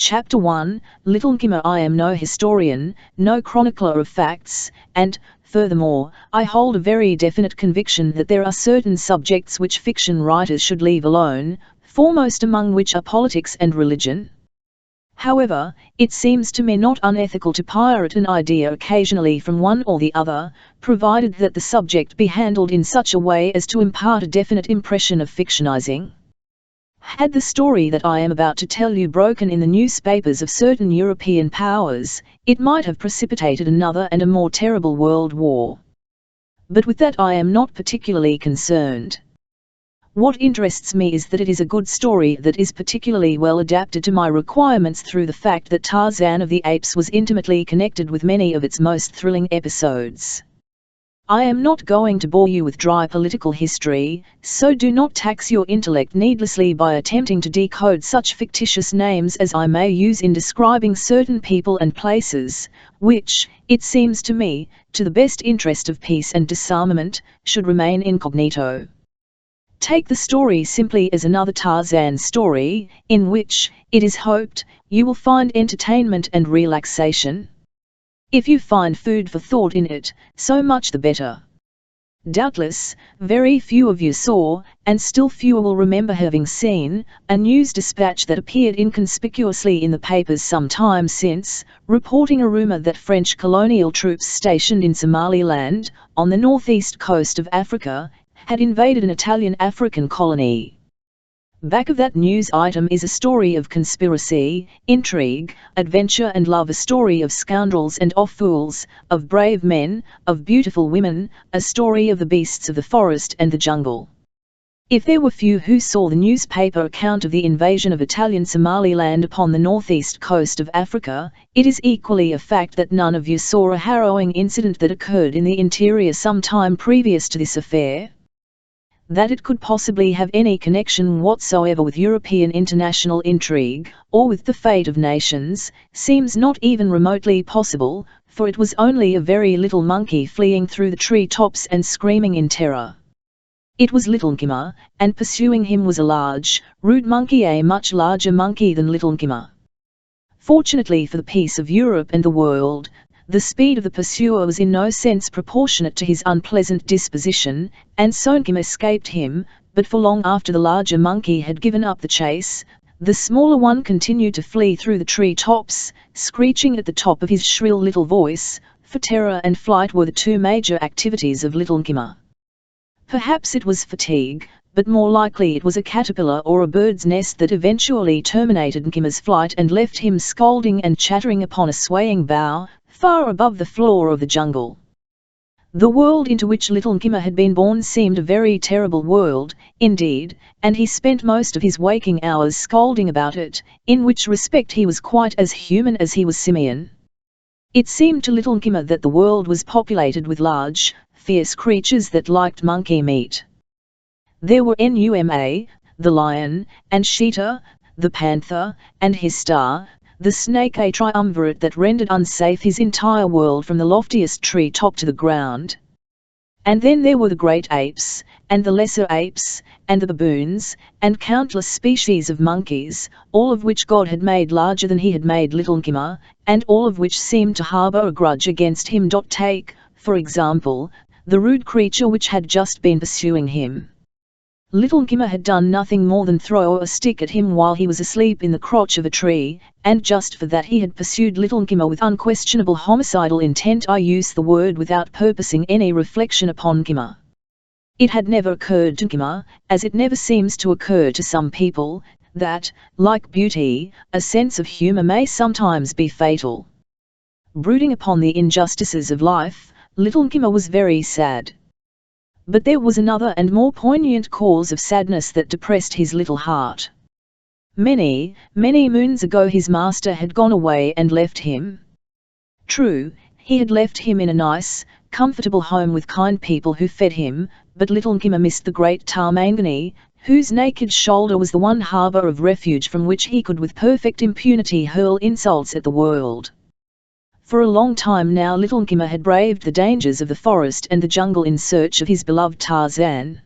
Chapter 1, Little Nkima. I am no historian, no chronicler of facts, and, furthermore, I hold a very definite conviction that there are certain subjects which fiction writers should leave alone, foremost among which are politics and religion. However, it seems to me not unethical to pirate an idea occasionally from one or the other, provided that the subject be handled in such a way as to impart a definite impression of fictionizing. Had the story that I am about to tell you broken in the newspapers of certain European powers, it might have precipitated another and a more terrible world war. But with that I am not particularly concerned. What interests me is that it is a good story that is particularly well adapted to my requirements through the fact that Tarzan of the Apes was intimately connected with many of its most thrilling episodes. I am not going to bore you with dry political history, so do not tax your intellect needlessly by attempting to decode such fictitious names as I may use in describing certain people and places, which, it seems to me, to the best interest of peace and disarmament, should remain incognito. Take the story simply as another Tarzan story, in which, it is hoped, you will find entertainment and relaxation. If you find food for thought in it, so much the better. Doubtless, very few of you saw, and still fewer will remember having seen, a news dispatch that appeared inconspicuously in the papers some time since, reporting a rumor that French colonial troops stationed in Somaliland, on the northeast coast of Africa, had invaded an Italian African colony. Back of that news item is a story of conspiracy, intrigue, adventure and love, a story of scoundrels and of fools, of brave men, of beautiful women, a story of the beasts of the forest and the jungle. If there were few who saw the newspaper account of the invasion of Italian Somaliland upon the northeast coast of Africa, it is equally a fact that none of you saw a harrowing incident that occurred in the interior some time previous to this affair. That it could possibly have any connection whatsoever with European international intrigue, or with the fate of nations, seems not even remotely possible, for it was only a very little monkey fleeing through the tree tops and screaming in terror. It was Little Nkima, and pursuing him was a large, rude monkey, a much larger monkey than Little Nkima. Fortunately for the peace of Europe and the world, the speed of the pursuer was in no sense proportionate to his unpleasant disposition, and so Nkima escaped him, but for long after the larger monkey had given up the chase, the smaller one continued to flee through the tree tops, screeching at the top of his shrill little voice, for terror and flight were the two major activities of Little Nkima. Perhaps it was fatigue, but more likely it was a caterpillar or a bird's nest that eventually terminated Nkima's flight and left him scolding and chattering upon a swaying bough, far above the floor of the jungle. The world into which Little Nkima had been born seemed a very terrible world, indeed, and he spent most of his waking hours scolding about it, in which respect he was quite as human as he was simian. It seemed to Little Nkima that the world was populated with large, fierce creatures that liked monkey meat. There were Numa, the lion, and Cheetah, the panther, and his star, the snake, a triumvirate that rendered unsafe his entire world from the loftiest tree top to the ground. And then there were the great apes, and the lesser apes, and the baboons, and countless species of monkeys, all of which God had made larger than he had made Little Nkima, and all of which seemed to harbour a grudge against him. Take, for example, the rude creature which had just been pursuing him. Little Nkima had done nothing more than throw a stick at him while he was asleep in the crotch of a tree, and just for that he had pursued Little Nkima with unquestionable homicidal intent. I use the word without purposing any reflection upon Nkima. It had never occurred to Nkima, as it never seems to occur to some people, that, like beauty, a sense of humour may sometimes be fatal. Brooding upon the injustices of life, Little Nkima was very sad. But there was another and more poignant cause of sadness that depressed his little heart. Many, many moons ago his master had gone away and left him. True, he had left him in a nice, comfortable home with kind people who fed him, but Little Nkima missed the great Tarmangani, whose naked shoulder was the one harbour of refuge from which he could with perfect impunity hurl insults at the world. For a long time now Little Nkima had braved the dangers of the forest and the jungle in search of his beloved Tarzan.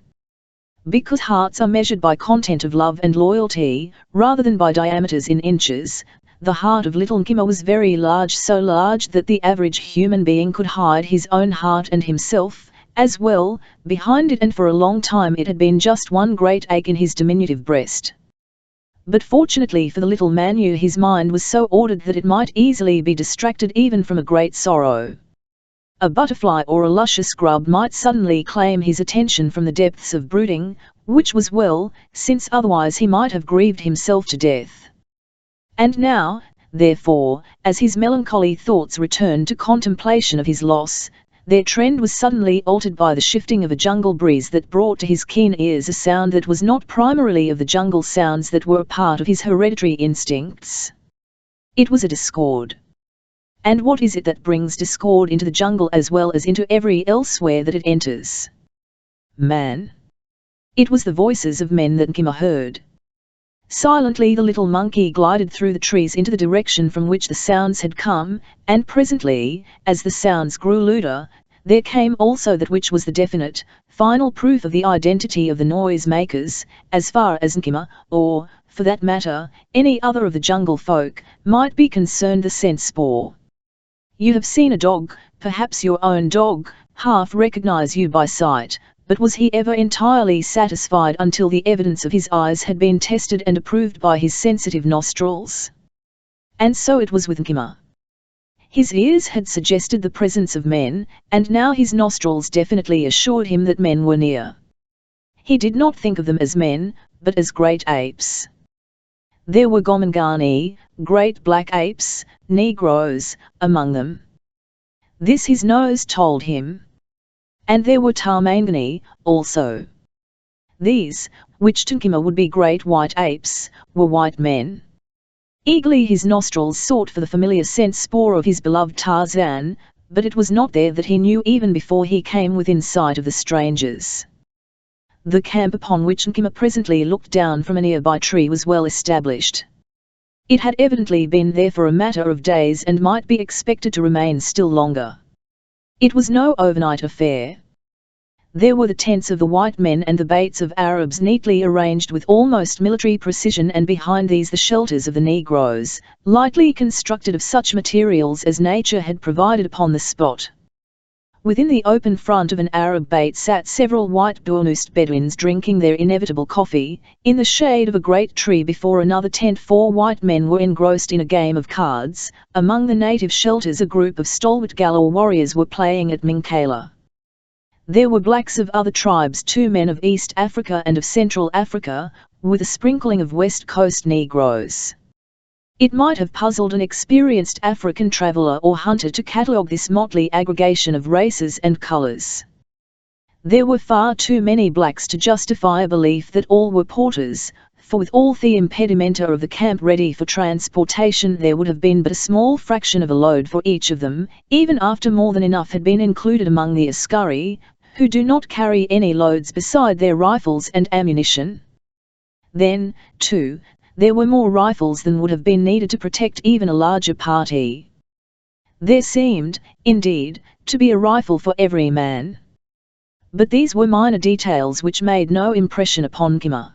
Because hearts are measured by content of love and loyalty, rather than by diameters in inches, the heart of little Nkima was very large, so large that the average human being could hide his own heart and himself, as well, behind it, and for a long time it had been just one great ache in his diminutive breast. But fortunately for the little Manu, his mind was so ordered that it might easily be distracted even from a great sorrow. A butterfly or a luscious grub might suddenly claim his attention from the depths of brooding, which was well, since otherwise he might have grieved himself to death. And now, therefore, as his melancholy thoughts returned to contemplation of his loss, their trend was suddenly altered by the shifting of a jungle breeze that brought to his keen ears a sound that was not primarily of the jungle sounds that were a part of his hereditary instincts. It was a discord. And what is it that brings discord into the jungle as well as into every elsewhere that it enters? Man. It was the voices of men that Nkima heard. Silently the little monkey glided through the trees into the direction from which the sounds had come, and presently, as the sounds grew louder, there came also that which was the definite, final proof of the identity of the noise-makers, as far as Nkima, or, for that matter, any other of the jungle folk, might be concerned, the scent spoor. You have seen a dog, perhaps your own dog, half recognize you by sight, but was he ever entirely satisfied until the evidence of his eyes had been tested and approved by his sensitive nostrils? And so it was with Nkima. His ears had suggested the presence of men, and now his nostrils definitely assured him that men were near. He did not think of them as men, but as great apes. There were Gomangani, great black apes, Negroes, among them. This his nose told him. And there were Tarmangani, also. These, which to Nkima would be great white apes, were white men. Eagerly his nostrils sought for the familiar scent spoor of his beloved Tarzan, but it was not there that he knew even before he came within sight of the strangers. The camp upon which Nkima presently looked down from a nearby tree was well established. It had evidently been there for a matter of days and might be expected to remain still longer. It was no overnight affair. There were the tents of the white men and the baits of Arabs neatly arranged with almost military precision, and behind these the shelters of the Negroes, lightly constructed of such materials as nature had provided upon the spot. Within the open front of an Arab bait sat several white Bornoosed Bedouins drinking their inevitable coffee. In the shade of a great tree before another tent 4 white men were engrossed in a game of cards. Among the native shelters a group of stalwart Galor warriors were playing at Minkala. There were blacks of other tribes, 2 men of East Africa and of Central Africa, with a sprinkling of West Coast Negroes. It might have puzzled an experienced African traveller or hunter to catalogue this motley aggregation of races and colours. There were far too many blacks to justify a belief that all were porters, for with all the impedimenta of the camp ready for transportation there would have been but a small fraction of a load for each of them, even after more than enough had been included among the Askari, who do not carry any loads beside their rifles and ammunition. Then, too, there were more rifles than would have been needed to protect even a larger party. There seemed, indeed, to be a rifle for every man. But these were minor details which made no impression upon Nkima.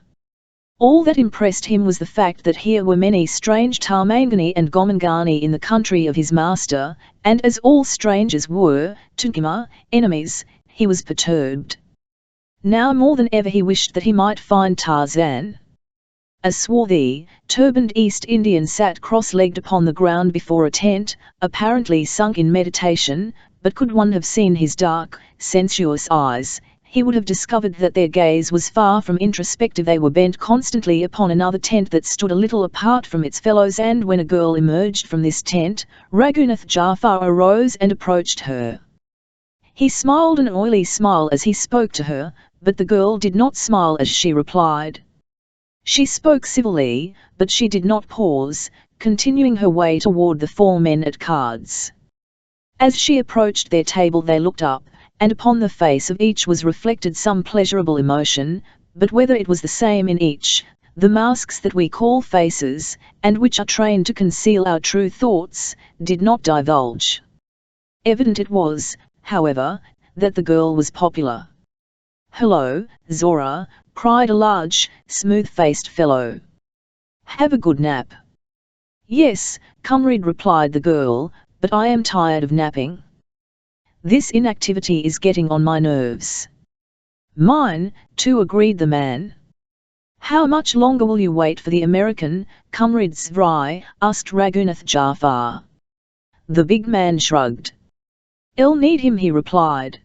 All that impressed him was the fact that here were many strange Tarmangani and Gomangani in the country of his master, and as all strangers were, to Nkima, enemies, he was perturbed. Now more than ever he wished that he might find Tarzan. A swarthy, turbaned East Indian sat cross-legged upon the ground before a tent, apparently sunk in meditation, but could one have seen his dark, sensuous eyes, he would have discovered that their gaze was far from introspective. They were bent constantly upon another tent that stood a little apart from its fellows, and when a girl emerged from this tent, Raghunath Jafar arose and approached her. He smiled an oily smile as he spoke to her, but the girl did not smile as she replied. She spoke civilly, but she did not pause, continuing her way toward the 4 men at cards. As she approached their table they looked up, and upon the face of each was reflected some pleasurable emotion, but whether it was the same in each, the masks that we call faces, and which are trained to conceal our true thoughts, did not divulge. Evident it was, however, that the girl was popular. "Hello, Zora," cried a large, smooth-faced fellow. "Have a good nap." Yes, comrade, replied the girl, but I am tired of napping. This inactivity is getting on my nerves. Mine, too, agreed the man. How much longer will you wait for the American, Comrade Zvrai? Asked Raghunath Jafar. The big man shrugged. I'll need him, he replied.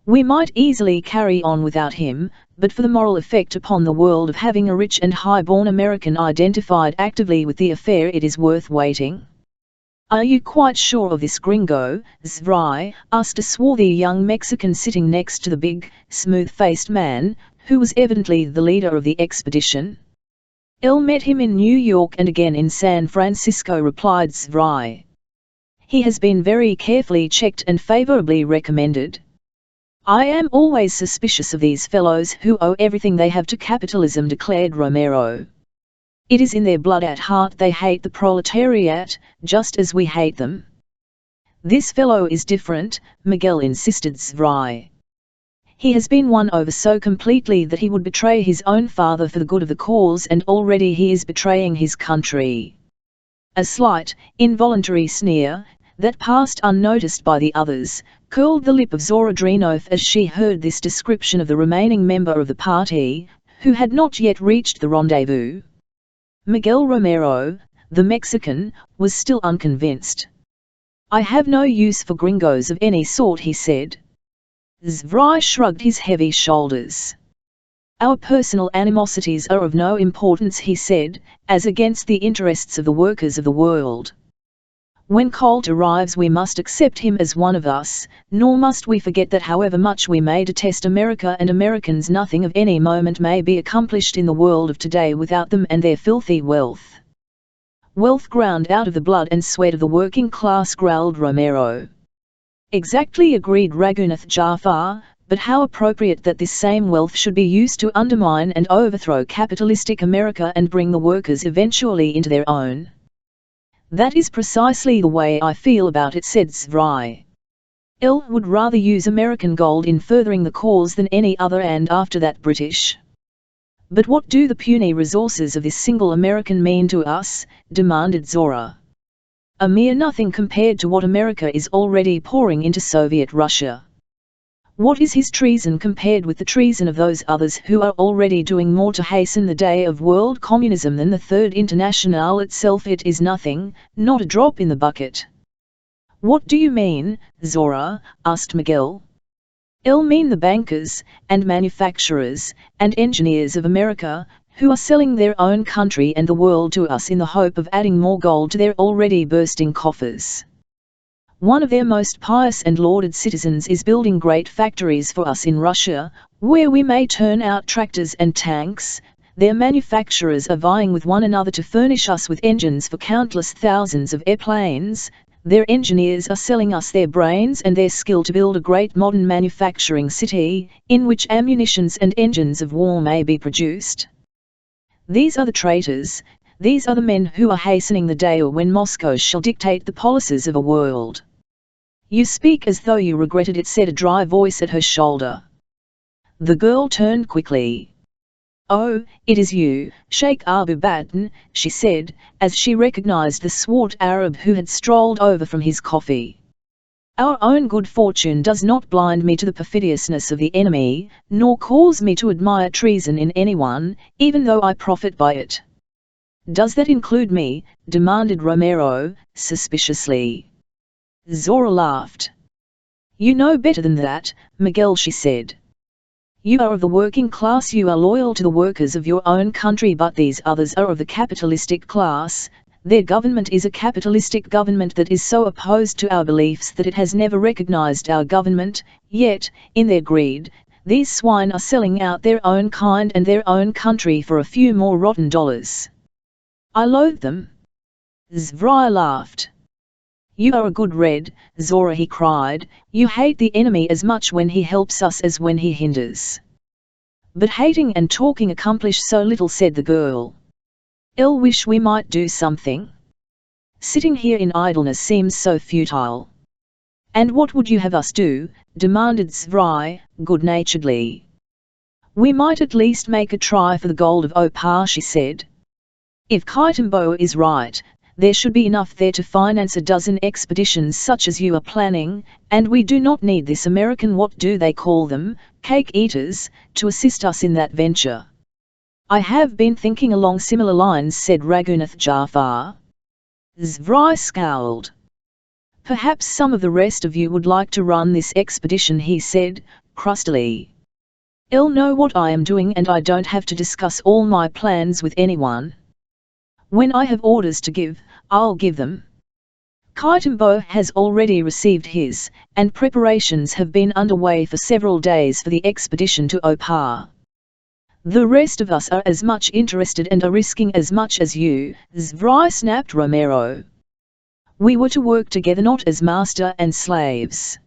We might easily carry on without him, but for the moral effect upon the world of having a rich and high-born American identified actively with the affair, it is worth waiting. Are you quite sure of this, Gringo? Zvrai asked a swarthy young Mexican sitting next to the big, smooth-faced man, who was evidently the leader of the expedition. I'll met him in New York and again in San Francisco, replied Zvrai. He has been very carefully checked and favorably recommended. I am always suspicious of these fellows who owe everything they have to capitalism, declared Romero. It is in their blood, at heart they hate the proletariat, just as we hate them. This fellow is different, Miguel insisted Zvrai. He has been won over so completely that he would betray his own father for the good of the cause, and already he is betraying his country. A slight, involuntary sneer, that passed unnoticed by the others, curled the lip of Zora Drenov as she heard this description of the remaining member of the party, who had not yet reached the rendezvous. Miguel Romero, the Mexican, was still unconvinced. I have no use for gringos of any sort, he said. Zvrai shrugged his heavy shoulders. Our personal animosities are of no importance, he said, as against the interests of the workers of the world. When Colt arrives we must accept him as one of us, nor must we forget that however much we may detest America and Americans, nothing of any moment may be accomplished in the world of today without them and their filthy wealth. Wealth ground out of the blood and sweat of the working class, growled Romero. Exactly, agreed Raghunath Jafar, but how appropriate that this same wealth should be used to undermine and overthrow capitalistic America and bring the workers eventually into their own. That is precisely the way I feel about it, said Zvrai. I would rather use American gold in furthering the cause than any other, and after that British. But what do the puny resources of this single American mean to us? Demanded Zora. A mere nothing compared to what America is already pouring into Soviet Russia. What is his treason compared with the treason of those others who are already doing more to hasten the day of world communism than the Third Internationale itself? It is nothing, not a drop in the bucket. What do you mean, Zora? Asked Miguel. I mean the bankers, and manufacturers, and engineers of America, who are selling their own country and the world to us in the hope of adding more gold to their already bursting coffers. One of their most pious and lauded citizens is building great factories for us in Russia, where we may turn out tractors and tanks. Their manufacturers are vying with one another to furnish us with engines for countless thousands of airplanes. Their engineers are selling us their brains and their skill to build a great modern manufacturing city, in which ammunitions and engines of war may be produced. These are the traitors, these are the men who are hastening the day when Moscow shall dictate the policies of a world. You speak as though you regretted it, said a dry voice at her shoulder. The girl turned quickly. Oh, it is you, Sheikh Abu Batten, she said, as she recognized the swart Arab who had strolled over from his coffee. Our own good fortune does not blind me to the perfidiousness of the enemy, nor cause me to admire treason in anyone, even though I profit by it. Does that include me? Demanded Romero, suspiciously. Zora laughed. You know better than that, Miguel, she said. You are of the working class, you are loyal to the workers of your own country, but these others are of the capitalistic class. Their government is a capitalistic government that is so opposed to our beliefs that it has never recognized our government, yet, in their greed, these swine are selling out their own kind and their own country for a few more rotten dollars. I loathe them. Zvrai laughed. You are a good red, Zora, he cried. You hate the enemy as much when he helps us as when he hinders. But hating and talking accomplish so little, said the girl. I wish we might do something. Sitting here in idleness seems so futile. And what would you have us do? Demanded Zvrai, good-naturedly. We might at least make a try for the gold of Opar, she said. If Kaitambo is right, there should be enough there to finance a dozen expeditions such as you are planning, and we do not need this American what do they call them, cake eaters, to assist us in that venture. I have been thinking along similar lines, said Raghunath Jafar. Zvrai scowled. Perhaps some of the rest of you would like to run this expedition, he said, crustily. I'll know what I am doing and I don't have to discuss all my plans with anyone. When I have orders to give, I'll give them. Kaitambo has already received his, and preparations have been underway for several days for the expedition to Opar. The rest of us are as much interested and are risking as much as you, Zvrai snapped Romero. We were to work together not as master and slaves.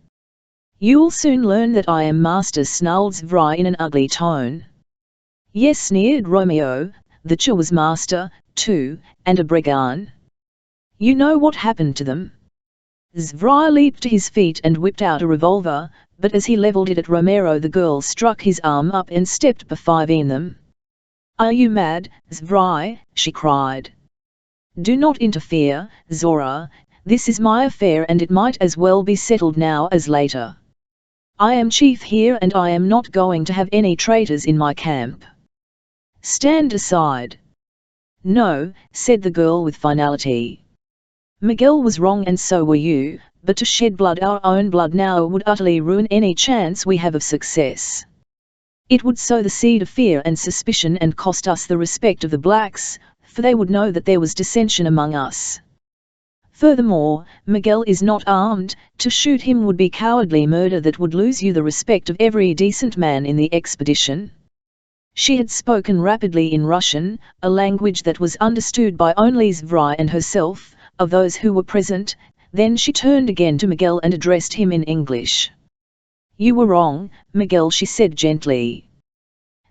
You'll soon learn that I am master, snarled Zvrai in an ugly tone. Yes, sneered Romeo, the Cha was master, too, and a brigand. You know what happened to them? Zvrai leaped to his feet and whipped out a revolver, but as he leveled it at Romero the girl struck his arm up and stepped between them. Are you mad, Zvrai? She cried. Do not interfere, Zora, this is my affair and it might as well be settled now as later. I am chief here and I am not going to have any traitors in my camp. Stand aside. No, said the girl with finality. Miguel was wrong and so were you, but to shed blood, our own blood now, would utterly ruin any chance we have of success. It would sow the seed of fear and suspicion and cost us the respect of the blacks, for they would know that there was dissension among us. Furthermore, Miguel is not armed, to shoot him would be cowardly murder that would lose you the respect of every decent man in the expedition. She had spoken rapidly in Russian, a language that was understood by only Zvrai and herself, of those who were present. Then she turned again to Miguel and addressed him in English. You were wrong, Miguel, she said gently.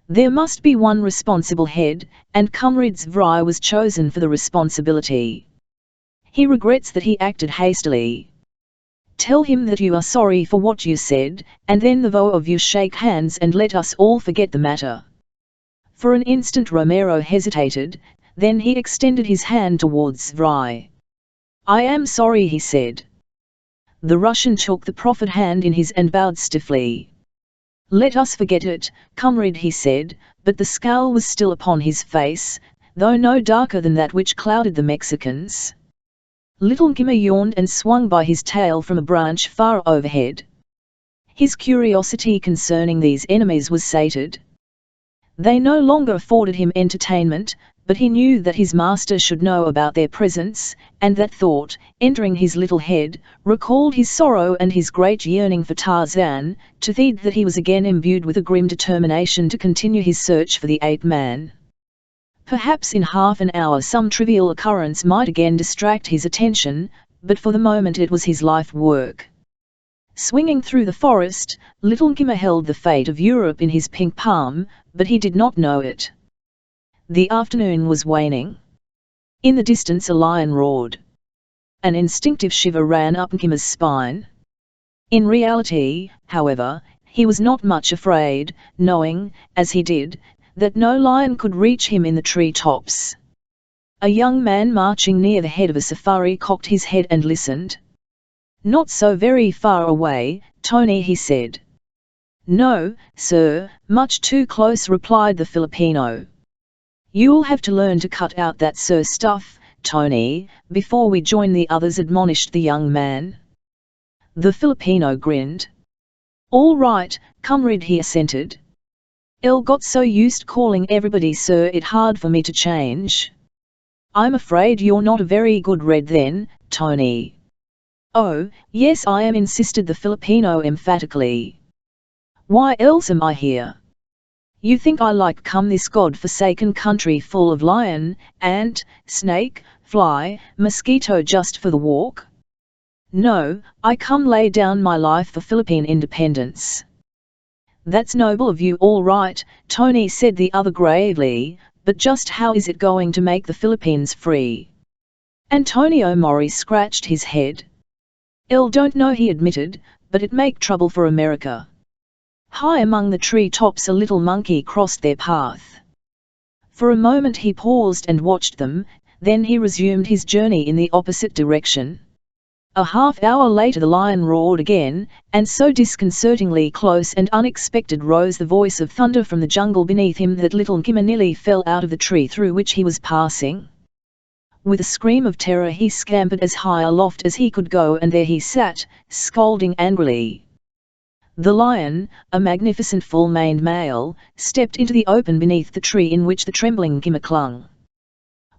There must be one responsible head, and Comrade Zvrai was chosen for the responsibility. He regrets that he acted hastily. Tell him that you are sorry for what you said, and then the both of you shake hands and let us all forget the matter. For an instant Romero hesitated, then he extended his hand towards Zvrai. I am sorry, he said. The Russian took the proffered hand in his and bowed stiffly. Let us forget it, comrade, he said, but the scowl was still upon his face, though no darker than that which clouded the Mexicans. Little Gimmer yawned and swung by his tail from a branch far overhead. His curiosity concerning these enemies was sated. They no longer afforded him entertainment, but he knew that his master should know about their presence, and that thought, entering his little head, recalled his sorrow and his great yearning for Tarzan, to think that he was again imbued with a grim determination to continue his search for the ape-man. Perhaps in half an hour some trivial occurrence might again distract his attention, but for the moment it was his life work. Swinging through the forest, Little Gimmer held the fate of Europe in his pink palm, but he did not know it. The afternoon was waning. In the distance a lion roared. An instinctive shiver ran up Gimmer's spine. In reality, however, he was not much afraid, knowing, as he did, that no lion could reach him in the tree-tops. A young man marching near the head of a safari cocked his head and listened. Not so very far away, Tony, he said. No, sir, much too close, replied the Filipino. You'll have to learn to cut out that sir stuff, Tony, before we join the others, admonished the young man. The Filipino grinned. All right, comrade, he assented. I got so used calling everybody sir it hard for me to change. I'm afraid you're not a very good red then, Tony. Oh, yes I am, insisted the Filipino emphatically. Why else am I here? You think I like come this god-forsaken country full of lion, ant, snake, fly, mosquito just for the walk? No, I come lay down my life for Philippine independence. That's noble of you, all right, Tony, said the other gravely, but just how is it going to make the Philippines free? Antonio Mori scratched his head. I don't know, he admitted, but it make trouble for America. High among the tree-tops a little monkey crossed their path. For a moment he paused and watched them, Then he resumed his journey in the opposite direction. A half-hour later the lion roared again, and so disconcertingly close and unexpected rose the voice of thunder from the jungle beneath him that little Nkima nearly fell out of the tree through which he was passing. With a scream of terror he scampered as high aloft as he could go, and there he sat, scolding angrily. The lion, a magnificent full-maned male, stepped into the open beneath the tree in which the trembling Nkima clung.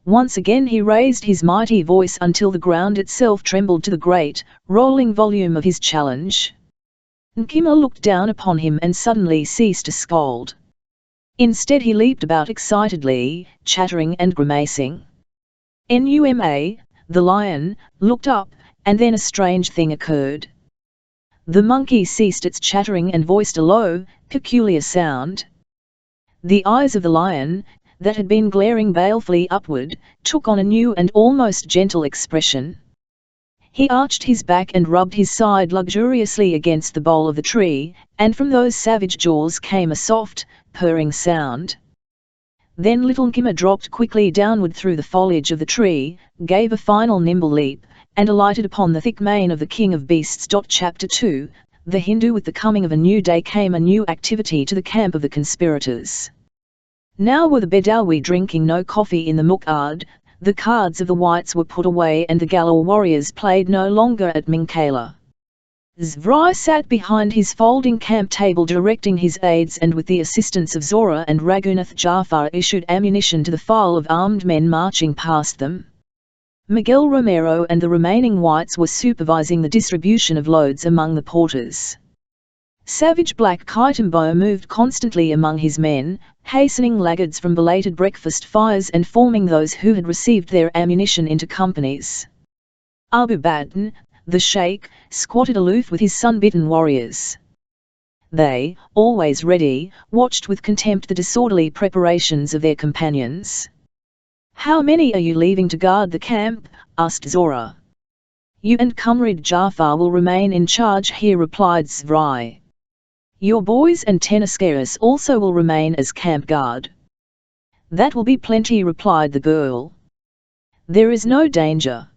Once again he raised his mighty voice until the ground itself trembled to the great, rolling volume of his challenge. Nkima looked down upon him and suddenly ceased to scold. Instead he leaped about excitedly, chattering and grimacing. Numa, the lion, looked up, and then a strange thing occurred. The monkey ceased its chattering and voiced a low, peculiar sound. The eyes of the lion, that had been glaring balefully upward, took on a new and almost gentle expression. He arched his back and rubbed his side luxuriously against the bole of the tree, and from those savage jaws came a soft, purring sound. Then little Nkima dropped quickly downward through the foliage of the tree, gave a final nimble leap, and alighted upon the thick mane of the king of beasts. Chapter 2, The Hindu. With the coming of a new day came a new activity to the camp of the conspirators. Now were the Bedawi drinking no coffee in the muqad, the cards of the whites were put away, and the Galor warriors played no longer at Minkala. Zvrai sat behind his folding camp table directing his aides, and with the assistance of Zora and Raghunath Jafar issued ammunition to the file of armed men marching past them. Miguel Romero and the remaining whites were supervising the distribution of loads among the porters. Savage Black Kaitambo moved constantly among his men, hastening laggards from belated breakfast fires and forming those who had received their ammunition into companies. Abu Badan, the sheikh, squatted aloof with his sun-bitten warriors. They, always ready, watched with contempt the disorderly preparations of their companions. "How many are you leaving to guard the camp?" asked Zora. "You and Comrade Jafar will remain in charge here," replied Zvrai. "Your boys and Teniscaris also will remain as camp guard." "That will be plenty," replied the girl. "There is no danger."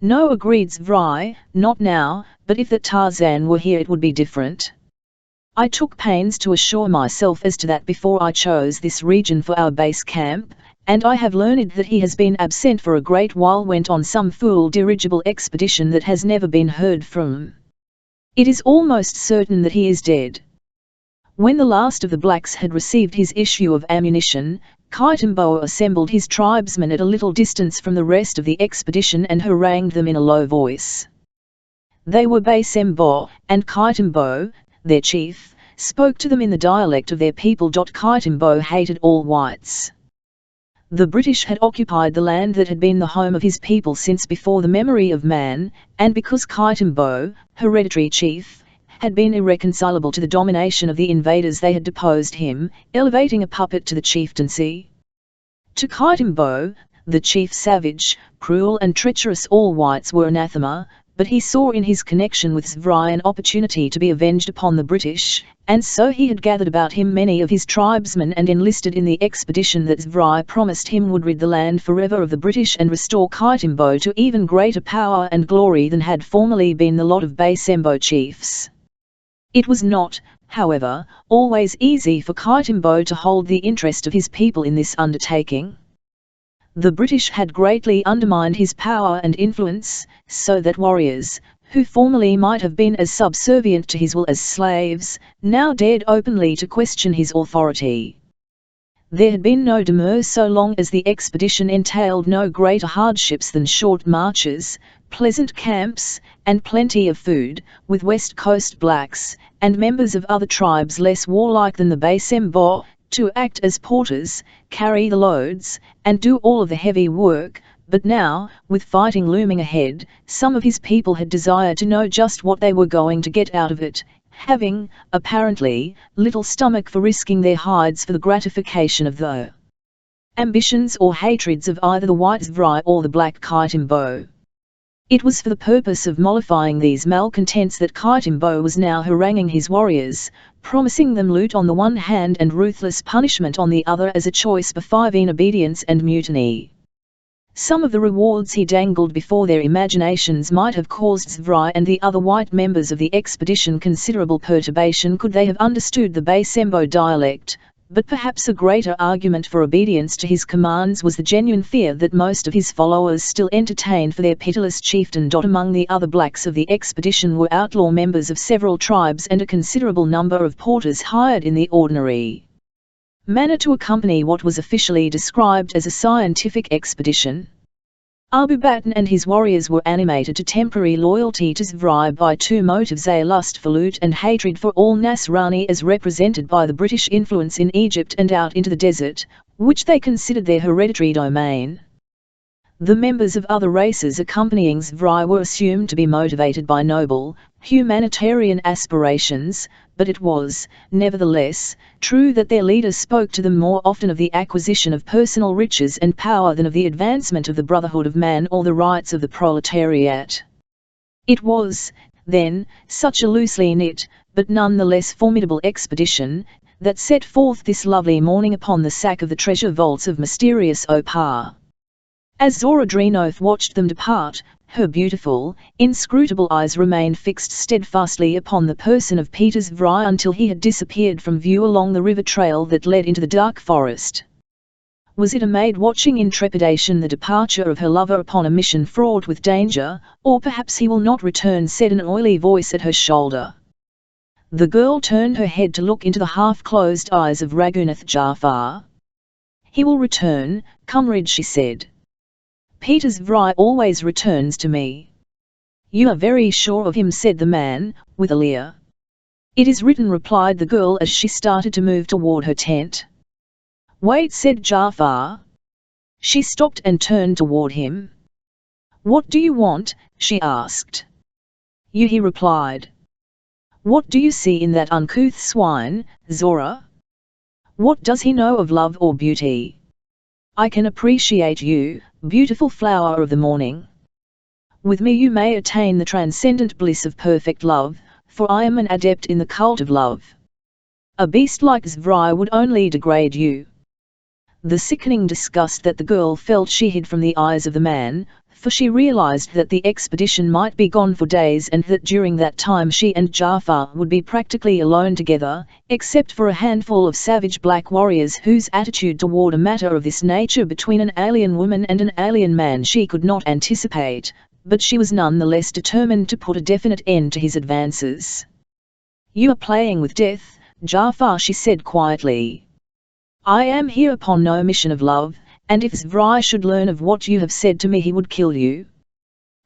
"No," agreed Zvrai, "not now, but if that Tarzan were here it would be different. I took pains to assure myself as to that before I chose this region for our base camp, and I have learned that he has been absent for a great while, went on some fool dirigible expedition that has never been heard from. It is almost certain that he is dead." When the last of the blacks had received his issue of ammunition, Kaitambo assembled his tribesmen at a little distance from the rest of the expedition and harangued them in a low voice. They were Basembo, and Kaitambo, their chief, spoke to them in the dialect of their people. Kaitambo hated all whites. The British had occupied the land that had been the home of his people since before the memory of man, and because Kaitambo, hereditary chief, had been irreconcilable to the domination of the invaders, they had deposed him, elevating a puppet to the chieftaincy. To Kaitambo, the chief savage, cruel and treacherous, all whites were anathema, but he saw in his connection with Zvrai an opportunity to be avenged upon the British, and so he had gathered about him many of his tribesmen and enlisted in the expedition that Zvrai promised him would rid the land forever of the British and restore Kaitambo to even greater power and glory than had formerly been the lot of Basembo chiefs. It was not, however, always easy for Kaitambo to hold the interest of his people in this undertaking. The British had greatly undermined his power and influence, so that warriors, who formerly might have been as subservient to his will as slaves, now dared openly to question his authority. There had been no demur so long as the expedition entailed no greater hardships than short marches, pleasant camps, and plenty of food, with West Coast blacks, and members of other tribes less warlike than the Basembo, to act as porters, carry the loads, and do all of the heavy work. But now, with fighting looming ahead, some of his people had desired to know just what they were going to get out of it, having, apparently, little stomach for risking their hides for the gratification of the ambitions or hatreds of either the white Zvrai or the black Kaitambo. It was for the purpose of mollifying these malcontents that Kaitambo was now haranguing his warriors, promising them loot on the one hand and ruthless punishment on the other as a choice between obedience and mutiny. Some of the rewards he dangled before their imaginations might have caused Zvrai and the other white members of the expedition considerable perturbation could they have understood the Basembo dialect, but perhaps a greater argument for obedience to his commands was the genuine fear that most of his followers still entertained for their pitiless chieftain. Among the other blacks of the expedition were outlaw members of several tribes and a considerable number of porters hired in the ordinary manner to accompany what was officially described as a scientific expedition. Abu Baton and his warriors were animated to temporary loyalty to Zvrai by two motives: a lust for loot and hatred for all Nasrani as represented by the British influence in Egypt and out into the desert, which they considered their hereditary domain. The members of other races accompanying Zvrai were assumed to be motivated by noble, humanitarian aspirations, but it was, nevertheless, true that their leaders spoke to them more often of the acquisition of personal riches and power than of the advancement of the brotherhood of man or the rights of the proletariat. It was, then, such a loosely knit, but none the less formidable expedition, that set forth this lovely morning upon the sack of the treasure vaults of mysterious Opar. As Zora Drenoth watched them depart, her beautiful, inscrutable eyes remained fixed steadfastly upon the person of Peter Zvrai until he had disappeared from view along the river trail that led into the dark forest. Was it a maid watching in trepidation the departure of her lover upon a mission fraught with danger, or perhaps he will not return, said an oily voice at her shoulder. The girl turned her head to look into the half-closed eyes of Ragunath Jafar. He will return, comrade, she said. Peter Zvrai always returns to me. You are very sure of him, said the man, with a leer. It is written, replied the girl as she started to move toward her tent. Wait, said Jafar. She stopped and turned toward him. What do you want? She asked. You, he replied. What do you see in that uncouth swine, Zora? What does he know of love or beauty? I can appreciate you, beautiful flower of the morning. With me you may attain the transcendent bliss of perfect love, for I am an adept in the cult of love. A beast like Zvrai would only degrade you. The sickening disgust that the girl felt she hid from the eyes of the man, for she realized that the expedition might be gone for days and that during that time she and Jafar would be practically alone together, except for a handful of savage black warriors whose attitude toward a matter of this nature between an alien woman and an alien man she could not anticipate, but she was none the less determined to put a definite end to his advances. You are playing with death, Jafar, she said quietly. I am here upon no mission of love, and if Zvrai should learn of what you have said to me he would kill you.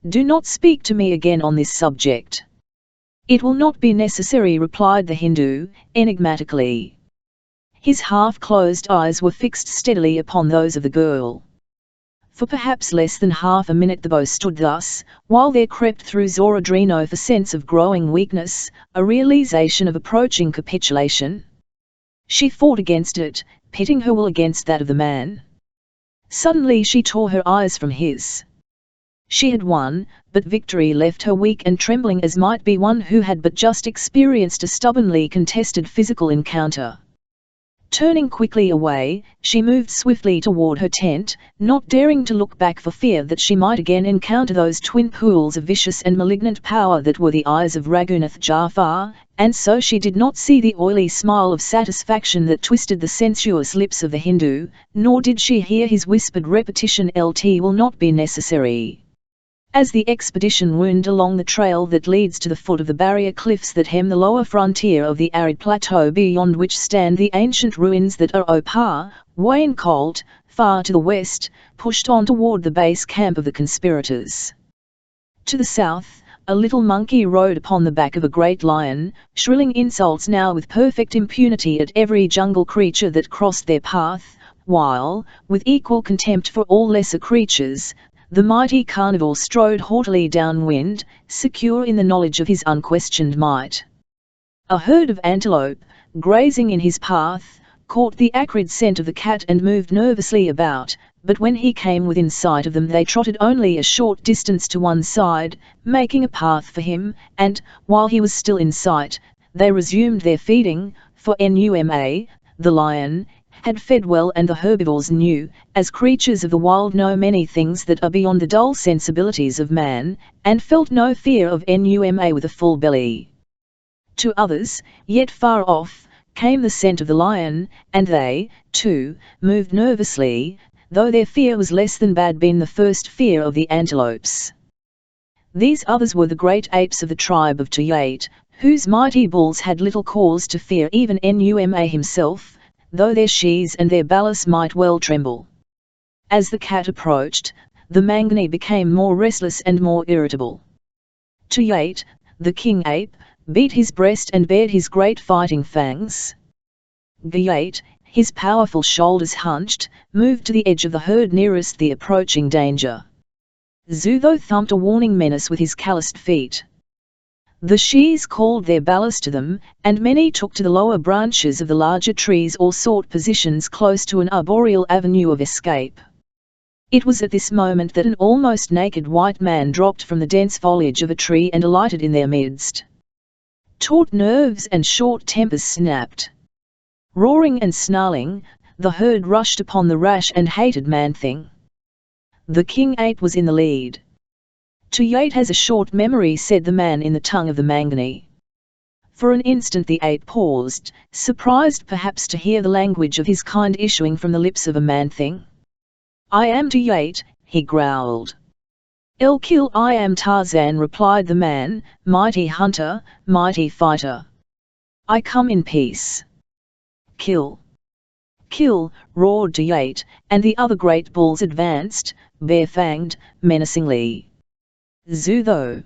Do not speak to me again on this subject. It will not be necessary, replied the Hindu, enigmatically. His half-closed eyes were fixed steadily upon those of the girl. For perhaps less than half a minute the bow stood thus, while there crept through Zora Drenoth a sense of growing weakness, a realization of approaching capitulation. She fought against it, pitting her will against that of the man. Suddenly she tore her eyes from his. She had won, but victory left her weak and trembling as might be one who had but just experienced a stubbornly contested physical encounter. Turning quickly away, she moved swiftly toward her tent, not daring to look back for fear that she might again encounter those twin pools of vicious and malignant power that were the eyes of Ragunath Jafar, and so she did not see the oily smile of satisfaction that twisted the sensuous lips of the Hindu, nor did she hear his whispered repetition, "LT will not be necessary." As the expedition wound along the trail that leads to the foot of the barrier cliffs that hem the lower frontier of the arid plateau beyond which stand the ancient ruins that are Opar, Wayne Colt, far to the west, pushed on toward the base camp of the conspirators. To the south, a little monkey rode upon the back of a great lion, shrilling insults now with perfect impunity at every jungle creature that crossed their path, while, with equal contempt for all lesser creatures, the mighty carnivore strode haughtily downwind, secure in the knowledge of his unquestioned might. A herd of antelope, grazing in his path, caught the acrid scent of the cat and moved nervously about, but when he came within sight of them they trotted only a short distance to one side, making a path for him, and, while he was still in sight, they resumed their feeding, for Numa, the lion, had fed well, and the herbivores knew, as creatures of the wild know many things that are beyond the dull sensibilities of man, and felt no fear of Numa with a full belly. To others, yet far off, came the scent of the lion, and they, too, moved nervously, though their fear was less than had been the first fear of the antelopes. These others were the great apes of the tribe of Tuyate, whose mighty bulls had little cause to fear even Numa himself, though their sheaths and their ballast might well tremble. As the cat approached, the Mangani became more restless and more irritable. Tuyate, the king ape, beat his breast and bared his great fighting fangs. Guyate, his powerful shoulders hunched, moved to the edge of the herd nearest the approaching danger. Zutho thumped a warning menace with his calloused feet. The sheaves called their ballast to them, and many took to the lower branches of the larger trees or sought positions close to an arboreal avenue of escape. It was at this moment that an almost naked white man dropped from the dense foliage of a tree and alighted in their midst. Taut nerves and short tempers snapped. Roaring and snarling, the herd rushed upon the rash and hated man-thing. The king ape was in the lead. Tuyate has a short memory, said the man in the tongue of the Mangani. For an instant the ape paused, surprised perhaps to hear the language of his kind issuing from the lips of a man-thing. I am Tuyate, he growled. El kill, I am Tarzan, replied the man, mighty hunter, mighty fighter. I come in peace. Kill! Kill! Roared Tuyate, and the other great bulls advanced, bare-fanged, menacingly. Zutho!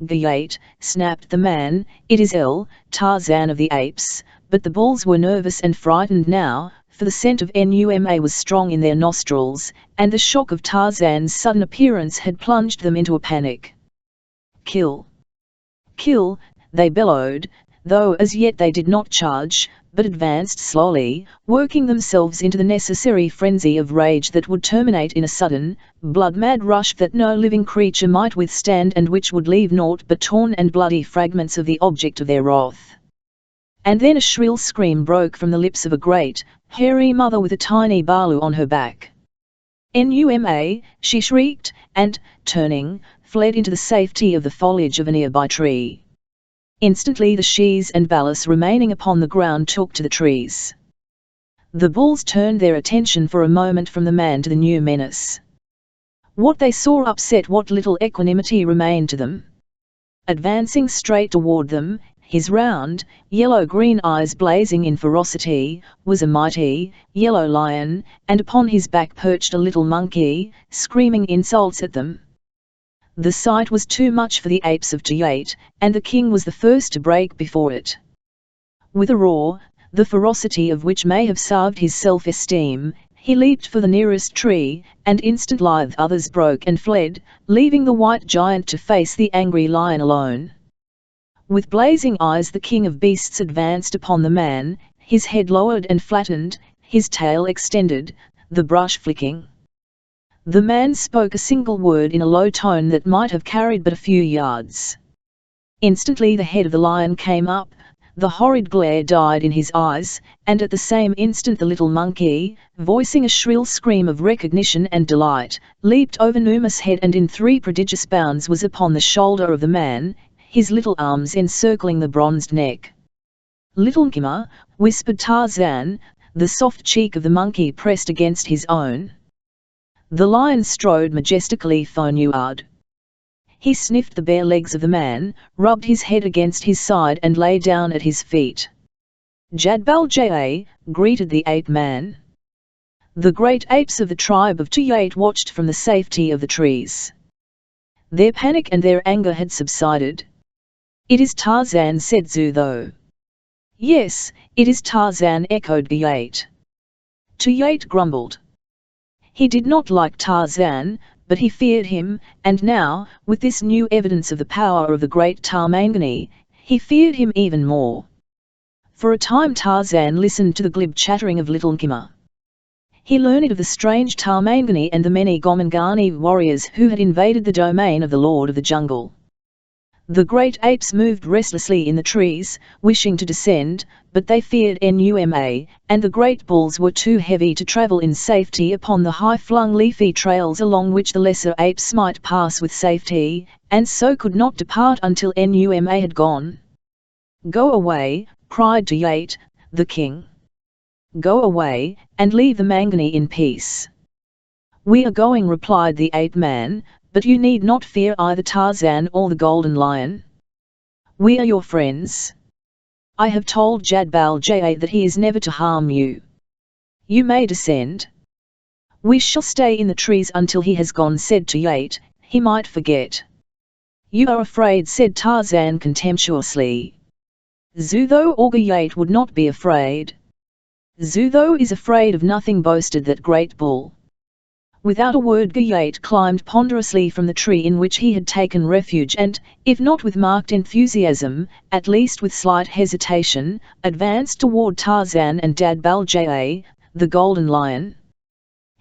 Guyate, snapped the man, it is El, Tarzan of the apes, but the bulls were nervous and frightened now, for the scent of Numa was strong in their nostrils, and the shock of Tarzan's sudden appearance had plunged them into a panic. Kill! Kill! They bellowed, though as yet they did not charge, but advanced slowly, working themselves into the necessary frenzy of rage that would terminate in a sudden, blood-mad rush that no living creature might withstand and which would leave naught but torn and bloody fragments of the object of their wrath. And then a shrill scream broke from the lips of a great, hairy mother with a tiny balu on her back. Numa, she shrieked, and, turning, fled into the safety of the foliage of a nearby tree. Instantly the sheaves and ballast remaining upon the ground took to the trees. The bulls turned their attention for a moment from the man to the new menace. What they saw upset what little equanimity remained to them. Advancing straight toward them, his round, yellow-green eyes blazing in ferocity, was a mighty, yellow lion, and upon his back perched a little monkey, screaming insults at them. The sight was too much for the apes of Tuyate, and the king was the first to break before it. With a roar, the ferocity of which may have salved his self-esteem, he leaped for the nearest tree, and instant lithe others broke and fled, leaving the white giant to face the angry lion alone. With blazing eyes the king of beasts advanced upon the man, his head lowered and flattened, his tail extended, the brush flicking. The man spoke a single word in a low tone that might have carried but a few yards. Instantly the head of the lion came up, the horrid glare died in his eyes, and at the same instant the little monkey, voicing a shrill scream of recognition and delight, leaped over Numa's head and in 3 prodigious bounds was upon the shoulder of the man, his little arms encircling the bronzed neck. Little Nkima, whispered Tarzan, the soft cheek of the monkey pressed against his own. The lion strode majestically forward. He sniffed the bare legs of the man, rubbed his head against his side and lay down at his feet. Jadbal Jaa, greeted the ape man. The great apes of the tribe of Tuyate watched from the safety of the trees. Their panic and their anger had subsided. It is Tarzan, said Zutho. Yes, it is Tarzan, echoed Guyate. Tuyate grumbled. He did not like Tarzan, but he feared him, and now, with this new evidence of the power of the great Tarmangani, he feared him even more. For a time Tarzan listened to the glib chattering of little Nkima. He learned of the strange Tarmangani and the many Gomangani warriors who had invaded the domain of the Lord of the Jungle. The great apes moved restlessly in the trees, wishing to descend, but they feared Numa, and the great bulls were too heavy to travel in safety upon the high-flung leafy trails along which the lesser apes might pass with safety, and so could not depart until Numa had gone. "Go away," cried Tayat, the king. "Go away, and leave the Mangani in peace." "We are going," replied the ape-man, "but you need not fear either Tarzan or the golden lion. We are your friends. I have told Jadbaljay that he is never to harm you. You may descend." "We shall stay in the trees until he has gone," said Tayat. "He might forget." "You are afraid," said Tarzan contemptuously. "Zutho or Gayat would not be afraid." "Zutho is afraid of nothing," boasted that great bull. Without a word Gayat climbed ponderously from the tree in which he had taken refuge and, if not with marked enthusiasm, at least with slight hesitation, advanced toward Tarzan and Jadbaljay, the golden lion.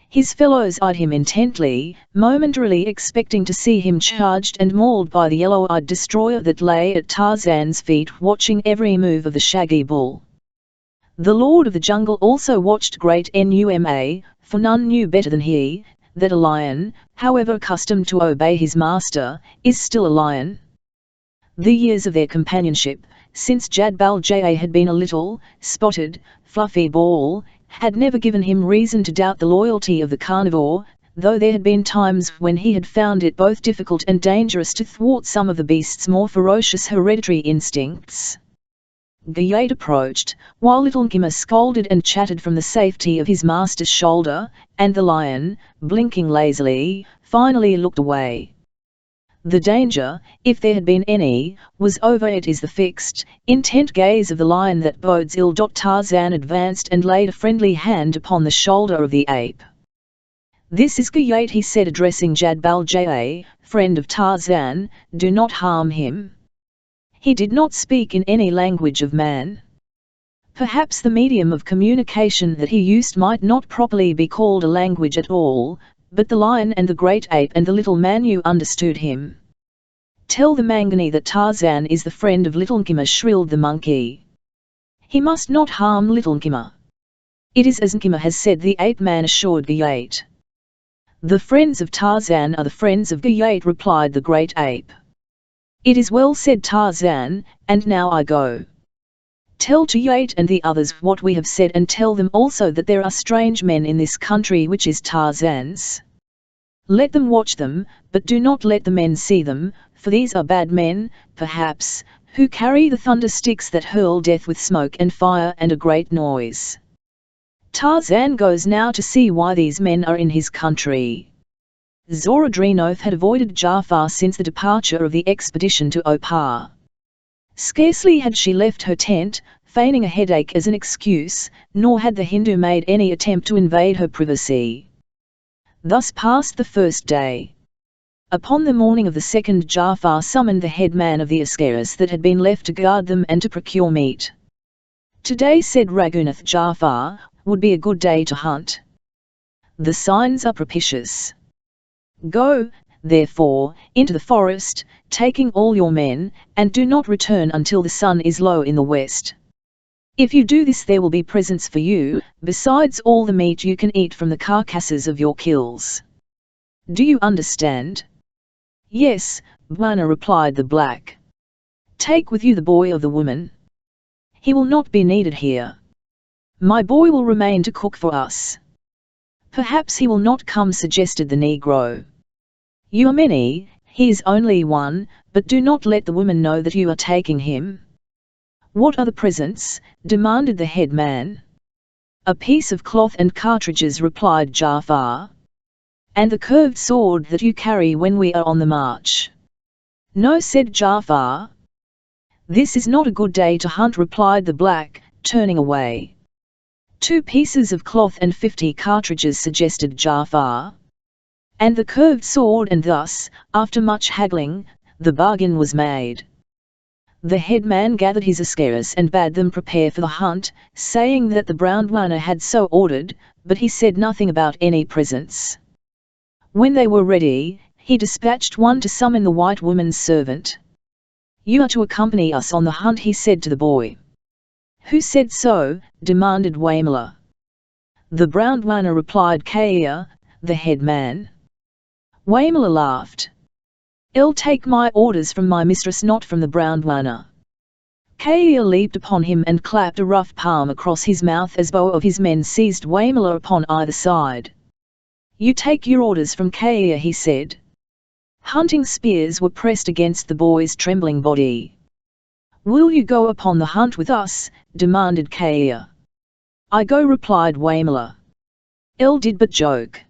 His fellows eyed him intently, momentarily expecting to see him charged and mauled by the yellow-eyed destroyer that lay at Tarzan's feet, watching every move of the shaggy bull. The Lord of the Jungle also watched great Numa, for none knew better than he, that a lion, however accustomed to obey his master, is still a lion. The years of their companionship, since Jadbaljay had been a little, spotted, fluffy ball, had never given him reason to doubt the loyalty of the carnivore, though there had been times when he had found it both difficult and dangerous to thwart some of the beast's more ferocious hereditary instincts. Gayat approached, while little Nkima scolded and chatted from the safety of his master's shoulder, and the lion, blinking lazily, finally looked away. The danger, if there had been any, was over. It is the fixed, intent gaze of the lion that bodes ill. Tarzan advanced and laid a friendly hand upon the shoulder of the ape. "This is Gayat," he said, addressing Jadbaljay, "friend of Tarzan, do not harm him." He did not speak in any language of man. Perhaps the medium of communication that he used might not properly be called a language at all, but the lion and the great ape and the little Manu understood him. "Tell the Mangani that Tarzan is the friend of little Nkima," shrilled the monkey. "He must not harm little Nkima." "It is as Nkima has said," the ape-man assured Gayat. "The friends of Tarzan are the friends of Gayat," replied the great ape. "It is well said, Tarzan, and now I go. Tell Tayat and the others what we have said, and tell them also that there are strange men in this country which is Tarzan's. Let them watch them, but do not let the men see them, for these are bad men, perhaps, who carry the thunder sticks that hurl death with smoke and fire and a great noise. Tarzan goes now to see why these men are in his country." Zoradrinoth had avoided Jafar since the departure of the expedition to Opar. Scarcely had she left her tent, feigning a headache as an excuse, nor had the Hindu made any attempt to invade her privacy. Thus passed the first day. Upon the morning of the second, Jafar summoned the head man of the Ascaris that had been left to guard them and to procure meat. "Today," said Raghunath Jafar, "would be a good day to hunt. The signs are propitious. Go, therefore, into the forest, taking all your men, and do not return until the sun is low in the west. If you do this, there will be presents for you, besides all the meat you can eat from the carcasses of your kills. Do you understand?" "Yes, Bwana," replied the black. "Take with you the boy of the woman. He will not be needed here. My boy will remain to cook for us." "Perhaps he will not come," suggested the Negro. "You are many, he is only one, but do not let the woman know that you are taking him." "What are the presents?" demanded the head man. "A piece of cloth and cartridges," replied Jafar. "And the curved sword that you carry when we are on the march." "No," said Jafar. "This is not a good day to hunt," replied the black, turning away. "2 pieces of cloth and 50 cartridges," suggested Jafar. "And the curved sword," and thus, after much haggling, the bargain was made. The headman gathered his Ascaris and bade them prepare for the hunt, saying that the brown Bwana had so ordered, but he said nothing about any presents. When they were ready, he dispatched one to summon the white woman's servant. You are to accompany us on the hunt, he said to the boy. Who said so? Demanded Waimala. The Brown-Wana, replied Kaia, the head man. Waimala laughed. I'll take my orders from my mistress, not from the Brown-Wana. Kaia leaped upon him and clapped a rough palm across his mouth as bow of his men seized Waimala upon either side. You take your orders from Kaia, he said. Hunting spears were pressed against the boy's trembling body. Will you go upon the hunt with us? Demanded Kaia. I go, replied Waimala. El did but joke.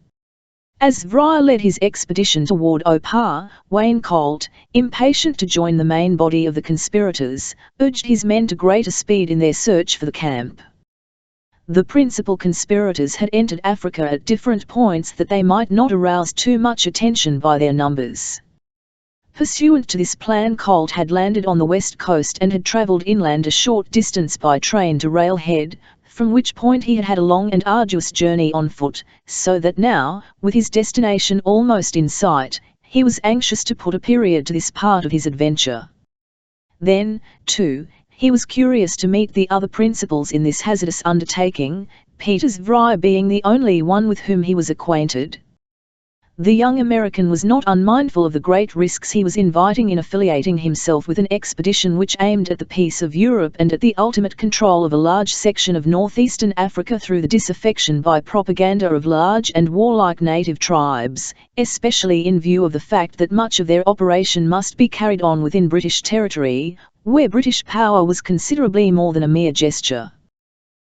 As Vry led his expedition toward Opar, Wayne Colt, impatient to join the main body of the conspirators, urged his men to greater speed in their search for the camp. The principal conspirators had entered Africa at different points that they might not arouse too much attention by their numbers. Pursuant to this plan, Colt had landed on the west coast and had travelled inland a short distance by train to Railhead, from which point he had had a long and arduous journey on foot, so that now, with his destination almost in sight, he was anxious to put a period to this part of his adventure. Then, too, he was curious to meet the other principals in this hazardous undertaking, Peters Vry being the only one with whom he was acquainted. The young American was not unmindful of the great risks he was inviting in affiliating himself with an expedition which aimed at the peace of Europe and at the ultimate control of a large section of northeastern Africa through the disaffection by propaganda of large and warlike native tribes, especially in view of the fact that much of their operation must be carried on within British territory, where British power was considerably more than a mere gesture.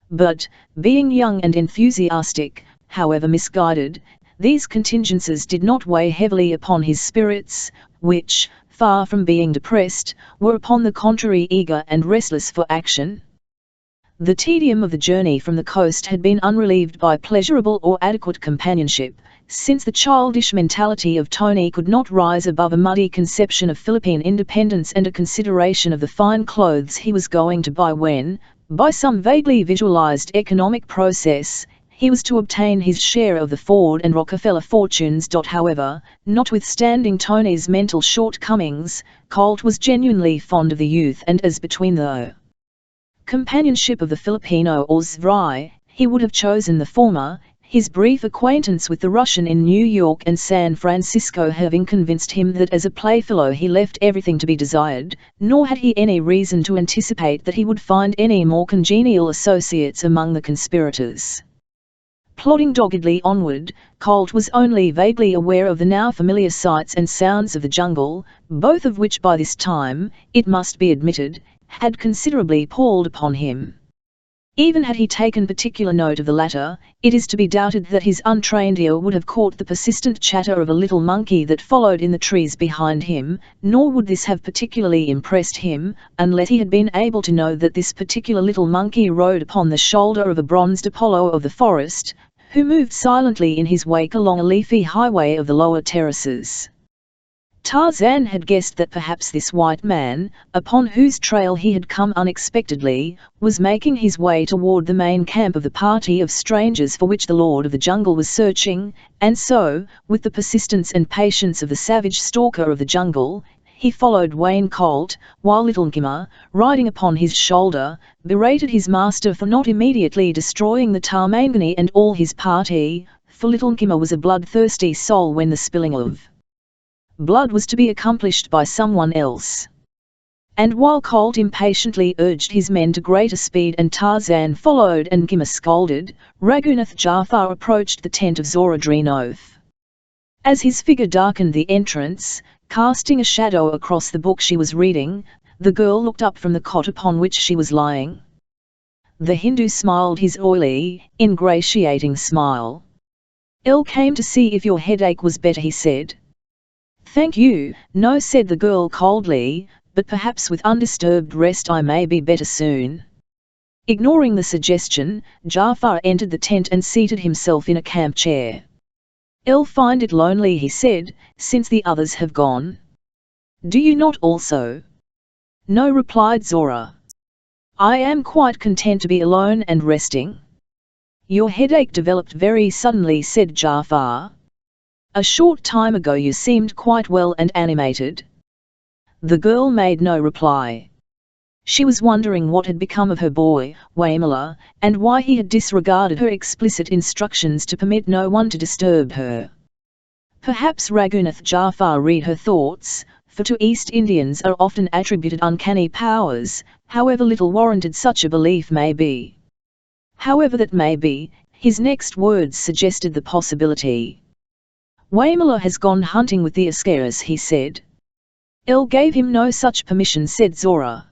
But, being young and enthusiastic, however misguided, these contingencies did not weigh heavily upon his spirits, which, far from being depressed, were upon the contrary eager and restless for action. The tedium of the journey from the coast had been unrelieved by pleasurable or adequate companionship, since the childish mentality of Tony could not rise above a muddy conception of Philippine independence and a consideration of the fine clothes he was going to buy when, by some vaguely visualized economic process, he was to obtain his share of the Ford and Rockefeller fortunes. However, notwithstanding Tony's mental shortcomings, Colt was genuinely fond of the youth, and as between the companionship of the Filipino or Zvry, he would have chosen the former, his brief acquaintance with the Russian in New York and San Francisco having convinced him that as a playfellow he left everything to be desired, nor had he any reason to anticipate that he would find any more congenial associates among the conspirators. Plodding doggedly onward, Colt was only vaguely aware of the now familiar sights and sounds of the jungle, both of which by this time, it must be admitted, had considerably palled upon him. Even had he taken particular note of the latter, it is to be doubted that his untrained ear would have caught the persistent chatter of a little monkey that followed in the trees behind him, nor would this have particularly impressed him, unless he had been able to know that this particular little monkey rode upon the shoulder of a bronzed Apollo of the forest, who moved silently in his wake along a leafy highway of the lower terraces. Tarzan had guessed that perhaps this white man, upon whose trail he had come unexpectedly, was making his way toward the main camp of the party of strangers for which the Lord of the Jungle was searching, and so, with the persistence and patience of the savage stalker of the jungle, he followed Wayne Colt, while Little Nkima, riding upon his shoulder, berated his master for not immediately destroying the Tarmangani and all his party, for Little Nkima was a bloodthirsty soul when the spilling of blood was to be accomplished by someone else. And while Colt impatiently urged his men to greater speed and Tarzan followed and Nkima scolded, Raghunath Jafar approached the tent of Zorodrinoth. As his figure darkened the entrance, casting a shadow across the book she was reading, the girl looked up from the cot upon which she was lying. The Hindu smiled his oily, ingratiating smile. "El came to see if your headache was better," he said. "Thank you, no," said the girl coldly, "but perhaps with undisturbed rest I may be better soon." Ignoring the suggestion, Jafar entered the tent and seated himself in a camp chair. "I'll find it lonely," he said, "since the others have gone." "Do you not also?" "No," replied Zora. "I am quite content to be alone and resting." "Your headache developed very suddenly," said Jafar. "A short time ago you seemed quite well and animated." The girl made no reply. She was wondering what had become of her boy, Waimala, and why he had disregarded her explicit instructions to permit no one to disturb her. Perhaps Raghunath Jafar read her thoughts, for to East Indians are often attributed uncanny powers, however little warranted such a belief may be. However that may be, his next words suggested the possibility. Waimala has gone hunting with the Ascaris, he said. El gave him no such permission, said Zora.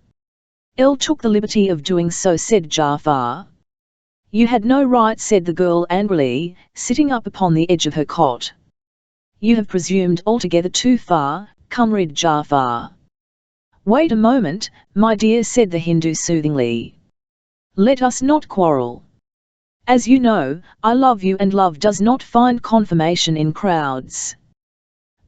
El took the liberty of doing so, said Jafar. You had no right, said the girl angrily, sitting up upon the edge of her cot. You have presumed altogether too far, comrade Jafar. Wait a moment, my dear, said the Hindu soothingly. Let us not quarrel. As you know, I love you, and love does not find confirmation in crowds.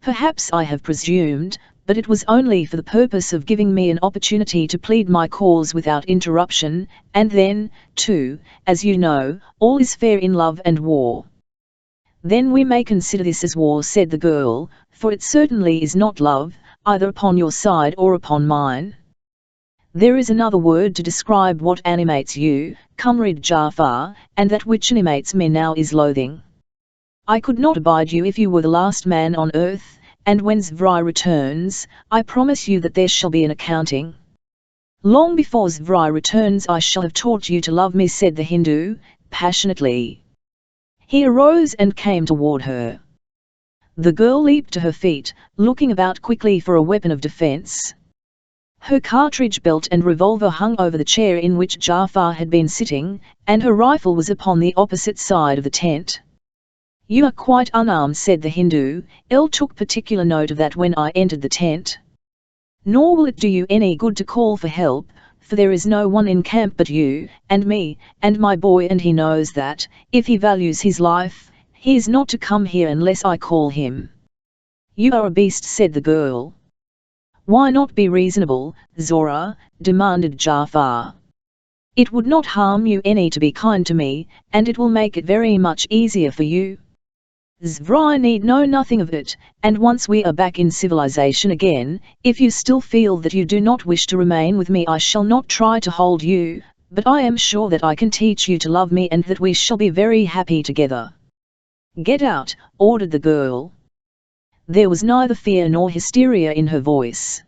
Perhaps I have presumed, but it was only for the purpose of giving me an opportunity to plead my cause without interruption, and then, too, as you know, all is fair in love and war. Then we may consider this as war, said the girl, for it certainly is not love, either upon your side or upon mine. There is another word to describe what animates you, comrade Jafar, and that which animates me now is loathing. I could not abide you if you were the last man on earth, and when Zvrai returns, I promise you that there shall be an accounting. Long before Zvrai returns I shall have taught you to love me, said the Hindu, passionately. He arose and came toward her. The girl leaped to her feet, looking about quickly for a weapon of defense. Her cartridge belt and revolver hung over the chair in which Jafar had been sitting, and her rifle was upon the opposite side of the tent. You are quite unarmed, said the Hindu. El took particular note of that when I entered the tent. Nor will it do you any good to call for help, for there is no one in camp but you, and me, and my boy, and he knows that, if he values his life, he is not to come here unless I call him. You are a beast, said the girl. Why not be reasonable, Zora? Demanded Jafar. It would not harm you any to be kind to me, and it will make it very much easier for you. Zvrai need know nothing of it, and once we are back in civilization again, if you still feel that you do not wish to remain with me, I shall not try to hold you, but I am sure that I can teach you to love me and that we shall be very happy together. Get out, ordered the girl. There was neither fear nor hysteria in her voice.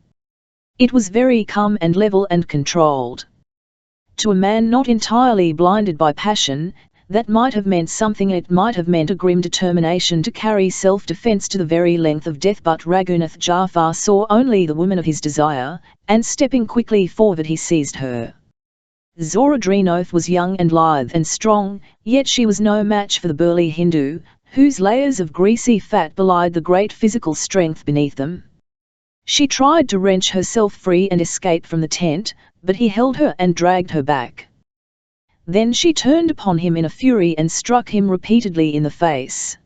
It was very calm and level and controlled. To a man not entirely blinded by passion, that might have meant something. It might have meant a grim determination to carry self-defense to the very length of death, but Raghunath Jafar saw only the woman of his desire, and stepping quickly forward he seized her. Zora Drenoth was young and lithe and strong, yet she was no match for the burly Hindu, whose layers of greasy fat belied the great physical strength beneath them. She tried to wrench herself free and escape from the tent, but he held her and dragged her back. Then she turned upon him in a fury and struck him repeatedly in the face.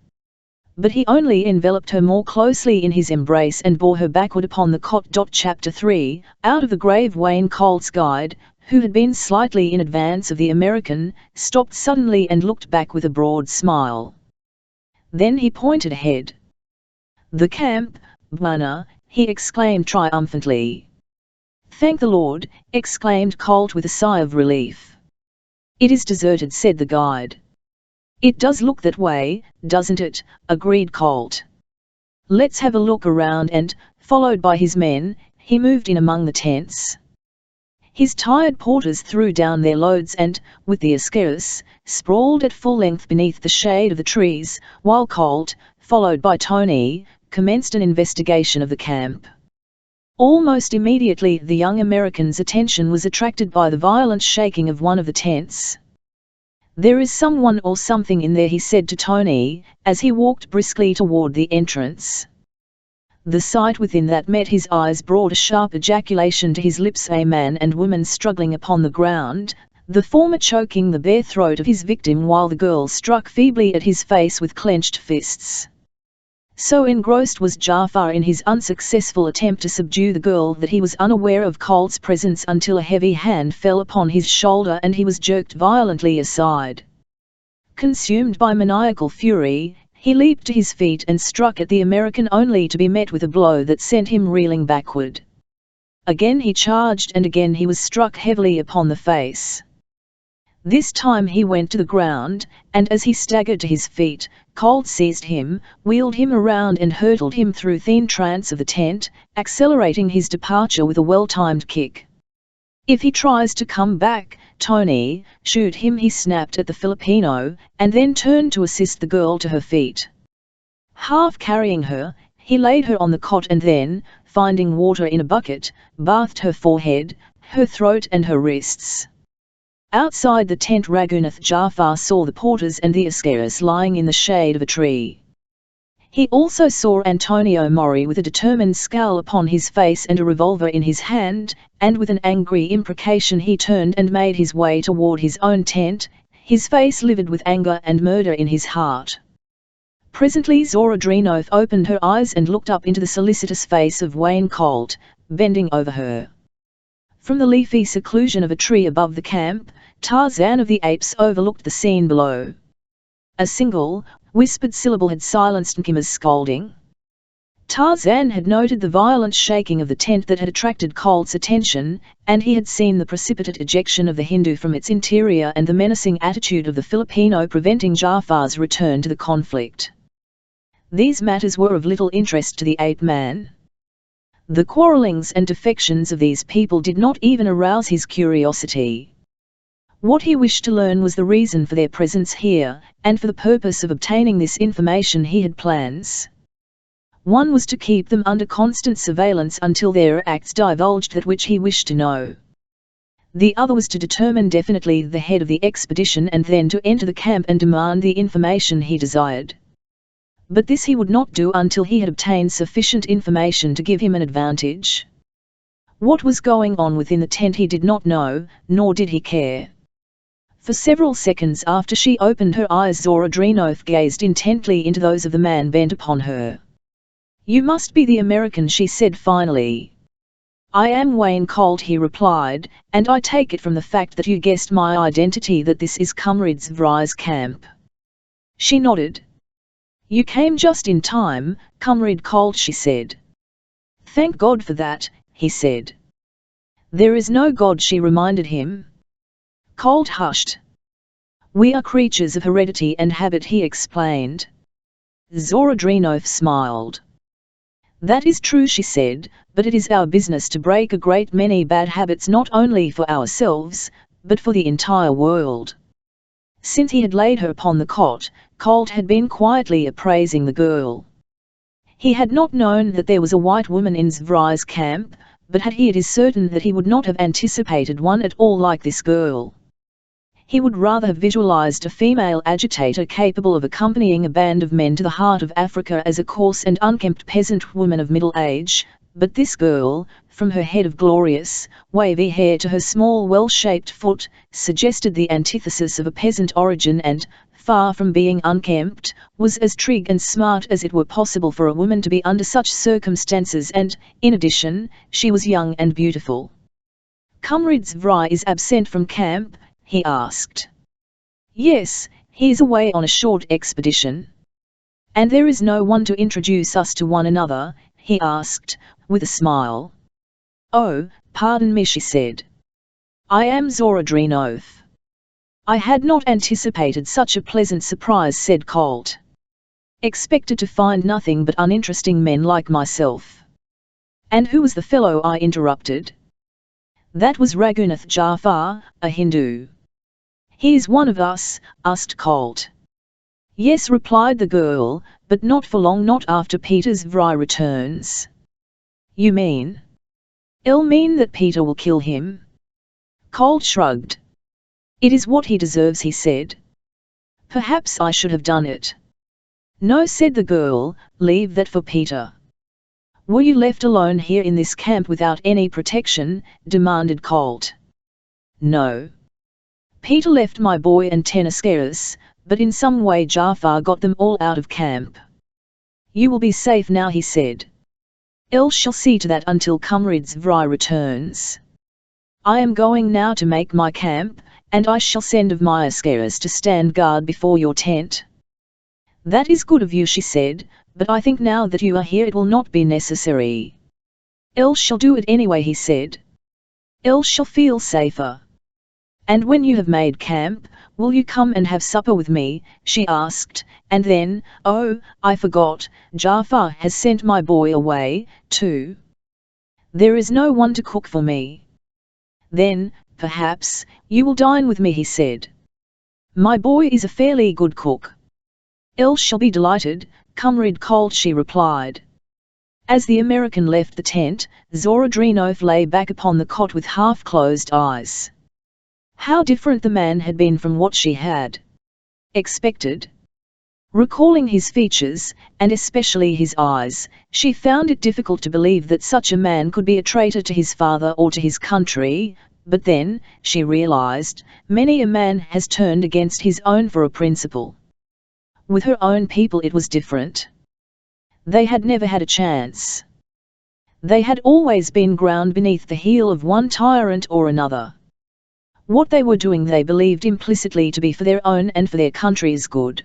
But he only enveloped her more closely in his embrace and bore her backward upon the cot. Chapter 3, out of the grave Wayne Colt's guide, who had been slightly in advance of the American, stopped suddenly and looked back with a broad smile. Then he pointed ahead. The camp, Bwana, he exclaimed triumphantly. Thank the Lord, exclaimed Colt with a sigh of relief. It is deserted, said the guide. It does look that way, doesn't it? Agreed Colt. Let's have a look around, and, followed by his men, he moved in among the tents. His tired porters threw down their loads and, with the Ascaris, sprawled at full length beneath the shade of the trees, while Colt, followed by Tony, commenced an investigation of the camp. Almost immediately the young American's attention was attracted by the violent shaking of one of the tents. There is someone or something in there, he said to Tony, as he walked briskly toward the entrance. The sight within that met his eyes brought a sharp ejaculation to his lips. A man and woman struggling upon the ground, the former choking the bare throat of his victim while the girl struck feebly at his face with clenched fists. So engrossed was Jafar in his unsuccessful attempt to subdue the girl that he was unaware of Colt's presence until a heavy hand fell upon his shoulder and he was jerked violently aside. Consumed by maniacal fury, he leaped to his feet and struck at the American, only to be met with a blow that sent him reeling backward. Again he charged, and again he was struck heavily upon the face. This time he went to the ground, and as he staggered to his feet, Colt seized him, wheeled him around and hurtled him through the entrance of the tent, accelerating his departure with a well-timed kick. "If he tries to come back, Tony, shoot him," he snapped at the Filipino, and then turned to assist the girl to her feet. Half carrying her, he laid her on the cot and then, finding water in a bucket, bathed her forehead, her throat and her wrists. Outside the tent, Ragunath Jafar saw the porters and the Ascaris lying in the shade of a tree. He also saw Antonio Mori with a determined scowl upon his face and a revolver in his hand, and with an angry imprecation he turned and made his way toward his own tent, his face livid with anger and murder in his heart. Presently Zorodrinoth opened her eyes and looked up into the solicitous face of Wayne Colt, bending over her. From the leafy seclusion of a tree above the camp, Tarzan of the Apes overlooked the scene below. A single, whispered syllable had silenced Nkima's scolding. Tarzan had noted the violent shaking of the tent that had attracted Colt's attention, and he had seen the precipitate ejection of the Hindu from its interior and the menacing attitude of the Filipino preventing Jafar's return to the conflict. These matters were of little interest to the ape-man. The quarrelings and defections of these people did not even arouse his curiosity. What he wished to learn was the reason for their presence here, and for the purpose of obtaining this information he had plans. One was to keep them under constant surveillance until their acts divulged that which he wished to know. The other was to determine definitely the head of the expedition and then to enter the camp and demand the information he desired. But this he would not do until he had obtained sufficient information to give him an advantage. What was going on within the tent he did not know, nor did he care. For several seconds after she opened her eyes, Zorodrinoth gazed intently into those of the man bent upon her. "You must be the American," she said finally. "I am Wayne Colt," he replied, "and I take it from the fact that you guessed my identity that this is Comrade Zvrai's camp." She nodded. "You came just in time, Comrade Colt," she said. "Thank God for that," he said. "There is no God," she reminded him. Colt hushed. "We are creatures of heredity and habit," he explained. Zorodrinoth smiled. "That is true," she said, "but it is our business to break a great many bad habits not only for ourselves, but for the entire world." Since he had laid her upon the cot, Colt had been quietly appraising the girl. He had not known that there was a white woman in Zvrai's camp, but had he, it is certain that he would not have anticipated one at all like this girl. He would rather have visualized a female agitator capable of accompanying a band of men to the heart of Africa as a coarse and unkempt peasant woman of middle age, but this girl, from her head of glorious, wavy hair to her small well-shaped foot, suggested the antithesis of a peasant origin and, far from being unkempt, was as trig and smart as it were possible for a woman to be under such circumstances, and, in addition, she was young and beautiful. "Comrade Zvrai is absent from camp?" he asked. "Yes, he is away on a short expedition." "And there is no one to introduce us to one another?" he asked, with a smile. "Oh, pardon me," she said. "I am Zorodrinoth." "I had not anticipated such a pleasant surprise," said Colt. "Expected to find nothing but uninteresting men like myself." "And who was the fellow?" I interrupted. "That was Ragunath Jafar, a Hindu." "He is one of us?" asked Colt. "Yes," replied the girl, "but not for long, not after Peter Zvrai returns." "You mean?" "I'll mean that Peter will kill him." Colt shrugged. "It is what he deserves," he said. "Perhaps I should have done it." "No," said the girl, "leave that for Peter." "Were you left alone here in this camp without any protection?" demanded Colt. "No. Peter left my boy and 10 Ascaris, but in some way Jafar got them all out of camp." "You will be safe now," he said. "I shall see to that until Comrade Zvrai returns. I am going now to make my camp, and I shall send of my Ascaris to stand guard before your tent." "That is good of you," she said, "but I think now that you are here it will not be necessary." "Else shall do it anyway," he said. "Else shall feel safer." "And when you have made camp, will you come and have supper with me?" she asked, and then, "Oh, I forgot, Jafar has sent my boy away, too. There is no one to cook for me." "Then, perhaps, you will dine with me," he said. "My boy is a fairly good cook." "Else shall be delighted, Comrade Colt," she replied. As the American left the tent, Zora Drenov lay back upon the cot with half-closed eyes. How different the man had been from what she had expected. Recalling his features, and especially his eyes, she found it difficult to believe that such a man could be a traitor to his father or to his country, but then, she realized, many a man has turned against his own for a principle. With her own people it was different. They had never had a chance. They had always been ground beneath the heel of one tyrant or another. What they were doing they believed implicitly to be for their own and for their country's good.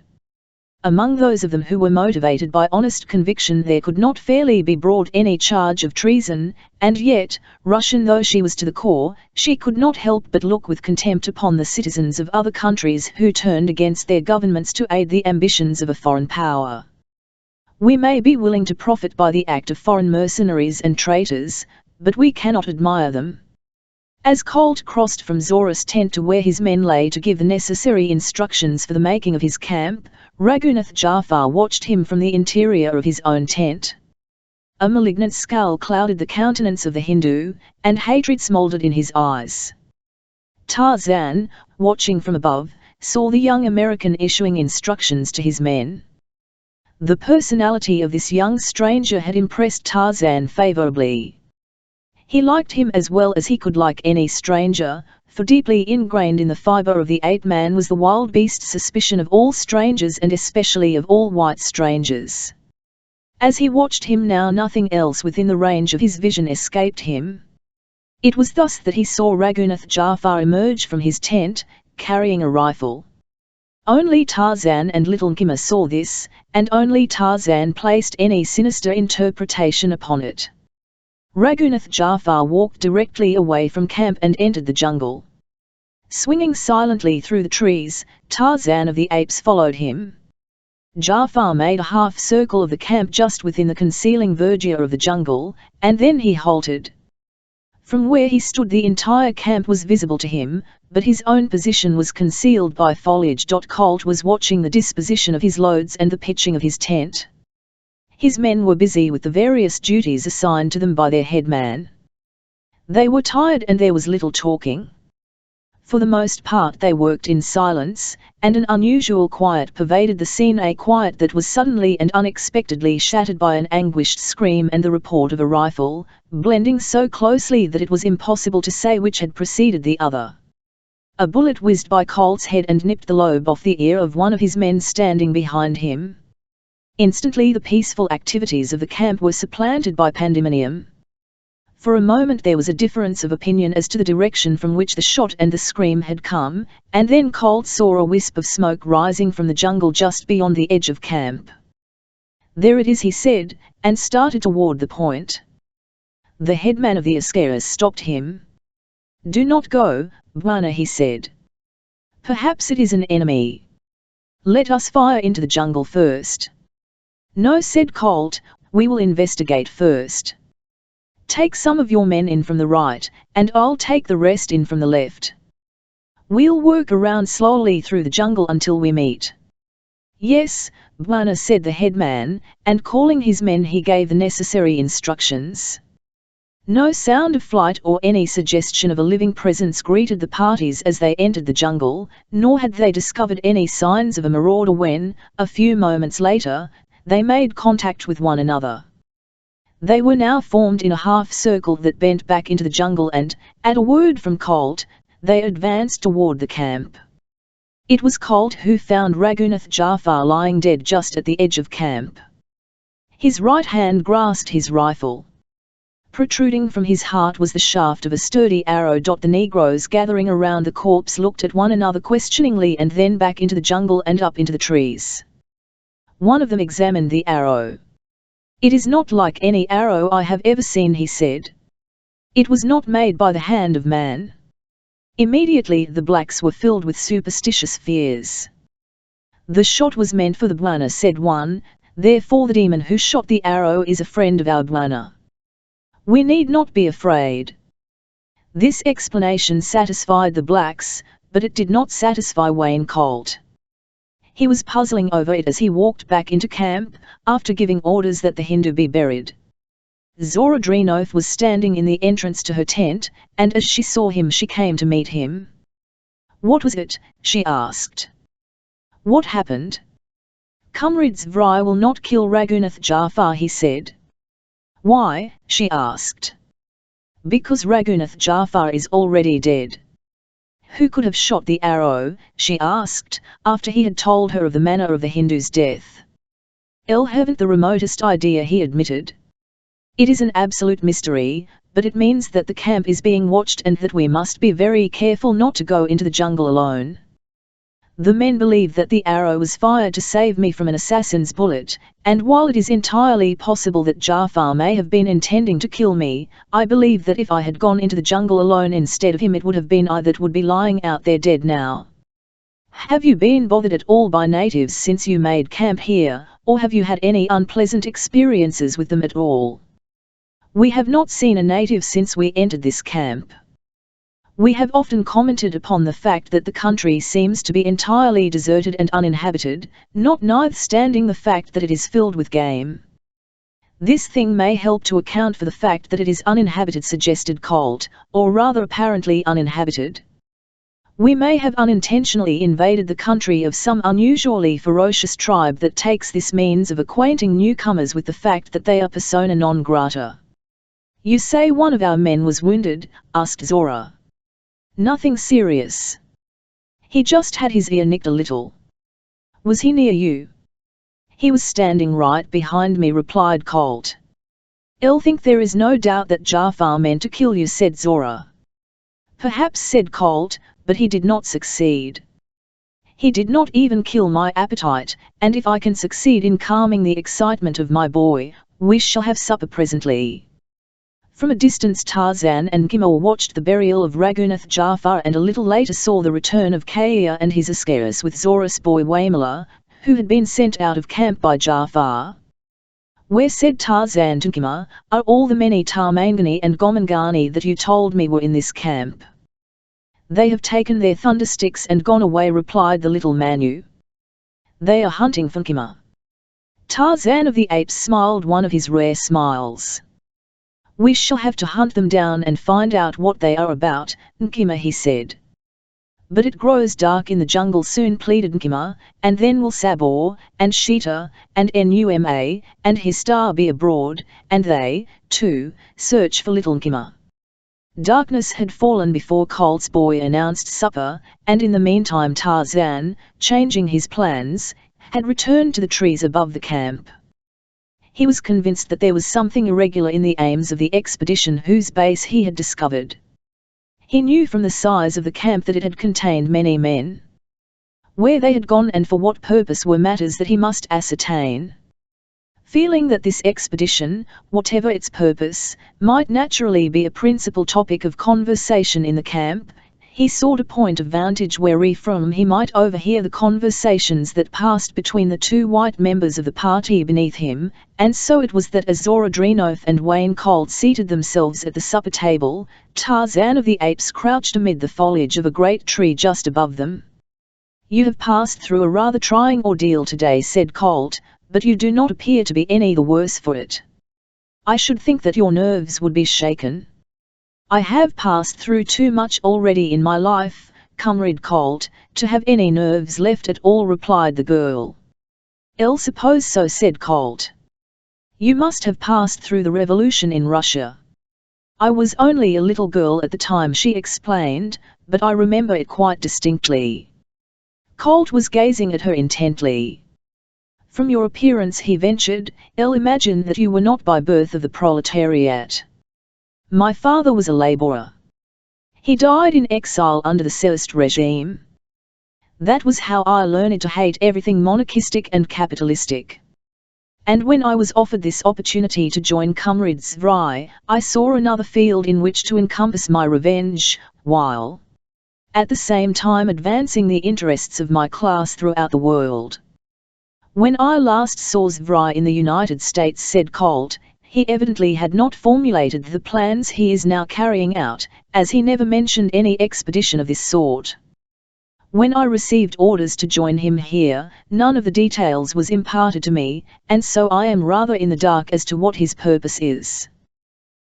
Among those of them who were motivated by honest conviction there could not fairly be brought any charge of treason, and yet, Russian though she was to the core, she could not help but look with contempt upon the citizens of other countries who turned against their governments to aid the ambitions of a foreign power. We may be willing to profit by the act of foreign mercenaries and traitors, but we cannot admire them. As Colt crossed from Zora's tent to where his men lay to give the necessary instructions for the making of his camp, Raghunath Jafar watched him from the interior of his own tent. A malignant scowl clouded the countenance of the Hindu, and hatred smoldered in his eyes. Tarzan, watching from above, saw the young American issuing instructions to his men. The personality of this young stranger had impressed Tarzan favorably. He liked him as well as he could like any stranger, for deeply ingrained in the fiber of the ape-man was the wild beast suspicion of all strangers and especially of all white strangers. As he watched him now nothing else within the range of his vision escaped him. It was thus that he saw Raghunath Jafar emerge from his tent, carrying a rifle. Only Tarzan and Little Kimmer saw this, and only Tarzan placed any sinister interpretation upon it. Raghunath Jafar walked directly away from camp and entered the jungle. Swinging silently through the trees, Tarzan of the apes followed him. Jafar made a half-circle of the camp just within the concealing verdure of the jungle, and then he halted. From where he stood the entire camp was visible to him, but his own position was concealed by foliage. Colt was watching the disposition of his loads and the pitching of his tent. His men were busy with the various duties assigned to them by their headman. They were tired and there was little talking. For the most part they worked in silence, and an unusual quiet pervaded the scene, a quiet that was suddenly and unexpectedly shattered by an anguished scream and the report of a rifle, blending so closely that it was impossible to say which had preceded the other. A bullet whizzed by Colt's head and nipped the lobe off the ear of one of his men standing behind him. Instantly the peaceful activities of the camp were supplanted by pandemonium. For a moment there was a difference of opinion as to the direction from which the shot and the scream had come, and then Colt saw a wisp of smoke rising from the jungle just beyond the edge of camp. "There it is," he said, and started toward the point. The headman of the Ascaris stopped him. "Do not go, Bwana," he said. "Perhaps it is an enemy. Let us fire into the jungle first." "No," said Colt, "we will investigate first. Take some of your men in from the right, and I'll take the rest in from the left. We'll work around slowly through the jungle until we meet." "Yes, Bwana," said the headman, and calling his men he gave the necessary instructions. No sound of flight or any suggestion of a living presence greeted the parties as they entered the jungle, nor had they discovered any signs of a marauder when, a few moments later, they made contact with one another. They were now formed in a half-circle that bent back into the jungle and, at a word from Colt, they advanced toward the camp. It was Colt who found Raghunath Jafar lying dead just at the edge of camp. His right hand grasped his rifle. Protruding from his heart was the shaft of a sturdy arrow. The Negroes gathering around the corpse looked at one another questioningly and then back into the jungle and up into the trees. One of them examined the arrow. It is not like any arrow I have ever seen, he said. It was not made by the hand of man. Immediately the blacks were filled with superstitious fears. The shot was meant for the Bwana, said one, therefore the demon who shot the arrow is a friend of our Bwana. We need not be afraid. This explanation satisfied the blacks, but it did not satisfy Wayne Colt. He was puzzling over it as he walked back into camp, after giving orders that the Hindu be buried. Zora Drenoth was standing in the entrance to her tent, and as she saw him she came to meet him. What was it? She asked. What happened? Comrades Vry will not kill Raghunath Jafar, he said. Why? She asked. Because Raghunath Jafar is already dead. Who could have shot the arrow? She asked, after he had told her of the manner of the Hindu's death. Haven't the remotest idea, he admitted. It is an absolute mystery, but it means that the camp is being watched and that we must be very careful not to go into the jungle alone. The men believe that the arrow was fired to save me from an assassin's bullet, and while it is entirely possible that Jafar may have been intending to kill me, I believe that if I had gone into the jungle alone instead of him, it would have been I that would be lying out there dead now. Have you been bothered at all by natives since you made camp here, or have you had any unpleasant experiences with them at all? We have not seen a native since we entered this camp. We have often commented upon the fact that the country seems to be entirely deserted and uninhabited, notwithstanding the fact that it is filled with game. This thing may help to account for the fact that it is uninhabited, suggested Colt, or rather apparently uninhabited. We may have unintentionally invaded the country of some unusually ferocious tribe that takes this means of acquainting newcomers with the fact that they are persona non grata. You say one of our men was wounded? Asked Zora. Nothing serious. He just had his ear nicked a little. Was he near you? He was standing right behind me, replied Colt. Think there is no doubt that Jafar meant to kill you, said Zora. Perhaps, said Colt, but he did not succeed. He did not even kill my appetite, and if I can succeed in calming the excitement of my boy, we shall have supper presently. From a distance Tarzan and Gimel watched the burial of Raghunath Jafar and a little later saw the return of Kaia and his Ascaris with Zora's boy Waimala, who had been sent out of camp by Jafar. Where, said Tarzan to Gimel, are all the many Tarmangani and Gomangani that you told me were in this camp? They have taken their thundersticks and gone away, replied the little Manu. They are hunting for Gimel. Tarzan of the Apes smiled one of his rare smiles. We shall have to hunt them down and find out what they are about, Nkima, he said. But it grows dark in the jungle soon, pleaded Nkima, and then will Sabor, and Sheeta, and Numa, and Histar be abroad, and they, too, search for little Nkima. Darkness had fallen before Colt's boy announced supper, and in the meantime Tarzan, changing his plans, had returned to the trees above the camp. He was convinced that there was something irregular in the aims of the expedition whose base he had discovered. He knew from the size of the camp that it had contained many men. Where they had gone and for what purpose were matters that he must ascertain. Feeling that this expedition, whatever its purpose, might naturally be a principal topic of conversation in the camp, he sought a point of vantage wherefrom he might overhear the conversations that passed between the two white members of the party beneath him, and so it was that as Zora Drenoth and Wayne Colt seated themselves at the supper table, Tarzan of the Apes crouched amid the foliage of a great tree just above them. You have passed through a rather trying ordeal today, said Colt, but you do not appear to be any the worse for it. I should think that your nerves would be shaken. I have passed through too much already in my life, comrade Colt, to have any nerves left at all, replied the girl. Suppose so, said Colt. You must have passed through the revolution in Russia. I was only a little girl at the time, she explained, but I remember it quite distinctly. Colt was gazing at her intently. From your appearance, he ventured, imagine that you were not by birth of the proletariat. My father was a laborer. He died in exile under the Tsarist regime. That was how I learned to hate everything monarchistic and capitalistic. And when I was offered this opportunity to join comrades Zvrai, I saw another field in which to encompass my revenge, while at the same time advancing the interests of my class throughout the world. When I last saw Zvrai in the United States, said Colt, he evidently had not formulated the plans he is now carrying out, as he never mentioned any expedition of this sort. When I received orders to join him here, none of the details was imparted to me, and so I am rather in the dark as to what his purpose is.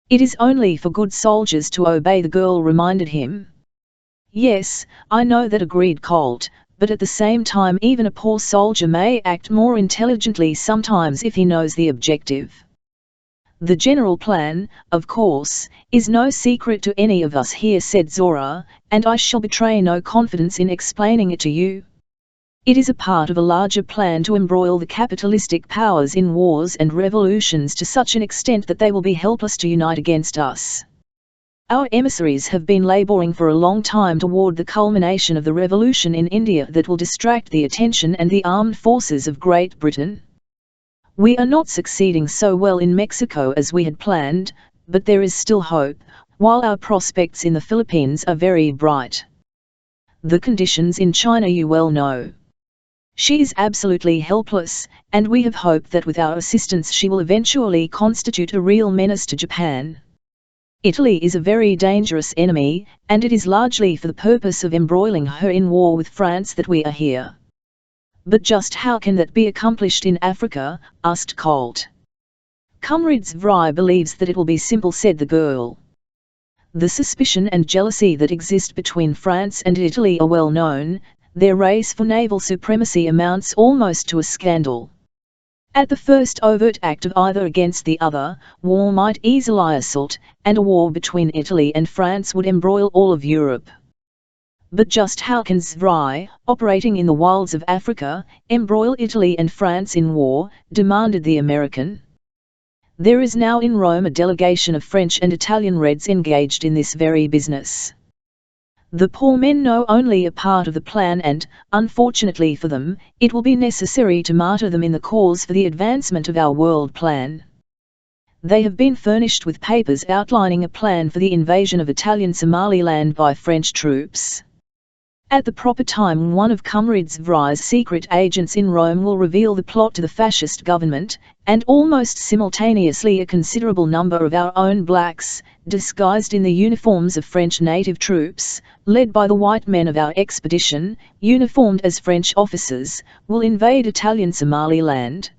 It is only for good soldiers to obey, the girl reminded him. Yes, I know that, agreed Colt, but at the same time even a poor soldier may act more intelligently sometimes if he knows the objective. The general plan, of course, is no secret to any of us here, said Zora, and I shall betray no confidence in explaining it to you. It is a part of a larger plan to embroil the capitalistic powers in wars and revolutions to such an extent that they will be helpless to unite against us. Our emissaries have been laboring for a long time toward the culmination of the revolution in India that will distract the attention and the armed forces of Great Britain. We are not succeeding so well in Mexico as we had planned, but there is still hope, while our prospects in the Philippines are very bright. The conditions in China you well know. She is absolutely helpless, and we have hope that with our assistance she will eventually constitute a real menace to Japan. Italy is a very dangerous enemy, and it is largely for the purpose of embroiling her in war with France that we are here. But just how can that be accomplished in Africa? Asked Colt. Comrade Zvrai believes that it will be simple, said the girl. The suspicion and jealousy that exist between France and Italy are well known. Their race for naval supremacy amounts almost to a scandal. At the first overt act of either against the other, war might easily result, and a war between Italy and France would embroil all of Europe. But just how can Zvrai, operating in the wilds of Africa, embroil Italy and France in war? Demanded the American. There is now in Rome a delegation of French and Italian Reds engaged in this very business. The poor men know only a part of the plan and, unfortunately for them, it will be necessary to martyr them in the cause for the advancement of our world plan. They have been furnished with papers outlining a plan for the invasion of Italian Somaliland by French troops. At the proper time, one of Comrade Zvrai's secret agents in Rome will reveal the plot to the fascist government, and almost simultaneously a considerable number of our own blacks, disguised in the uniforms of French native troops, led by the white men of our expedition, uniformed as French officers, will invade Italian Somaliland.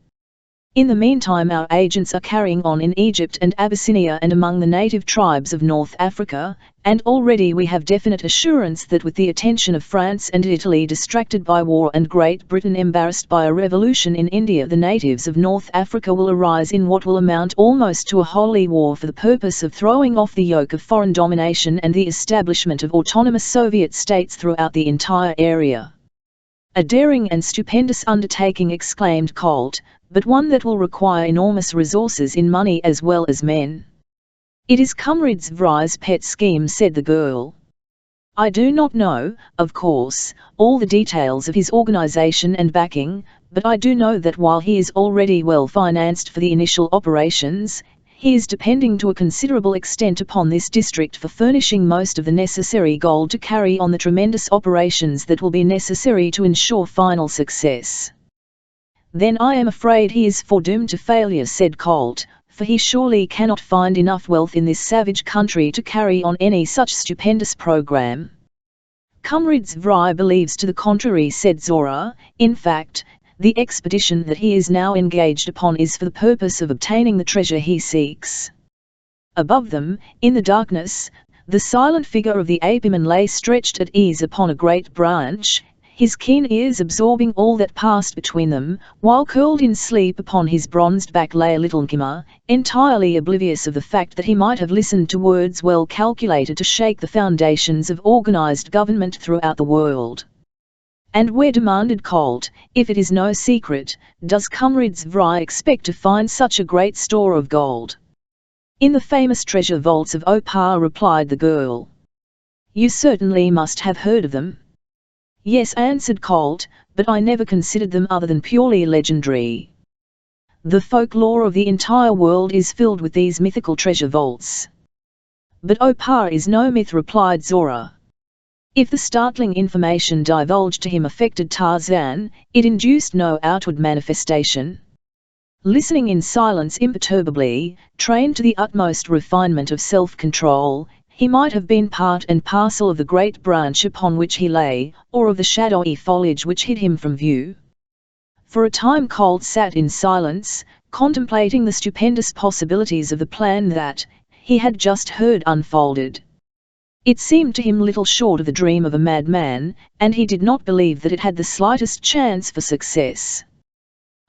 In the meantime, our agents are carrying on in Egypt and Abyssinia and among the native tribes of North Africa, and already we have definite assurance that with the attention of France and Italy distracted by war and Great Britain embarrassed by a revolution in India, the natives of North Africa will arise in what will amount almost to a holy war for the purpose of throwing off the yoke of foreign domination and the establishment of autonomous Soviet states throughout the entire area. A daring and stupendous undertaking, exclaimed Colt, but one that will require enormous resources in money as well as men. It is Comrade Zvrai's pet scheme, said the girl. I do not know, of course, all the details of his organization and backing, but I do know that while he is already well financed for the initial operations, he is depending to a considerable extent upon this district for furnishing most of the necessary gold to carry on the tremendous operations that will be necessary to ensure final success. Then I am afraid he is foredoomed to failure, said Colt, for he surely cannot find enough wealth in this savage country to carry on any such stupendous program. Comrade Zvrai believes to the contrary, said Zora. In fact, the expedition that he is now engaged upon is for the purpose of obtaining the treasure he seeks. Above them, in the darkness, the silent figure of the apeman lay stretched at ease upon a great branch, his keen ears absorbing all that passed between them, while curled in sleep upon his bronzed back lay little Nkima, entirely oblivious of the fact that he might have listened to words well calculated to shake the foundations of organized government throughout the world. And where, demanded Colt, if it is no secret, does Comrade Zvrai expect to find such a great store of gold? In the famous treasure vaults of Opar, replied the girl. You certainly must have heard of them. Yes, answered Colt, but I never considered them other than purely legendary. The folklore of the entire world is filled with these mythical treasure vaults. But Opar is no myth, replied Zora. If the startling information divulged to him affected Tarzan, it induced no outward manifestation. Listening in silence imperturbably, trained to the utmost refinement of self-control, he might have been part and parcel of the great branch upon which he lay, or of the shadowy foliage which hid him from view. For a time Colt sat in silence, contemplating the stupendous possibilities of the plan that he had just heard unfolded. It seemed to him little short of the dream of a madman, and he did not believe that it had the slightest chance for success.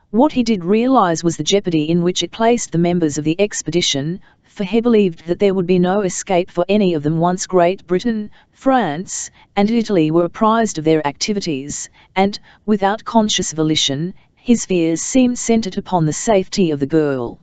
What he did realize was the jeopardy in which it placed the members of the expedition, for he believed that there would be no escape for any of them once Great Britain, France, and Italy were apprised of their activities, and, without conscious volition, his fears seemed centered upon the safety of the girl.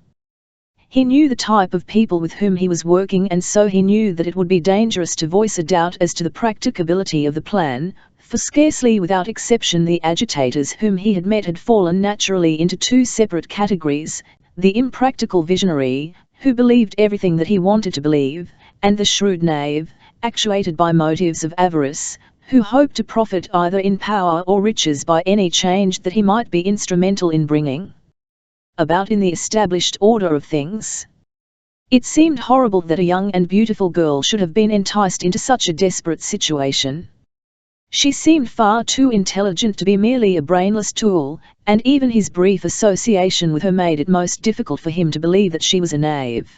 He knew the type of people with whom he was working, and so he knew that it would be dangerous to voice a doubt as to the practicability of the plan, for scarcely without exception the agitators whom he had met had fallen naturally into two separate categories: the impractical visionary, who believed everything that he wanted to believe, and the shrewd knave, actuated by motives of avarice, who hoped to profit either in power or riches by any change that he might be instrumental in bringing about in the established order of things. It seemed horrible that a young and beautiful girl should have been enticed into such a desperate situation. She seemed far too intelligent to be merely a brainless tool, and even his brief association with her made it most difficult for him to believe that she was a knave.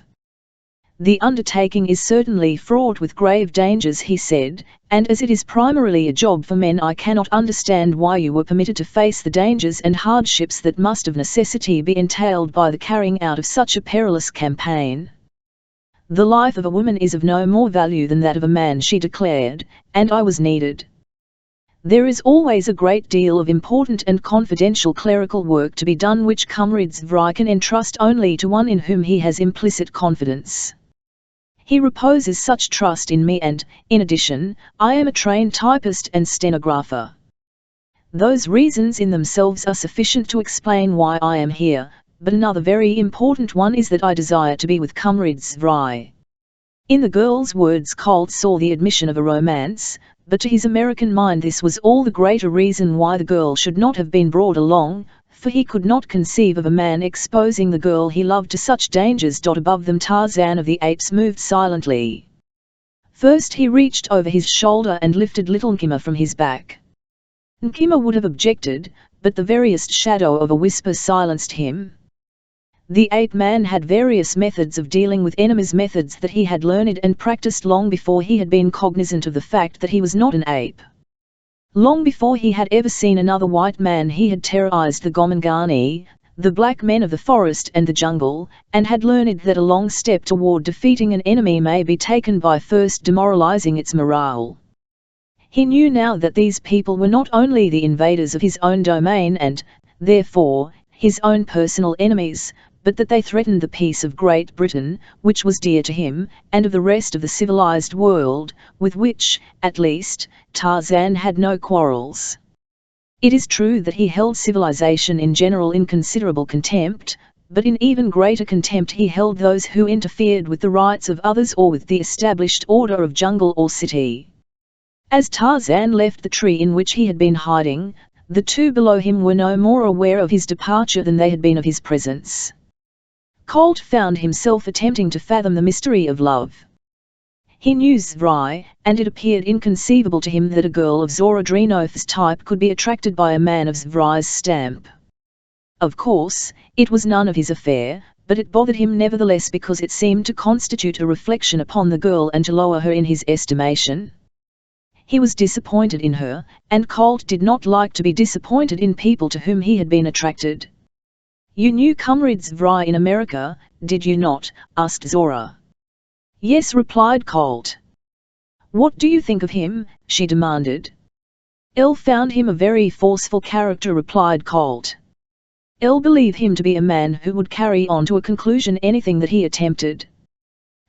The undertaking is certainly fraught with grave dangers, he said, and as it is primarily a job for men, I cannot understand why you were permitted to face the dangers and hardships that must of necessity be entailed by the carrying out of such a perilous campaign. The life of a woman is of no more value than that of a man, she declared, and I was needed. There is always a great deal of important and confidential clerical work to be done which Comrade Zvry can entrust only to one in whom he has implicit confidence. He reposes such trust in me, and, in addition, I am a trained typist and stenographer. Those reasons in themselves are sufficient to explain why I am here, but another very important one is that I desire to be with Comrade Zvry. In the girl's words Colt saw the admission of a romance, but to his American mind this was all the greater reason why the girl should not have been brought along, for he could not conceive of a man exposing the girl he loved to such dangers. Above them Tarzan of the Apes moved silently. First he reached over his shoulder and lifted little Nkima from his back. Nkima would have objected, but the veriest shadow of a whisper silenced him. The ape-man had various methods of dealing with enemies, methods that he had learned and practiced long before he had been cognizant of the fact that he was not an ape. Long before he had ever seen another white man he had terrorized the Gomangani, the black men of the forest and the jungle, and had learned that a long step toward defeating an enemy may be taken by first demoralizing its morale. He knew now that these people were not only the invaders of his own domain and, therefore, his own personal enemies, but that they threatened the peace of Great Britain, which was dear to him, and of the rest of the civilized world, with which, at least, Tarzan had no quarrels. It is true that he held civilization in general in considerable contempt, but in even greater contempt he held those who interfered with the rights of others or with the established order of jungle or city. As Tarzan left the tree in which he had been hiding, the two below him were no more aware of his departure than they had been of his presence. Colt found himself attempting to fathom the mystery of love. He knew Zvry, and it appeared inconceivable to him that a girl of Zora Drenoth's type could be attracted by a man of Zvry's stamp. Of course, it was none of his affair, but it bothered him nevertheless because it seemed to constitute a reflection upon the girl and to lower her in his estimation. He was disappointed in her, and Colt did not like to be disappointed in people to whom he had been attracted. "You knew Comrade Zvry in America, did you not?" asked Zora. "Yes," replied Colt. "What do you think of him?" she demanded. "Elle found him a very forceful character," replied Colt. "Elle believed him to be a man who would carry on to a conclusion anything that he attempted.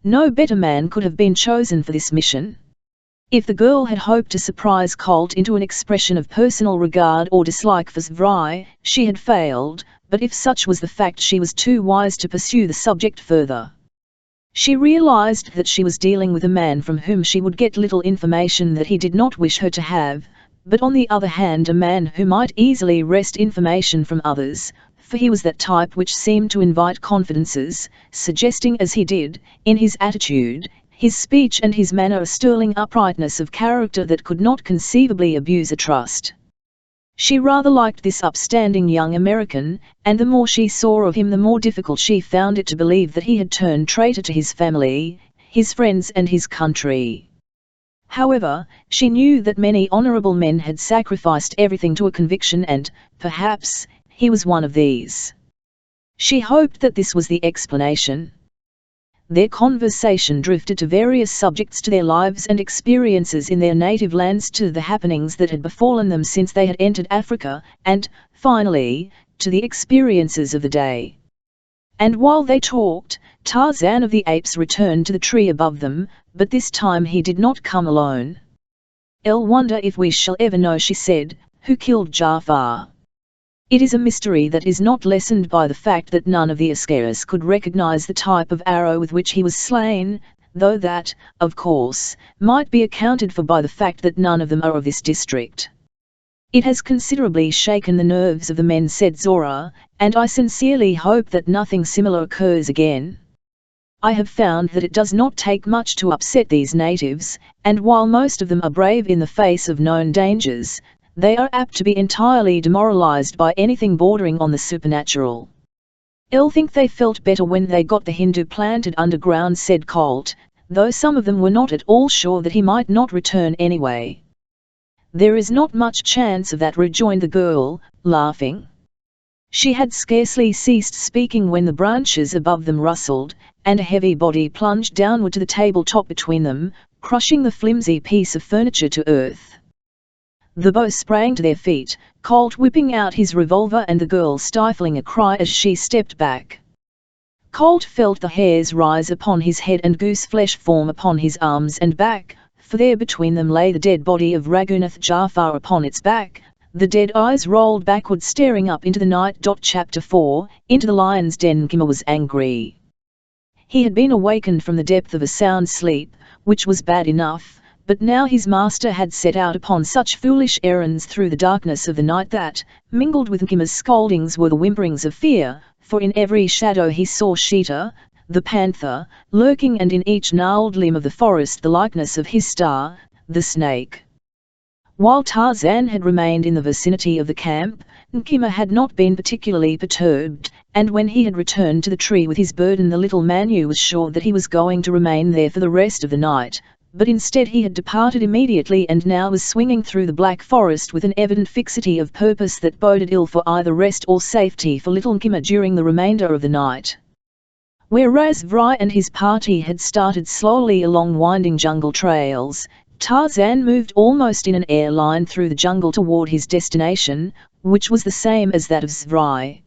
No better man could have been chosen for this mission." If the girl had hoped to surprise Colt into an expression of personal regard or dislike for Zvry, she had failed, but if such was the fact, she was too wise to pursue the subject further. She realized that she was dealing with a man from whom she would get little information that he did not wish her to have, but on the other hand a man who might easily wrest information from others, for he was that type which seemed to invite confidences, suggesting as he did, in his attitude, his speech and his manner, a sterling uprightness of character that could not conceivably abuse a trust. She rather liked this upstanding young American, and the more she saw of him the more difficult she found it to believe that he had turned traitor to his family, his friends and his country. However, she knew that many honorable men had sacrificed everything to a conviction, and, perhaps, he was one of these. She hoped that this was the explanation. Their conversation drifted to various subjects, to their lives and experiences in their native lands, to the happenings that had befallen them since they had entered Africa, and, finally, to the experiences of the day. And while they talked, Tarzan of the Apes returned to the tree above them, but this time he did not come alone. "I'll wonder if we shall ever know," she said, "who killed Jafar. It is a mystery that is not lessened by the fact that none of the Ascaris could recognize the type of arrow with which he was slain, though that, of course, might be accounted for by the fact that none of them are of this district." "It has considerably shaken the nerves of the men," said Zora, "and I sincerely hope that nothing similar occurs again. I have found that it does not take much to upset these natives, and while most of them are brave in the face of known dangers, they are apt to be entirely demoralized by anything bordering on the supernatural." "I'll think they felt better when they got the Hindu planted underground," said Colt, though some of them were not at all sure that he might not return anyway. "There is not much chance of that," rejoined the girl, laughing. She had scarcely ceased speaking when the branches above them rustled, and a heavy body plunged downward to the tabletop between them, crushing the flimsy piece of furniture to earth. The bow sprang to their feet, Colt whipping out his revolver and the girl stifling a cry as she stepped back. Colt felt the hairs rise upon his head and goose flesh form upon his arms and back, for there between them lay the dead body of Raghunath Jafar upon its back. The dead eyes rolled backward, staring up into the night. Chapter 4, Into the Lion's Den. Khmer was angry. He had been awakened from the depth of a sound sleep, which was bad enough, but now his master had set out upon such foolish errands through the darkness of the night that, mingled with Khmer's scoldings, were the whimperings of fear, for in every shadow he saw Sheeta, the panther, lurking, and in each gnarled limb of the forest the likeness of his star, the snake. While Tarzan had remained in the vicinity of the camp, Khmer had not been particularly perturbed, and when he had returned to the tree with his burden the little Manu was sure that he was going to remain there for the rest of the night, but instead he had departed immediately and now was swinging through the black forest with an evident fixity of purpose that boded ill for either rest or safety for little Khmer during the remainder of the night. Whereas Vry and his party had started slowly along winding jungle trails, Tarzan moved almost in an airline through the jungle toward his destination, which was the same as that of Zvry.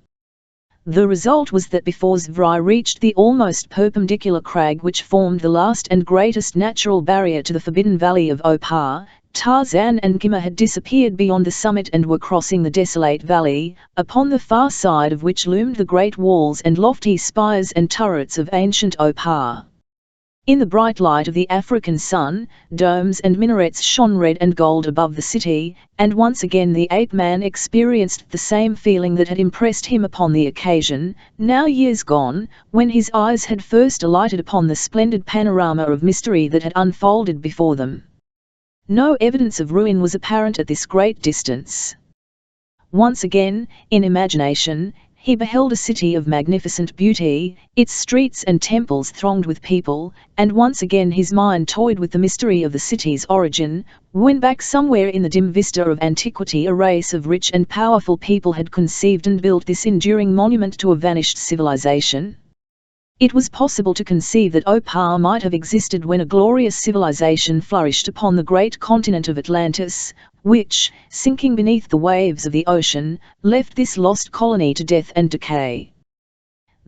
The result was that before Zvry reached the almost perpendicular crag which formed the last and greatest natural barrier to the forbidden valley of Opar, Tarzan and Khmer had disappeared beyond the summit and were crossing the desolate valley, upon the far side of which loomed the great walls and lofty spires and turrets of ancient Opar. In the bright light of the African sun, domes and minarets shone red and gold above the city, and once again the ape-man experienced the same feeling that had impressed him upon the occasion, now years gone, when his eyes had first alighted upon the splendid panorama of mystery that had unfolded before them. No evidence of ruin was apparent at this great distance. Once again, in imagination, he beheld a city of magnificent beauty, its streets and temples thronged with people, and once again his mind toyed with the mystery of the city's origin, when back somewhere in the dim vista of antiquity a race of rich and powerful people had conceived and built this enduring monument to a vanished civilization. It was possible to conceive that Opar might have existed when a glorious civilization flourished upon the great continent of Atlantis, which, sinking beneath the waves of the ocean, left this lost colony to death and decay.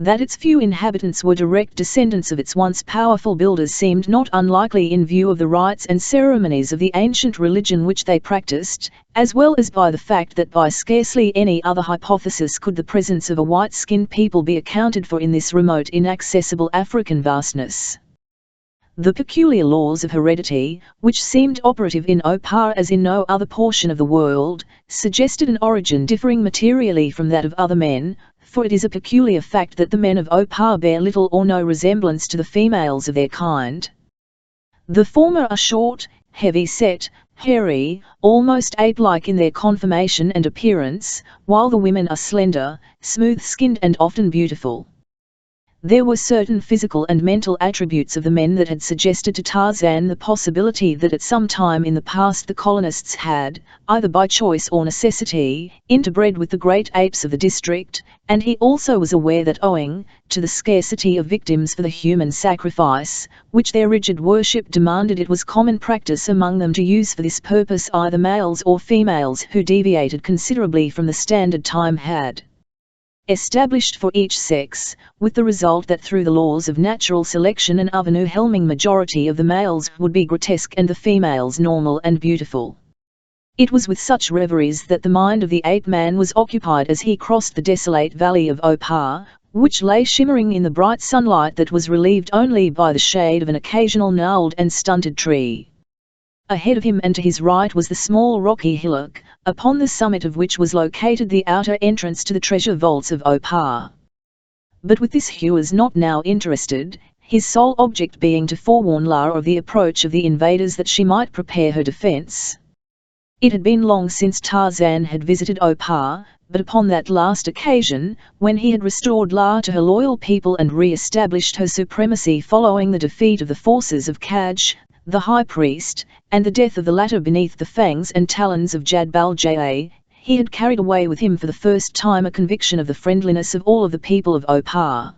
That its few inhabitants were direct descendants of its once powerful builders seemed not unlikely in view of the rites and ceremonies of the ancient religion which they practiced, as well as by the fact that by scarcely any other hypothesis could the presence of a white-skinned people be accounted for in this remote inaccessible African vastness. The peculiar laws of heredity, which seemed operative in Opar as in no other portion of the world, suggested an origin differing materially from that of other men, for it is a peculiar fact that the men of Opar bear little or no resemblance to the females of their kind. The former are short, heavy-set, hairy, almost ape-like in their conformation and appearance, while the women are slender, smooth-skinned and often beautiful. There were certain physical and mental attributes of the men that had suggested to Tarzan the possibility that at some time in the past the colonists had, either by choice or necessity, interbred with the great apes of the district, and he also was aware that owing to the scarcity of victims for the human sacrifice, which their rigid worship demanded, it was common practice among them to use for this purpose either males or females who deviated considerably from the standard time had established for each sex, with the result that through the laws of natural selection an overwhelming majority of the males would be grotesque and the females normal and beautiful. It was with such reveries that the mind of the ape-man was occupied as he crossed the desolate valley of Opar, which lay shimmering in the bright sunlight that was relieved only by the shade of an occasional gnarled and stunted tree. Ahead of him and to his right was the small rocky hillock, upon the summit of which was located the outer entrance to the treasure vaults of Opar. But with this he was not now interested, his sole object being to forewarn La of the approach of the invaders that she might prepare her defense. It had been long since Tarzan had visited Opar, but upon that last occasion, when he had restored La to her loyal people and re-established her supremacy following the defeat of the forces of Kaj, the high priest, and the death of the latter beneath the fangs and talons of Jadbal-Jay, he had carried away with him for the first time a conviction of the friendliness of all of the people of Opar.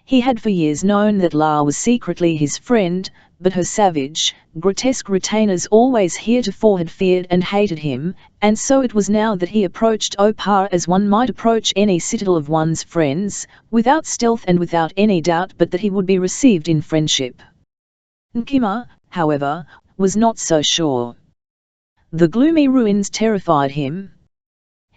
He had for years known that La was secretly his friend, but her savage, grotesque retainers always heretofore had feared and hated him, and so it was now that he approached Opar as one might approach any citadel of one's friends, without stealth and without any doubt but that he would be received in friendship. Nkima, however, was not so sure. The gloomy ruins terrified him.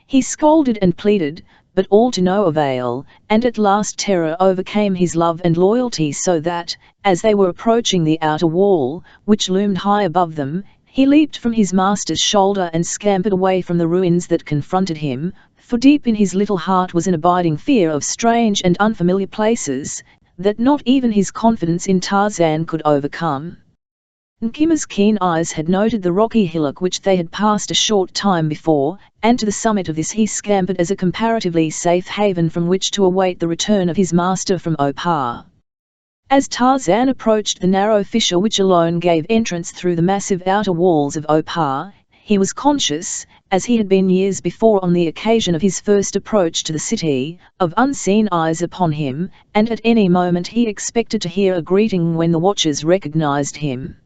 He scolded and pleaded, but all to no avail, and at last terror overcame his love and loyalty so that, as they were approaching the outer wall, which loomed high above them, he leaped from his master's shoulder and scampered away from the ruins that confronted him, for deep in his little heart was an abiding fear of strange and unfamiliar places, that not even his confidence in Tarzan could overcome. Nkima's keen eyes had noted the rocky hillock which they had passed a short time before, and to the summit of this he scampered as a comparatively safe haven from which to await the return of his master from Opar. As Tarzan approached the narrow fissure which alone gave entrance through the massive outer walls of Opar, he was conscious, as he had been years before on the occasion of his first approach to the city, of unseen eyes upon him, and at any moment he expected to hear a greeting when the watchers recognized him.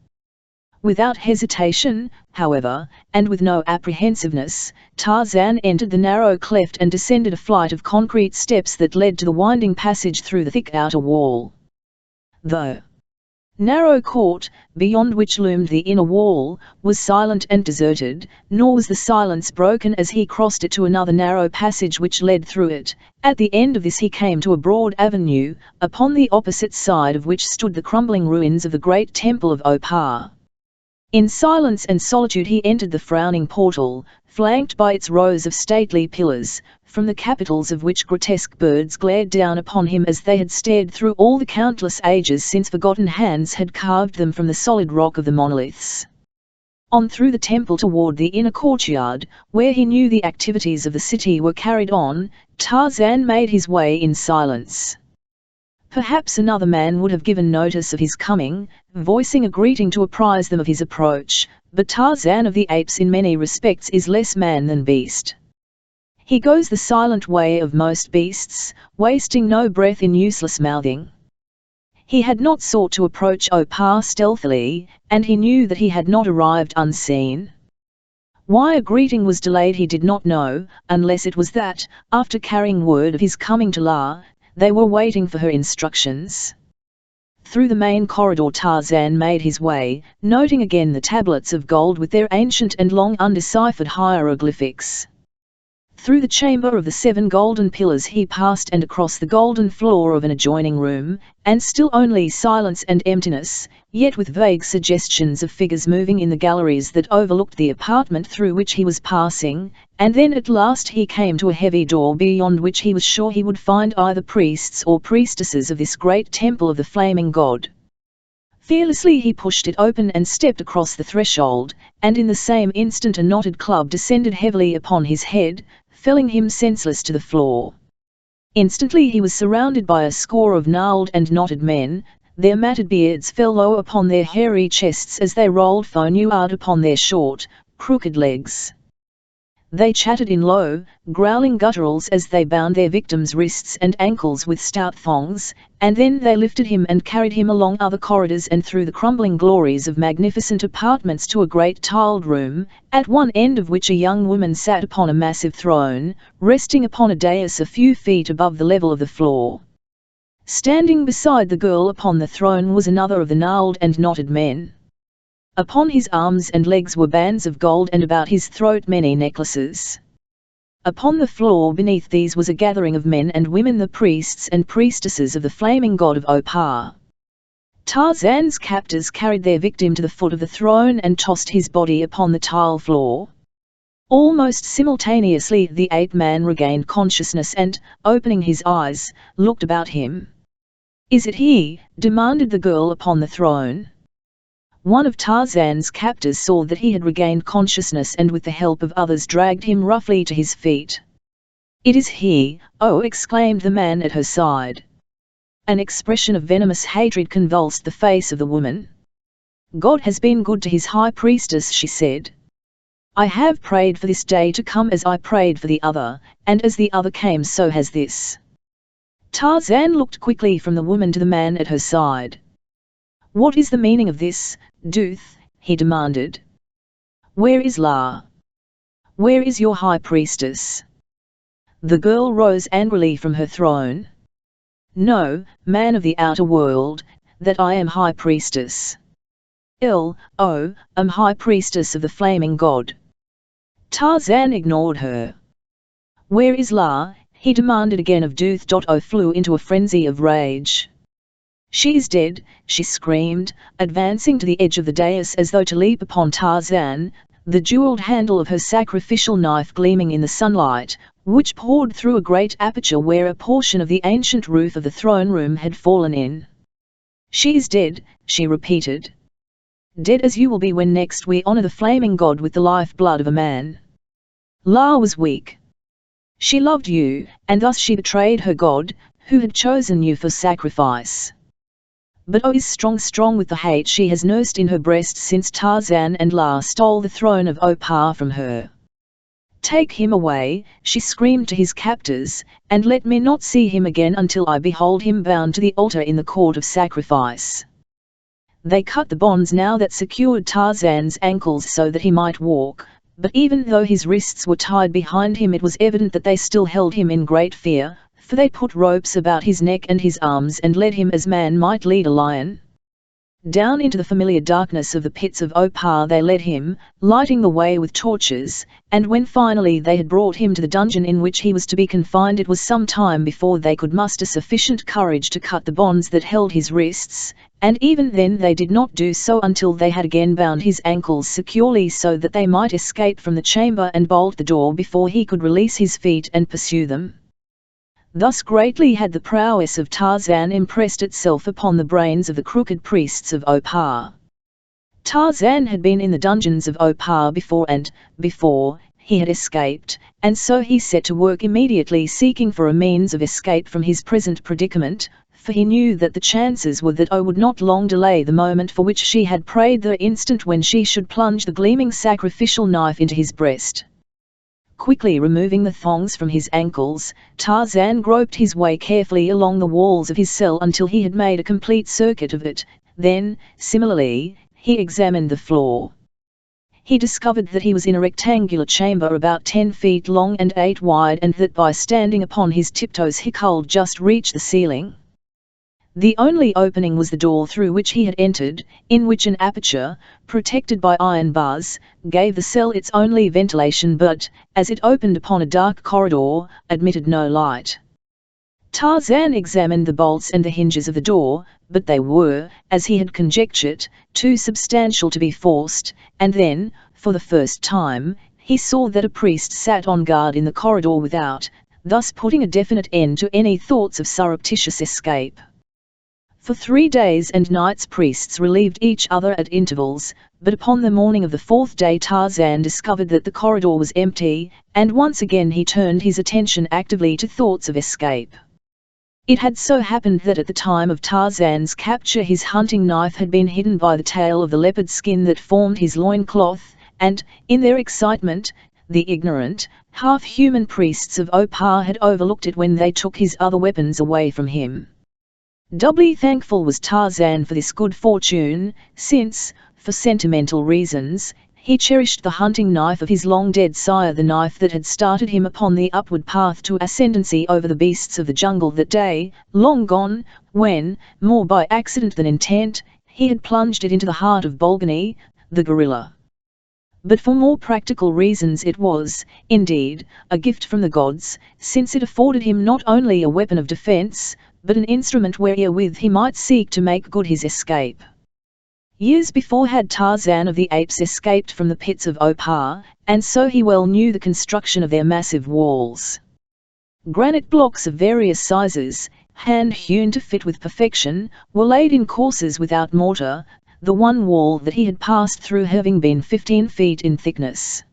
Without hesitation, however, and with no apprehensiveness, Tarzan entered the narrow cleft and descended a flight of concrete steps that led to the winding passage through the thick outer wall. The narrow court, beyond which loomed the inner wall, was silent and deserted, nor was the silence broken as he crossed it to another narrow passage which led through it. At the end of this he came to a broad avenue, upon the opposite side of which stood the crumbling ruins of the great temple of Opar. In silence and solitude he entered the frowning portal, flanked by its rows of stately pillars, from the capitals of which grotesque birds glared down upon him as they had stared through all the countless ages since forgotten hands had carved them from the solid rock of the monoliths. On through the temple toward the inner courtyard, where he knew the activities of the city were carried on, Tarzan made his way in silence. Perhaps another man would have given notice of his coming, voicing a greeting to apprise them of his approach, but Tarzan of the Apes in many respects is less man than beast. He goes the silent way of most beasts, wasting no breath in useless mouthing. He had not sought to approach Opar stealthily, and he knew that he had not arrived unseen. Why a greeting was delayed he did not know, unless it was that, after carrying word of his coming to La, They were waiting for her instructions. Through the main corridor Tarzan made his way, noting again the tablets of gold with their ancient and long undeciphered hieroglyphics. Through the chamber of the 7 golden pillars he passed and across the golden floor of an adjoining room, and still only silence and emptiness, yet with vague suggestions of figures moving in the galleries that overlooked the apartment through which he was passing, and then at last he came to a heavy door beyond which he was sure he would find either priests or priestesses of this great temple of the flaming god. Fearlessly he pushed it open and stepped across the threshold, and in the same instant a knotted club descended heavily upon his head, felling him senseless to the floor. Instantly he was surrounded by a score of gnarled and knotted men. Their matted beards fell low upon their hairy chests as they rolled forward upon their short, crooked legs. They chattered in low, growling gutturals as they bound their victim's wrists and ankles with stout thongs, and then they lifted him and carried him along other corridors and through the crumbling glories of magnificent apartments to a great tiled room, at one end of which a young woman sat upon a massive throne, resting upon a dais a few feet above the level of the floor. Standing beside the girl upon the throne was another of the gnarled and knotted men. Upon his arms and legs were bands of gold and about his throat many necklaces. Upon the floor beneath these was a gathering of men and women, the priests and priestesses of the flaming god of Opar. Tarzan's captors carried their victim to the foot of the throne and tossed his body upon the tile floor. Almost simultaneously the ape-man regained consciousness and, opening his eyes, looked about him. "Is it he?" demanded the girl upon the throne. One of Tarzan's captors saw that he had regained consciousness and with the help of others dragged him roughly to his feet. "It is he, oh!" exclaimed the man at her side. An expression of venomous hatred convulsed the face of the woman. "God has been good to his high priestess," she said. "I have prayed for this day to come as I prayed for the other, and as the other came so has this." Tarzan looked quickly from the woman to the man at her side. "What is the meaning of this, Duth?" he demanded. "Where is La? Where is your high priestess?" The girl rose angrily from her throne. "No, man of the outer world, that I am high priestess. Am high priestess of the flaming god." Tarzan ignored her. "Where is La?" he demanded again of Duth. Flew into a frenzy of rage. "She's dead," she screamed, advancing to the edge of the dais as though to leap upon Tarzan, the jeweled handle of her sacrificial knife gleaming in the sunlight, which poured through a great aperture where a portion of the ancient roof of the throne room had fallen in. "She's dead," she repeated. "Dead as you will be when next we honor the flaming god with the life-blood of a man. La was weak. She loved you, and thus she betrayed her god, who had chosen you for sacrifice. But is strong with the hate she has nursed in her breast since Tarzan and La stole the throne of Opar from her. Take him away," she screamed to his captors, "and let me not see him again until I behold him bound to the altar in the court of sacrifice." They cut the bonds now that secured Tarzan's ankles so that he might walk, but even though his wrists were tied behind him it was evident that they still held him in great fear, for they put ropes about his neck and his arms and led him as man might lead a lion. Down into the familiar darkness of the pits of Opar they led him, lighting the way with torches, and when finally they had brought him to the dungeon in which he was to be confined it was some time before they could muster sufficient courage to cut the bonds that held his wrists, and even then they did not do so until they had again bound his ankles securely so that they might escape from the chamber and bolt the door before he could release his feet and pursue them. Thus greatly had the prowess of Tarzan impressed itself upon the brains of the crooked priests of Opar. Tarzan had been in the dungeons of Opar before, he had escaped, and so he set to work immediately seeking for a means of escape from his present predicament, for he knew that the chances were that would not long delay the moment for which she had prayed, the instant when she should plunge the gleaming sacrificial knife into his breast. Quickly removing the thongs from his ankles, Tarzan groped his way carefully along the walls of his cell until he had made a complete circuit of it, then, similarly, he examined the floor. he discovered that he was in a rectangular chamber about 10 feet long and 8 wide, and that by standing upon his tiptoes he could just reach the ceiling. The only opening was the door through which he had entered, in which an aperture, protected by iron bars, gave the cell its only ventilation, but, as it opened upon a dark corridor, admitted no light. Tarzan examined the bolts and the hinges of the door, but they were, as he had conjectured, too substantial to be forced, and then, for the first time, he saw that a priest sat on guard in the corridor without, thus putting a definite end to any thoughts of surreptitious escape. For 3 days and nights priests relieved each other at intervals, but upon the morning of the 4th day Tarzan discovered that the corridor was empty, and once again he turned his attention actively to thoughts of escape. It had so happened that at the time of Tarzan's capture his hunting knife had been hidden by the tail of the leopard skin that formed his loincloth, and, in their excitement, the ignorant, half-human priests of Opar had overlooked it when they took his other weapons away from him. Doubly thankful was Tarzan for this good fortune, since, for sentimental reasons, he cherished the hunting knife of his long-dead sire, the knife that had started him upon the upward path to ascendancy over the beasts of the jungle that day, long gone, when, more by accident than intent, he had plunged it into the heart of Bolgani, the gorilla. But for more practical reasons it was, indeed, a gift from the gods, since it afforded him not only a weapon of defense, but an instrument wherewith he might seek to make good his escape. Years before had Tarzan of the Apes escaped from the pits of Opar, and so he well knew the construction of their massive walls. Granite blocks of various sizes, hand-hewn to fit with perfection, were laid in courses without mortar, the one wall that he had passed through having been 15 feet in thickness.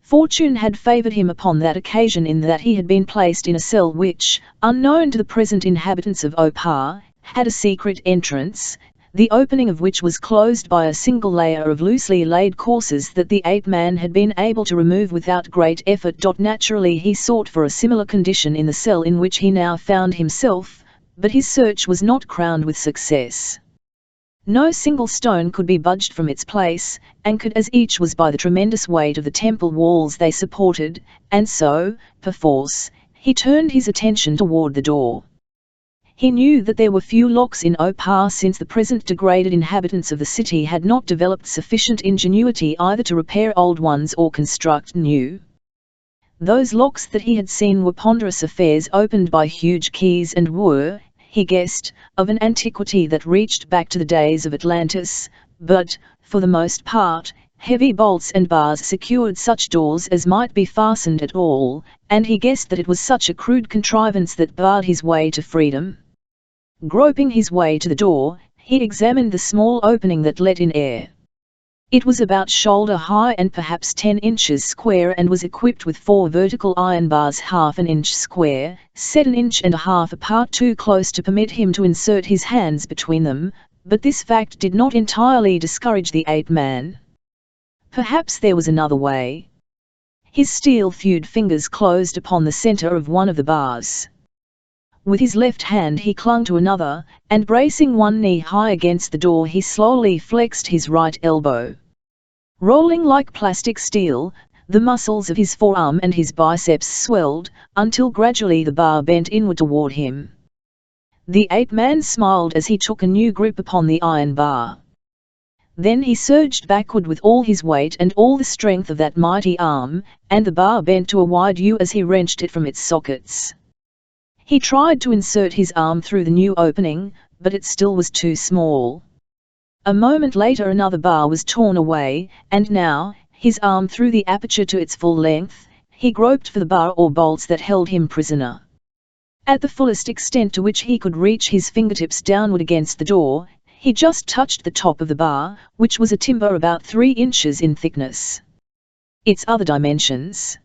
Fortune had favoured him upon that occasion in that he had been placed in a cell which, unknown to the present inhabitants of Opar, had a secret entrance, the opening of which was closed by a single layer of loosely laid courses that the ape-man had been able to remove without great effort. Naturally he sought for a similar condition in the cell in which he now found himself, but his search was not crowned with success. No single stone could be budged from its place, anchored as each was by the tremendous weight of the temple walls they supported, and so, perforce, he turned his attention toward the door. He knew that there were few locks in Opar, since the present degraded inhabitants of the city had not developed sufficient ingenuity either to repair old ones or construct new. Those locks that he had seen were ponderous affairs opened by huge keys and were, he guessed, of an antiquity that reached back to the days of Atlantis, but, for the most part, heavy bolts and bars secured such doors as might be fastened at all, and he guessed that it was such a crude contrivance that barred his way to freedom. Groping his way to the door, he examined the small opening that let in air. It was about shoulder high and perhaps 10 inches square, and was equipped with 4 vertical iron bars half an inch square, set 1.5 inches apart, too close to permit him to insert his hands between them, but this fact did not entirely discourage the ape-man. Perhaps there was another way. His steel-thewed fingers closed upon the center of one of the bars. With his left hand he clung to another, and bracing one knee high against the door he slowly flexed his right elbow. Rolling like plastic steel, the muscles of his forearm and his biceps swelled, until gradually the bar bent inward toward him. The ape-man smiled as he took a new grip upon the iron bar. Then he surged backward with all his weight and all the strength of that mighty arm, and the bar bent to a wide U as he wrenched it from its sockets. He tried to insert his arm through the new opening, but it still was too small. A moment later another bar was torn away, and now, his arm through the aperture to its full length, he groped for the bar or bolts that held him prisoner. At the fullest extent to which he could reach his fingertips downward against the door, he just touched the top of the bar, which was a timber about 3 inches in thickness. Its other dimensions,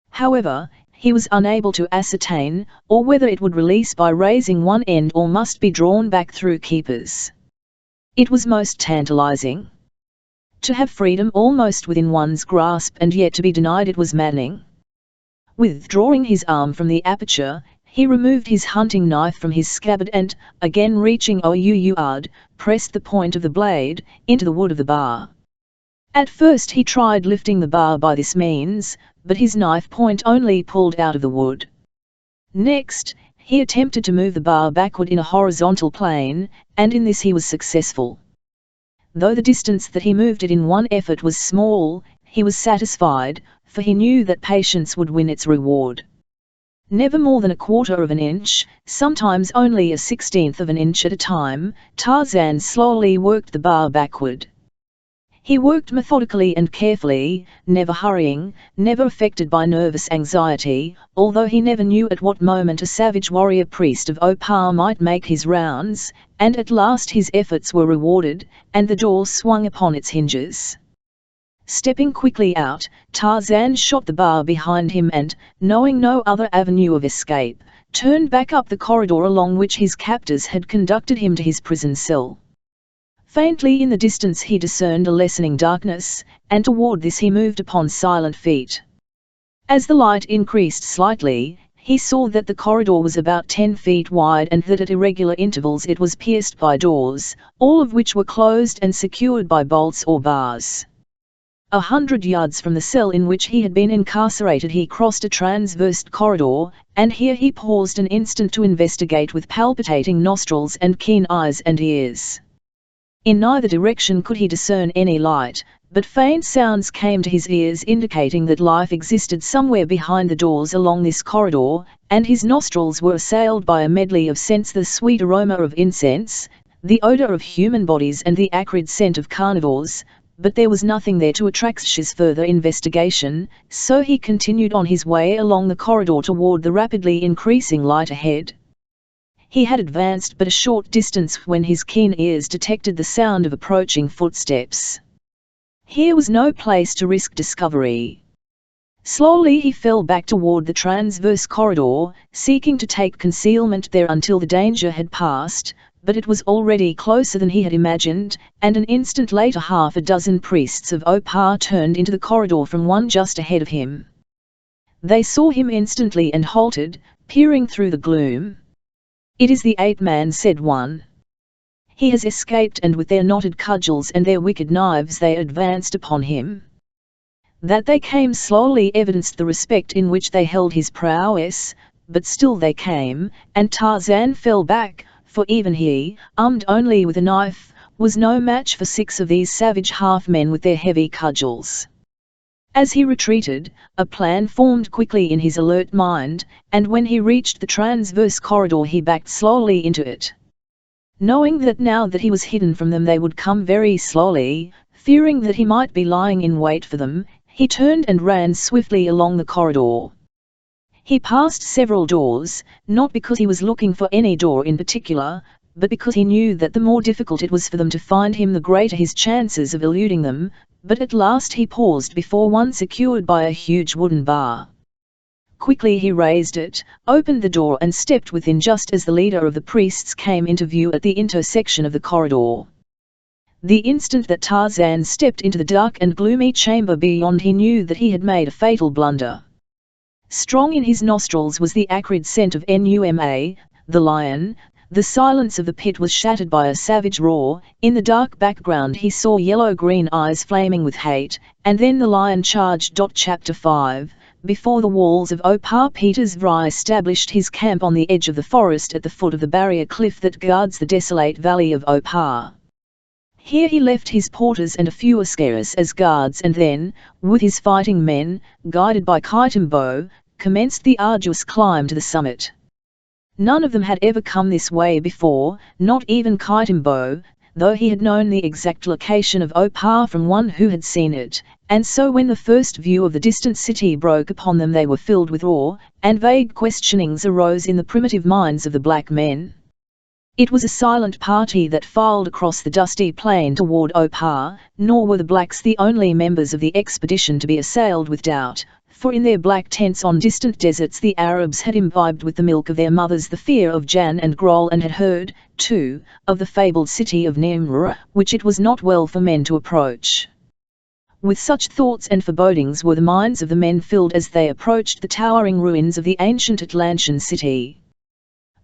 however, he was unable to ascertain, or whether it would release by raising one end or must be drawn back through keepers. It was most tantalizing. To have freedom almost within one's grasp and yet to be denied it was maddening. Withdrawing his arm from the aperture, he removed his hunting knife from his scabbard and, again reaching outward, pressed the point of the blade into the wood of the bar. At first he tried lifting the bar by this means, but his knife point only pulled out of the wood. Next, he attempted to move the bar backward in a horizontal plane, and in this he was successful. Though the distance that he moved it in one effort was small, he was satisfied, for he knew that patience would win its reward. Never more than 1/4 of an inch, sometimes only 1/16 of an inch at a time, Tarzan slowly worked the bar backward. He worked methodically and carefully, never hurrying, never affected by nervous anxiety, although he never knew at what moment a savage warrior priest of Opar might make his rounds, and at last his efforts were rewarded, and the door swung upon its hinges. Stepping quickly out, Tarzan shot the bar behind him and, knowing no other avenue of escape, turned back up the corridor along which his captors had conducted him to his prison cell. Faintly in the distance he discerned a lessening darkness, and toward this he moved upon silent feet. As the light increased slightly, he saw that the corridor was about 10 feet wide and that at irregular intervals it was pierced by doors, all of which were closed and secured by bolts or bars. 100 yards from the cell in which he had been incarcerated he crossed a transverse corridor, and here he paused an instant to investigate with palpitating nostrils and keen eyes and ears. In neither direction could he discern any light, but faint sounds came to his ears indicating that life existed somewhere behind the doors along this corridor, and his nostrils were assailed by a medley of scents: the sweet aroma of incense, the odor of human bodies and the acrid scent of carnivores, but there was nothing there to attract his further investigation, so he continued on his way along the corridor toward the rapidly increasing light ahead. He had advanced but a short distance when his keen ears detected the sound of approaching footsteps. Here was no place to risk discovery. Slowly he fell back toward the transverse corridor, seeking to take concealment there until the danger had passed, but it was already closer than he had imagined, and an instant later 6 priests of Opar turned into the corridor from one just ahead of him. They saw him instantly and halted, peering through the gloom. "It is the ape-man," said one. "He has escaped," and with their knotted cudgels and their wicked knives they advanced upon him. That they came slowly evidenced the respect in which they held his prowess, but still they came, and Tarzan fell back, for even he, armed only with a knife, was no match for 6 of these savage half-men with their heavy cudgels. As he retreated, a plan formed quickly in his alert mind, and when he reached the transverse corridor he backed slowly into it. Knowing that now that he was hidden from them they would come very slowly, fearing that he might be lying in wait for them, he turned and ran swiftly along the corridor. He passed several doors, not because he was looking for any door in particular, but because he knew that the more difficult it was for them to find him the greater his chances of eluding them, but at last he paused before one secured by a huge wooden bar. Quickly he raised it, opened the door and stepped within just as the leader of the priests came into view at the intersection of the corridor. The instant that Tarzan stepped into the dark and gloomy chamber beyond he knew that he had made a fatal blunder. Strong in his nostrils was the acrid scent of Numa, the lion. The silence of the pit was shattered by a savage roar. In the dark background he saw yellow-green eyes flaming with hate, and then the lion charged. Chapter 5. Before the walls of Opar Peters Vry established his camp on the edge of the forest at the foot of the barrier cliff that guards the desolate valley of Opar. Here he left his porters and a few askaris as guards and then, with his fighting men, guided by Kaitimbo, commenced the arduous climb to the summit. None of them had ever come this way before, not even Kaitimbo, though he had known the exact location of Opar from one who had seen it, and so when the first view of the distant city broke upon them they were filled with awe, and vague questionings arose in the primitive minds of the black men. It was a silent party that filed across the dusty plain toward Opar, nor were the blacks the only members of the expedition to be assailed with doubt, for in their black tents on distant deserts the Arabs had imbibed with the milk of their mothers the fear of Jan and Grol and had heard, too, of the fabled city of Nimr, which it was not well for men to approach. With such thoughts and forebodings were the minds of the men filled as they approached the towering ruins of the ancient Atlantean city.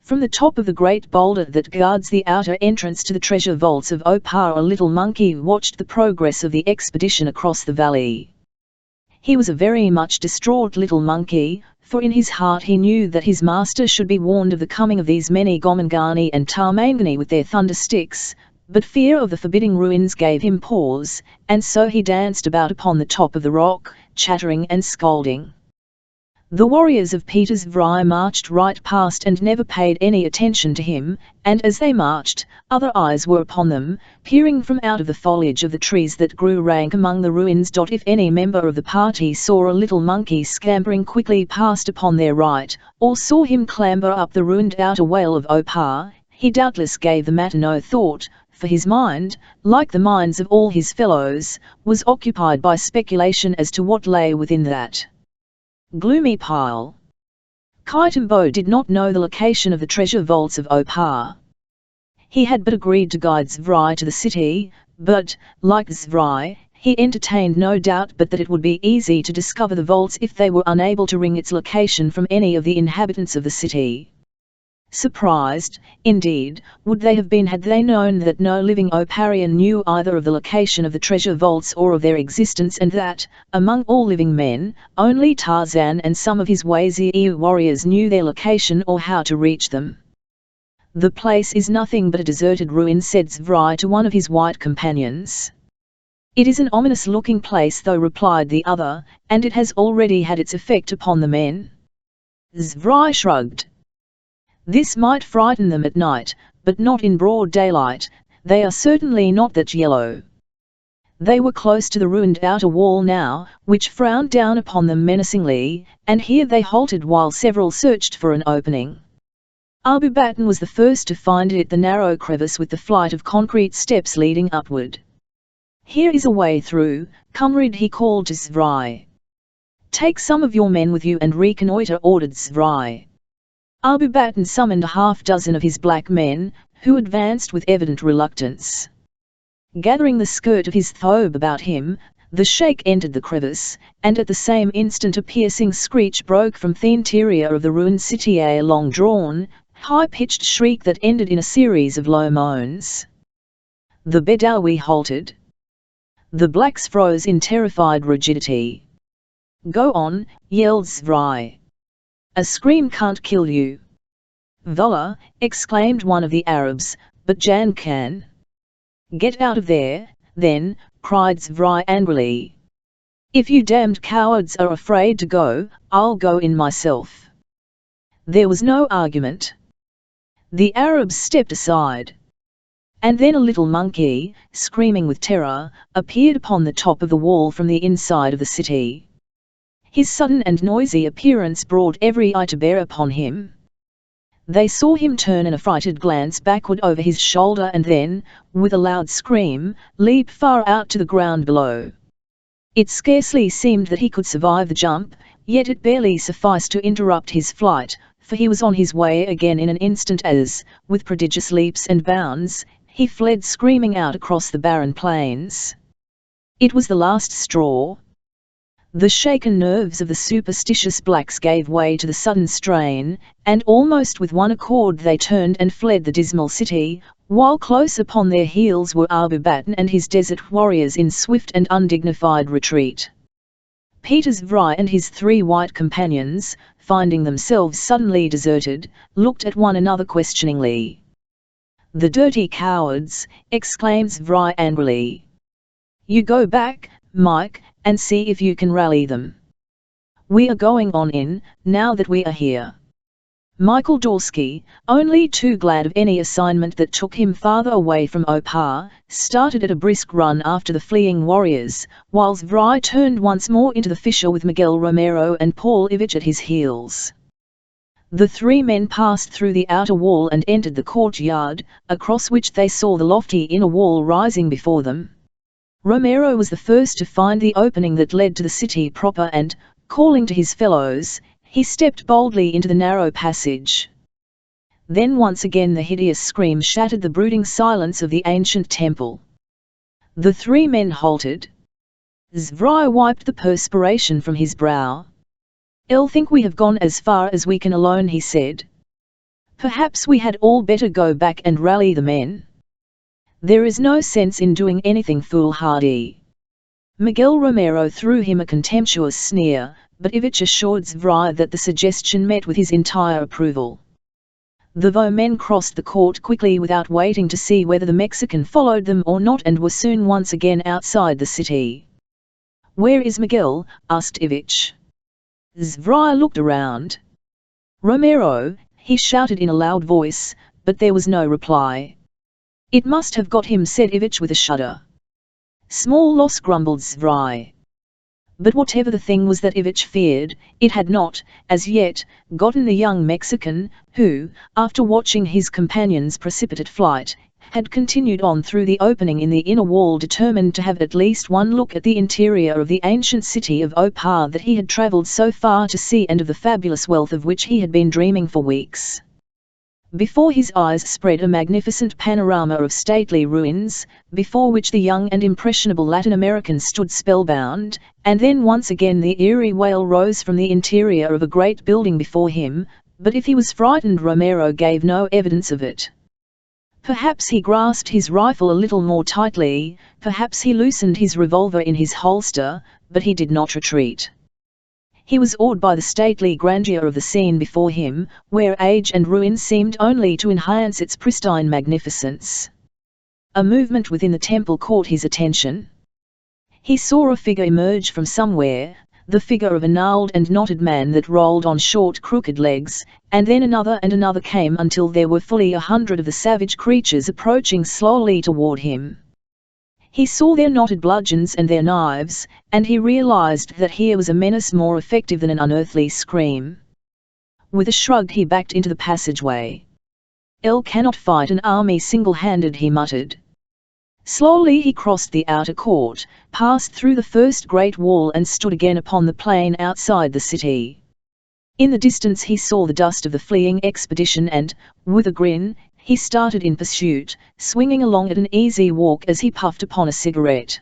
From the top of the great boulder that guards the outer entrance to the treasure vaults of Opar, a little monkey watched the progress of the expedition across the valley. He was a very much distraught little monkey, for in his heart he knew that his master should be warned of the coming of these many Gomangani and Tarmangani with their thunder sticks, but fear of the forbidding ruins gave him pause, and so he danced about upon the top of the rock, chattering and scolding. The warriors of Peter's Vry marched right past and never paid any attention to him, and as they marched, other eyes were upon them, peering from out of the foliage of the trees that grew rank among the ruins. If any member of the party saw a little monkey scampering quickly past upon their right, or saw him clamber up the ruined outer wall of Opar, he doubtless gave the matter no thought, for his mind, like the minds of all his fellows, was occupied by speculation as to what lay within that gloomy pile. Kaitambo did not know the location of the treasure vaults of Opar. He had but agreed to guide Zvrai to the city, but, like Zvrai, he entertained no doubt but that it would be easy to discover the vaults if they were unable to wring its location from any of the inhabitants of the city. Surprised, indeed, would they have been had they known that no living Oparian knew either of the location of the treasure vaults or of their existence, and that, among all living men, only Tarzan and some of his Wazir warriors knew their location or how to reach them. "The place is nothing but a deserted ruin," said Zvrai to one of his white companions. "It is an ominous-looking place though," replied the other, "and it has already had its effect upon the men." Zvrai shrugged. "This might frighten them at night, but not in broad daylight. They are certainly not that yellow." They were close to the ruined outer wall now, which frowned down upon them menacingly, and here they halted while several searched for an opening. Abu Baton was the first to find it, the narrow crevice with the flight of concrete steps leading upward. "Here is a way through, comrade," he called to Zvrai. "Take some of your men with you and reconnoiter," ordered Zvrai. Abu Baton summoned a half-dozen of his black men, who advanced with evident reluctance. Gathering the skirt of his thobe about him, the sheikh entered the crevice, and at the same instant a piercing screech broke from the interior of the ruined city, a long-drawn, high-pitched shriek that ended in a series of low moans. The Bedawi halted. The blacks froze in terrified rigidity. "Go on," yelled Zvrai. "A scream can't kill you." "Voila," exclaimed one of the Arabs, "but Jan can." "Get out of there, then," cried Zvrai angrily. "If you damned cowards are afraid to go, I'll go in myself." There was no argument. The Arabs stepped aside. And then a little monkey, screaming with terror, appeared upon the top of the wall from the inside of the city. His sudden and noisy appearance brought every eye to bear upon him. They saw him turn an affrighted glance backward over his shoulder and then, with a loud scream, leap far out to the ground below. It scarcely seemed that he could survive the jump, yet it barely sufficed to interrupt his flight, for he was on his way again in an instant as, with prodigious leaps and bounds, he fled screaming out across the barren plains. It was the last straw. The shaken nerves of the superstitious blacks gave way to the sudden strain, and almost with one accord they turned and fled the dismal city, while close upon their heels were Abu Baton and his desert warriors in swift and undignified retreat. Peter's Vry and his 3 white companions, finding themselves suddenly deserted, looked at one another questioningly. "The dirty cowards!" exclaimed Vry angrily. "You go back, Mike, and see if you can rally them. We are going on in, now that we are here." Michael Dorsky, only too glad of any assignment that took him farther away from Opar, started at a brisk run after the fleeing warriors, while Vry turned once more into the fissure with Miguel Romero and Paul Ivich at his heels. The 3 men passed through the outer wall and entered the courtyard, across which they saw the lofty inner wall rising before them. Romero was the first to find the opening that led to the city proper and, calling to his fellows, he stepped boldly into the narrow passage. Then once again the hideous scream shattered the brooding silence of the ancient temple. The 3 men halted. Zvry wiped the perspiration from his brow. "I think we have gone as far as we can alone," he said. Perhaps we had all better go back and rally the men. There is no sense in doing anything foolhardy. Miguel Romero threw him a contemptuous sneer, but Ivic assured Zvrai that the suggestion met with his entire approval. The Vo men crossed the court quickly without waiting to see whether the Mexican followed them or not and were soon once again outside the city. "Where is Miguel?" asked Ivic. Zvrai looked around. "Romero," he shouted in a loud voice, but there was no reply. "It must have got him," said Ivic with a shudder. "Small loss," grumbled Zvrai. But whatever the thing was that Ivic feared, it had not, as yet, gotten the young Mexican, who, after watching his companion's precipitate flight, had continued on through the opening in the inner wall, determined to have at least one look at the interior of the ancient city of Opar that he had travelled so far to see and of the fabulous wealth of which he had been dreaming for weeks. Before his eyes spread a magnificent panorama of stately ruins, before which the young and impressionable Latin American stood spellbound, and then once again the eerie wail rose from the interior of a great building before him, but if he was frightened, Romero gave no evidence of it. Perhaps he grasped his rifle a little more tightly, perhaps he loosened his revolver in his holster, but he did not retreat. He was awed by the stately grandeur of the scene before him, where age and ruin seemed only to enhance its pristine magnificence. A movement within the temple caught his attention. He saw a figure emerge from somewhere, the figure of a gnarled and knotted man that rolled on short crooked legs, and then another and another came until there were fully 100 of the savage creatures approaching slowly toward him. He saw their knotted bludgeons and their knives, and he realized that here was a menace more effective than an unearthly scream. With a shrug he backed into the passageway. "El cannot fight an army single-handed," he muttered. Slowly he crossed the outer court, passed through the first great wall and stood again upon the plain outside the city. In the distance he saw the dust of the fleeing expedition and, with a grin, he started in pursuit, swinging along at an easy walk as he puffed upon a cigarette.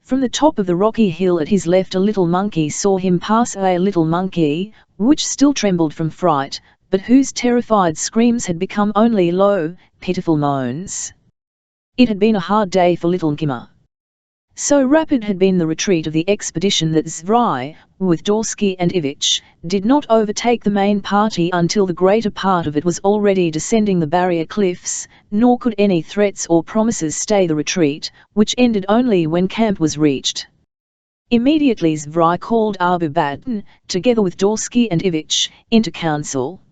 From the top of the rocky hill at his left a little monkey saw him pass, a little monkey, which still trembled from fright, but whose terrified screams had become only low, pitiful moans. It had been a hard day for little Nkima. So rapid had been the retreat of the expedition that Zvrai, with Dorsky and Ivic, did not overtake the main party until the greater part of it was already descending the barrier cliffs, nor could any threats or promises stay the retreat, which ended only when camp was reached. Immediately Zvrai called Abu Batin, together with Dorsky and Ivic, into council.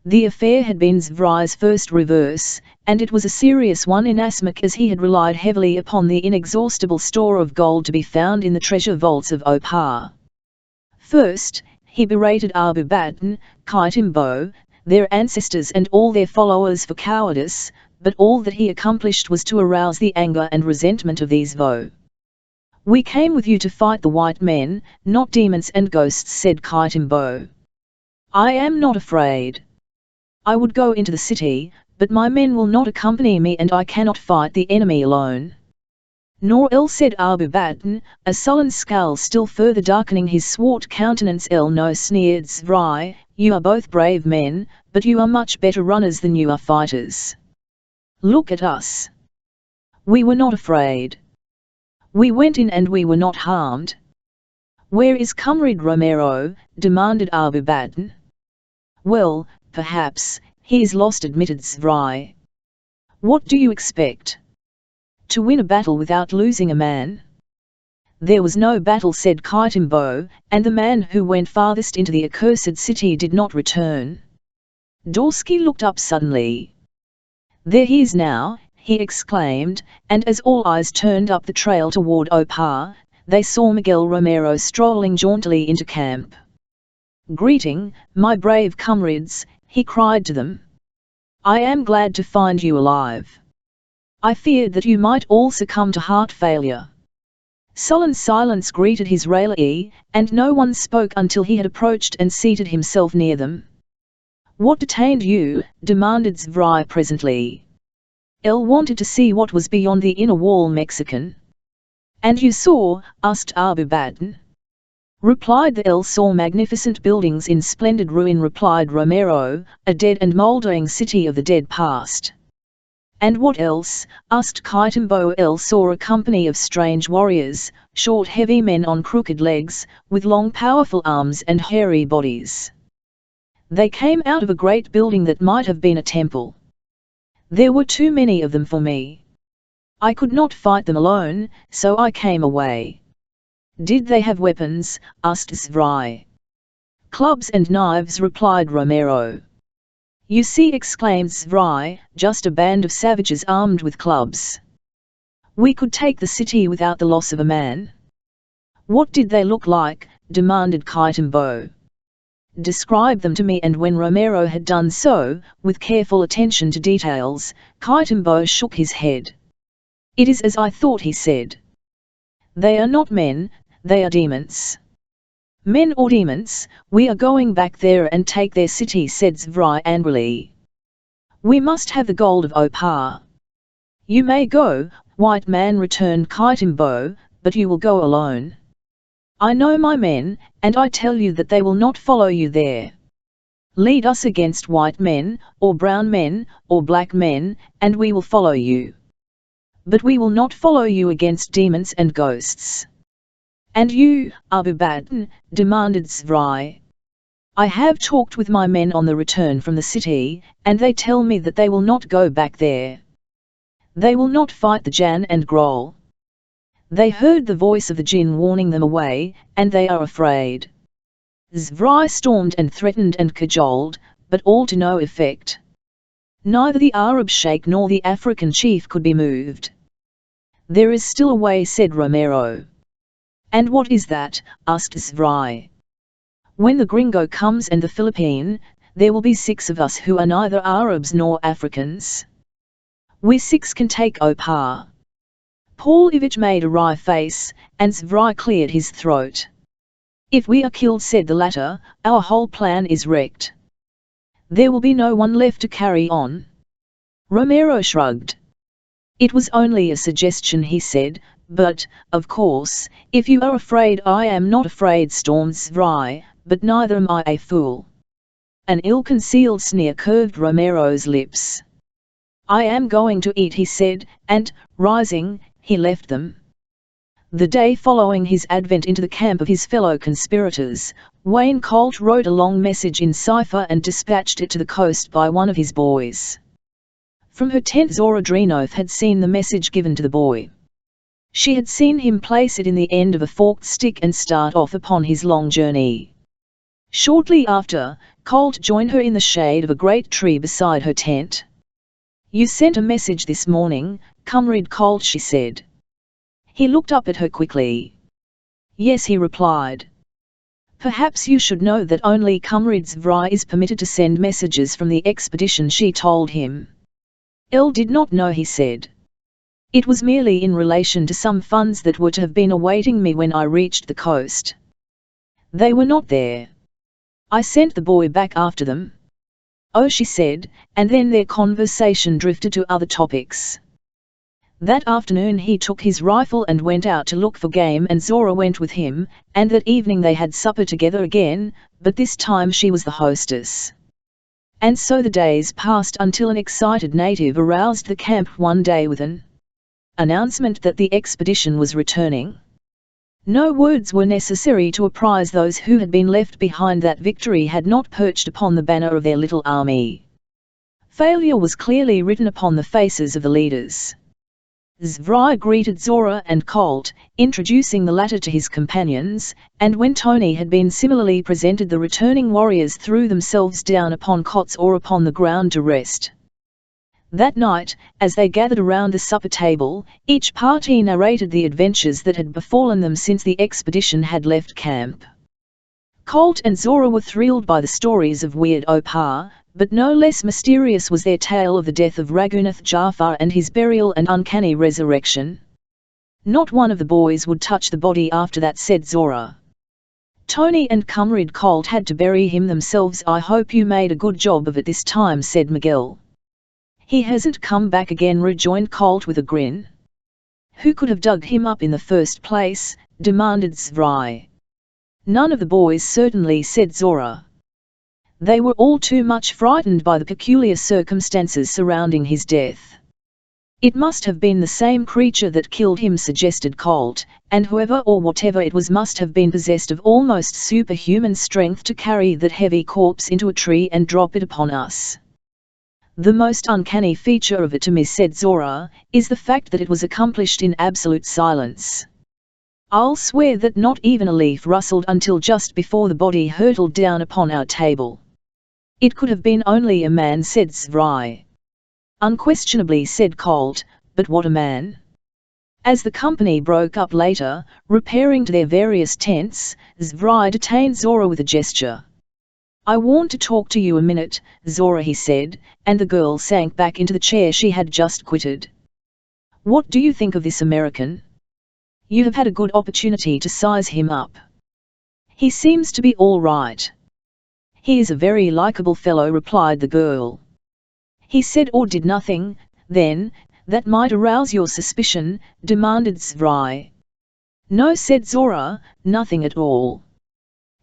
The affair had been Zvrai's first reverse, and it was a serious one inasmuch as he had relied heavily upon the inexhaustible store of gold to be found in the treasure vaults of Opar. First, he berated Abu Batin, Kaitimbo, their ancestors and all their followers for cowardice, but all that he accomplished was to arouse the anger and resentment of these Vo. "We came with you to fight the white men, not demons and ghosts," said Kaitimbo. "I am not afraid. I would go into the city, but my men will not accompany me and I cannot fight the enemy alone." "Nor El," said Abu Batin, a sullen scowl still further darkening his swart countenance. "El no," sneered Zvrai, "you are both brave men, but you are much better runners than you are fighters. Look at us. We were not afraid. We went in and we were not harmed." "Where is Comrade Romero?" demanded Abu Batin. "Well, perhaps, he is lost," admitted Zvrai. "What do you expect? To win a battle without losing a man?" "There was no battle," said Kaitimbo, "and the man who went farthest into the accursed city did not return." Dorsky looked up suddenly. "There he is now," he exclaimed, and as all eyes turned up the trail toward Opar, they saw Miguel Romero strolling jauntily into camp. "Greeting, my brave comrades," he cried to them. "I am glad to find you alive. I feared that you might all succumb to heart failure." Sullen silence greeted his rallying, and no one spoke until he had approached and seated himself near them. "What detained you?" demanded Zvrai presently. "El wanted to see what was beyond the inner wall, Mexican." "And you saw?" asked Abu Batin. Replied the El. Saw magnificent buildings in splendid ruin, replied Romero, a dead and mouldering city of the dead past. And what else? Asked Kaitambo. El saw a company of strange warriors, short heavy men on crooked legs, with long powerful arms and hairy bodies. They came out of a great building that might have been a temple. There were too many of them for me. I could not fight them alone, so I came away. Did they have weapons? Asked Zvrai. Clubs and knives, replied Romero. You see, exclaimed Zvrai, just a band of savages armed with clubs. We could take the city without the loss of a man. What did they look like? Demanded Kaitambo. Describe them to me. And when Romero had done so, with careful attention to details, Kaitambo shook his head. It is as I thought, he said. They are not men, they are demons. Men or demons? We are going back there and take their city, said Zvrai angrily. We must have the gold of Opar. You may go, white man, returned Kaitambo, but you will go alone. I know my men, and I tell you that they will not follow you there. Lead us against white men, or brown men, or black men, and we will follow you. But we will not follow you against demons and ghosts. And you, Abu Badn? Demanded Zvrai. I have talked with my men on the return from the city, and they tell me that they will not go back there. They will not fight the Jan and Grol. They heard the voice of the jinn warning them away, and they are afraid. Zvrai stormed and threatened and cajoled, but all to no effect. Neither the Arab sheikh nor the African chief could be moved. There is still a way, said Romero. And what is that? Asked Zvrai. When the gringo comes and the Philippine, there will be 6 of us who are neither Arabs nor Africans. We 6 can take Opar. Paul Ivic made a wry face, and Zvrai cleared his throat. If we are killed, said the latter, our whole plan is wrecked. There will be no one left to carry on. Romero shrugged. It was only a suggestion, he said, but, of course, if you are afraid, I am not afraid, stormed Zvrai, but neither am I a fool. An ill-concealed sneer curved Romero's lips. I am going to eat, he said, and, rising, he left them. The day following his advent into the camp of his fellow conspirators, Wayne Colt wrote a long message in cipher and dispatched it to the coast by one of his boys. From her tent, Zora Drenov had seen the message given to the boy. She had seen him place it in the end of a forked stick and start off upon his long journey. Shortly after, Colt joined her in the shade of a great tree beside her tent. You sent a message this morning, Comrade Colt, she said. He looked up at her quickly. Yes, he replied. Perhaps you should know that only Comrade Zvrai is permitted to send messages from the expedition, she told him. El did not know, he said. It was merely in relation to some funds that were to have been awaiting me when I reached the coast. They were not there. I sent the boy back after them. Oh, she said, and then their conversation drifted to other topics. That afternoon he took his rifle and went out to look for game, and Zora went with him, and that evening they had supper together again, but this time she was the hostess. And so the days passed until an excited native aroused the camp one day with an announcement that the expedition was returning. No words were necessary to apprise those who had been left behind that victory had not perched upon the banner of their little army. Failure was clearly written upon the faces of the leaders. Zvrai greeted Zora and Colt, introducing the latter to his companions, and when Tony had been similarly presented, the returning warriors threw themselves down upon cots or upon the ground to rest. That night, as they gathered around the supper table, each party narrated the adventures that had befallen them since the expedition had left camp. Colt and Zora were thrilled by the stories of Weird Opar, but no less mysterious was their tale of the death of Raghunath Jafar and his burial and uncanny resurrection. Not one of the boys would touch the body after that, said Zora. Tony and Comrade Colt had to bury him themselves. I hope you made a good job of it this time, said Miguel. He hasn't come back again, rejoined Colt with a grin. Who could have dug him up in the first place? Demanded Zvrai. None of the boys certainly, said Zora. They were all too much frightened by the peculiar circumstances surrounding his death. It must have been the same creature that killed him, suggested Colt, and whoever or whatever it was must have been possessed of almost superhuman strength to carry that heavy corpse into a tree and drop it upon us. The most uncanny feature of it to me, said Zora, is the fact that it was accomplished in absolute silence. I'll swear that not even a leaf rustled until just before the body hurtled down upon our table. It could have been only a man, said Zvry. Unquestionably, said Colt, but what a man. As the company broke up later, repairing to their various tents, Zvry detained Zora with a gesture. I want to talk to you a minute, Zora, he said, and the girl sank back into the chair she had just quitted. What do you think of this American? You have had a good opportunity to size him up. He seems to be all right. He is a very likable fellow, replied the girl. He said or did nothing, then, that might arouse your suspicion, demanded Zvry. No, said Zora, nothing at all.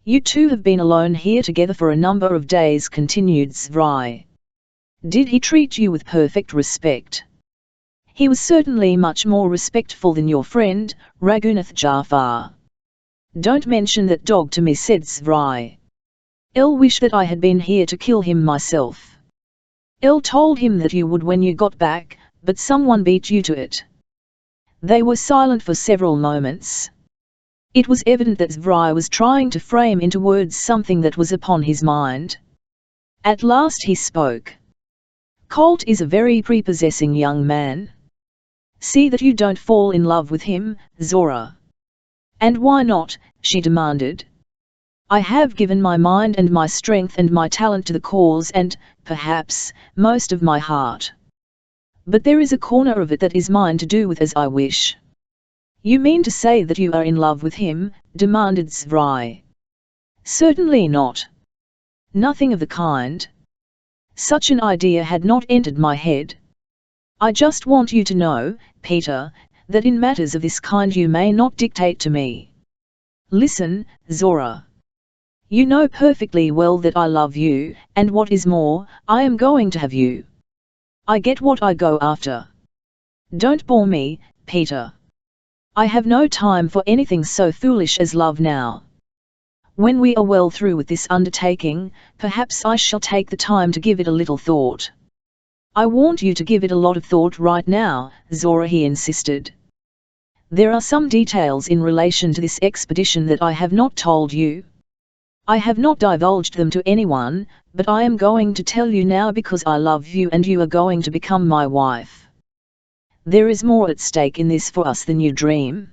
You two have been alone here together for a number of days, continued Zvry. Did he treat you with perfect respect? He was certainly much more respectful than your friend, Raghunath Jafar. Don't mention that dog to me, said Zvry. I'll wish that I had been here to kill him myself. I'll told him that you would when you got back, but someone beat you to it. They were silent for several moments. It was evident that Zvry was trying to frame into words something that was upon his mind. At last he spoke. Colt is a very prepossessing young man. See that you don't fall in love with him, Zora. And why not, she demanded. I have given my mind and my strength and my talent to the cause and, perhaps, most of my heart. But there is a corner of it that is mine to do with as I wish. You mean to say that you are in love with him? Demanded Zvry. Certainly not. Nothing of the kind. Such an idea had not entered my head. I just want you to know, Peter, that in matters of this kind you may not dictate to me. Listen, Zora. You know perfectly well that I love you, and what is more, I am going to have you. I get what I go after. Don't bore me, Peter. I have no time for anything so foolish as love now. When we are well through with this undertaking, perhaps I shall take the time to give it a little thought. I want you to give it a lot of thought right now, Zora, he insisted. There are some details in relation to this expedition that I have not told you. I have not divulged them to anyone, but I am going to tell you now because I love you and you are going to become my wife. There is more at stake in this for us than you dream.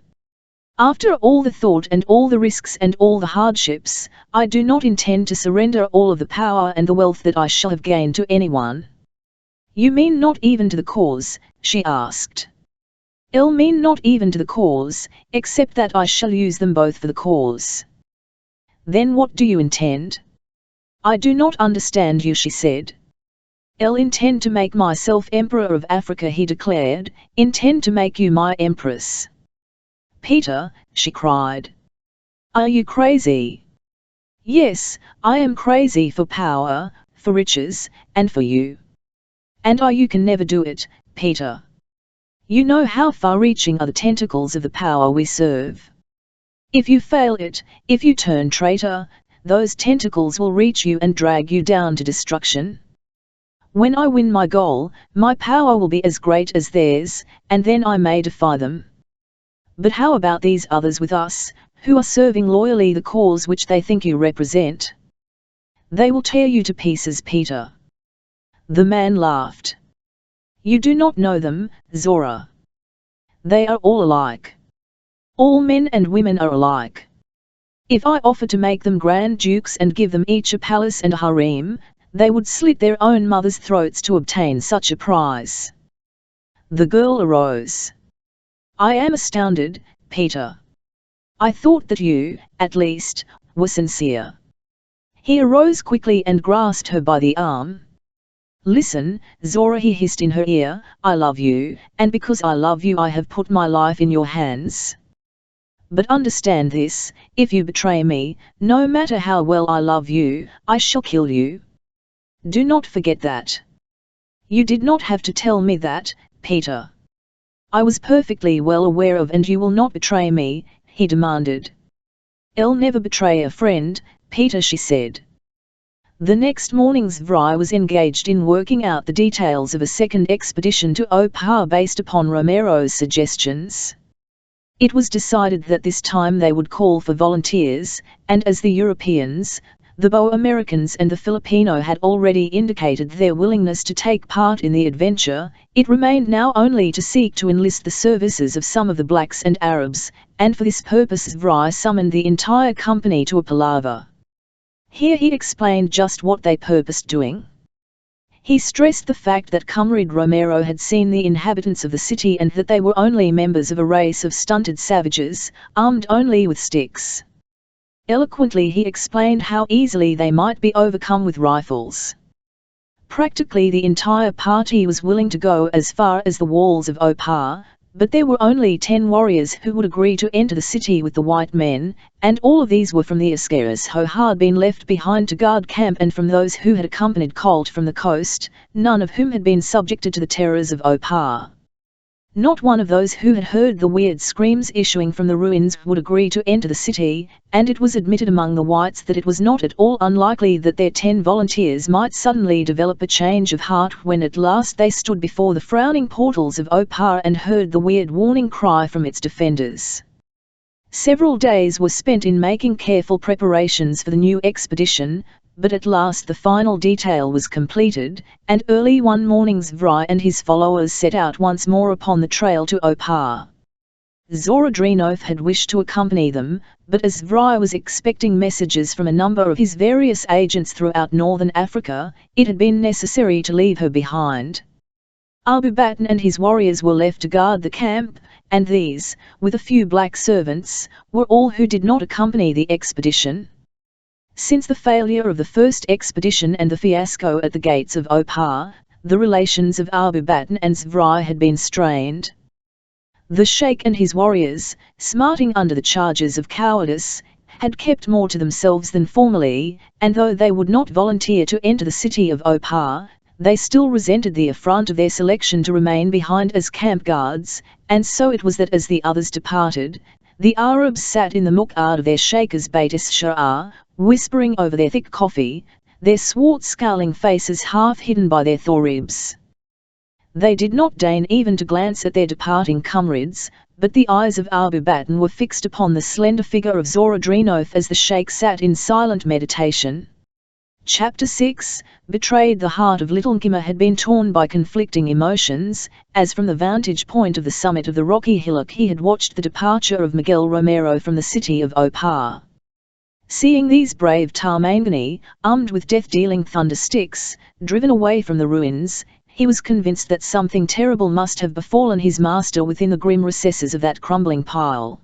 After all the thought and all the risks and all the hardships, I do not intend to surrender all of the power and the wealth that I shall have gained to anyone. You mean not even to the cause? She asked. I'll mean not even to the cause, except that I shall use them both for the cause. Then what do you intend? I do not understand you, she said. I'll intend to make myself Emperor of Africa, he declared, intend to make you my Empress. Peter, she cried. Are you crazy? Yes, I am crazy for power, for riches, and for you. And you can never do it, Peter. You know how far-reaching are the tentacles of the power we serve. If you fail it, if you turn traitor, those tentacles will reach you and drag you down to destruction. When I win my goal, my power will be as great as theirs, and then I may defy them. But how about these others with us, who are serving loyally the cause which they think you represent? They will tear you to pieces, Peter. The man laughed. You do not know them, Zora. They are all alike. All men and women are alike. If I offer to make them Grand Dukes and give them each a palace and a harem, they would slit their own mothers' throats to obtain such a prize. The girl arose. I am astounded, Peter. I thought that you, at least, were sincere. He arose quickly and grasped her by the arm. Listen, Zora, he hissed in her ear, I love you, and because I love you I have put my life in your hands. But understand this, if you betray me, no matter how well I love you, I shall kill you. Do not forget that. You did not have to tell me that, Peter. I was perfectly well aware of, and you will not betray me, he demanded. I'll never betray a friend, Peter, she said. The next morning Zvry was engaged in working out the details of a second expedition to Opar based upon Romero's suggestions. It was decided that this time they would call for volunteers, and as the Europeans, the Bo-Americans and the Filipino had already indicated their willingness to take part in the adventure, it remained now only to seek to enlist the services of some of the blacks and Arabs, and for this purpose Zvry summoned the entire company to a palaver. Here he explained just what they purposed doing. He stressed the fact that Comrade Romero had seen the inhabitants of the city and that they were only members of a race of stunted savages, armed only with sticks. Eloquently he explained how easily they might be overcome with rifles. Practically the entire party was willing to go as far as the walls of Opar, but there were only 10 warriors who would agree to enter the city with the white men, and all of these were from the Ascaris who had been left behind to guard camp and from those who had accompanied Colt from the coast, none of whom had been subjected to the terrors of Opar. Not one of those who had heard the weird screams issuing from the ruins would agree to enter the city, and it was admitted among the whites that it was not at all unlikely that their 10 volunteers might suddenly develop a change of heart when at last they stood before the frowning portals of Opar and heard the weird warning cry from its defenders. Several days were spent in making careful preparations for the new expedition, but at last the final detail was completed, and early one morning Zvry and his followers set out once more upon the trail to Opar. Zorodrinov had wished to accompany them, but as Zvry was expecting messages from a number of his various agents throughout northern Africa, it had been necessary to leave her behind. Abu Baton and his warriors were left to guard the camp, and these, with a few black servants, were all who did not accompany the expedition. Since the failure of the first expedition and the fiasco at the gates of Opar, the relations of Abu Baton and Zvry had been strained. The Sheikh and his warriors, smarting under the charges of cowardice, had kept more to themselves than formerly, and though they would not volunteer to enter the city of Opar, they still resented the affront of their selection to remain behind as camp guards, and so it was that as the others departed, the Arabs sat in the muq'ad of their Sheikh's Bait Sha'ar, whispering over their thick coffee, their swart scowling faces half hidden by their thoribs. They did not deign even to glance at their departing comrades, but the eyes of Abu Baton were fixed upon the slender figure of Zorodrinov as the Sheikh sat in silent meditation. Chapter 6, Betrayed. The heart of Little Nkima had been torn by conflicting emotions, as from the vantage point of the summit of the rocky hillock he had watched the departure of Miguel Romero from the city of Opar. Seeing these brave Tarmangani, armed with death-dealing thunder sticks, driven away from the ruins, he was convinced that something terrible must have befallen his master within the grim recesses of that crumbling pile.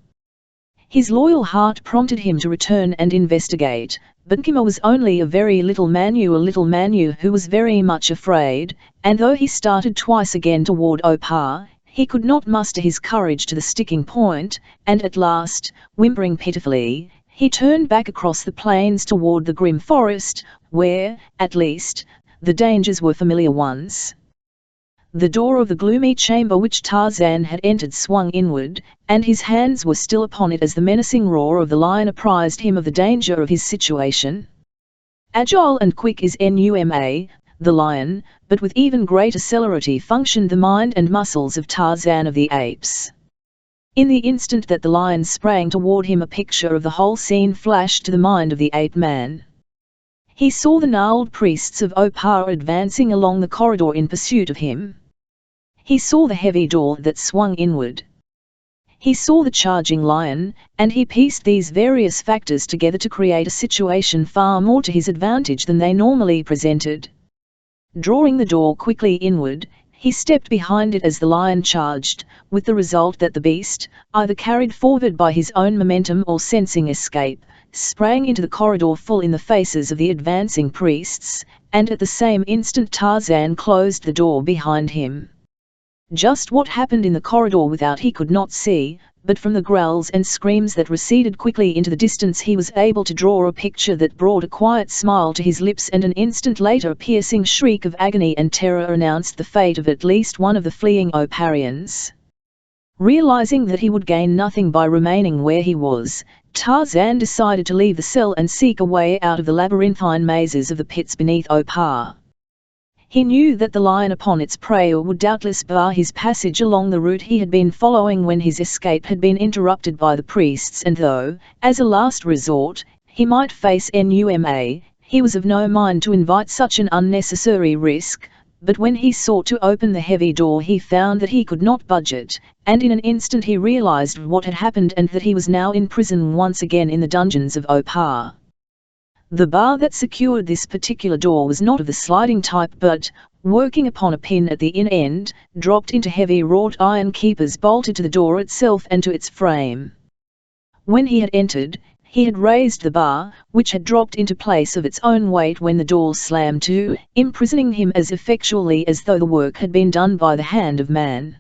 His loyal heart prompted him to return and investigate, but Nkima was only a little Manu who was very much afraid, and though he started twice again toward Opar, he could not muster his courage to the sticking point, and at last, whimpering pitifully, he turned back across the plains toward the grim forest, where, at least, the dangers were familiar ones. The door of the gloomy chamber which Tarzan had entered swung inward, and his hands were still upon it as the menacing roar of the lion apprised him of the danger of his situation. Agile and quick as Numa, the lion, but with even greater celerity functioned the mind and muscles of Tarzan of the apes. In the instant that the lion sprang toward him, a picture of the whole scene flashed to the mind of the ape-man. He saw the gnarled priests of Opar advancing along the corridor in pursuit of him. He saw the heavy door that swung inward. He saw the charging lion, and he pieced these various factors together to create a situation far more to his advantage than they normally presented. Drawing the door quickly inward, he stepped behind it as the lion charged, with the result that the beast, either carried forward by his own momentum or sensing escape, sprang into the corridor full in the faces of the advancing priests, and at the same instant Tarzan closed the door behind him. Just what happened in the corridor without he could not see, but from the growls and screams that receded quickly into the distance he was able to draw a picture that brought a quiet smile to his lips, and an instant later a piercing shriek of agony and terror announced the fate of at least one of the fleeing Oparians. Realizing that he would gain nothing by remaining where he was, Tarzan decided to leave the cell and seek a way out of the labyrinthine mazes of the pits beneath Opar. He knew that the lion upon its prey would doubtless bar his passage along the route he had been following when his escape had been interrupted by the priests, and though, as a last resort, he might face Numa, he was of no mind to invite such an unnecessary risk. But when he sought to open the heavy door he found that he could not budge it, and in an instant he realized what had happened and that he was now in prison once again in the dungeons of Opar. The bar that secured this particular door was not of the sliding type but, working upon a pin at the inner end, dropped into heavy wrought iron keepers bolted to the door itself and to its frame. When he had entered, he had raised the bar, which had dropped into place of its own weight when the door slammed to, imprisoning him as effectually as though the work had been done by the hand of man.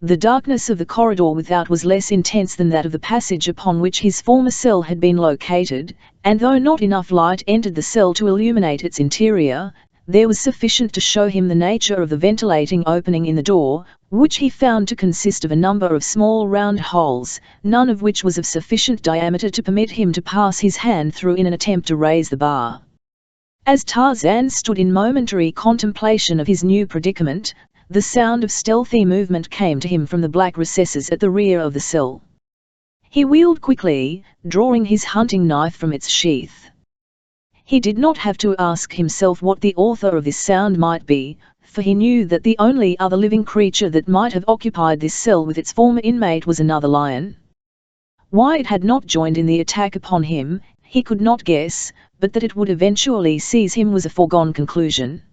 The darkness of the corridor without was less intense than that of the passage upon which his former cell had been located, and though not enough light entered the cell to illuminate its interior, there was sufficient to show him the nature of the ventilating opening in the door, which he found to consist of a number of small round holes, none of which was of sufficient diameter to permit him to pass his hand through in an attempt to raise the bar. As Tarzan stood in momentary contemplation of his new predicament, the sound of stealthy movement came to him from the black recesses at the rear of the cell. He wheeled quickly, drawing his hunting knife from its sheath. He did not have to ask himself what the author of this sound might be, for he knew that the only other living creature that might have occupied this cell with its former inmate was another lion. Why it had not joined in the attack upon him, he could not guess, but that it would eventually seize him was a foregone conclusion.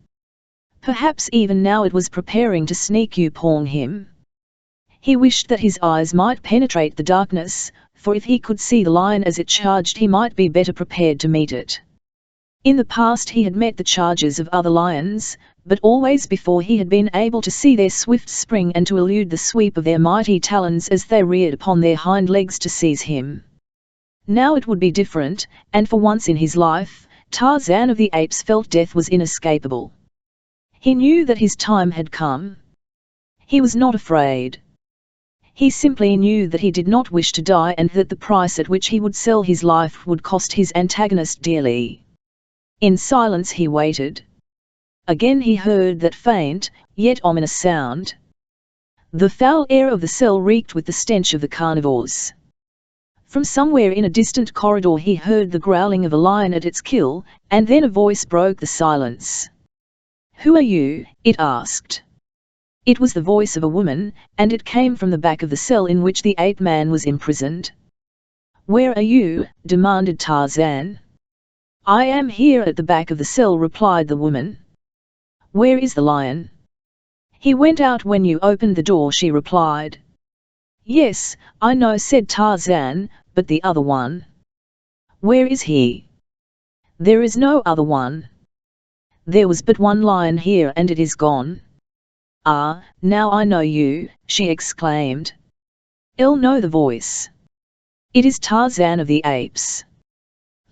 Perhaps even now it was preparing to sneak upon him. He wished that his eyes might penetrate the darkness, for if he could see the lion as it charged he might be better prepared to meet it. In the past he had met the charges of other lions, but always before he had been able to see their swift spring and to elude the sweep of their mighty talons as they reared upon their hind legs to seize him. Now it would be different, and for once in his life, Tarzan of the Apes felt death was inescapable. He knew that his time had come. He was not afraid. He simply knew that he did not wish to die and that the price at which he would sell his life would cost his antagonist dearly. In silence he waited. Again he heard that faint, yet ominous sound. The foul air of the cell reeked with the stench of the carnivores. From somewhere in a distant corridor he heard the growling of a lion at its kill, and then a voice broke the silence. "Who are you?" it asked. It was the voice of a woman, and it came from the back of the cell in which the ape man was imprisoned. "Where are you?" demanded Tarzan. "I am here at the back of the cell," replied the woman. "Where is the lion?" "He went out when you opened the door," she replied. "Yes, I know," said Tarzan, "but the other one? Where is he?" "There is no other one. There was but one lion here and it is gone." "Ah, now I know you," she exclaimed. "I'll know the voice. It is Tarzan of the Apes."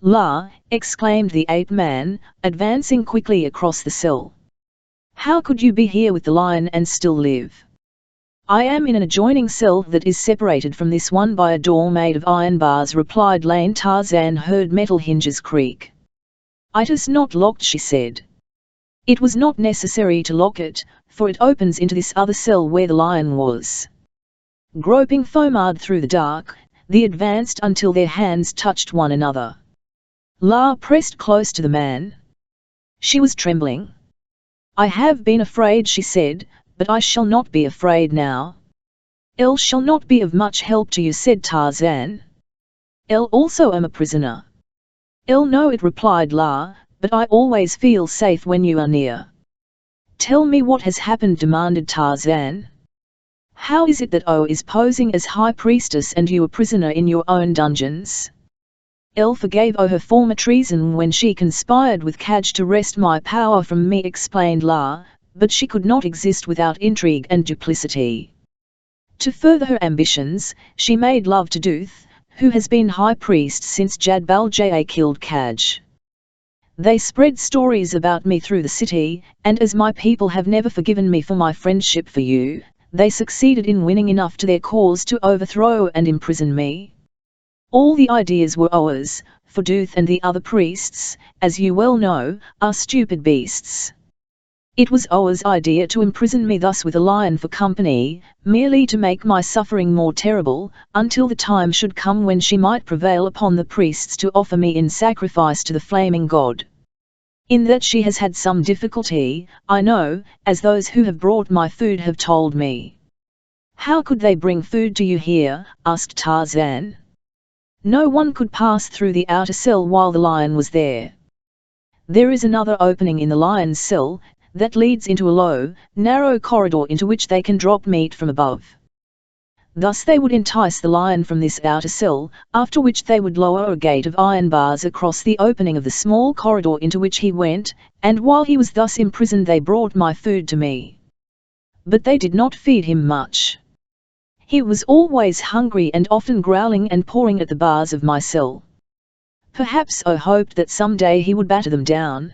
"La!" exclaimed the ape man, advancing quickly across the cell. "How could you be here with the lion and still live?" "I am in an adjoining cell that is separated from this one by a door made of iron bars," replied Lane. Tarzan heard metal hinges creak. "It is not locked," she said. "It was not necessary to lock it, for it opens into this other cell where the lion was." Groping forward through the dark, they advanced until their hands touched one another. La pressed close to the man. She was trembling. "I have been afraid," she said, "but I shall not be afraid now." "I shall not be of much help to you," said Tarzan. "I also am a prisoner." "I know it," replied La, "but I always feel safe when you are near." "Tell me what has happened," demanded Tarzan. "How is it that O is posing as High Priestess and you a prisoner in your own dungeons?" "I forgave O her former treason when she conspired with Kaj to wrest my power from me," explained La, "but she could not exist without intrigue and duplicity." To further her ambitions, she made love to Duth, who has been high priest since Jadbalja killed Kaj. They spread stories about me through the city, and as my people have never forgiven me for my friendship for you, they succeeded in winning enough to their cause to overthrow and imprison me. All the ideas were ours, for Duth and the other priests, as you well know, are stupid beasts. It was Oa's idea to imprison me thus with a lion for company, merely to make my suffering more terrible, until the time should come when she might prevail upon the priests to offer me in sacrifice to the flaming god. In that she has had some difficulty, I know, as those who have brought my food have told me. How could they bring food to you here? Asked Tarzan. No one could pass through the outer cell while the lion was there. There is another opening in the lion's cell, that leads into a low, narrow corridor into which they can drop meat from above. Thus they would entice the lion from this outer cell, after which they would lower a gate of iron bars across the opening of the small corridor into which he went, and while he was thus imprisoned they brought my food to me. But they did not feed him much. He was always hungry and often growling and pawing at the bars of my cell. Perhaps I hoped that some day he would batter them down.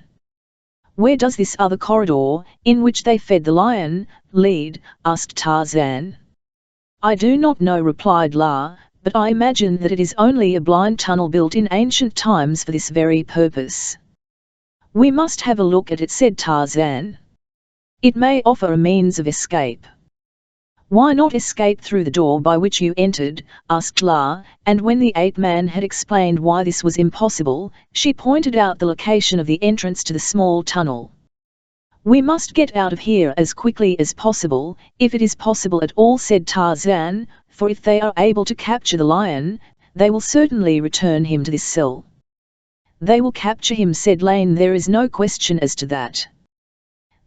Where does this other corridor, in which they fed the lion, lead? Asked Tarzan. I do not know, replied La, but I imagine that it is only a blind tunnel built in ancient times for this very purpose. We must have a look at it, said Tarzan. It may offer a means of escape. Why not escape through the door by which you entered? Asked La, and when the ape-man had explained why this was impossible, she pointed out the location of the entrance to the small tunnel. We must get out of here as quickly as possible, if it is possible at all, said Tarzan, for if they are able to capture the lion, they will certainly return him to this cell. They will capture him, said Lane, there is no question as to that.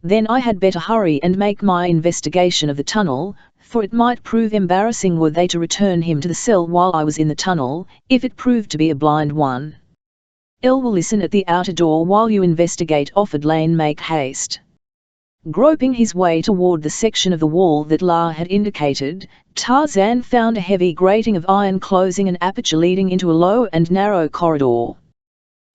Then I had better hurry and make my investigation of the tunnel, for it might prove embarrassing were they to return him to the cell while I was in the tunnel, if it proved to be a blind one. El will listen at the outer door while you investigate, offered Lane. Make haste. Groping his way toward the section of the wall that La had indicated, Tarzan found a heavy grating of iron closing an aperture leading into a low and narrow corridor.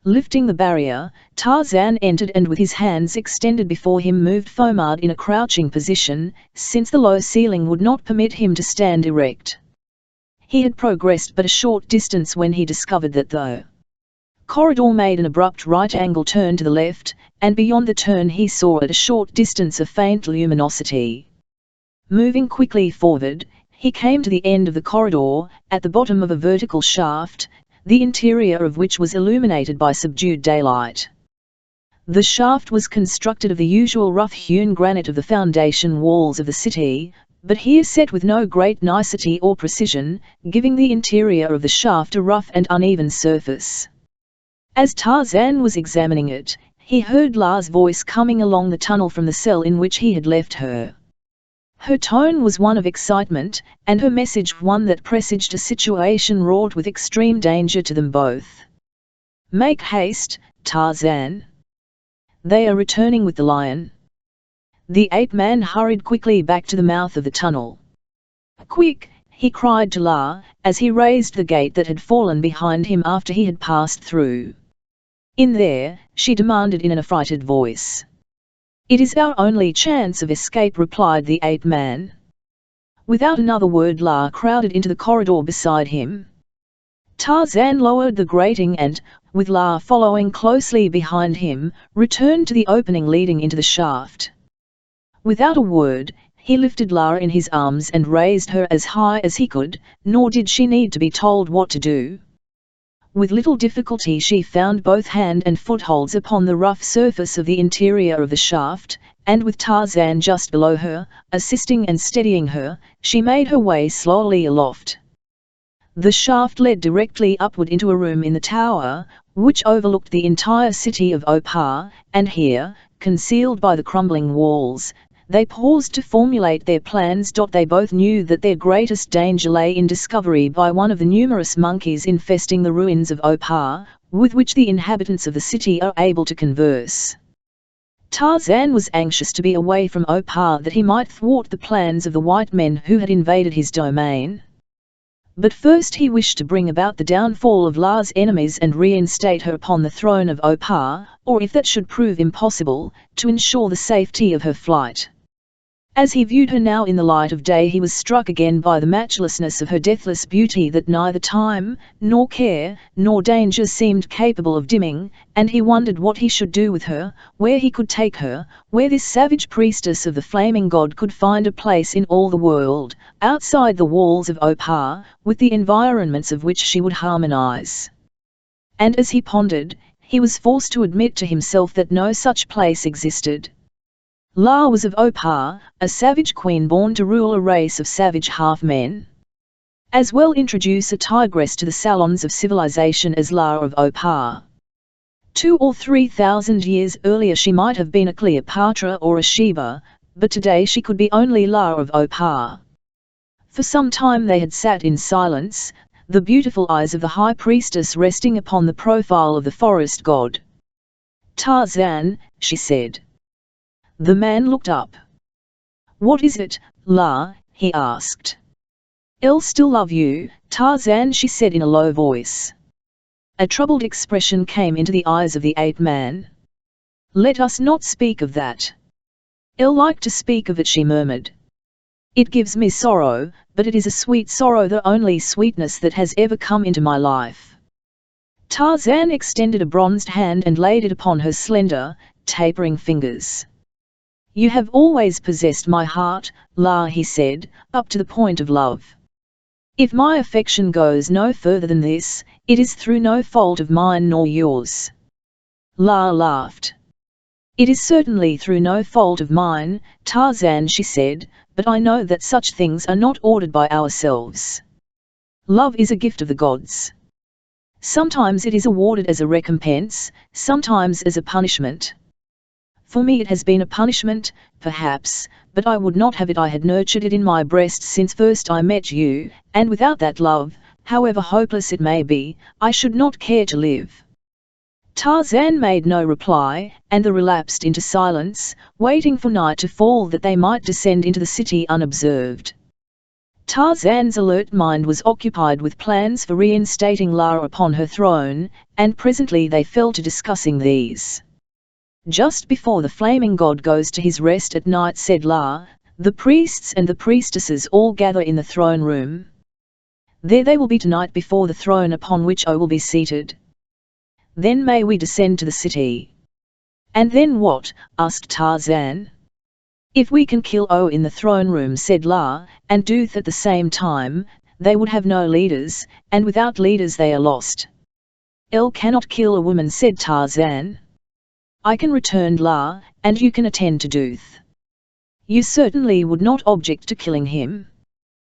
Lifting the barrier, Tarzan entered and with his hands extended before him moved forward in a crouching position, since the low ceiling would not permit him to stand erect. He had progressed but a short distance when he discovered that the corridor made an abrupt right-angle turn to the left, and beyond the turn he saw at a short distance a faint luminosity. Moving quickly forward, he came to the end of the corridor, at the bottom of a vertical shaft, the interior of which was illuminated by subdued daylight. The shaft was constructed of the usual rough-hewn granite of the foundation walls of the city, but here set with no great nicety or precision, giving the interior of the shaft a rough and uneven surface. As Tarzan was examining it, he heard La's voice coming along the tunnel from the cell in which he had left her. Her tone was one of excitement, and her message one that presaged a situation wrought with extreme danger to them both. Make haste, Tarzan. They are returning with the lion. The ape-man hurried quickly back to the mouth of the tunnel. Quick, he cried to La, as he raised the gate that had fallen behind him after he had passed through. In there, she demanded in an affrighted voice. It is our only chance of escape, replied the ape-man. Without another word La crowded into the corridor beside him. Tarzan lowered the grating and, with La following closely behind him, returned to the opening leading into the shaft. Without a word, he lifted La in his arms and raised her as high as he could, nor did she need to be told what to do. With little difficulty she found both hand and footholds upon the rough surface of the interior of the shaft, and with Tarzan just below her, assisting and steadying her, she made her way slowly aloft. The shaft led directly upward into a room in the tower, which overlooked the entire city of Opar, and here, concealed by the crumbling walls, they paused to formulate their plans. They both knew that their greatest danger lay in discovery by one of the numerous monkeys infesting the ruins of Opar, with which the inhabitants of the city are able to converse. Tarzan was anxious to be away from Opar that he might thwart the plans of the white men who had invaded his domain. But first he wished to bring about the downfall of La's enemies and reinstate her upon the throne of Opar, or if that should prove impossible, to ensure the safety of her flight. As he viewed her now in the light of day, he was struck again by the matchlessness of her deathless beauty that neither time, nor care, nor danger seemed capable of dimming, and he wondered what he should do with her, where he could take her, where this savage priestess of the flaming god could find a place in all the world, outside the walls of Opar, with the environments of which she would harmonize. And as he pondered, he was forced to admit to himself that no such place existed. La was of Opar, a savage queen born to rule a race of savage half-men. As well introduce a tigress to the salons of civilization as La of Opar. 2,000 or 3,000 years earlier she might have been a Cleopatra or a Sheba, but today she could be only La of Opar. For some time they had sat in silence, the beautiful eyes of the high priestess resting upon the profile of the forest god. "Tarzan," she said. The man looked up. "What is it, La?" he asked. "I'll still love you, Tarzan," she said in a low voice. A troubled expression came into the eyes of the ape man. "Let us not speak of that." "I'll like to speak of it," she murmured. "It gives me sorrow, but it is a sweet sorrow, the only sweetness that has ever come into my life." Tarzan extended a bronzed hand and laid it upon her slender, tapering fingers. "You have always possessed my heart, La," he said, "up to the point of love. If my affection goes no further than this, it is through no fault of mine nor yours." La laughed. "It is certainly through no fault of mine, Tarzan," she said, "but I know that such things are not ordered by ourselves. Love is a gift of the gods. Sometimes it is awarded as a recompense, sometimes as a punishment. For me it has been a punishment, perhaps, but I would not have it. I had nurtured it in my breast since first I met you, and without that love, however hopeless it may be, I should not care to live." Tarzan made no reply, and they relapsed into silence, waiting for night to fall that they might descend into the city unobserved. Tarzan's alert mind was occupied with plans for reinstating La upon her throne, and presently they fell to discussing these. "Just before the flaming god goes to his rest at night," said La, "the priests and the priestesses all gather in the throne room. There they will be tonight before the throne upon which I will be seated. Then may we descend to the city." "And then what?" asked Tarzan. "If we can kill O in the throne room," said La, "and Dooth at the same time, they would have no leaders, and without leaders they are lost." "El cannot kill a woman," said Tarzan. "I can," returned La, "and you can attend to Dooth. You certainly would not object to killing him."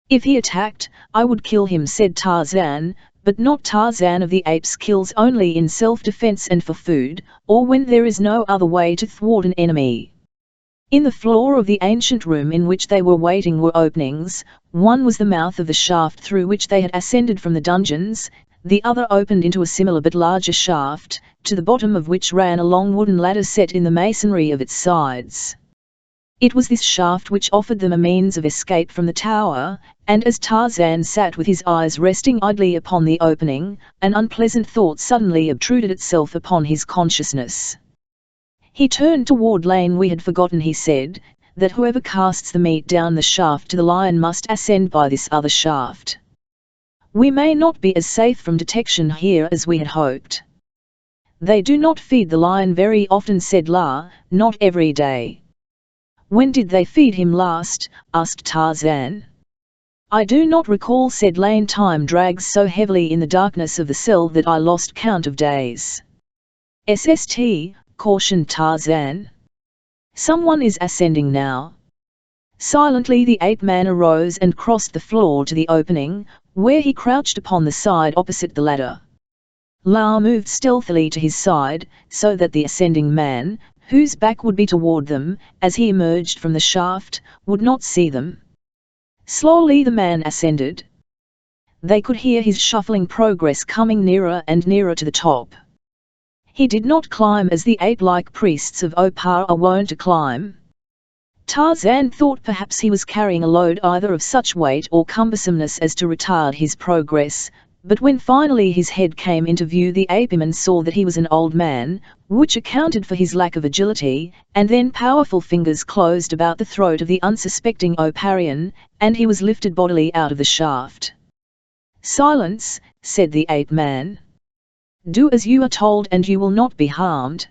"If he attacked, I would kill him," said Tarzan, "but not Tarzan of the Apes kills only in self-defense and for food, or when there is no other way to thwart an enemy." In the floor of the ancient room in which they were waiting were openings. One was the mouth of the shaft through which they had ascended from the dungeons, the other opened into a similar but larger shaft, to the bottom of which ran a long wooden ladder set in the masonry of its sides. It was this shaft which offered them a means of escape from the tower, and as Tarzan sat with his eyes resting idly upon the opening, an unpleasant thought suddenly obtruded itself upon his consciousness. He turned toward Lane. "We had forgotten," he said, "that whoever casts the meat down the shaft to the lion must ascend by this other shaft. We may not be as safe from detection here as we had hoped." "They do not feed the lion very often," said La, "not every day." "When did they feed him last?" asked Tarzan. "I do not recall," said Lane. "Time drags so heavily in the darkness of the cell that I lost count of days." "SST," cautioned Tarzan. "Someone is ascending now." Silently the ape-man arose and crossed the floor to the opening, where he crouched upon the side opposite the ladder. La moved stealthily to his side, so that the ascending man, whose back would be toward them, as he emerged from the shaft, would not see them. Slowly the man ascended. They could hear his shuffling progress coming nearer and nearer to the top. He did not climb as the ape-like priests of Opar are wont to climb. Tarzan thought perhaps he was carrying a load either of such weight or cumbersomeness as to retard his progress, but when finally his head came into view the apeman saw that he was an old man, which accounted for his lack of agility, and then powerful fingers closed about the throat of the unsuspecting Oparian, and he was lifted bodily out of the shaft. "Silence," said the ape-man. "Do as you are told and you will not be harmed."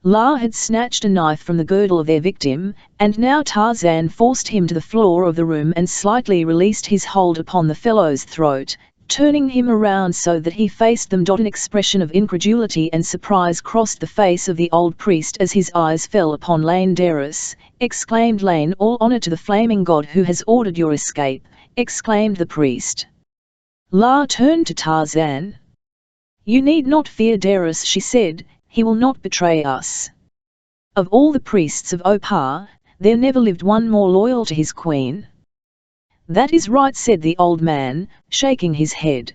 La had snatched a knife from the girdle of their victim, and now Tarzan forced him to the floor of the room and slightly released his hold upon the fellow's throat, turning him around so that he faced them. An expression of incredulity and surprise crossed the face of the old priest as his eyes fell upon Lane Deris. Exclaimed Lane. "All honor to the flaming god who has ordered your escape," exclaimed the priest. La turned to Tarzan. "You need not fear Deris," she said, "he will not betray us. Of all the priests of Opar, there never lived one more loyal to his queen." "That is right," said the old man, shaking his head.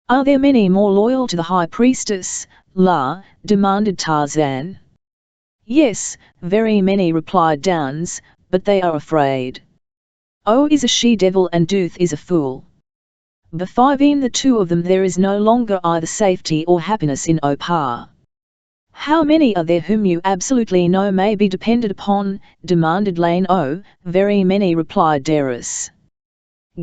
"Are there many more loyal to the high priestess, La?" demanded Tarzan. "Yes, very many," replied Downs, "but they are afraid. O is a she-devil and Dooth is a fool. Between the two of them there is no longer either safety or happiness in Opar." "How many are there whom you absolutely know may be depended upon?" demanded Lane. "Oh, very many," replied Deris.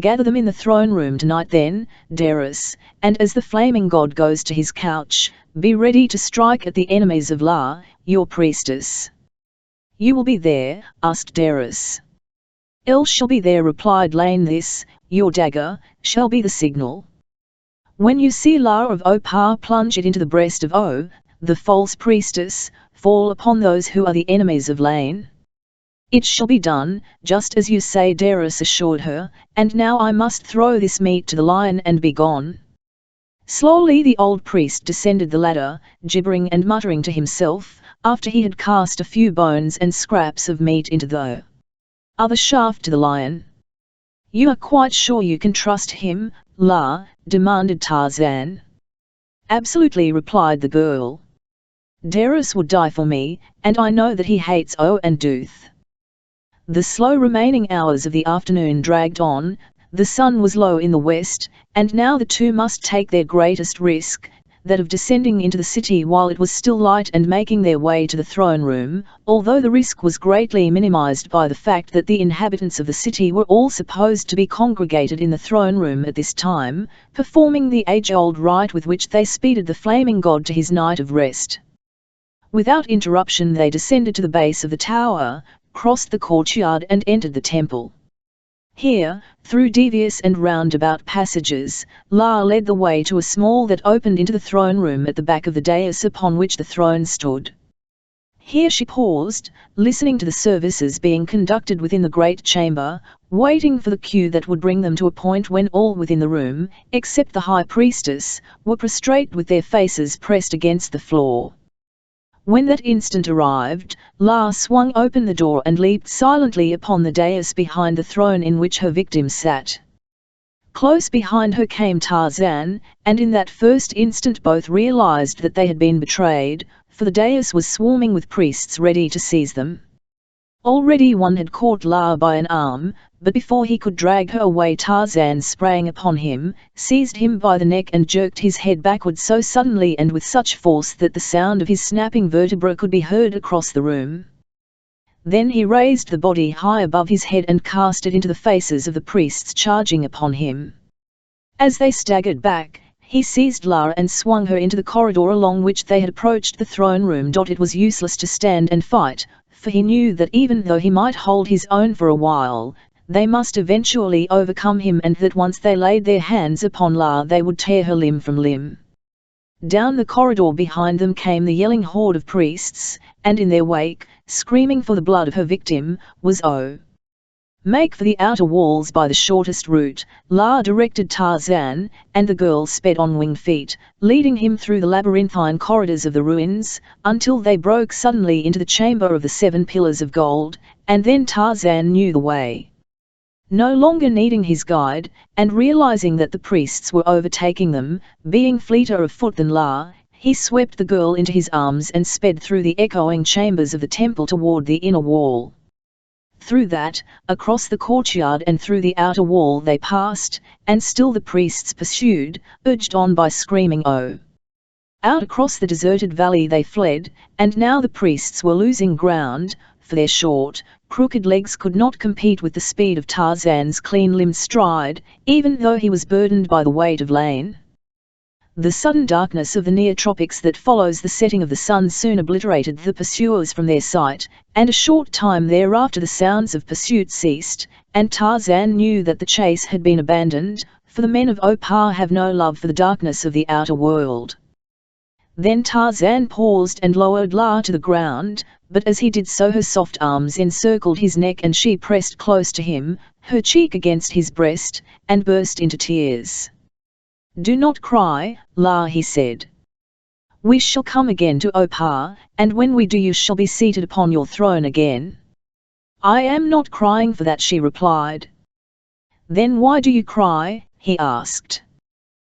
"Gather them in the throne room tonight then, Deris, and as the flaming god goes to his couch, be ready to strike at the enemies of La, your priestess." "You will be there?" asked Deris. "El shall be there," replied Lane. "This, your dagger, shall be the signal. When you see La of Opar plunge it into the breast of O, the false priestess, fall upon those who are the enemies of Lane." "It shall be done, just as you say," Deris assured her, "and now I must throw this meat to the lion and be gone." Slowly the old priest descended the ladder, gibbering and muttering to himself, after he had cast a few bones and scraps of meat into the other shaft to the lion. "You are quite sure you can trust him, La?" demanded Tarzan. "Absolutely," replied the girl. "Deris would die for me, and I know that he hates O and Dooth." The slow remaining hours of the afternoon dragged on, the sun was low in the west, and now the two must take their greatest risk, that of descending into the city while it was still light and making their way to the throne room, although the risk was greatly minimized by the fact that the inhabitants of the city were all supposed to be congregated in the throne room at this time, performing the age-old rite with which they speeded the flaming god to his night of rest. Without interruption they descended to the base of the tower, crossed the courtyard and entered the temple. Here, through devious and roundabout passages, La led the way to a small that opened into the throne room at the back of the dais upon which the throne stood. Here she paused, listening to the services being conducted within the great chamber, waiting for the cue that would bring them to a point when all within the room, except the high priestess, were prostrate with their faces pressed against the floor. When that instant arrived, La swung open the door and leaped silently upon the dais behind the throne in which her victim sat. Close behind her came Tarzan, and in that first instant both realized that they had been betrayed, for the dais was swarming with priests ready to seize them. Already one had caught La by an arm, but before he could drag her away Tarzan sprang upon him, seized him by the neck and jerked his head backward so suddenly and with such force that the sound of his snapping vertebra could be heard across the room. Then he raised the body high above his head and cast it into the faces of the priests charging upon him. As they staggered back, he seized La and swung her into the corridor along which they had approached the throne room. It was useless to stand and fight, for he knew that even though he might hold his own for a while, they must eventually overcome him, and that once they laid their hands upon La they would tear her limb from limb. Down the corridor behind them came the yelling horde of priests, and in their wake, screaming for the blood of her victim, was O. "Make for the outer walls by the shortest route," La directed Tarzan, and the girl sped on winged feet, leading him through the labyrinthine corridors of the ruins, until they broke suddenly into the chamber of the 7 pillars of gold, and then Tarzan knew the way. No longer needing his guide, and realizing that the priests were overtaking them, being fleeter of foot than La, he swept the girl into his arms and sped through the echoing chambers of the temple toward the inner wall. Through that, across the courtyard and through the outer wall they passed, and still the priests pursued, urged on by screaming "Oh!" Out across the deserted valley they fled, and now the priests were losing ground, for their short, crooked legs could not compete with the speed of Tarzan's clean-limbed stride, even though he was burdened by the weight of Lane. The sudden darkness of the near tropics that follows the setting of the sun soon obliterated the pursuers from their sight, and a short time thereafter the sounds of pursuit ceased, and Tarzan knew that the chase had been abandoned, for the men of Opar have no love for the darkness of the outer world. Then Tarzan paused and lowered La to the ground, but as he did so her soft arms encircled his neck and she pressed close to him, her cheek against his breast, and burst into tears. "Do not cry, La," he said. "We shall come again to Opar, and when we do you shall be seated upon your throne again." "I am not crying for that," she replied. "Then why do you cry?" he asked.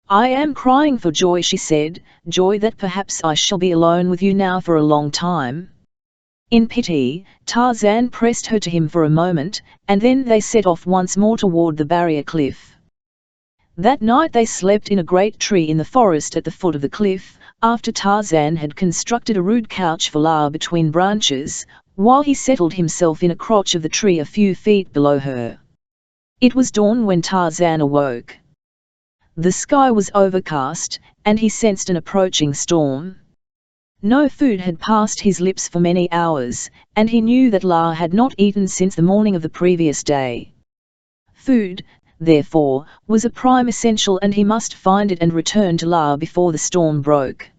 "I am crying for joy," she said, "joy that perhaps I shall be alone with you now for a long time." In pity, Tarzan pressed her to him for a moment, and then they set off once more toward the barrier cliff. That night they slept in a great tree in the forest at the foot of the cliff, after Tarzan had constructed a rude couch for La between branches, while he settled himself in a crotch of the tree a few feet below her. It was dawn when Tarzan awoke. The sky was overcast, and he sensed an approaching storm. No food had passed his lips for many hours, and he knew that La had not eaten since the morning of the previous day. Food, therefore, was a prime essential and he must find it and return to La before the storm broke.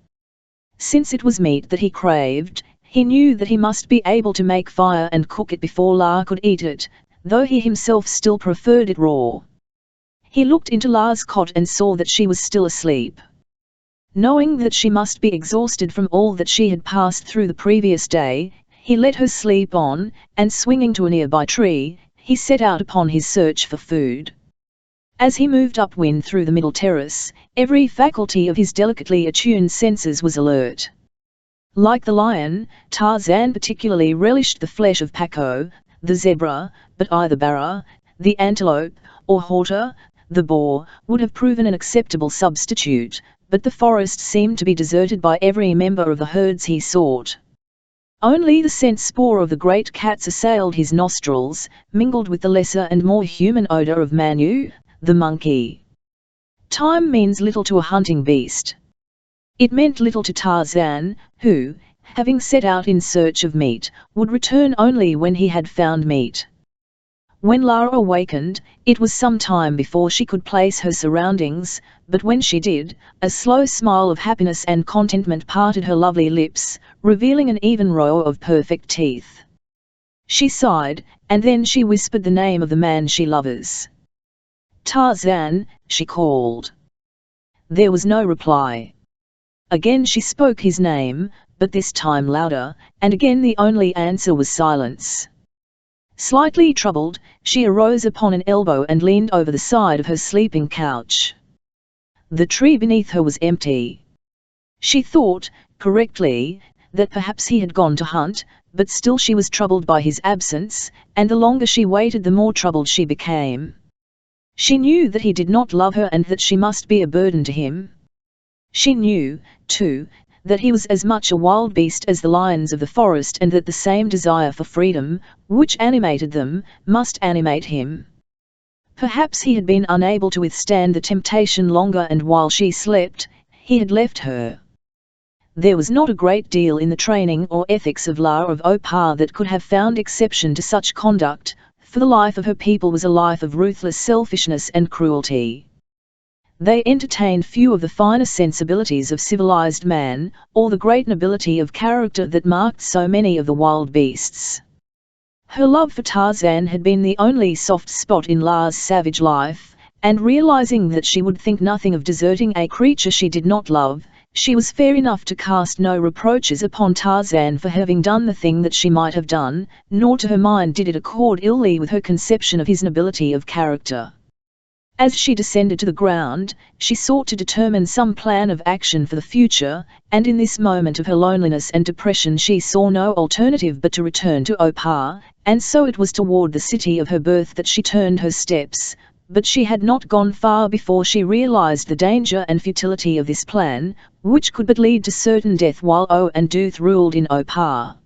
Since it was meat that he craved, he knew that he must be able to make fire and cook it before La could eat it, though he himself still preferred it raw. He looked into La's cot and saw that she was still asleep. Knowing that she must be exhausted from all that she had passed through the previous day, he let her sleep on, and swinging to a nearby tree, he set out upon his search for food. As he moved upwind through the middle terrace, every faculty of his delicately attuned senses was alert. Like the lion, Tarzan particularly relished the flesh of Paco, the zebra, but either Barra, the antelope, or Horta, the boar, would have proven an acceptable substitute, but the forest seemed to be deserted by every member of the herds he sought. Only the scent spore of the great cats assailed his nostrils, mingled with the lesser and more human odor of Manu, the monkey. Time means little to a hunting beast. It meant little to Tarzan, who, having set out in search of meat, would return only when he had found meat. When Lara awakened, it was some time before she could place her surroundings, but when she did, a slow smile of happiness and contentment parted her lovely lips, revealing an even row of perfect teeth. She sighed, and then she whispered the name of the man she loves. "Tarzan," she called. There was no reply. Again she spoke his name, but this time louder, and again the only answer was silence. Slightly troubled, she arose upon an elbow and leaned over the side of her sleeping couch. The tree beneath her was empty. She thought, correctly, that perhaps he had gone to hunt, but still she was troubled by his absence, and the longer she waited the more troubled she became. She knew that he did not love her and that she must be a burden to him. She knew, too, that he was as much a wild beast as the lions of the forest and that the same desire for freedom, which animated them, must animate him. Perhaps he had been unable to withstand the temptation longer and while she slept, he had left her. There was not a great deal in the training or ethics of La of Opar that could have found exception to such conduct, for the life of her people was a life of ruthless selfishness and cruelty. They entertained few of the finer sensibilities of civilized man, or the great nobility of character that marked so many of the wild beasts. Her love for Tarzan had been the only soft spot in La's savage life, and realizing that she would think nothing of deserting a creature she did not love, she was fair enough to cast no reproaches upon Tarzan for having done the thing that she might have done, nor to her mind did it accord illy with her conception of his nobility of character. As she descended to the ground, she sought to determine some plan of action for the future, and in this moment of her loneliness and depression she saw no alternative but to return to Opar, and so it was toward the city of her birth that she turned her steps. But she had not gone far before she realized the danger and futility of this plan, which could but lead to certain death while O and Duth ruled in Opar.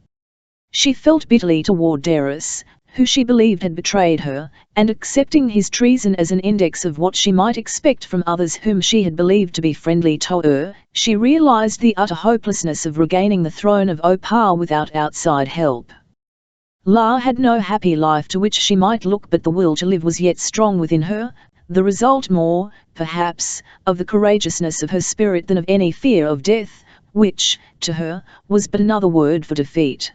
She felt bitterly toward Darius, who she believed had betrayed her, and accepting his treason as an index of what she might expect from others whom she had believed to be friendly to her, she realized the utter hopelessness of regaining the throne of Opar without outside help. La had no happy life to which she might look, but the will to live was yet strong within her, the result more, perhaps, of the courageousness of her spirit than of any fear of death, which, to her, was but another word for defeat.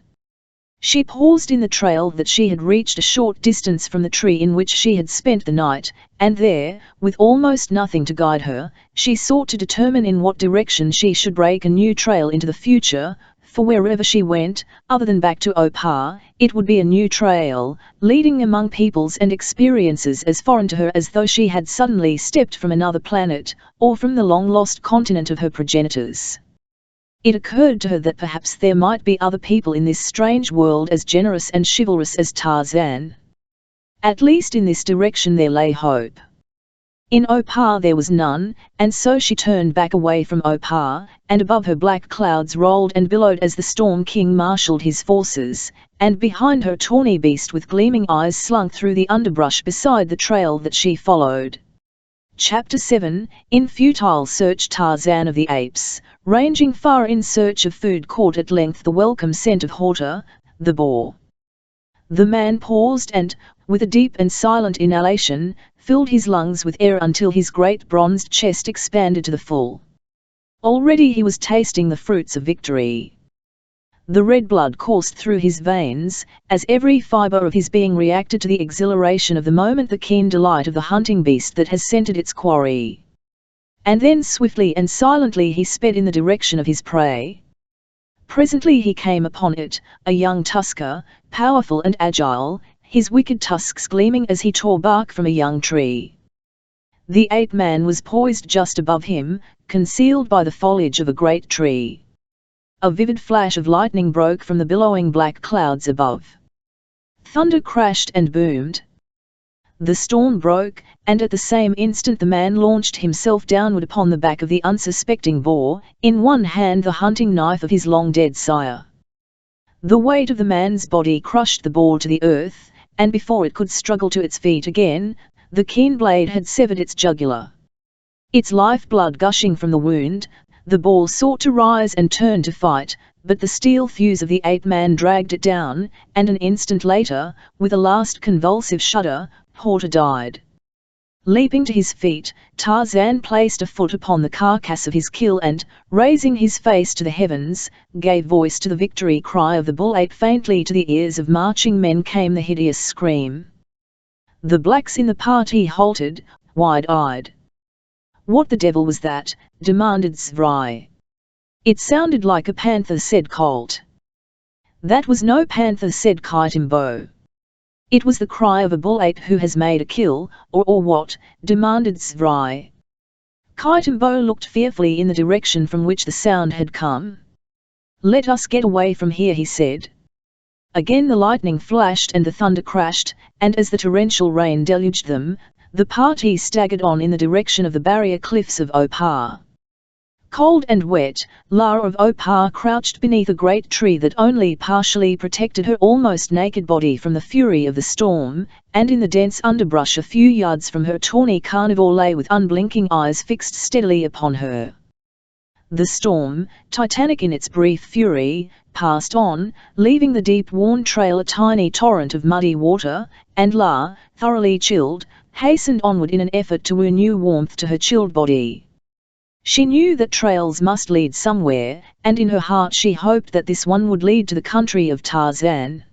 She paused in the trail that she had reached a short distance from the tree in which she had spent the night, and there, with almost nothing to guide her, she sought to determine in what direction she should break a new trail into the future, for wherever she went, other than back to Opar, it would be a new trail, leading among peoples and experiences as foreign to her as though she had suddenly stepped from another planet, or from the long-lost continent of her progenitors. It occurred to her that perhaps there might be other people in this strange world as generous and chivalrous as Tarzan. At least in this direction there lay hope. In Opar there was none, and so she turned back away from Opar, and above her black clouds rolled and billowed as the Storm King marshalled his forces, and behind her a tawny beast with gleaming eyes slunk through the underbrush beside the trail that she followed. Chapter 7 In futile search Tarzan of the Apes, ranging far in search of food, caught at length the welcome scent of Horta, the boar. The man paused and, with a deep and silent inhalation, filled his lungs with air until his great bronzed chest expanded to the full. Already he was tasting the fruits of victory. The red blood coursed through his veins, as every fibre of his being reacted to the exhilaration of the moment, the keen delight of the hunting beast that has scented its quarry. And then swiftly and silently he sped in the direction of his prey. Presently he came upon it, a young tusker, powerful and agile, his wicked tusks gleaming as he tore bark from a young tree. The ape-man was poised just above him, concealed by the foliage of a great tree. A vivid flash of lightning broke from the billowing black clouds above. Thunder crashed and boomed. The storm broke, and at the same instant the man launched himself downward upon the back of the unsuspecting boar, in one hand the hunting knife of his long-dead sire. The weight of the man's body crushed the boar to the earth, and before it could struggle to its feet again, the keen blade had severed its jugular. Its life-blood gushing from the wound, the boar sought to rise and turn to fight, but the steel thews of the ape-man dragged it down, and an instant later, with a last convulsive shudder, Horta died. Leaping to his feet, Tarzan placed a foot upon the carcass of his kill and, raising his face to the heavens, gave voice to the victory cry of the bull-ape. Faintly to the ears of marching men came the hideous scream. The blacks in the party halted, wide-eyed. "What the devil was that?" demanded Zvrai. "It sounded like a panther," said Colt. "That was no panther," said Kaitimbo. "It was the cry of a bull-ape who has made a kill, or what?" demanded Zvrai. Kaitimbo looked fearfully in the direction from which the sound had come. "Let us get away from here," he said. Again the lightning flashed and the thunder crashed, and as the torrential rain deluged them, the party staggered on in the direction of the barrier cliffs of Opar. Cold and wet, La of Opar crouched beneath a great tree that only partially protected her almost naked body from the fury of the storm, and in the dense underbrush a few yards from her tawny carnivore lay with unblinking eyes fixed steadily upon her. The storm, titanic in its brief fury, passed on, leaving the deep-worn trail a tiny torrent of muddy water, and La, thoroughly chilled, hastened onward in an effort to woo new warmth to her chilled body. She knew that trails must lead somewhere, and in her heart she hoped that this one would lead to the country of Tarzan.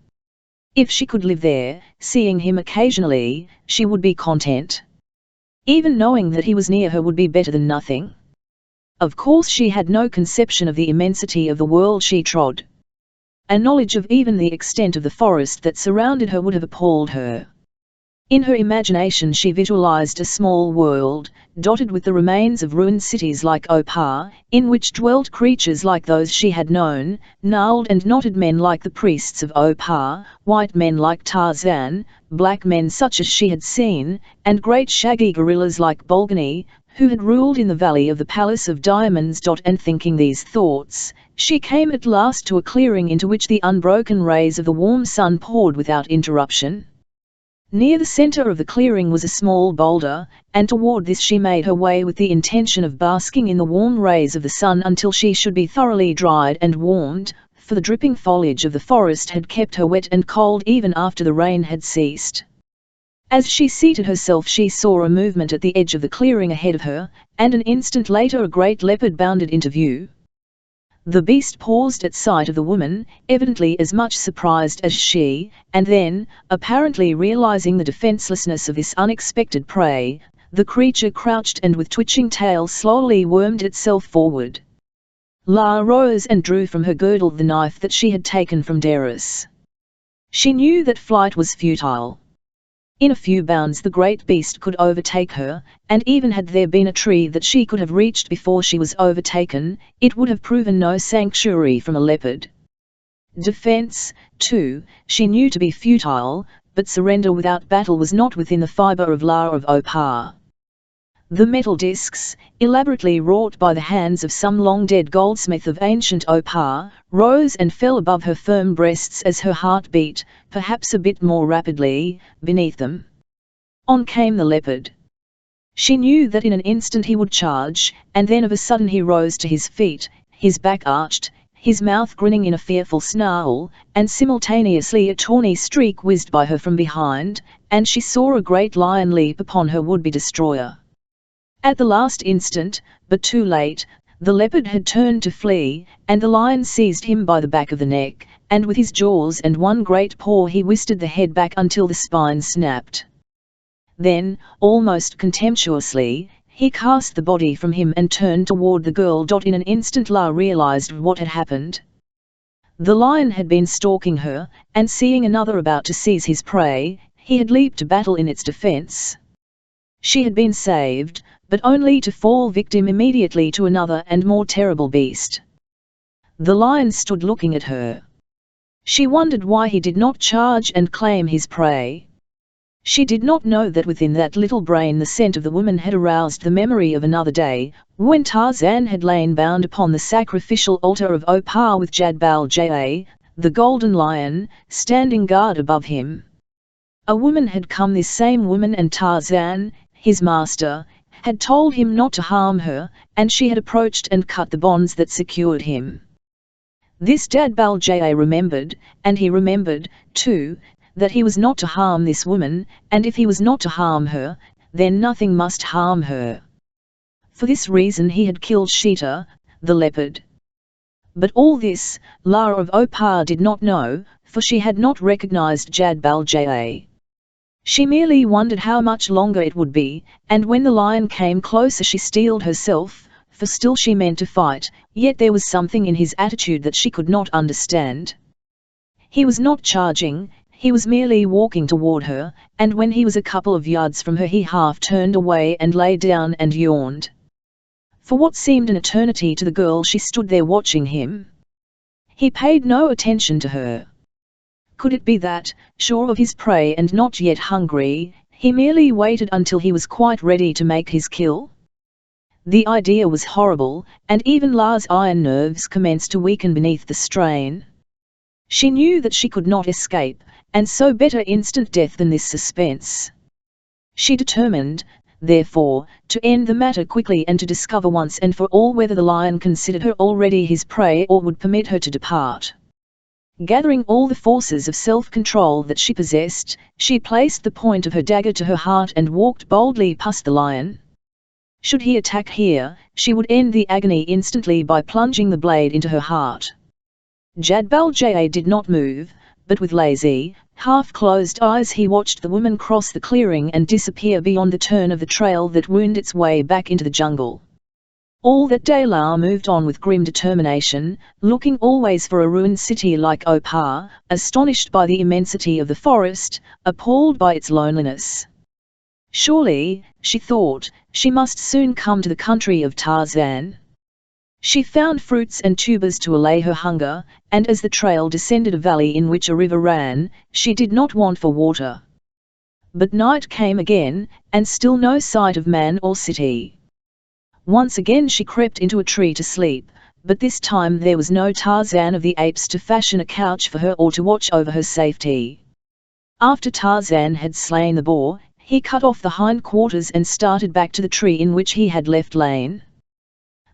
If she could live there, seeing him occasionally, she would be content. Even knowing that he was near her would be better than nothing. Of course she had no conception of the immensity of the world she trod. A knowledge of even the extent of the forest that surrounded her would have appalled her. In her imagination she visualized a small world, dotted with the remains of ruined cities like Opar, in which dwelt creatures like those she had known, gnarled and knotted men like the priests of Opar, white men like Tarzan, black men such as she had seen, and great shaggy gorillas like Bolgani, who had ruled in the valley of the Palace of Diamonds. And thinking these thoughts, she came at last to a clearing into which the unbroken rays of the warm sun poured without interruption. Near the center of the clearing was a small boulder, and toward this she made her way with the intention of basking in the warm rays of the sun until she should be thoroughly dried and warmed, for the dripping foliage of the forest had kept her wet and cold even after the rain had ceased. As she seated herself she saw a movement at the edge of the clearing ahead of her, and an instant later a great leopard bounded into view. The beast paused at sight of the woman, evidently as much surprised as she, and then, apparently realizing the defenselessness of this unexpected prey, the creature crouched and with twitching tail slowly wormed itself forward. Lara rose and drew from her girdle the knife that she had taken from Darius. She knew that flight was futile. In a few bounds the great beast could overtake her, and even had there been a tree that she could have reached before she was overtaken, it would have proven no sanctuary from a leopard. Defense, too, she knew to be futile, but surrender without battle was not within the fiber of Lara of Opar. The metal discs, elaborately wrought by the hands of some long-dead goldsmith of ancient Opar, rose and fell above her firm breasts as her heart beat, perhaps a bit more rapidly, beneath them. On came the leopard. She knew that in an instant he would charge, and then of a sudden he rose to his feet, his back arched, his mouth grinning in a fearful snarl, and simultaneously a tawny streak whizzed by her from behind, and she saw a great lion leap upon her would-be destroyer. At the last instant, but too late, the leopard had turned to flee, and the lion seized him by the back of the neck, and with his jaws and one great paw he twisted the head back until the spine snapped. Then, almost contemptuously, he cast the body from him and turned toward the girl. In an instant Lara realized what had happened. The lion had been stalking her, and seeing another about to seize his prey, he had leaped to battle in its defense. She had been saved, but only to fall victim immediately to another and more terrible beast. The lion stood looking at her. She wondered why he did not charge and claim his prey. She did not know that within that little brain the scent of the woman had aroused the memory of another day, when Tarzan had lain bound upon the sacrificial altar of Opar with Jadbal-Jaa, the golden lion, standing guard above him. A woman had come, this same woman, and Tarzan, his master, had told him not to harm her, and she had approached and cut the bonds that secured him. This Jadbal-Jaa remembered, and he remembered, too, that he was not to harm this woman, and if he was not to harm her, then nothing must harm her. For this reason he had killed Sheeta, the leopard. But all this, Lara of Opar did not know, for she had not recognized Jadbal-Jaa. She merely wondered how much longer it would be, and when the lion came closer she steeled herself, for still she meant to fight, yet there was something in his attitude that she could not understand. He was not charging, he was merely walking toward her, and when he was a couple of yards from her he half turned away and lay down and yawned. For what seemed an eternity to the girl she stood there watching him. He paid no attention to her. Could it be that, sure of his prey and not yet hungry, he merely waited until he was quite ready to make his kill? The idea was horrible, and even Lara's iron nerves commenced to weaken beneath the strain. She knew that she could not escape, and so better instant death than this suspense. She determined, therefore, to end the matter quickly and to discover once and for all whether the lion considered her already his prey or would permit her to depart. Gathering all the forces of self-control that she possessed, she placed the point of her dagger to her heart and walked boldly past the lion. Should he attack here, she would end the agony instantly by plunging the blade into her heart. Jadbal-Jaa did not move, but with lazy, half-closed eyes he watched the woman cross the clearing and disappear beyond the turn of the trail that wound its way back into the jungle. All that day La moved on with grim determination, looking always for a ruined city like Opar, astonished by the immensity of the forest, appalled by its loneliness. Surely, she thought, she must soon come to the country of Tarzan. She found fruits and tubers to allay her hunger, and as the trail descended a valley in which a river ran, she did not want for water. But night came again, and still no sight of man or city. Once again she crept into a tree to sleep, but this time there was no Tarzan of the apes to fashion a couch for her or to watch over her safety. After Tarzan had slain the boar, he cut off the hind quarters and started back to the tree in which he had left Lane.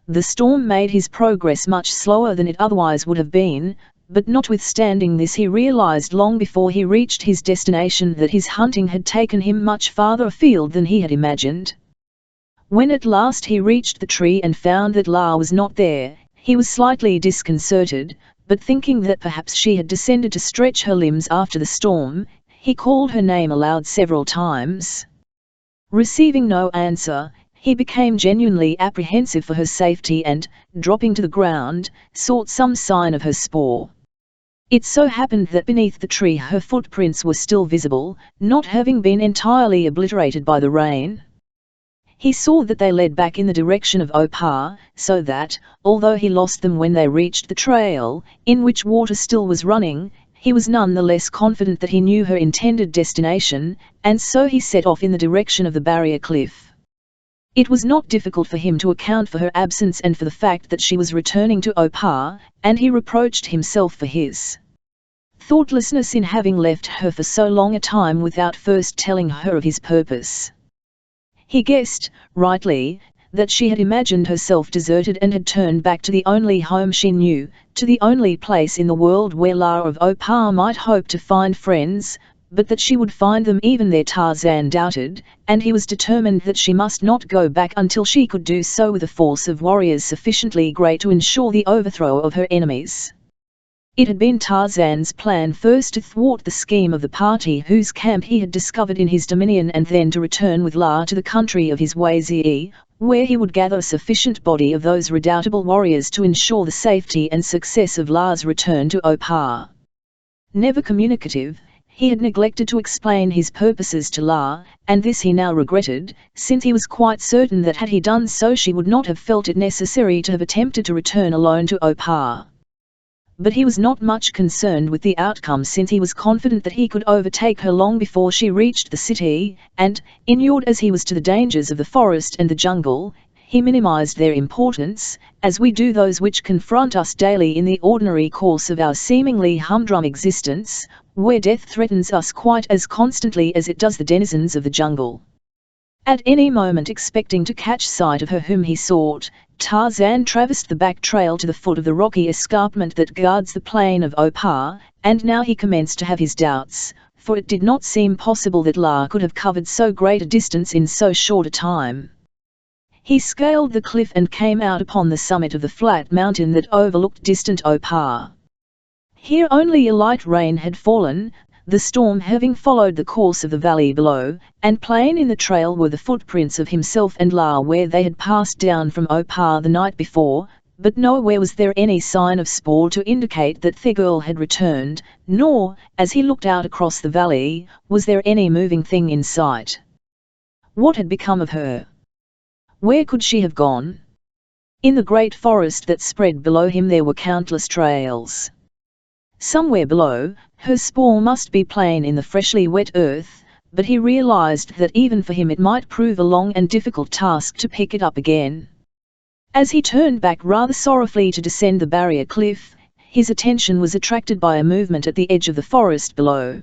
The storm made his progress much slower than it otherwise would have been, but notwithstanding this he realized long before he reached his destination that his hunting had taken him much farther afield than he had imagined. When at last he reached the tree and found that La was not there, he was slightly disconcerted, but thinking that perhaps she had descended to stretch her limbs after the storm, he called her name aloud several times. Receiving no answer, he became genuinely apprehensive for her safety and, dropping to the ground, sought some sign of her spoor. It so happened that beneath the tree her footprints were still visible, not having been entirely obliterated by the rain. He saw that they led back in the direction of Opar, so that, although he lost them when they reached the trail, in which water still was running, he was none the less confident that he knew her intended destination, and so he set off in the direction of the barrier cliff. It was not difficult for him to account for her absence and for the fact that she was returning to Opar, and he reproached himself for his thoughtlessness in having left her for so long a time without first telling her of his purpose. He guessed, rightly, that she had imagined herself deserted and had turned back to the only home she knew, to the only place in the world where La of Opar might hope to find friends, but that she would find them even there Tarzan doubted, and he was determined that she must not go back until she could do so with a force of warriors sufficiently great to ensure the overthrow of her enemies. It had been Tarzan's plan first to thwart the scheme of the party whose camp he had discovered in his dominion and then to return with La to the country of his Waziri, where he would gather a sufficient body of those redoubtable warriors to ensure the safety and success of La's return to Opar. Never communicative, he had neglected to explain his purposes to La, and this he now regretted, since he was quite certain that had he done so she would not have felt it necessary to have attempted to return alone to Opar. But he was not much concerned with the outcome since he was confident that he could overtake her long before she reached the city, and, inured as he was to the dangers of the forest and the jungle, he minimized their importance, as we do those which confront us daily in the ordinary course of our seemingly humdrum existence, where death threatens us quite as constantly as it does the denizens of the jungle. At any moment expecting to catch sight of her whom he sought, Tarzan traversed the back trail to the foot of the rocky escarpment that guards the plain of Opar, and now he commenced to have his doubts, for it did not seem possible that La could have covered so great a distance in so short a time. He scaled the cliff and came out upon the summit of the flat mountain that overlooked distant Opar. Here only a light rain had fallen, the storm having followed the course of the valley below, and plain in the trail were the footprints of himself and La where they had passed down from Opar the night before, but nowhere was there any sign of spoor to indicate that the girl had returned, nor, as he looked out across the valley, was there any moving thing in sight. What had become of her? Where could she have gone? In the great forest that spread below him there were countless trails. Somewhere below, her spoor must be plain in the freshly wet earth, but he realized that even for him it might prove a long and difficult task to pick it up again. As he turned back rather sorrowfully to descend the barrier cliff, his attention was attracted by a movement at the edge of the forest below.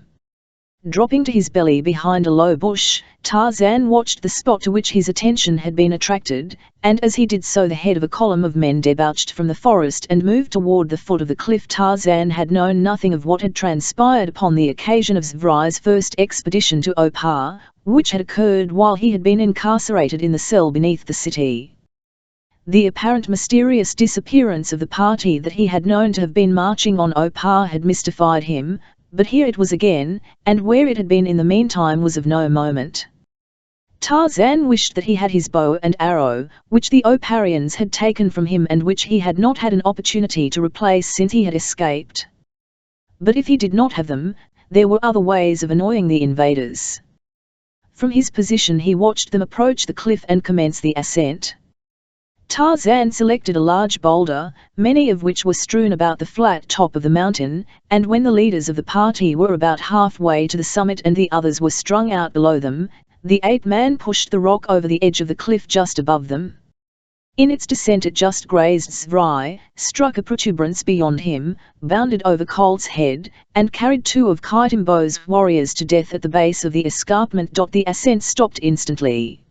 Dropping to his belly behind a low bush, Tarzan watched the spot to which his attention had been attracted, and as he did so the head of a column of men debouched from the forest and moved toward the foot of the cliff. Tarzan had known nothing of what had transpired upon the occasion of Zvrai's first expedition to Opar, which had occurred while he had been incarcerated in the cell beneath the city. The apparent mysterious disappearance of the party that he had known to have been marching on Opar had mystified him, but here it was again, and where it had been in the meantime was of no moment. Tarzan wished that he had his bow and arrow, which the Oparians had taken from him and which he had not had an opportunity to replace since he had escaped. But if he did not have them, there were other ways of annoying the invaders. From his position he watched them approach the cliff and commence the ascent. Tarzan selected a large boulder, many of which were strewn about the flat top of the mountain, and when the leaders of the party were about halfway to the summit and the others were strung out below them, the ape-man pushed the rock over the edge of the cliff just above them. In its descent it just grazed Zvrai, struck a protuberance beyond him, bounded over Colt's head, and carried two of Kitimbo's warriors to death at the base of the escarpment. The ascent stopped instantly.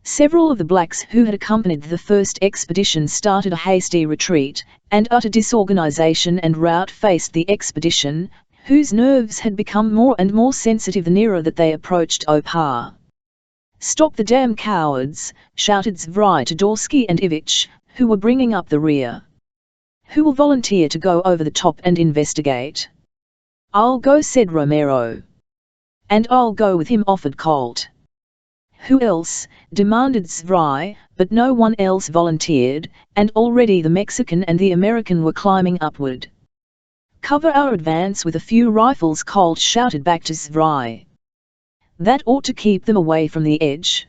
Several of the blacks who had accompanied the first expedition started a hasty retreat, and utter disorganization and rout faced the expedition, whose nerves had become more and more sensitive the nearer that they approached Opar. "Stop the damn cowards!" shouted Zvrai to Dorsky and Ivich, who were bringing up the rear. "Who will volunteer to go over the top and investigate?" "I'll go," said Romero. "And I'll go with him," offered Colt. "Who else?" demanded Zvrai, but no one else volunteered, and already the Mexican and the American were climbing upward. "Cover our advance with a few rifles," Colt shouted back to Zvrai. "That ought to keep them away from the edge."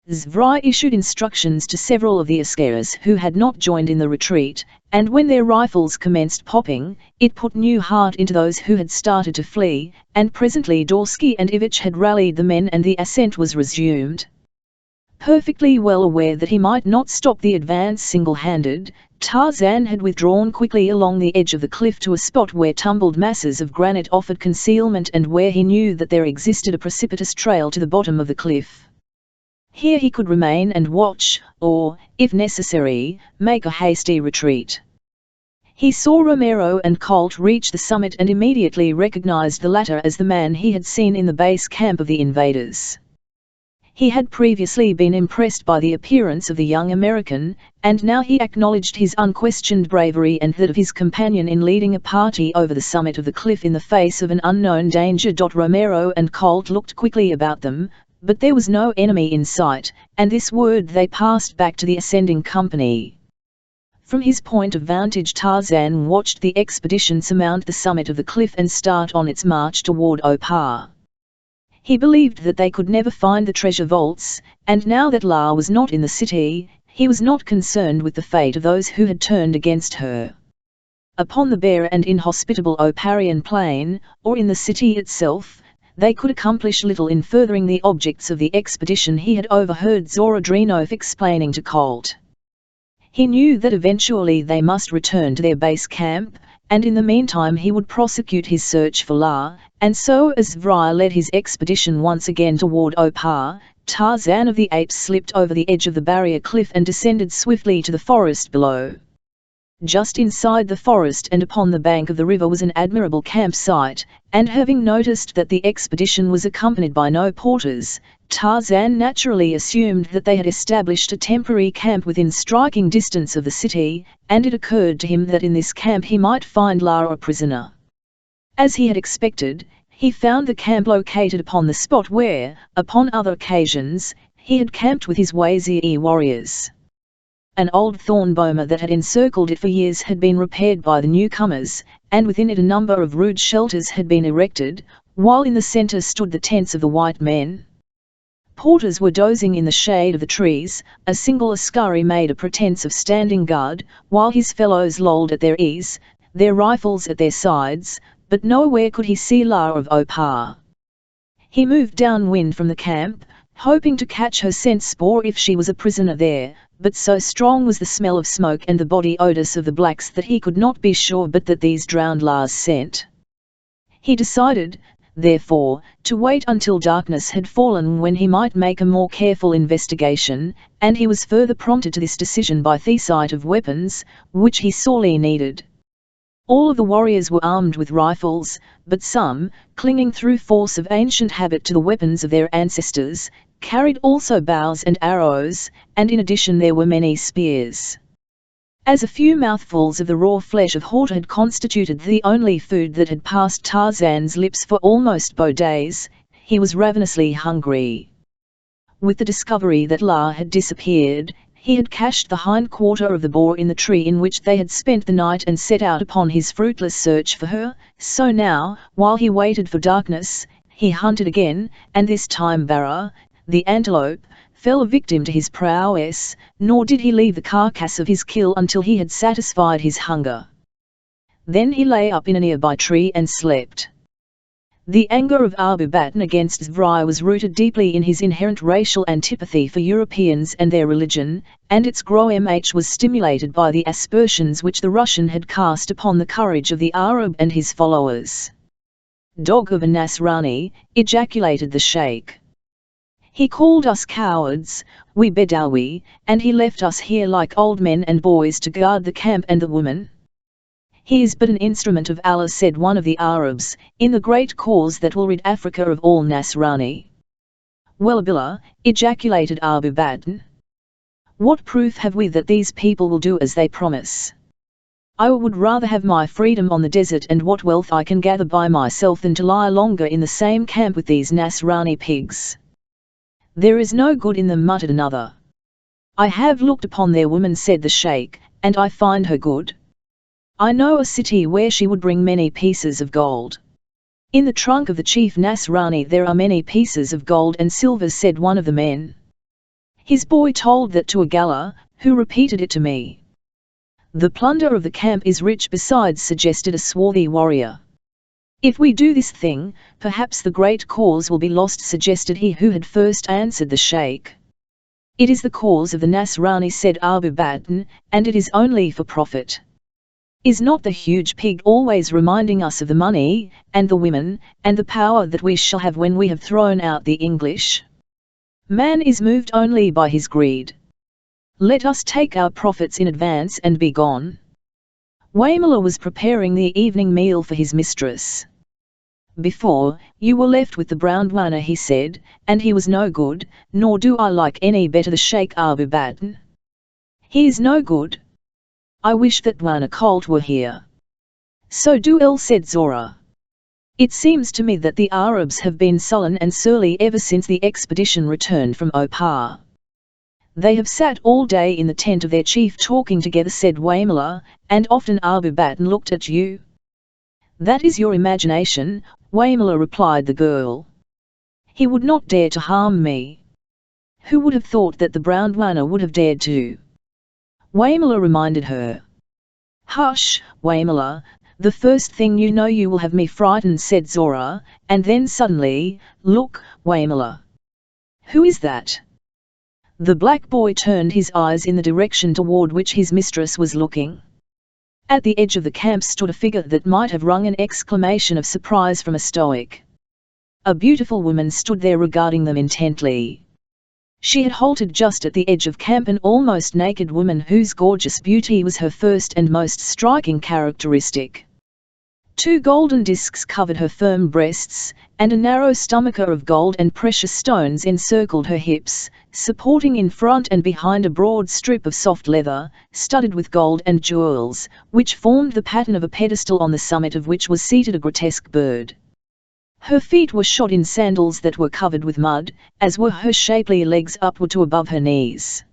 Zvrai issued instructions to several of the Ascaris who had not joined in the retreat, and when their rifles commenced popping, it put new heart into those who had started to flee, and presently Dorsky and Ivich had rallied the men and the ascent was resumed. Perfectly well aware that he might not stop the advance single-handed, Tarzan had withdrawn quickly along the edge of the cliff to a spot where tumbled masses of granite offered concealment and where he knew that there existed a precipitous trail to the bottom of the cliff. Here he could remain and watch, or, if necessary, make a hasty retreat. He saw Romero and Colt reach the summit and immediately recognized the latter as the man he had seen in the base camp of the invaders. He had previously been impressed by the appearance of the young American, and now he acknowledged his unquestioned bravery and that of his companion in leading a party over the summit of the cliff in the face of an unknown danger. Romero and Colt looked quickly about them, but there was no enemy in sight, and this word they passed back to the ascending company. From his point of vantage Tarzan watched the expedition surmount the summit of the cliff and start on its march toward Opar. He believed that they could never find the treasure vaults, and now that La was not in the city, he was not concerned with the fate of those who had turned against her. Upon the bare and inhospitable Oparian plain, or in the city itself, they could accomplish little in furthering the objects of the expedition. He had overheard Zorodrinov explaining to Colt. He knew that eventually they must return to their base camp, and in the meantime he would prosecute his search for La, and so as Zvrai led his expedition once again toward Opar, Tarzan of the Apes slipped over the edge of the barrier cliff and descended swiftly to the forest below. Just inside the forest and upon the bank of the river was an admirable campsite, and having noticed that the expedition was accompanied by no porters, Tarzan naturally assumed that they had established a temporary camp within striking distance of the city, and it occurred to him that in this camp he might find La a prisoner. As he had expected, he found the camp located upon the spot where, upon other occasions, he had camped with his Waziri warriors. An old thorn boma that had encircled it for years had been repaired by the newcomers, and within it a number of rude shelters had been erected, while in the center stood the tents of the white men. Porters were dozing in the shade of the trees, a single askari made a pretense of standing guard, while his fellows lolled at their ease, their rifles at their sides, but nowhere could he see La of Opar. He moved downwind from the camp, hoping to catch her scent spoor if she was a prisoner there, but so strong was the smell of smoke and the body odors of the blacks that he could not be sure but that these drowned La's scent. He decided, therefore, to wait until darkness had fallen when he might make a more careful investigation, and he was further prompted to this decision by the sight of weapons, which he sorely needed. All of the warriors were armed with rifles, but some, clinging through force of ancient habit to the weapons of their ancestors, carried also bows and arrows, and in addition there were many spears. As a few mouthfuls of the raw flesh of Horta had constituted the only food that had passed Tarzan's lips for almost days, he was ravenously hungry. With the discovery that La had disappeared, he had cached the hind quarter of the boar in the tree in which they had spent the night and set out upon his fruitless search for her. So now, while he waited for darkness, he hunted again, and this time Bara, the antelope, fell a victim to his prowess, nor did he leave the carcass of his kill until he had satisfied his hunger. Then he lay up in a nearby tree and slept. The anger of Abu Batn against Zvrai was rooted deeply in his inherent racial antipathy for Europeans and their religion, and its growth was stimulated by the aspersions which the Russian had cast upon the courage of the Arab and his followers. "Dog of a Nasrani," ejaculated the sheikh. "He called us cowards, we Bedawi, and he left us here like old men and boys to guard the camp and the women. He is but an instrument of Allah," said one of the Arabs, "in the great cause that will rid Africa of all Nasrani." "Well-billah," ejaculated Abu Batn. "What proof have we that these people will do as they promise? I would rather have my freedom on the desert and what wealth I can gather by myself than to lie longer in the same camp with these Nasrani pigs." "There is no good in them," muttered another. "I have looked upon their woman," said the sheikh, "and I find her good. I know a city where she would bring many pieces of gold." "In the trunk of the chief Nasrani there are many pieces of gold and silver," said one of the men. "His boy told that to a Galla, who repeated it to me." "The plunder of the camp is rich besides," suggested a swarthy warrior. "If we do this thing, perhaps the great cause will be lost," suggested he who had first answered the sheikh. "It is the cause of the Nasrani," said Abu Batn, "and it is only for profit. Is not the huge pig always reminding us of the money, and the women, and the power that we shall have when we have thrown out the English? Man is moved only by his greed. Let us take our profits in advance and be gone." Waimala was preparing the evening meal for his mistress. "Before, you were left with the brown Wana," he said, "and he was no good, nor do I like any better the Sheikh Abu Batn. He is no good. I wish that Wana Colt were here." "So do El," said Zora. "It seems to me that the Arabs have been sullen and surly ever since the expedition returned from Opar. They have sat all day in the tent of their chief talking together," said Waimala, "and often Abu Batn looked at you." "That is your imagination," Waimala replied the girl. "He would not dare to harm me. Who would have thought that the brown Wana would have dared to?" Waimala reminded her. "Hush, Waimala, the first thing you know you will have me frightened," said Zora, and then suddenly, "Look, Waimala. Who is that?" The black boy turned his eyes in the direction toward which his mistress was looking. At the edge of the camp stood a figure that might have wrung an exclamation of surprise from a stoic. A beautiful woman stood there regarding them intently. She had halted just at the edge of camp, an almost naked woman whose gorgeous beauty was her first and most striking characteristic. 2 golden discs covered her firm breasts, and a narrow stomacher of gold and precious stones encircled her hips, supporting in front and behind a broad strip of soft leather, studded with gold and jewels, which formed the pattern of a pedestal on the summit of which was seated a grotesque bird. Her feet were shod in sandals that were covered with mud, as were her shapely legs upward to above her knees.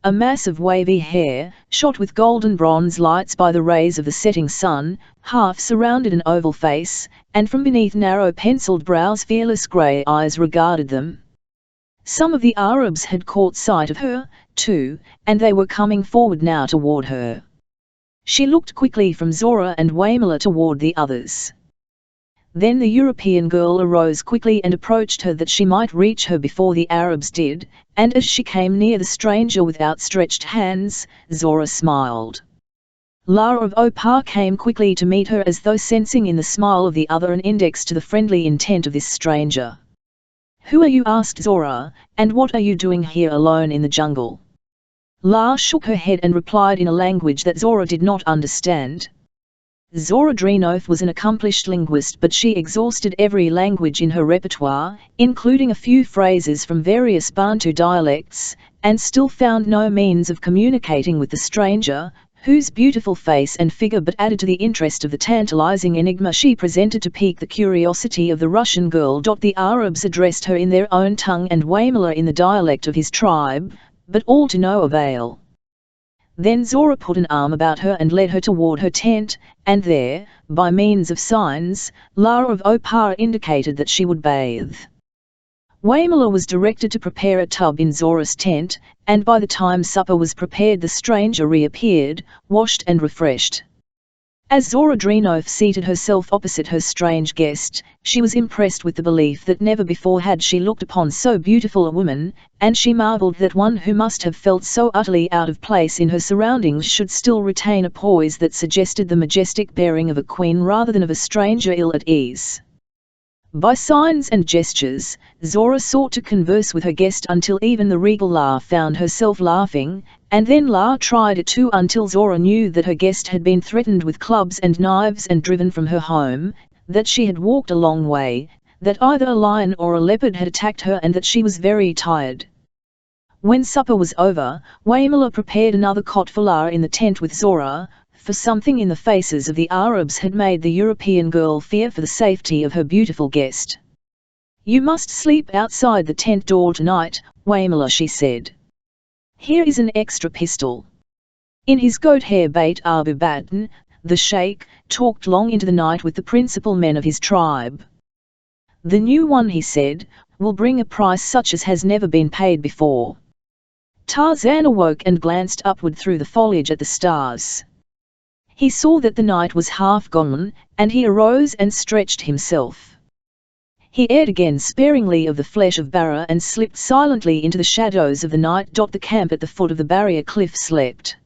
A mass of wavy hair, shot with golden bronze lights by the rays of the setting sun, half surrounded an oval face, and from beneath narrow penciled brows fearless grey eyes regarded them. Some of the Arabs had caught sight of her, too, and they were coming forward now toward her. She looked quickly from Zora and Waimala toward the others. Then the European girl arose quickly and approached her that she might reach her before the Arabs did, and as she came near the stranger with outstretched hands, Zora smiled. Lara of Opar came quickly to meet her as though sensing in the smile of the other an index to the friendly intent of this stranger. "Who are you?" asked Zora, "and what are you doing here alone in the jungle?" Lara shook her head and replied in a language that Zora did not understand. Zora Drenoth was an accomplished linguist, but she exhausted every language in her repertoire, including a few phrases from various Bantu dialects, and still found no means of communicating with the stranger, whose beautiful face and figure but added to the interest of the tantalizing enigma she presented to pique the curiosity of the Russian girl. The Arabs addressed her in their own tongue and Waimala in the dialect of his tribe, but all to no avail. Then Zora put an arm about her and led her toward her tent, and there, by means of signs, Lara of Opara indicated that she would bathe. Waimala was directed to prepare a tub in Zora's tent, and by the time supper was prepared the stranger reappeared, washed and refreshed. As Zora Drenov seated herself opposite her strange guest, she was impressed with the belief that never before had she looked upon so beautiful a woman, and she marveled that one who must have felt so utterly out of place in her surroundings should still retain a poise that suggested the majestic bearing of a queen rather than of a stranger ill at ease. By signs and gestures, Zora sought to converse with her guest until even the regal La found herself laughing, and then La tried it too until Zora knew that her guest had been threatened with clubs and knives and driven from her home, that she had walked a long way, that either a lion or a leopard had attacked her and that she was very tired. When supper was over, Waimala prepared another cot for La in the tent with Zora, for something in the faces of the Arabs had made the European girl fear for the safety of her beautiful guest. "You must sleep outside the tent door tonight, Waimala," she said. "Here is an extra pistol." In his goat hair Bait Abu Batten, the sheikh, talked long into the night with the principal men of his tribe. "The new one," he said, "will bring a price such as has never been paid before." Tarzan awoke and glanced upward through the foliage at the stars. He saw that the night was half gone, and he arose and stretched himself. He ate again sparingly of the flesh of Barra and slipped silently into the shadows of the night. The camp at the foot of the barrier cliff slept.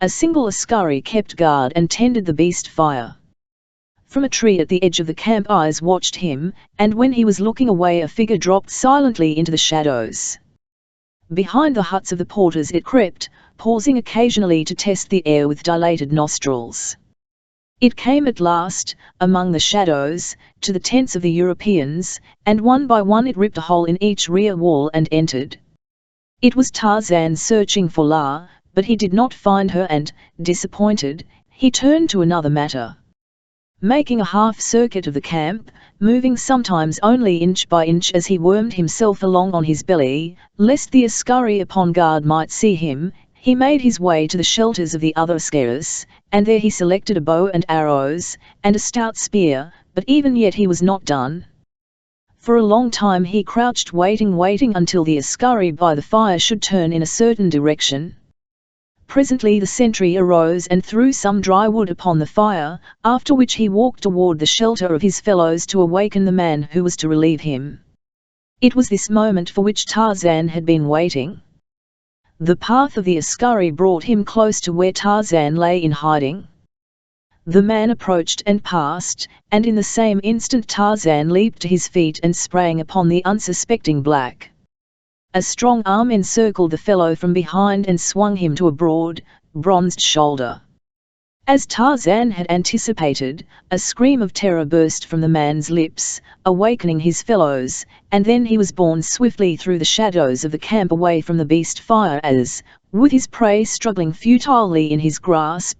A single askari kept guard and tended the beast fire. From a tree at the edge of the camp eyes watched him, and when he was looking away a figure dropped silently into the shadows. Behind the huts of the porters it crept, pausing occasionally to test the air with dilated nostrils. It came at last, among the shadows, to the tents of the Europeans, and one by one it ripped a hole in each rear wall and entered. It was Tarzan searching for La, but he did not find her and, disappointed, he turned to another matter. Making a half-circuit of the camp, moving sometimes only inch by inch as he wormed himself along on his belly, lest the askari upon guard might see him, he made his way to the shelters of the other askaris, and there he selected a bow and arrows, and a stout spear, but even yet he was not done. For a long time he crouched waiting until the askari by the fire should turn in a certain direction. Presently the sentry arose and threw some dry wood upon the fire, after which he walked toward the shelter of his fellows to awaken the man who was to relieve him. It was this moment for which Tarzan had been waiting. The path of the askari brought him close to where Tarzan lay in hiding. The man approached and passed, and in the same instant Tarzan leaped to his feet and sprang upon the unsuspecting black. A strong arm encircled the fellow from behind and swung him to a broad, bronzed shoulder. As Tarzan had anticipated, a scream of terror burst from the man's lips, awakening his fellows, and then he was borne swiftly through the shadows of the camp away from the beast fire as, with his prey struggling futilely in his grasp,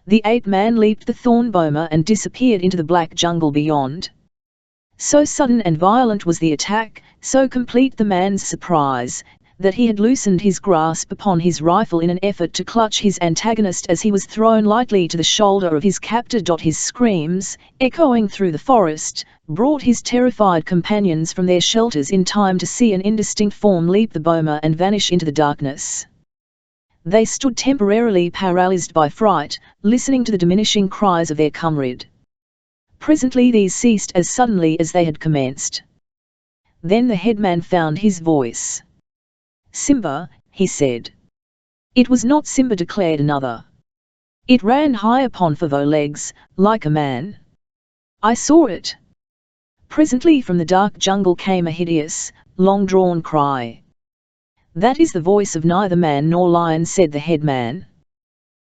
the ape-man leaped the thorn boma and disappeared into the black jungle beyond. So sudden and violent was the attack, so complete the man's surprise, that he had loosened his grasp upon his rifle in an effort to clutch his antagonist as he was thrown lightly to the shoulder of his captor. His screams, echoing through the forest, brought his terrified companions from their shelters in time to see an indistinct form leap the boma and vanish into the darkness. They stood temporarily paralyzed by fright, listening to the diminishing cries of their comrade. Presently these ceased as suddenly as they had commenced. Then the headman found his voice. "Simba," he said. It was not Simba, declared another. It ran high upon 4 legs, like a man. I saw it. Presently from the dark jungle came a hideous, long-drawn cry. "That is the voice of neither man nor lion," said the headman.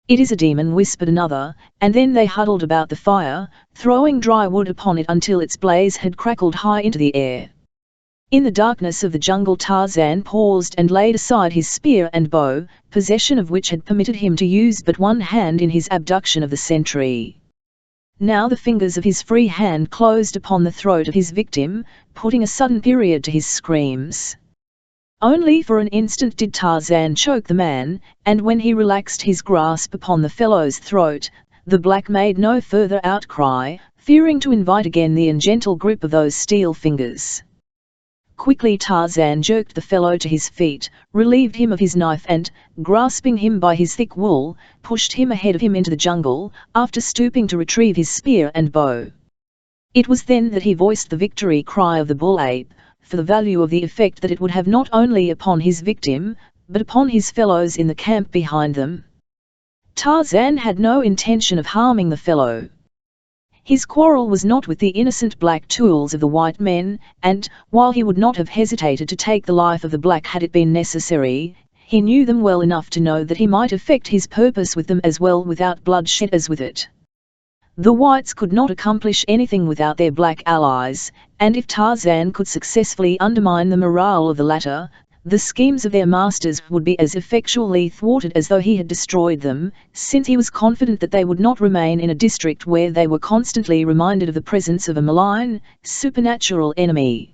"It is a demon," whispered another, and then they huddled about the fire, throwing dry wood upon it until its blaze had crackled high into the air. In the darkness of the jungle, Tarzan paused and laid aside his spear and bow, possession of which had permitted him to use but one hand in his abduction of the sentry. Now the fingers of his free hand closed upon the throat of his victim, putting a sudden period to his screams. Only for an instant did Tarzan choke the man, and when he relaxed his grasp upon the fellow's throat, the black made no further outcry, fearing to invite again the ungentle grip of those steel fingers. Quickly Tarzan jerked the fellow to his feet, relieved him of his knife and, grasping him by his thick wool, pushed him ahead of him into the jungle, after stooping to retrieve his spear and bow. It was then that he voiced the victory cry of the bull ape, for the value of the effect that it would have not only upon his victim, but upon his fellows in the camp behind them. Tarzan had no intention of harming the fellow. His quarrel was not with the innocent black tools of the white men, and, while he would not have hesitated to take the life of the black had it been necessary, he knew them well enough to know that he might effect his purpose with them as well without bloodshed as with it. The whites could not accomplish anything without their black allies, and if Tarzan could successfully undermine the morale of the latter, the schemes of their masters would be as effectually thwarted as though he had destroyed them, since he was confident that they would not remain in a district where they were constantly reminded of the presence of a malign, supernatural enemy.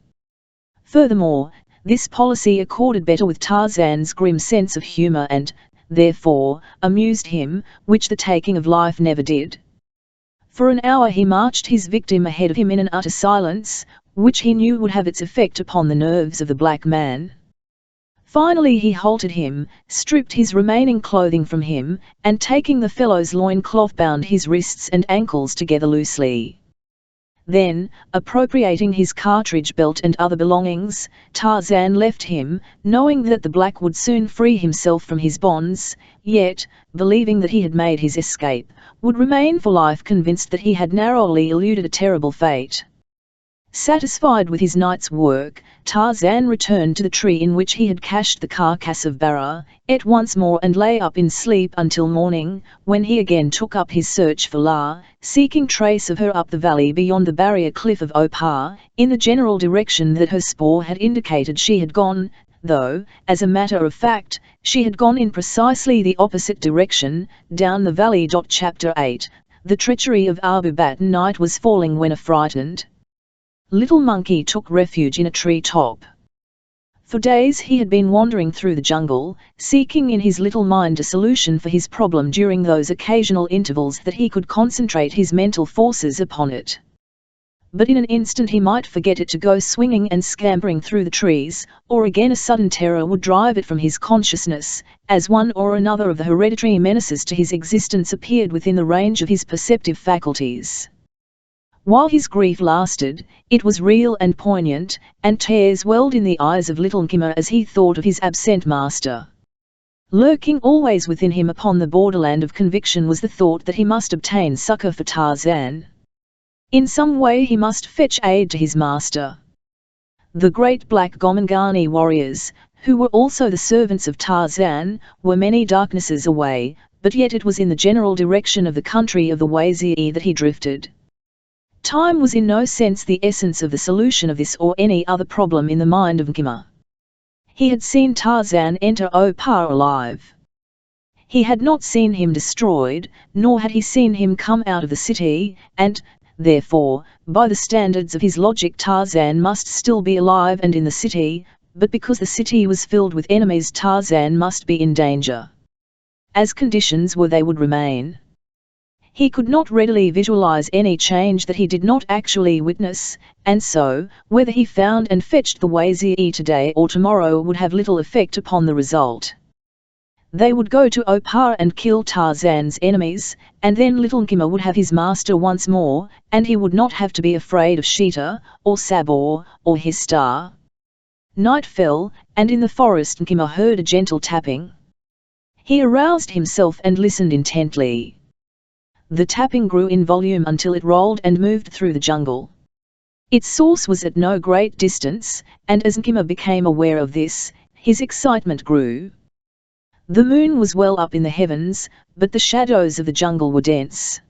Furthermore, this policy accorded better with Tarzan's grim sense of humor and, therefore, amused him, which the taking of life never did. For an hour he marched his victim ahead of him in an utter silence, which he knew would have its effect upon the nerves of the black man. Finally he halted him, stripped his remaining clothing from him, and taking the fellow's loincloth bound his wrists and ankles together loosely. Then, appropriating his cartridge belt and other belongings, Tarzan left him, knowing that the black would soon free himself from his bonds, yet, believing that he had made his escape, would remain for life convinced that he had narrowly eluded a terrible fate. Satisfied with his night's work, Tarzan returned to the tree in which he had cached the carcass of Bara, ate once more and lay up in sleep until morning, when he again took up his search for La, seeking trace of her up the valley beyond the barrier cliff of Opar, in the general direction that her spoor had indicated she had gone, though, as a matter of fact, she had gone in precisely the opposite direction, down the valley. Chapter 8. The treachery of Abu Bat. Night was falling when a frightened little monkey took refuge in a tree top. For days he had been wandering through the jungle, seeking in his little mind a solution for his problem during those occasional intervals that he could concentrate his mental forces upon it. But in an instant he might forget it to go swinging and scampering through the trees, or again a sudden terror would drive it from his consciousness, as one or another of the hereditary menaces to his existence appeared within the range of his perceptive faculties. While his grief lasted, it was real and poignant, and tears welled in the eyes of little Nkima as he thought of his absent master. Lurking always within him upon the borderland of conviction was the thought that he must obtain succor for Tarzan. In some way he must fetch aid to his master. The great black Gomangani warriors, who were also the servants of Tarzan, were many darknesses away, but yet it was in the general direction of the country of the Waziri that he drifted. Time was in no sense the essence of the solution of this or any other problem in the mind of Nkima. He had seen Tarzan enter Opar alive. He had not seen him destroyed, nor had he seen him come out of the city, and, therefore, by the standards of his logic Tarzan must still be alive and in the city, but because the city was filled with enemies Tarzan must be in danger. As conditions were they would remain. He could not readily visualize any change that he did not actually witness, and so, whether he found and fetched the Waziri today or tomorrow would have little effect upon the result. They would go to Opar and kill Tarzan's enemies, and then little Nkima would have his master once more, and he would not have to be afraid of Sheeta, or Sabor, or his star. Night fell, and in the forest Nkima heard a gentle tapping. He aroused himself and listened intently. The tapping grew in volume until it rolled and moved through the jungle. Its source was at no great distance, and as Nkima became aware of this, his excitement grew. The moon was well up in the heavens, but the shadows of the jungle were dense.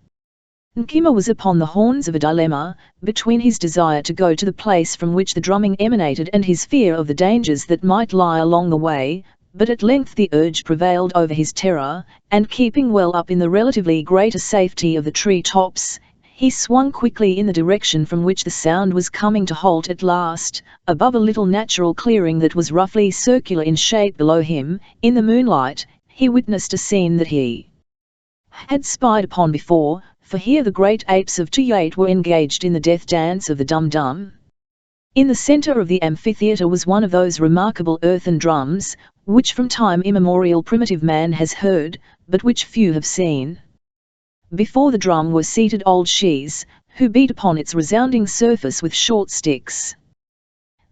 Nkima was upon the horns of a dilemma, between his desire to go to the place from which the drumming emanated and his fear of the dangers that might lie along the way, but at length the urge prevailed over his terror, and keeping well up in the relatively greater safety of the tree-tops, he swung quickly in the direction from which the sound was coming to halt at last, above a little natural clearing that was roughly circular in shape below him. In the moonlight, he witnessed a scene that he had spied upon before, for here the great apes of Tiyate were engaged in the death dance of the dum-dum. In the centre of the amphitheatre was one of those remarkable earthen drums, which from time immemorial primitive man has heard, but which few have seen. Before the drum were seated old shes, who beat upon its resounding surface with short sticks.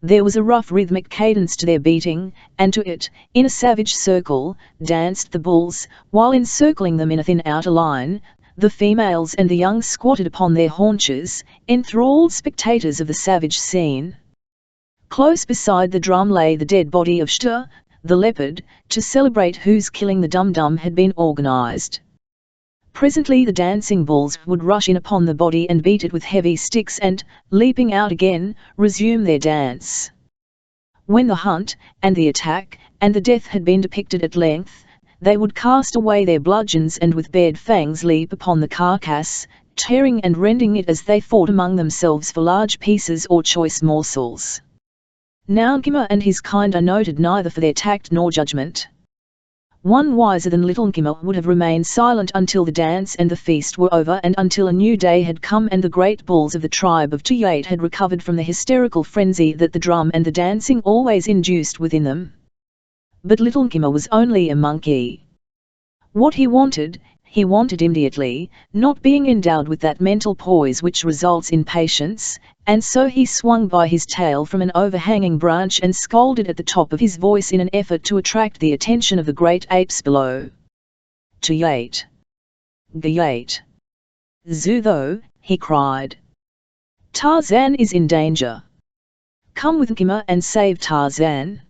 There was a rough rhythmic cadence to their beating, and to it, in a savage circle, danced the bulls, while encircling them in a thin outer line, the females and the young squatted upon their haunches, enthralled spectators of the savage scene. Close beside the drum lay the dead body of Shta, the leopard, to celebrate whose killing the dum-dum had been organized. Presently the dancing bulls would rush in upon the body and beat it with heavy sticks and, leaping out again, resume their dance. When the hunt, and the attack, and the death had been depicted at length, they would cast away their bludgeons and with bared fangs leap upon the carcass, tearing and rending it as they fought among themselves for large pieces or choice morsels. Now Nkima and his kind are noted neither for their tact nor judgment. One wiser than little Nkima would have remained silent until the dance and the feast were over and until a new day had come and the great bulls of the tribe of Tiyate had recovered from the hysterical frenzy that the drum and the dancing always induced within them. But little Nkima was only a monkey. What he wanted immediately, not being endowed with that mental poise which results in patience, and so he swung by his tail from an overhanging branch and scolded at the top of his voice in an effort to attract the attention of the great apes below. Tiyate! Gayate! Zutho, he cried. Tarzan is in danger. Come with Nkima and save Tarzan.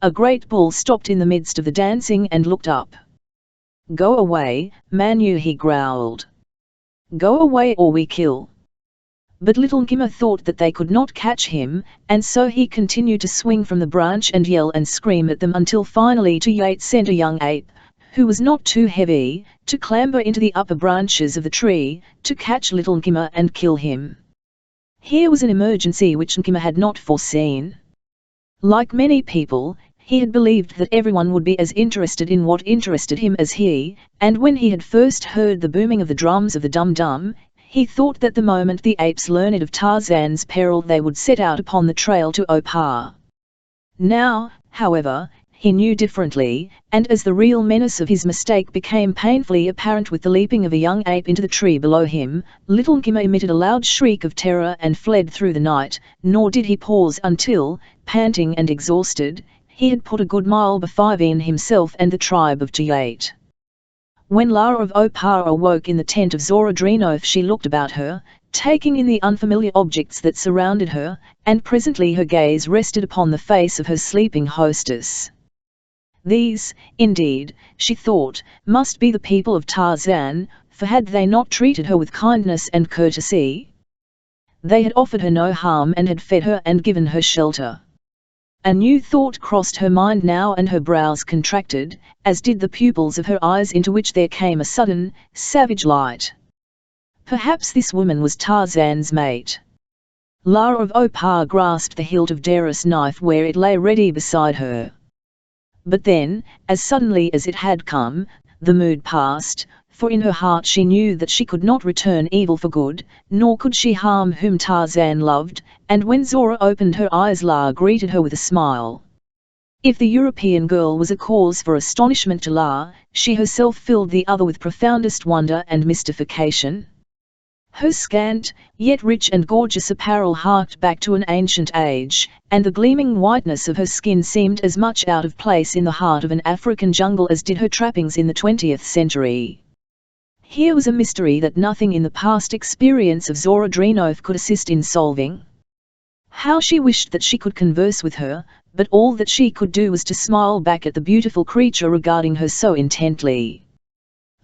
A great bull stopped in the midst of the dancing and looked up. Go away, Manu, he growled. Go away or we kill. But little Nkima thought that they could not catch him, and so he continued to swing from the branch and yell and scream at them until finally Tiyate sent a young ape, who was not too heavy, to clamber into the upper branches of the tree, to catch little Nkima and kill him. Here was an emergency which Nkima had not foreseen. Like many people, he had believed that everyone would be as interested in what interested him as he, and when he had first heard the booming of the drums of the dum-dum, he thought that the moment the apes learned of Tarzan's peril they would set out upon the trail to Opar. Now, however, he knew differently, and as the real menace of his mistake became painfully apparent with the leaping of a young ape into the tree below him, little Nkima emitted a loud shriek of terror and fled through the night, nor did he pause until, panting and exhausted, he had put a good mile before himself and the tribe of Tiyate. When Lara of Opar awoke in the tent of Zorodrinof, she looked about her, taking in the unfamiliar objects that surrounded her, and presently her gaze rested upon the face of her sleeping hostess. These, indeed, she thought, must be the people of Tarzan, for had they not treated her with kindness and courtesy? They had offered her no harm and had fed her and given her shelter. A new thought crossed her mind now and her brows contracted, as did the pupils of her eyes into which there came a sudden, savage light. Perhaps this woman was Tarzan's mate. Lara of Opar grasped the hilt of Dera's knife where it lay ready beside her. But then, as suddenly as it had come, the mood passed, for in her heart she knew that she could not return evil for good, nor could she harm whom Tarzan loved, and when Zora opened her eyes La greeted her with a smile. If the European girl was a cause for astonishment to La, she herself filled the other with profoundest wonder and mystification. Her scant, yet rich and gorgeous apparel harked back to an ancient age, and the gleaming whiteness of her skin seemed as much out of place in the heart of an African jungle as did her trappings in the 20th century. Here was a mystery that nothing in the past experience of Zorodrinof could assist in solving. How she wished that she could converse with her, but all that she could do was to smile back at the beautiful creature regarding her so intently.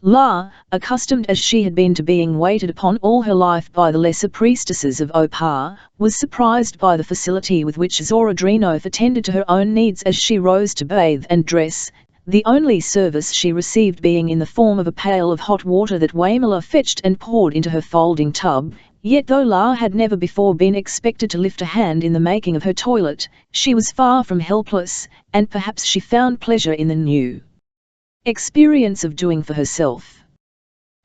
La, accustomed as she had been to being waited upon all her life by the lesser priestesses of Opar, was surprised by the facility with which Zorodrinov attended to her own needs as she rose to bathe and dress, the only service she received being in the form of a pail of hot water that Waimala fetched and poured into her folding tub. Yet though La had never before been expected to lift a hand in the making of her toilet, she was far from helpless, and perhaps she found pleasure in the new experience of doing for herself.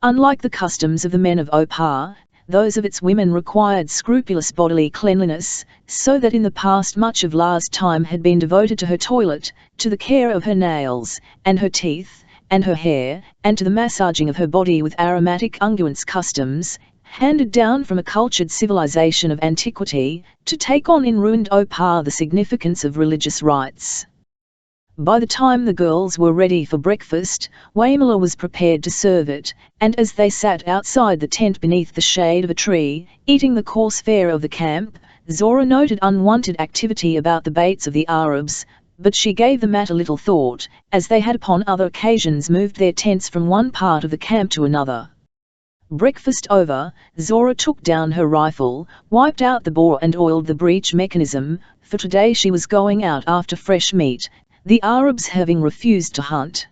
Unlike the customs of the men of Opar, those of its women required scrupulous bodily cleanliness, so that in the past much of La's time had been devoted to her toilet, to the care of her nails, and her teeth, and her hair, and to the massaging of her body with aromatic unguents, customs handed down from a cultured civilization of antiquity, to take on in ruined Opar the significance of religious rites. By the time the girls were ready for breakfast, Waimala was prepared to serve it, and as they sat outside the tent beneath the shade of a tree, eating the coarse fare of the camp, Zora noted unwanted activity about the baits of the Arabs, but she gave the matter little thought, as they had upon other occasions moved their tents from one part of the camp to another. Breakfast over, Zora took down her rifle, wiped out the bore and oiled the breech mechanism, for today she was going out after fresh meat, the Arabs having refused to hunt.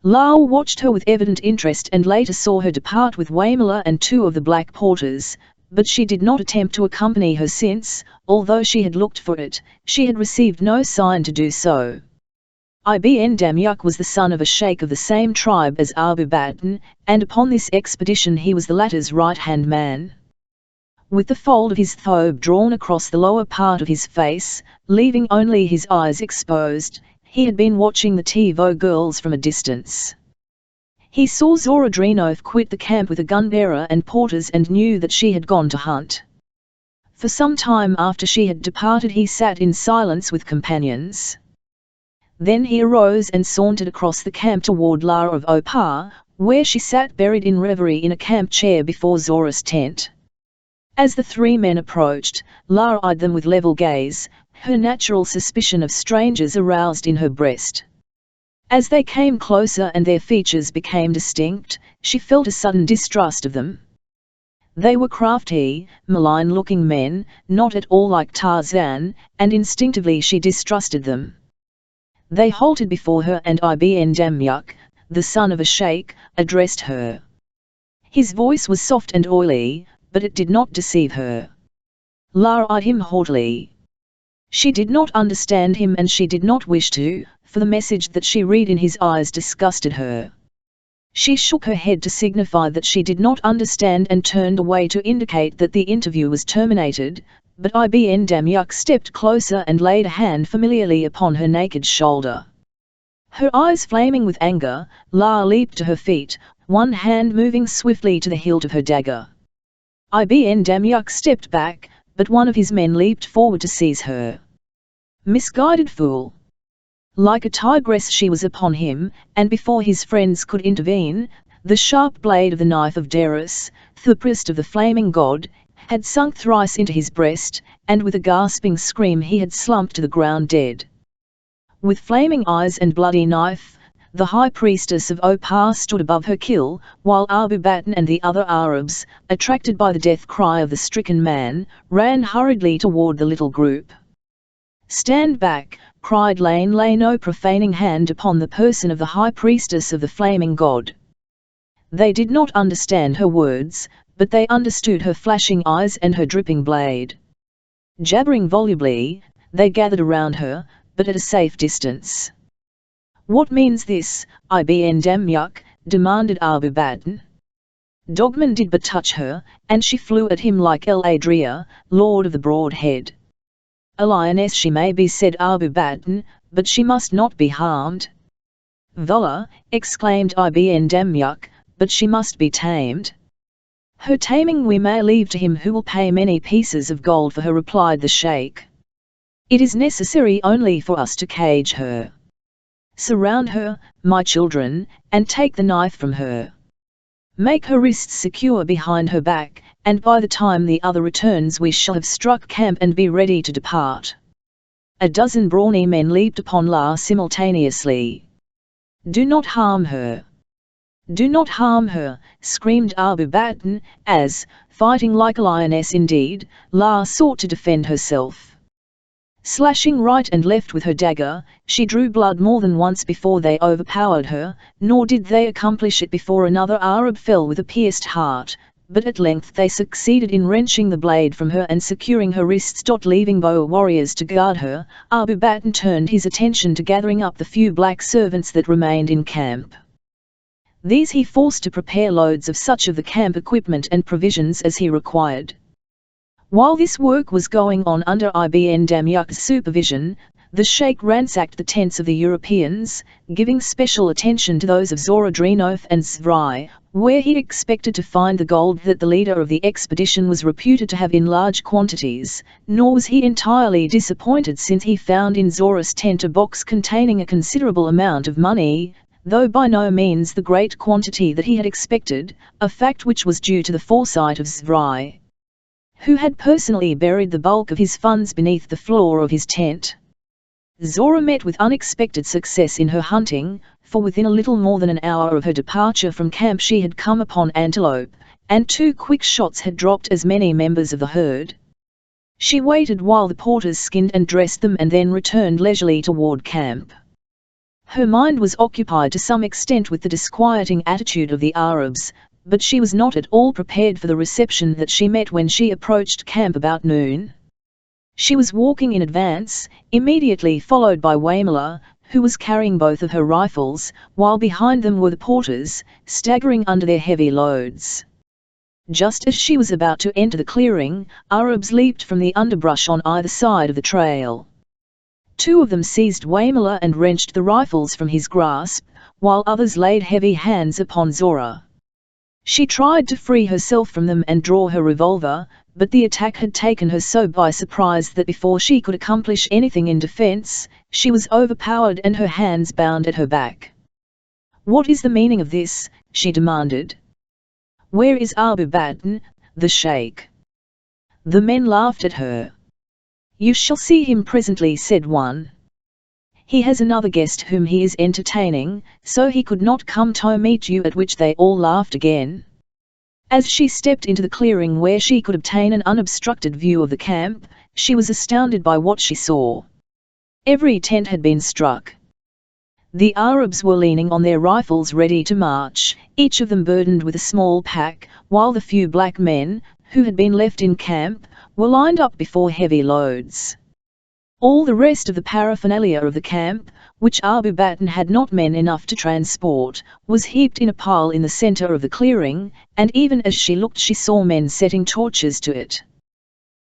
La watched her with evident interest and later saw her depart with Waimala and 2 of the black porters, but she did not attempt to accompany her since, although she had looked for it, she had received no sign to do so. Ibn Damyuk was the son of a sheikh of the same tribe as Abu Batin, and upon this expedition he was the latter's right-hand man. With the fold of his thobe drawn across the lower part of his face, leaving only his eyes exposed, he had been watching the Tivo girls from a distance. He saw Zorodrinov quit the camp with a gun-bearer and porters and knew that she had gone to hunt. For some time after she had departed he sat in silence with companions. Then he arose and sauntered across the camp toward La of Opar, where she sat buried in reverie in a camp chair before Zora's tent. As the 3 men approached, La eyed them with level gaze, her natural suspicion of strangers aroused in her breast. As they came closer and their features became distinct, she felt a sudden distrust of them. They were crafty, malign-looking men, not at all like Tarzan, and instinctively she distrusted them. They halted before her and Ibn Damyuk, the son of a sheikh, addressed her. His voice was soft and oily, but it did not deceive her. La eyed him haughtily. She did not understand him and she did not wish to, for the message that she read in his eyes disgusted her. She shook her head to signify that she did not understand and turned away to indicate that the interview was terminated, but Ibn Damyuk stepped closer and laid a hand familiarly upon her naked shoulder. Her eyes flaming with anger, La leaped to her feet, one hand moving swiftly to the hilt of her dagger. Ibn Damyuk stepped back, but one of his men leaped forward to seize her. Misguided fool! Like a tigress she was upon him, and before his friends could intervene, the sharp blade of the knife of Darius, the priest of the flaming god, had sunk thrice into his breast, and with a gasping scream he had slumped to the ground dead. With flaming eyes and bloody knife, the high priestess of Opar stood above her kill, while Abu Batin and the other Arabs, attracted by the death cry of the stricken man, ran hurriedly toward the little group. "Stand back!" cried Lane, lay no profaning hand upon the person of the high priestess of the flaming god. They did not understand her words, but they understood her flashing eyes and her dripping blade. Jabbering volubly, they gathered around her, but at a safe distance. "What means this, Ibn Damyuk?" demanded Abu Batin. Dogman did but touch her, and she flew at him like El Adria, lord of the broad head. "A lioness she may be," said Abu Batin, "but she must not be harmed." "Voila!" exclaimed Ibn Damyuk, "but she must be tamed." "Her taming we may leave to him who will pay many pieces of gold for her," replied the sheikh. "It is necessary only for us to cage her. Surround her, my children, and take the knife from her. Make her wrists secure behind her back, and by the time the other returns we shall have struck camp and be ready to depart." A dozen brawny men leaped upon La simultaneously. "Do not harm her. "Do not harm her," screamed Abu Bakr, as, fighting like a lioness indeed, La sought to defend herself. Slashing right and left with her dagger, she drew blood more than once before they overpowered her, nor did they accomplish it before another Arab fell with a pierced heart, but at length they succeeded in wrenching the blade from her and securing her wrists. Leaving Boer warriors to guard her, Abu Bakr turned his attention to gathering up the few black servants that remained in camp. These he forced to prepare loads of such of the camp equipment and provisions as he required. While this work was going on under Ibn Damyuk's supervision, the Sheikh ransacked the tents of the Europeans, giving special attention to those of Zorodrinoth and Zvrai, where he expected to find the gold that the leader of the expedition was reputed to have in large quantities, nor was he entirely disappointed since he found in Zora's tent a box containing a considerable amount of money, though by no means the great quantity that he had expected, a fact which was due to the foresight of Zvrai, who had personally buried the bulk of his funds beneath the floor of his tent. Zora met with unexpected success in her hunting, for within a little more than an hour of her departure from camp she had come upon antelope, and 2 quick shots had dropped as many members of the herd. She waited while the porters skinned and dressed them and then returned leisurely toward camp. Her mind was occupied to some extent with the disquieting attitude of the Arabs, but she was not at all prepared for the reception that she met when she approached camp about noon. She was walking in advance, immediately followed by Waimala, who was carrying both of her rifles, while behind them were the porters, staggering under their heavy loads. Just as she was about to enter the clearing, Arabs leaped from the underbrush on either side of the trail. 2 of them seized Waimala and wrenched the rifles from his grasp, while others laid heavy hands upon Zora. She tried to free herself from them and draw her revolver, but the attack had taken her so by surprise that before she could accomplish anything in defense, she was overpowered and her hands bound at her back. "What is the meaning of this?" she demanded. "Where is Abu Bakr, the sheikh?" The men laughed at her. "You shall see him presently," said one. "He has another guest whom he is entertaining, so he could not come to meet you," at which they all laughed again. As she stepped into the clearing where she could obtain an unobstructed view of the camp, she was astounded by what she saw. Every tent had been struck. The Arabs were leaning on their rifles ready to march, each of them burdened with a small pack, while the few black men, who had been left in camp, were lined up before heavy loads. All the rest of the paraphernalia of the camp, which Abu Bakr had not men enough to transport, was heaped in a pile in the center of the clearing, and even as she looked she saw men setting torches to it.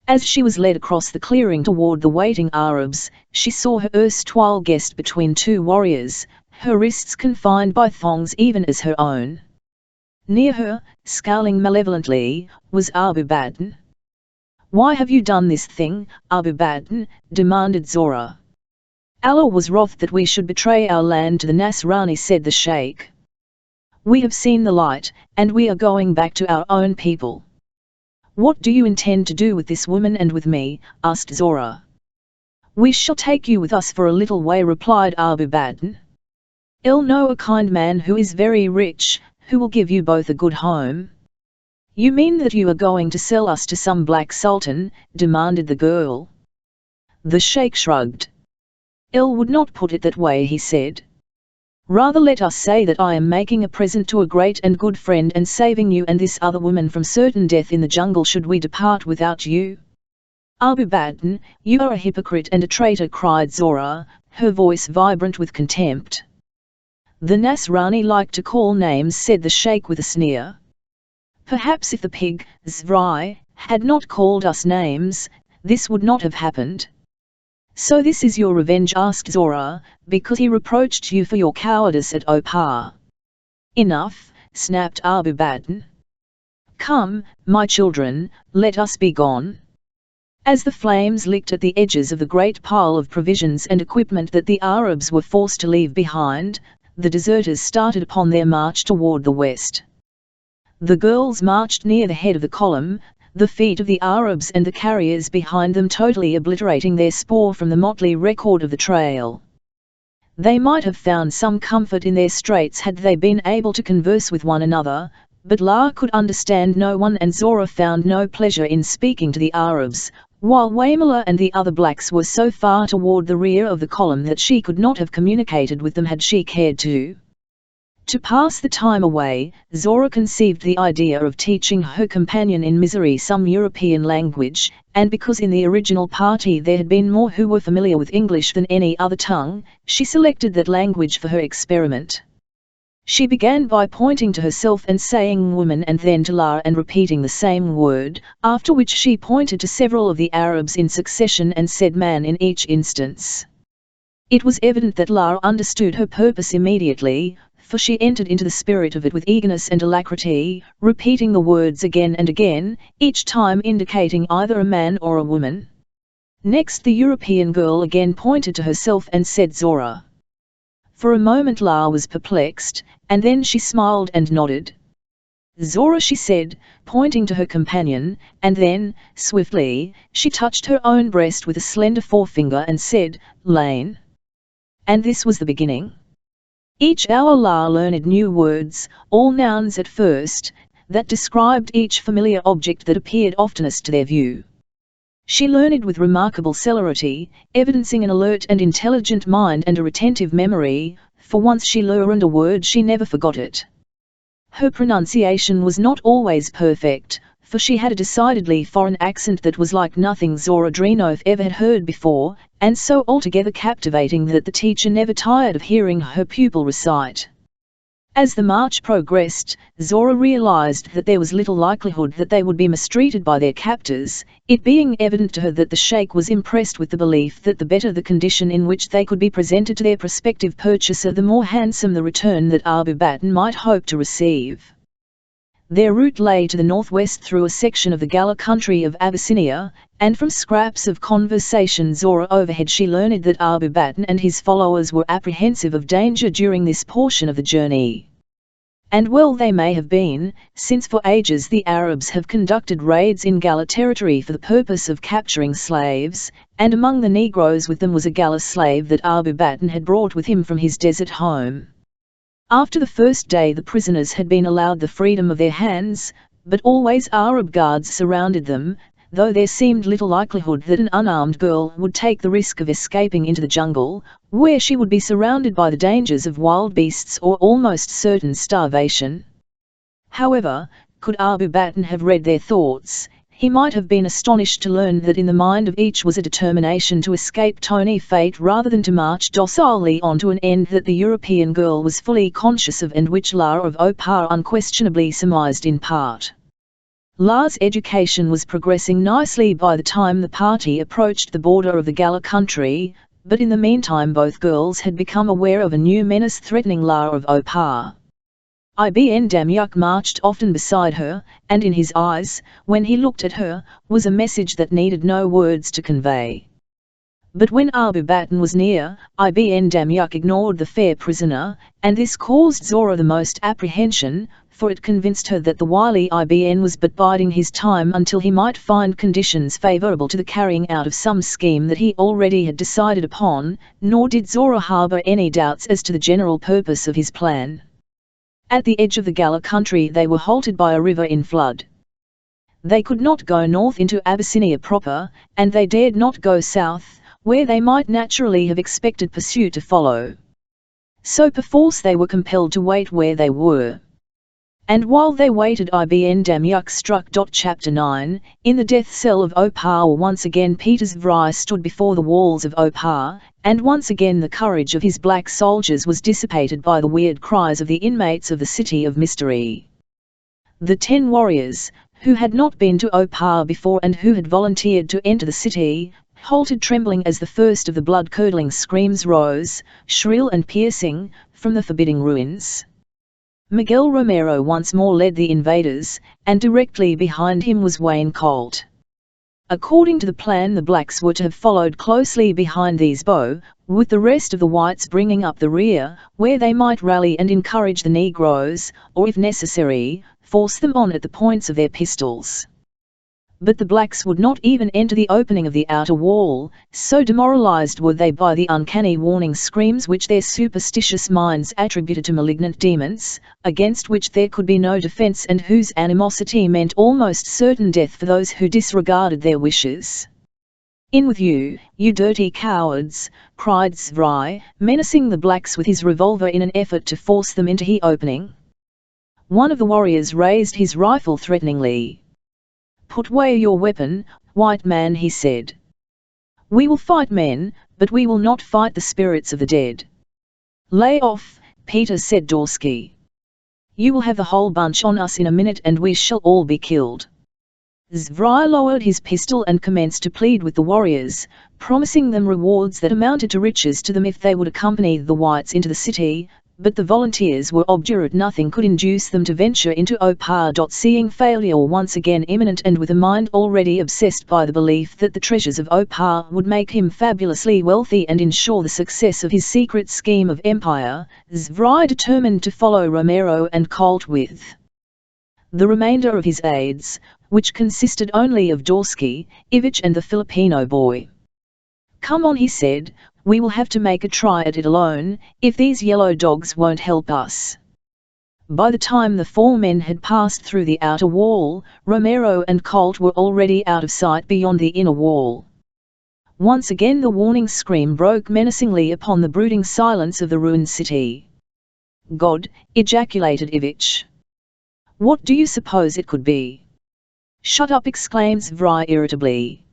As she was led across the clearing toward the waiting Arabs, she saw her erstwhile guest between 2 warriors, her wrists confined by thongs even as her own. Near her, scowling malevolently, was Abu Bakr. "Why have you done this thing, Abu Bakr?" demanded Zora. "Allah was wroth that we should betray our land to the Nasrani," said the sheikh. "We have seen the light, and we are going back to our own people." "What do you intend to do with this woman and with me?" asked Zora. "We shall take you with us for a little way," replied Abu Bakr. "I'll know a kind man who is very rich, who will give you both a good home." "You mean that you are going to sell us to some black sultan?" demanded the girl. The sheikh shrugged. "Il would not put it that way," he said. "Rather let us say that I am making a present to a great and good friend and saving you and this other woman from certain death in the jungle should we depart without you." "Abu Bakr, you are a hypocrite and a traitor," cried Zora, her voice vibrant with contempt. "The Nasrani like to call names," said the sheikh with a sneer. "Perhaps if the pig, Zvrai, had not called us names, this would not have happened." "So this is your revenge?" asked Zora, "because he reproached you for your cowardice at Opar." "Enough," snapped Abu Bakr. "Come, my children, let us be gone." As the flames licked at the edges of the great pile of provisions and equipment that the Arabs were forced to leave behind, the deserters started upon their march toward the west. The girls marched near the head of the column, the feet of the Arabs and the carriers behind them totally obliterating their spoor from the motley record of the trail. They might have found some comfort in their straits had they been able to converse with one another, but La could understand no one, and Zora found no pleasure in speaking to the Arabs, while Waimala and the other blacks were so far toward the rear of the column that she could not have communicated with them had she cared to. To pass the time away, Zora conceived the idea of teaching her companion in misery some European language, and because in the original party there had been more who were familiar with English than any other tongue, she selected that language for her experiment. She began by pointing to herself and saying woman, and then to La and repeating the same word, after which she pointed to several of the Arabs in succession and said man in each instance. It was evident that La understood her purpose immediately, for she entered into the spirit of it with eagerness and alacrity, repeating the words again and again, each time indicating either a man or a woman. Next the European girl again pointed to herself and said Zora. For a moment La was perplexed, and then she smiled and nodded. Zora, she said, pointing to her companion, and then, swiftly, she touched her own breast with a slender forefinger and said, Lane. And this was the beginning. Each hour La learned new words, all nouns at first, that described each familiar object that appeared oftenest to their view. She learned with remarkable celerity, evidencing an alert and intelligent mind and a retentive memory, for once she learned a word she never forgot it. Her pronunciation was not always perfect, for she had a decidedly foreign accent that was like nothing Zora Drenov ever had heard before, and so altogether captivating that the teacher never tired of hearing her pupil recite. As the march progressed, Zora realized that there was little likelihood that they would be mistreated by their captors, it being evident to her that the sheikh was impressed with the belief that the better the condition in which they could be presented to their prospective purchaser, the more handsome the return that Abu Bakr might hope to receive. Their route lay to the northwest through a section of the Gala country of Abyssinia, and from scraps of conversation Zora overhead she learned that Abu Bakr and his followers were apprehensive of danger during this portion of the journey. And well they may have been, since for ages the Arabs have conducted raids in Gala territory for the purpose of capturing slaves, and among the Negroes with them was a Gala slave that Abu Bakr had brought with him from his desert home. After the first day the prisoners had been allowed the freedom of their hands, but always Arab guards surrounded them, though there seemed little likelihood that an unarmed girl would take the risk of escaping into the jungle, where she would be surrounded by the dangers of wild beasts or almost certain starvation. However, could Abu Bakr have read their thoughts, he might have been astonished to learn that in the mind of each was a determination to escape Tony fate rather than to march docilely on to an end that the European girl was fully conscious of and which La of Opar unquestionably surmised in part. La's education was progressing nicely by the time the party approached the border of the Gala country, but in the meantime both girls had become aware of a new menace threatening La of Opar. Ibn Damyuk marched often beside her, and in his eyes, when he looked at her, was a message that needed no words to convey. But when Abu Bakr was near, Ibn Damyuk ignored the fair prisoner, and this caused Zora the most apprehension, for it convinced her that the wily Ibn was but biding his time until he might find conditions favourable to the carrying out of some scheme that he already had decided upon, nor did Zora harbour any doubts as to the general purpose of his plan. At the edge of the Gala country they were halted by a river in flood. They could not go north into Abyssinia proper, and they dared not go south, where they might naturally have expected pursuit to follow. So perforce they were compelled to wait where they were. And while they waited Ibn Damyuk struck. Chapter 9, in the death cell of Opar once again Peter's Vry stood before the walls of Opar, and once again the courage of his black soldiers was dissipated by the weird cries of the inmates of the City of Mystery. The 10 warriors, who had not been to Opar before and who had volunteered to enter the city, halted trembling as the first of the blood-curdling screams rose, shrill and piercing, from the forbidding ruins. Miguel Romero once more led the invaders, and directly behind him was Wayne Colt. According to the plan the blacks were to have followed closely behind these bow, with the rest of the whites bringing up the rear, where they might rally and encourage the Negroes, or if necessary, force them on at the points of their pistols. But the blacks would not even enter the opening of the outer wall, so demoralized were they by the uncanny warning screams which their superstitious minds attributed to malignant demons, against which there could be no defense and whose animosity meant almost certain death for those who disregarded their wishes. "In with you, you dirty cowards," cried Zvrai, menacing the blacks with his revolver in an effort to force them into the opening. One of the warriors raised his rifle threateningly. "Put away your weapon, white man," he said. "We will fight men, but we will not fight the spirits of the dead." "Lay off, Peter," said Dorsky. "You will have the whole bunch on us in a minute and we shall all be killed." Zvrai lowered his pistol and commenced to plead with the warriors, promising them rewards that amounted to riches to them if they would accompany the whites into the city, but the volunteers were obdurate. Nothing could induce them to venture into Opar. Seeing failure once again imminent and with a mind already obsessed by the belief that the treasures of Opar would make him fabulously wealthy and ensure the success of his secret scheme of empire, Zvrai determined to follow Romero and Colt with the remainder of his aides, which consisted only of Dorsky, Ivich and the Filipino boy. "Come on," he said, "we will have to make a try at it alone, if these yellow dogs won't help us." By the time the four men had passed through the outer wall, Romero and Colt were already out of sight beyond the inner wall. Once again the warning scream broke menacingly upon the brooding silence of the ruined city. "God!" ejaculated Ivich. "What do you suppose it could be?" "Shut up!" exclaimed Zvrai irritably.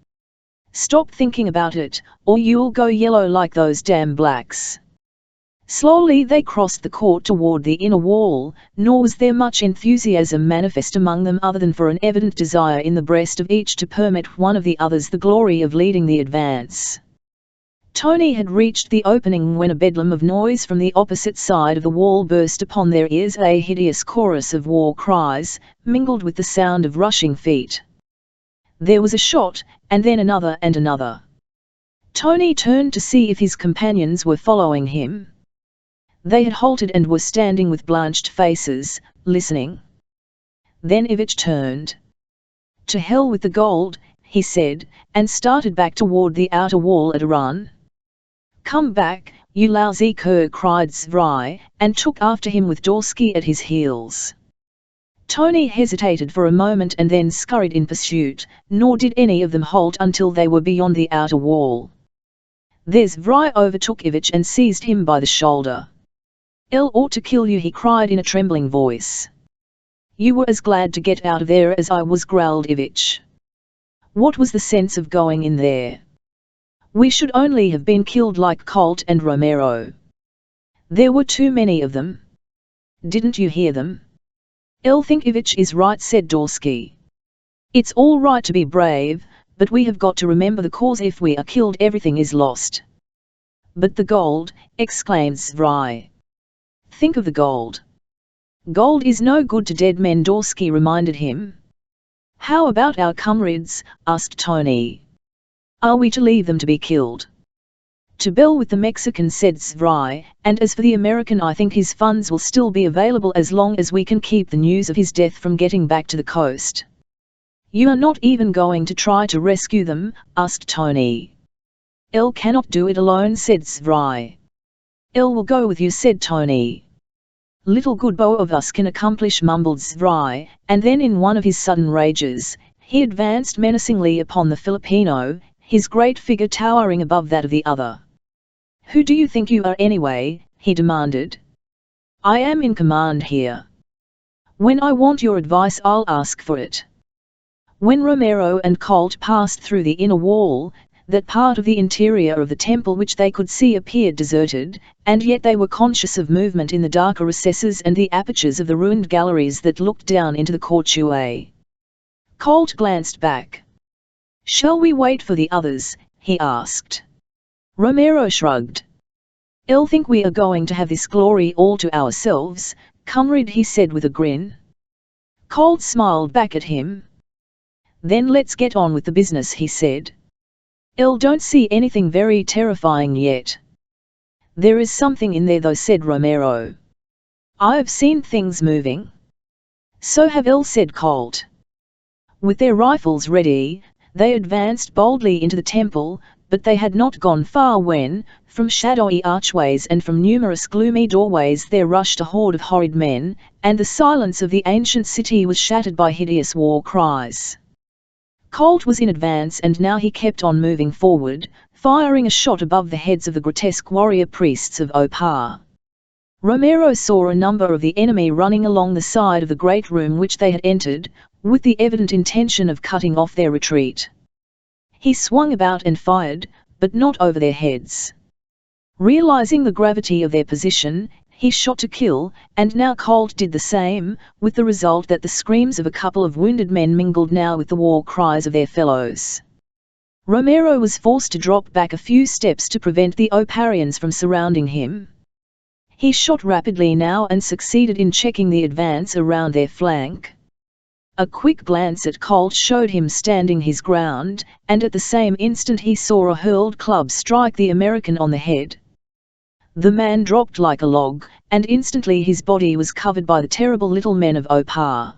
"Stop thinking about it, or you'll go yellow like those damn blacks." Slowly they crossed the court toward the inner wall, nor was there much enthusiasm manifest among them other than for an evident desire in the breast of each to permit one of the others the glory of leading the advance. Tony had reached the opening when a bedlam of noise from the opposite side of the wall burst upon their ears, a hideous chorus of war cries, mingled with the sound of rushing feet. There was a shot, and then another and another. Tony turned to see if his companions were following him. They had halted and were standing with blanched faces, listening. Then Ivich turned. "To hell with the gold," he said, and started back toward the outer wall at a run. "Come back, you lousy cur," cried Zvrai, and took after him with Dorsky at his heels. Tony hesitated for a moment and then scurried in pursuit, nor did any of them halt until they were beyond the outer wall. There Zvrai overtook Ivich and seized him by the shoulder. "El ought to kill you," he cried in a trembling voice. "You were as glad to get out of there as I was," growled Ivich. "What was the sense of going in there? We should only have been killed like Colt and Romero. There were too many of them. Didn't you hear them?" "El think Ivich is right," said Dorsky. "It's all right to be brave, but we have got to remember the cause. If we are killed, everything is lost." "But the gold," exclaimed Zvrai. "Think of the gold." "Gold is no good to dead men," Dorsky reminded him. "How about our comrades?" asked Tony. "Are we to leave them to be killed?" "To bell with the Mexican," said Zvrai, "and as for the American, I think his funds will still be available as long as we can keep the news of his death from getting back to the coast." "You are not even going to try to rescue them?" asked Tony. "El cannot do it alone," said Zvrai. "El will go with you," said Tony. "Little good both of us can accomplish," mumbled Zvrai, and then in one of his sudden rages, he advanced menacingly upon the Filipino, his great figure towering above that of the other. "Who do you think you are anyway?" he demanded. "I am in command here. When I want your advice, I'll ask for it." When Romero and Colt passed through the inner wall, that part of the interior of the temple which they could see appeared deserted, and yet they were conscious of movement in the darker recesses and the apertures of the ruined galleries that looked down into the courtyard. Colt glanced back. "Shall we wait for the others?" he asked. Romero shrugged. "I think we are going to have this glory all to ourselves, comrade," he said with a grin. Colt smiled back at him. "Then let's get on with the business," he said. "I don't see anything very terrifying yet." "There is something in there though," said Romero. "I've seen things moving." "So have I," said Colt. With their rifles ready, they advanced boldly into the temple, but they had not gone far when, from shadowy archways and from numerous gloomy doorways there rushed a horde of horrid men, and the silence of the ancient city was shattered by hideous war cries. Colt was in advance and now he kept on moving forward, firing a shot above the heads of the grotesque warrior priests of Opar. Romero saw a number of the enemy running along the side of the great room which they had entered, with the evident intention of cutting off their retreat. He swung about and fired, but not over their heads. Realizing the gravity of their position, he shot to kill, and now Colt did the same, with the result that the screams of a couple of wounded men mingled now with the war cries of their fellows. Romero was forced to drop back a few steps to prevent the Oparians from surrounding him. He shot rapidly now and succeeded in checking the advance around their flank. A quick glance at Colt showed him standing his ground, and at the same instant he saw a hurled club strike the American on the head. The man dropped like a log, and instantly his body was covered by the terrible little men of Opar.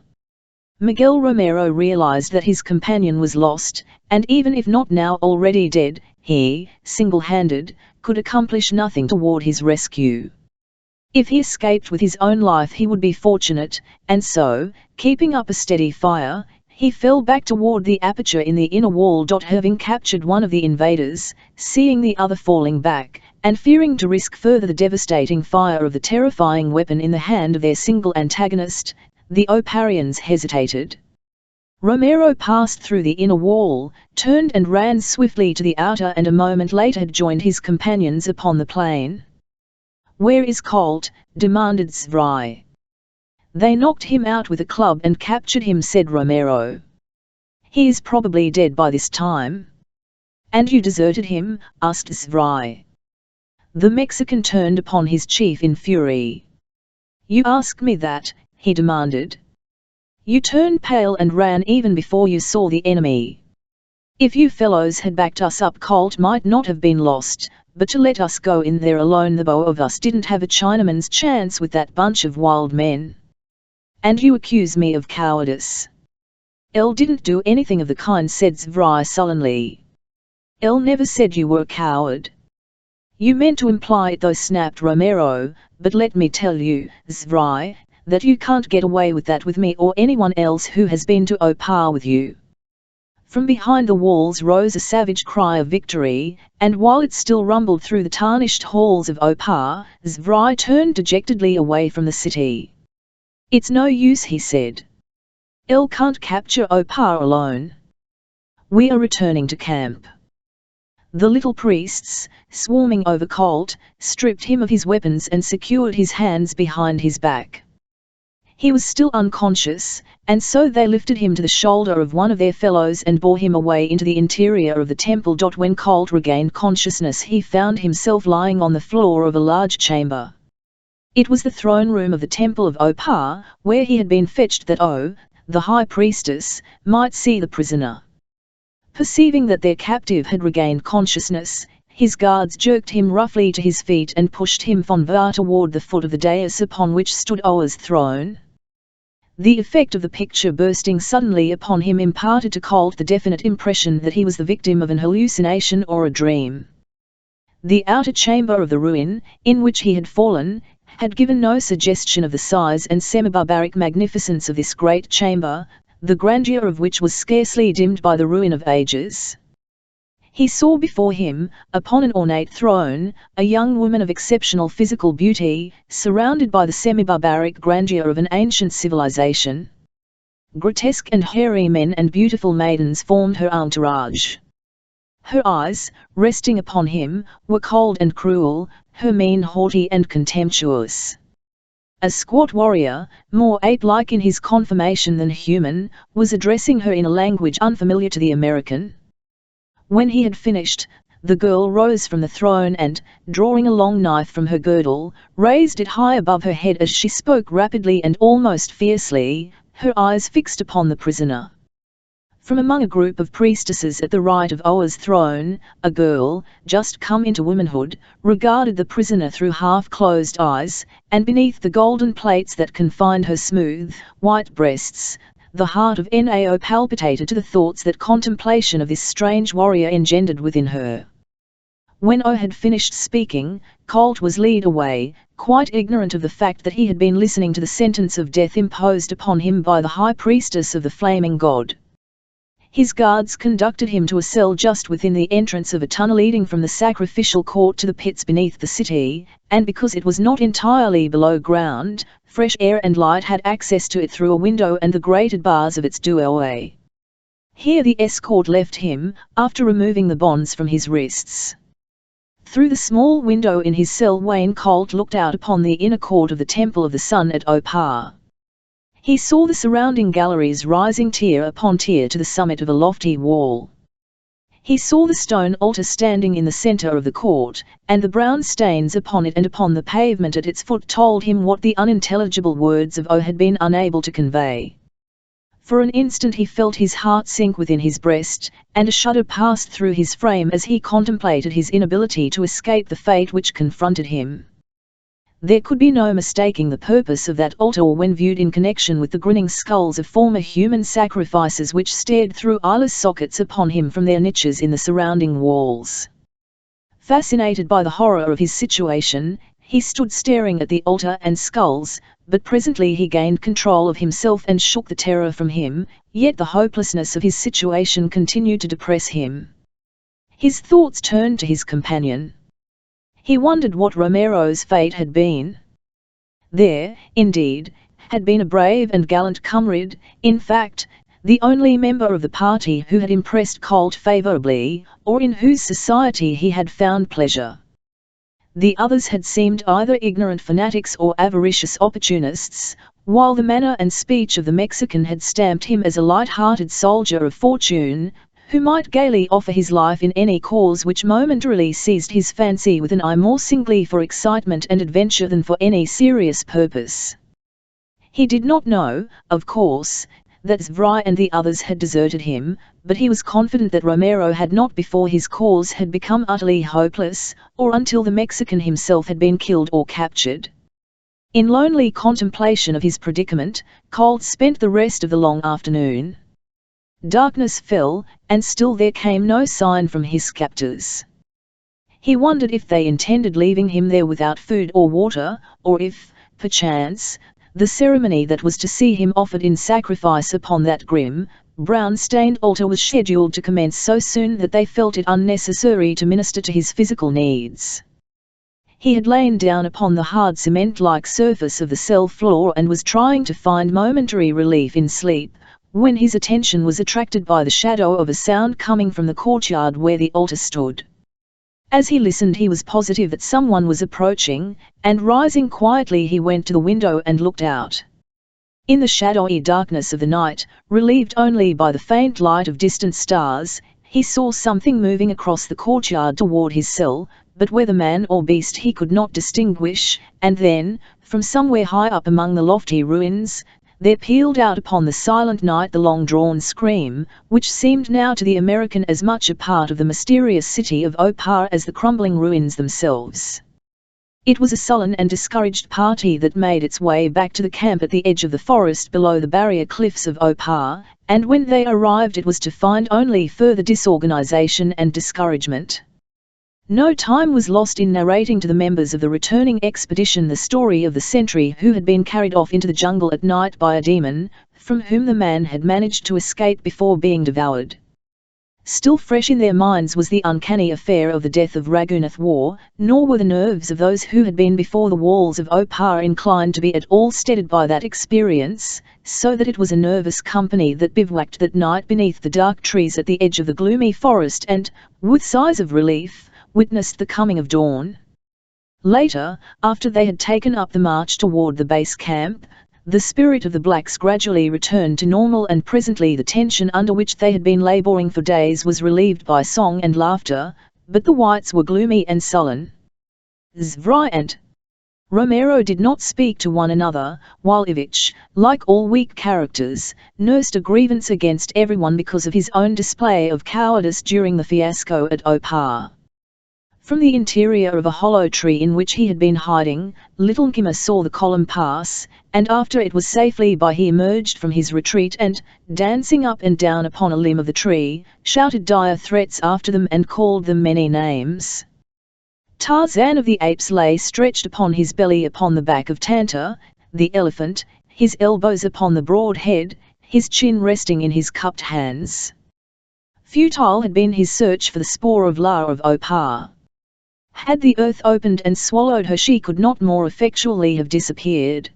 Miguel Romero realized that his companion was lost, and even if not now already dead, he, single-handed, could accomplish nothing toward his rescue. If he escaped with his own life he would be fortunate, and so, keeping up a steady fire, he fell back toward the aperture in the inner wall. Having captured one of the invaders, seeing the other falling back, and fearing to risk further the devastating fire of the terrifying weapon in the hand of their single antagonist, the Oparians hesitated. Romero passed through the inner wall, turned and ran swiftly to the outer, and a moment later had joined his companions upon the plain. "Where is Colt?" demanded Zvrai. "They knocked him out with a club and captured him," said Romero. "He is probably dead by this time." "And you deserted him?" asked Zvrai. The Mexican turned upon his chief in fury. "You ask me that?" he demanded. "You turned pale and ran even before you saw the enemy. If you fellows had backed us up, Colt might not have been lost, but to let us go in there alone, the bow of us didn't have a Chinaman's chance with that bunch of wild men. And you accuse me of cowardice." "El didn't do anything of the kind," said Zvrai sullenly. "El never said you were a coward." "You meant to imply it though," snapped Romero, "but let me tell you, Zvrai, that you can't get away with that with me or anyone else who has been to Opar with you." From behind the walls rose a savage cry of victory, and while it still rumbled through the tarnished halls of Opar, Zvrai turned dejectedly away from the city. "It's no use," he said. "El can't capture Opar alone. We are returning to camp." The little priests, swarming over Colt, stripped him of his weapons and secured his hands behind his back. He was still unconscious, and so they lifted him to the shoulder of one of their fellows and bore him away into the interior of the temple. When Colt regained consciousness he found himself lying on the floor of a large chamber. It was the throne room of the temple of Opar, where he had been fetched that the high priestess, might see the prisoner. Perceiving that their captive had regained consciousness, his guards jerked him roughly to his feet and pushed him von var toward the foot of the dais upon which stood Oa's throne. The effect of the picture bursting suddenly upon him imparted to Colt the definite impression that he was the victim of an hallucination or a dream. The outer chamber of the ruin, in which he had fallen, had given no suggestion of the size and semi-barbaric magnificence of this great chamber, the grandeur of which was scarcely dimmed by the ruin of ages. He saw before him, upon an ornate throne, a young woman of exceptional physical beauty, surrounded by the semi-barbaric grandeur of an ancient civilization. Grotesque and hairy men and beautiful maidens formed her entourage. Her eyes, resting upon him, were cold and cruel, her mien haughty and contemptuous. A squat warrior, more ape-like in his conformation than human, was addressing her in a language unfamiliar to the American. When he had finished, the girl rose from the throne and, drawing a long knife from her girdle, raised it high above her head as she spoke rapidly and almost fiercely, her eyes fixed upon the prisoner. From among a group of priestesses at the right of Oa's throne, a girl, just come into womanhood, regarded the prisoner through half-closed eyes, and beneath the golden plates that confined her smooth, white breasts, the heart of Nao palpitated to the thoughts that contemplation of this strange warrior engendered within her. When O had finished speaking, Colt was led away, quite ignorant of the fact that he had been listening to the sentence of death imposed upon him by the high priestess of the flaming god. His guards conducted him to a cell just within the entrance of a tunnel leading from the sacrificial court to the pits beneath the city, and because it was not entirely below ground, fresh air and light had access to it through a window and the grated bars of its doorway. Here the escort left him, after removing the bonds from his wrists. Through the small window in his cell Wayne Colt looked out upon the inner court of the Temple of the Sun at Opar. He saw the surrounding galleries rising tier upon tier to the summit of a lofty wall. He saw the stone altar standing in the center of the court, and the brown stains upon it and upon the pavement at its foot told him what the unintelligible words of O had been unable to convey. For an instant he felt his heart sink within his breast, and a shudder passed through his frame as he contemplated his inability to escape the fate which confronted him. There could be no mistaking the purpose of that altar when viewed in connection with the grinning skulls of former human sacrifices which stared through eyeless sockets upon him from their niches in the surrounding walls. Fascinated by the horror of his situation, he stood staring at the altar and skulls, but presently he gained control of himself and shook the terror from him, yet the hopelessness of his situation continued to depress him. His thoughts turned to his companion. He wondered what Romero's fate had been. There, indeed, had been a brave and gallant comrade, in fact, the only member of the party who had impressed Colt favorably, or in whose society he had found pleasure. The others had seemed either ignorant fanatics or avaricious opportunists, while the manner and speech of the Mexican had stamped him as a light-hearted soldier of fortune, who might gaily offer his life in any cause which momentarily seized his fancy with an eye more singly for excitement and adventure than for any serious purpose. He did not know, of course, that Zvry and the others had deserted him, but he was confident that Romero had not before his cause had become utterly hopeless, or until the Mexican himself had been killed or captured. In lonely contemplation of his predicament, Colt spent the rest of the long afternoon. Darkness fell, and still there came no sign from his captors. He wondered if they intended leaving him there without food or water, or if, perchance, the ceremony that was to see him offered in sacrifice upon that grim, brown-stained altar was scheduled to commence so soon that they felt it unnecessary to minister to his physical needs. He had lain down upon the hard cement-like surface of the cell floor and was trying to find momentary relief in sleep, when his attention was attracted by the shadow of a sound coming from the courtyard where the altar stood. As he listened he was positive that someone was approaching, and rising quietly he went to the window and looked out. In the shadowy darkness of the night, relieved only by the faint light of distant stars, he saw something moving across the courtyard toward his cell, but whether man or beast he could not distinguish, and then, from somewhere high up among the lofty ruins, there pealed out upon the silent night the long-drawn scream, which seemed now to the American as much a part of the mysterious city of Opar as the crumbling ruins themselves. It was a sullen and discouraged party that made its way back to the camp at the edge of the forest below the barrier cliffs of Opar, and when they arrived it was to find only further disorganization and discouragement. No time was lost in narrating to the members of the returning expedition the story of the sentry who had been carried off into the jungle at night by a demon, from whom the man had managed to escape before being devoured. Still fresh in their minds was the uncanny affair of the death of Ragunath War, nor were the nerves of those who had been before the walls of Opar inclined to be at all steadied by that experience, so that it was a nervous company that bivouacked that night beneath the dark trees at the edge of the gloomy forest and, with sighs of relief, witnessed the coming of dawn. Later, after they had taken up the march toward the base camp, the spirit of the blacks gradually returned to normal and presently the tension under which they had been laboring for days was relieved by song and laughter, but the whites were gloomy and sullen. Zvry and Romero did not speak to one another, while Ivich, like all weak characters, nursed a grievance against everyone because of his own display of cowardice during the fiasco at Opar. From the interior of a hollow tree in which he had been hiding, little Nkima saw the column pass, and after it was safely by he emerged from his retreat and, dancing up and down upon a limb of the tree, shouted dire threats after them and called them many names. Tarzan of the apes lay stretched upon his belly upon the back of Tanta, the elephant, his elbows upon the broad head, his chin resting in his cupped hands. Futile had been his search for the spoor of La of Opar. Had the earth opened and swallowed her, she could not more effectually have disappeared.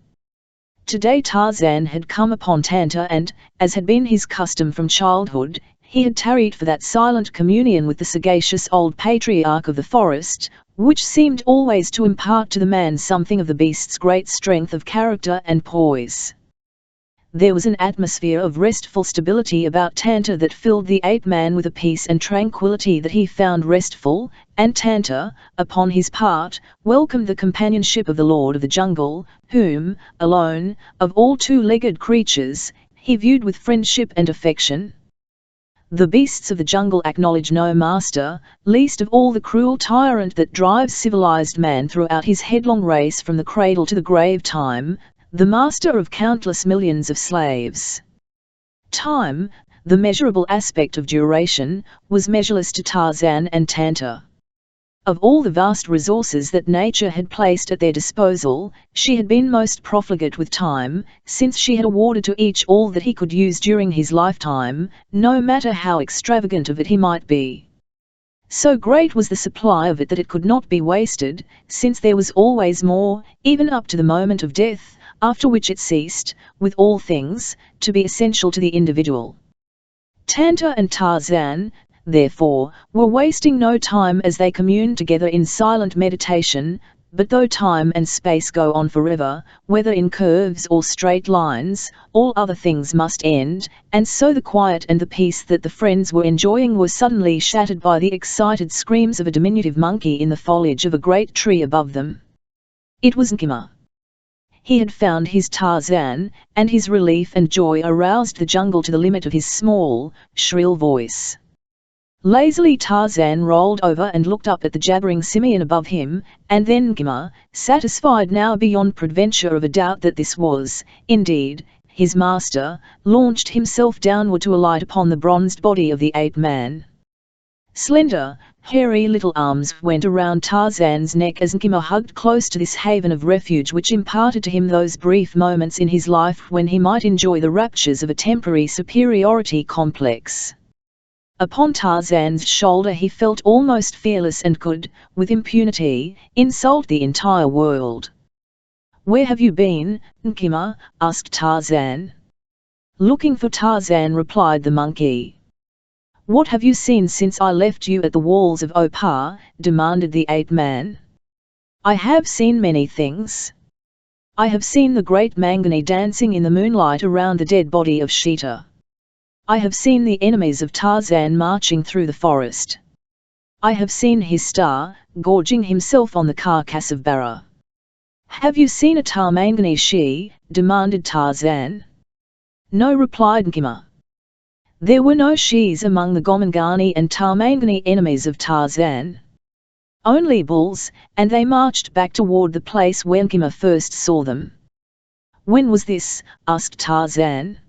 Today Tarzan had come upon Tanta and, as had been his custom from childhood, he had tarried for that silent communion with the sagacious old patriarch of the forest, which seemed always to impart to the man something of the beast's great strength of character and poise. There was an atmosphere of restful stability about Tanta that filled the ape-man with a peace and tranquility that he found restful, and Tanta, upon his part, welcomed the companionship of the Lord of the Jungle, whom, alone, of all two-legged creatures, he viewed with friendship and affection. The beasts of the jungle acknowledge no master, least of all the cruel tyrant that drives civilized man throughout his headlong race from the cradle to the grave, time, the master of countless millions of slaves. Time, the measurable aspect of duration, was measureless to Tarzan and Tanta. Of all the vast resources that nature had placed at their disposal, she had been most profligate with time, since she had awarded to each all that he could use during his lifetime, no matter how extravagant of it he might be. So great was the supply of it that it could not be wasted, since there was always more, even up to the moment of death, after which it ceased, with all things, to be essential to the individual. Tanta and Tarzan, therefore, were wasting no time as they communed together in silent meditation, but though time and space go on forever, whether in curves or straight lines, all other things must end, and so the quiet and the peace that the friends were enjoying were suddenly shattered by the excited screams of a diminutive monkey in the foliage of a great tree above them. It was Nkima. He had found his Tarzan, and his relief and joy aroused the jungle to the limit of his small, shrill voice. Lazily Tarzan rolled over and looked up at the jabbering simian above him, and then Nkima, satisfied now beyond peradventure of a doubt that this was, indeed, his master, launched himself downward to alight upon the bronzed body of the ape-man. Slender, hairy little arms went around Tarzan's neck as Nkima hugged close to this haven of refuge which imparted to him those brief moments in his life when he might enjoy the raptures of a temporary superiority complex. Upon Tarzan's shoulder he felt almost fearless and could, with impunity, insult the entire world. "Where have you been, Nkima?" asked Tarzan. "Looking for Tarzan," replied the monkey. "What have you seen since I left you at the walls of Opar?" demanded the ape-man. "I have seen many things. I have seen the great Mangani dancing in the moonlight around the dead body of Sheeta. I have seen the enemies of Tarzan marching through the forest. I have seen his star, gorging himself on the carcass of Bara." "Have you seen a Tarmangani she?" demanded Tarzan. "No," replied Nkima. There were no she's among the Gomangani and Tarmangani enemies of Tarzan. Only bulls, and they marched back toward the place where Nkima first saw them. "When was this?" asked Tarzan.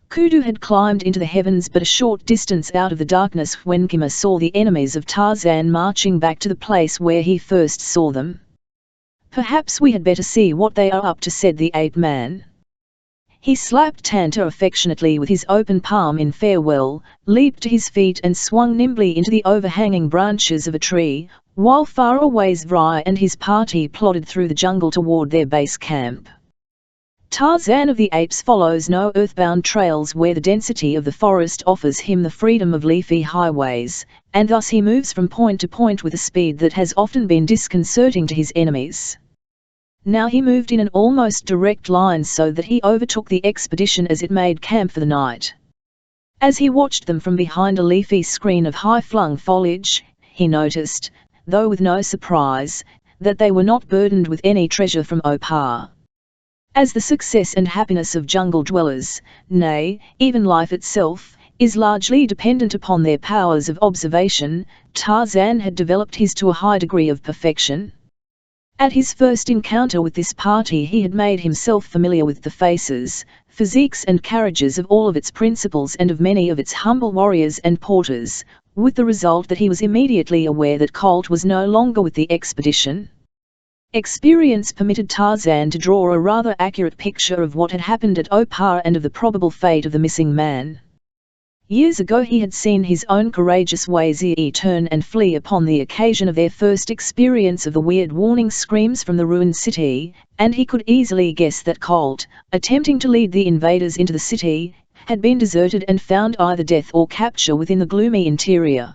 Kudu had climbed into the heavens but a short distance out of the darkness when Nkima saw the enemies of Tarzan marching back to the place where he first saw them. "Perhaps we had better see what they are up to," said the ape-man. He slapped Tanta affectionately with his open palm in farewell, leaped to his feet and swung nimbly into the overhanging branches of a tree, while far away Zvrai and his party plodded through the jungle toward their base camp. Tarzan of the apes follows no earthbound trails where the density of the forest offers him the freedom of leafy highways, and thus he moves from point to point with a speed that has often been disconcerting to his enemies. Now he moved in an almost direct line so that he overtook the expedition as it made camp for the night. As he watched them from behind a leafy screen of high-flung foliage, he noticed, though with no surprise, that they were not burdened with any treasure from Opar. As the success and happiness of jungle dwellers, nay, even life itself, is largely dependent upon their powers of observation. Tarzan had developed his to a high degree of perfection. At his first encounter with this party he had made himself familiar with the faces, physiques and carriages of all of its principals and of many of its humble warriors and porters, with the result that he was immediately aware that Colt was no longer with the expedition. Experience permitted Tarzan to draw a rather accurate picture of what had happened at Opar and of the probable fate of the missing man. Years ago he had seen his own courageous Waziri turn and flee upon the occasion of their first experience of the weird warning screams from the ruined city, and he could easily guess that Colt, attempting to lead the invaders into the city, had been deserted and found either death or capture within the gloomy interior.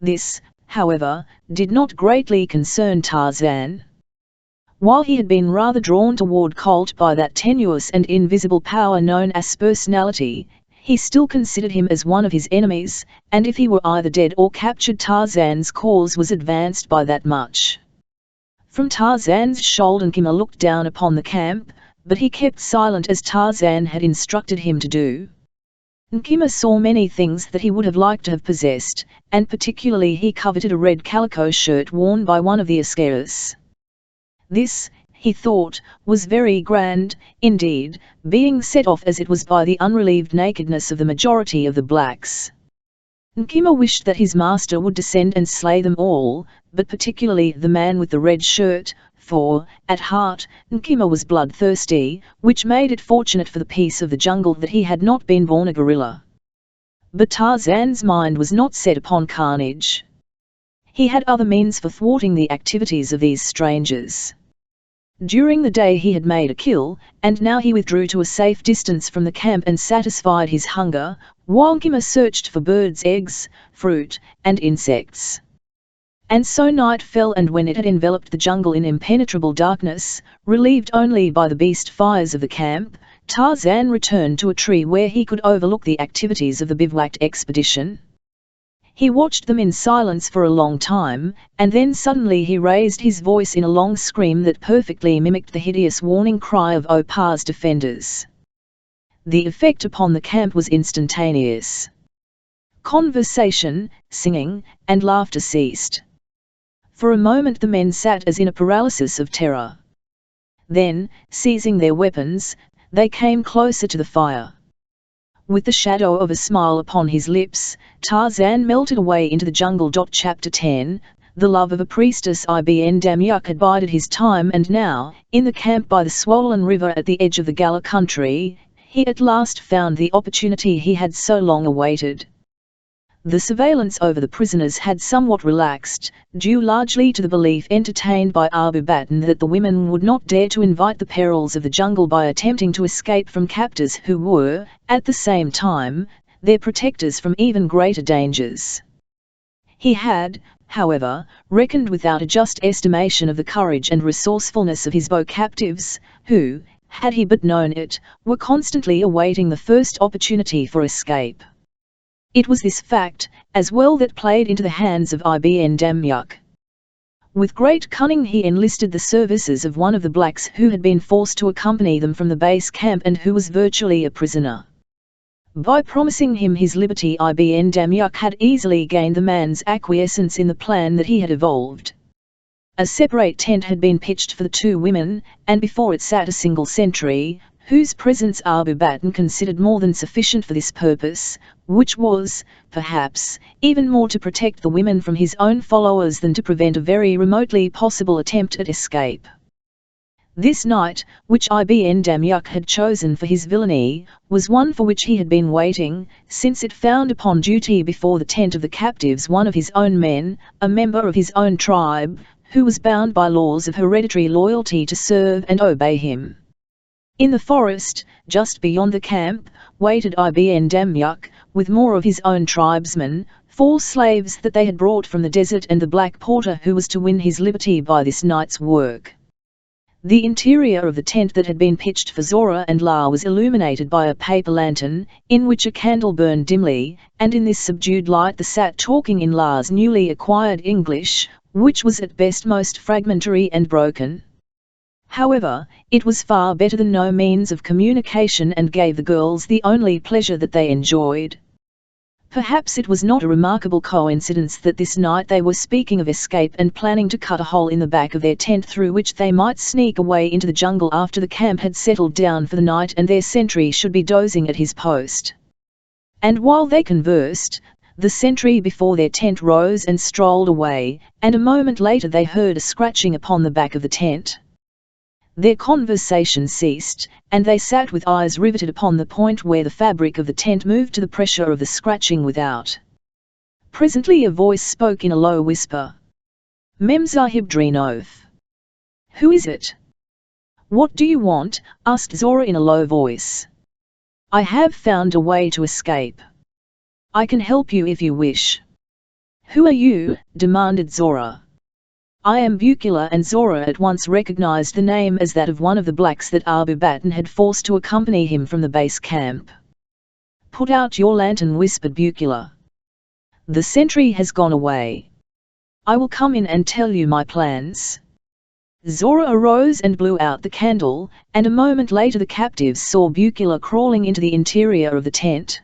This, however, did not greatly concern Tarzan. While he had been rather drawn toward Colt by that tenuous and invisible power known as personality, he still considered him as one of his enemies, and if he were either dead or captured, Tarzan's cause was advanced by that much. From Tarzan's shoulder Nkima looked down upon the camp, but he kept silent as Tarzan had instructed him to do. Nkima saw many things that he would have liked to have possessed, and particularly he coveted a red calico shirt worn by one of the Ascaris. This, he thought, was very grand, indeed, being set off as it was by the unrelieved nakedness of the majority of the blacks. Nkima wished that his master would descend and slay them all, but particularly the man with the red shirt, for, at heart, Nkima was bloodthirsty, which made it fortunate for the peace of the jungle that he had not been born a gorilla. But Tarzan's mind was not set upon carnage. He had other means for thwarting the activities of these strangers. During the day he had made a kill, and now he withdrew to a safe distance from the camp and satisfied his hunger, while Nkima searched for birds' eggs, fruit, and insects. And so night fell, and when it had enveloped the jungle in impenetrable darkness, relieved only by the beast fires of the camp, Tarzan returned to a tree where he could overlook the activities of the bivouacked expedition. He watched them in silence for a long time, and then suddenly he raised his voice in a long scream that perfectly mimicked the hideous warning cry of Opar's defenders. The effect upon the camp was instantaneous. Conversation, singing, and laughter ceased. For a moment the men sat as in a paralysis of terror. Then, seizing their weapons, they came closer to the fire. With the shadow of a smile upon his lips, Tarzan melted away into the jungle. Chapter 10 The love of a priestess. Ibn Damyuk had bided his time, and now, in the camp by the swollen river at the edge of the Gala country, he at last found the opportunity he had so long awaited. The surveillance over the prisoners had somewhat relaxed, due largely to the belief entertained by Abu Baton that the women would not dare to invite the perils of the jungle by attempting to escape from captors who were, at the same time, their protectors from even greater dangers. He had, however, reckoned without a just estimation of the courage and resourcefulness of his bow captives, who, had he but known it, were constantly awaiting the first opportunity for escape. It was this fact, as well, that played into the hands of Ibn Damyuk. With great cunning he enlisted the services of one of the blacks who had been forced to accompany them from the base camp and who was virtually a prisoner. By promising him his liberty, Ibn Damyuk had easily gained the man's acquiescence in the plan that he had evolved. A separate tent had been pitched for the two women, and before it sat a single sentry, whose presence Abu Baton considered more than sufficient for this purpose, which was, perhaps, even more to protect the women from his own followers than to prevent a very remotely possible attempt at escape. This night, which Ibn Damyuk had chosen for his villainy, was one for which he had been waiting, since it found upon duty before the tent of the captives one of his own men, a member of his own tribe, who was bound by laws of hereditary loyalty to serve and obey him. In the forest, just beyond the camp, waited Ibn Damyuk, with more of his own tribesmen, 4 slaves that they had brought from the desert, and the black porter who was to win his liberty by this night's work. The interior of the tent that had been pitched for Zora and La was illuminated by a paper lantern, in which a candle burned dimly, and in this subdued light they sat talking in La's newly acquired English, which was at best most fragmentary and broken. However, it was far better than no means of communication, and gave the girls the only pleasure that they enjoyed. Perhaps it was not a remarkable coincidence that this night they were speaking of escape and planning to cut a hole in the back of their tent through which they might sneak away into the jungle after the camp had settled down for the night and their sentry should be dozing at his post. And while they conversed, the sentry before their tent rose and strolled away, and a moment later they heard a scratching upon the back of the tent. Their conversation ceased, and they sat with eyes riveted upon the point where the fabric of the tent moved to the pressure of the scratching without. Presently a voice spoke in a low whisper. "Memsahib Drenov." "Who is it?" "What do you want?" asked Zora in a low voice. "I have found a way to escape. I can help you if you wish." "Who are you?" demanded Zora. "I am Bukula," and Zora at once recognized the name as that of one of the blacks that Abu Baton had forced to accompany him from the base camp. "Put out your lantern," whispered Bukula. "The sentry has gone away. I will come in and tell you my plans." Zora arose and blew out the candle, and a moment later the captives saw Bukula crawling into the interior of the tent.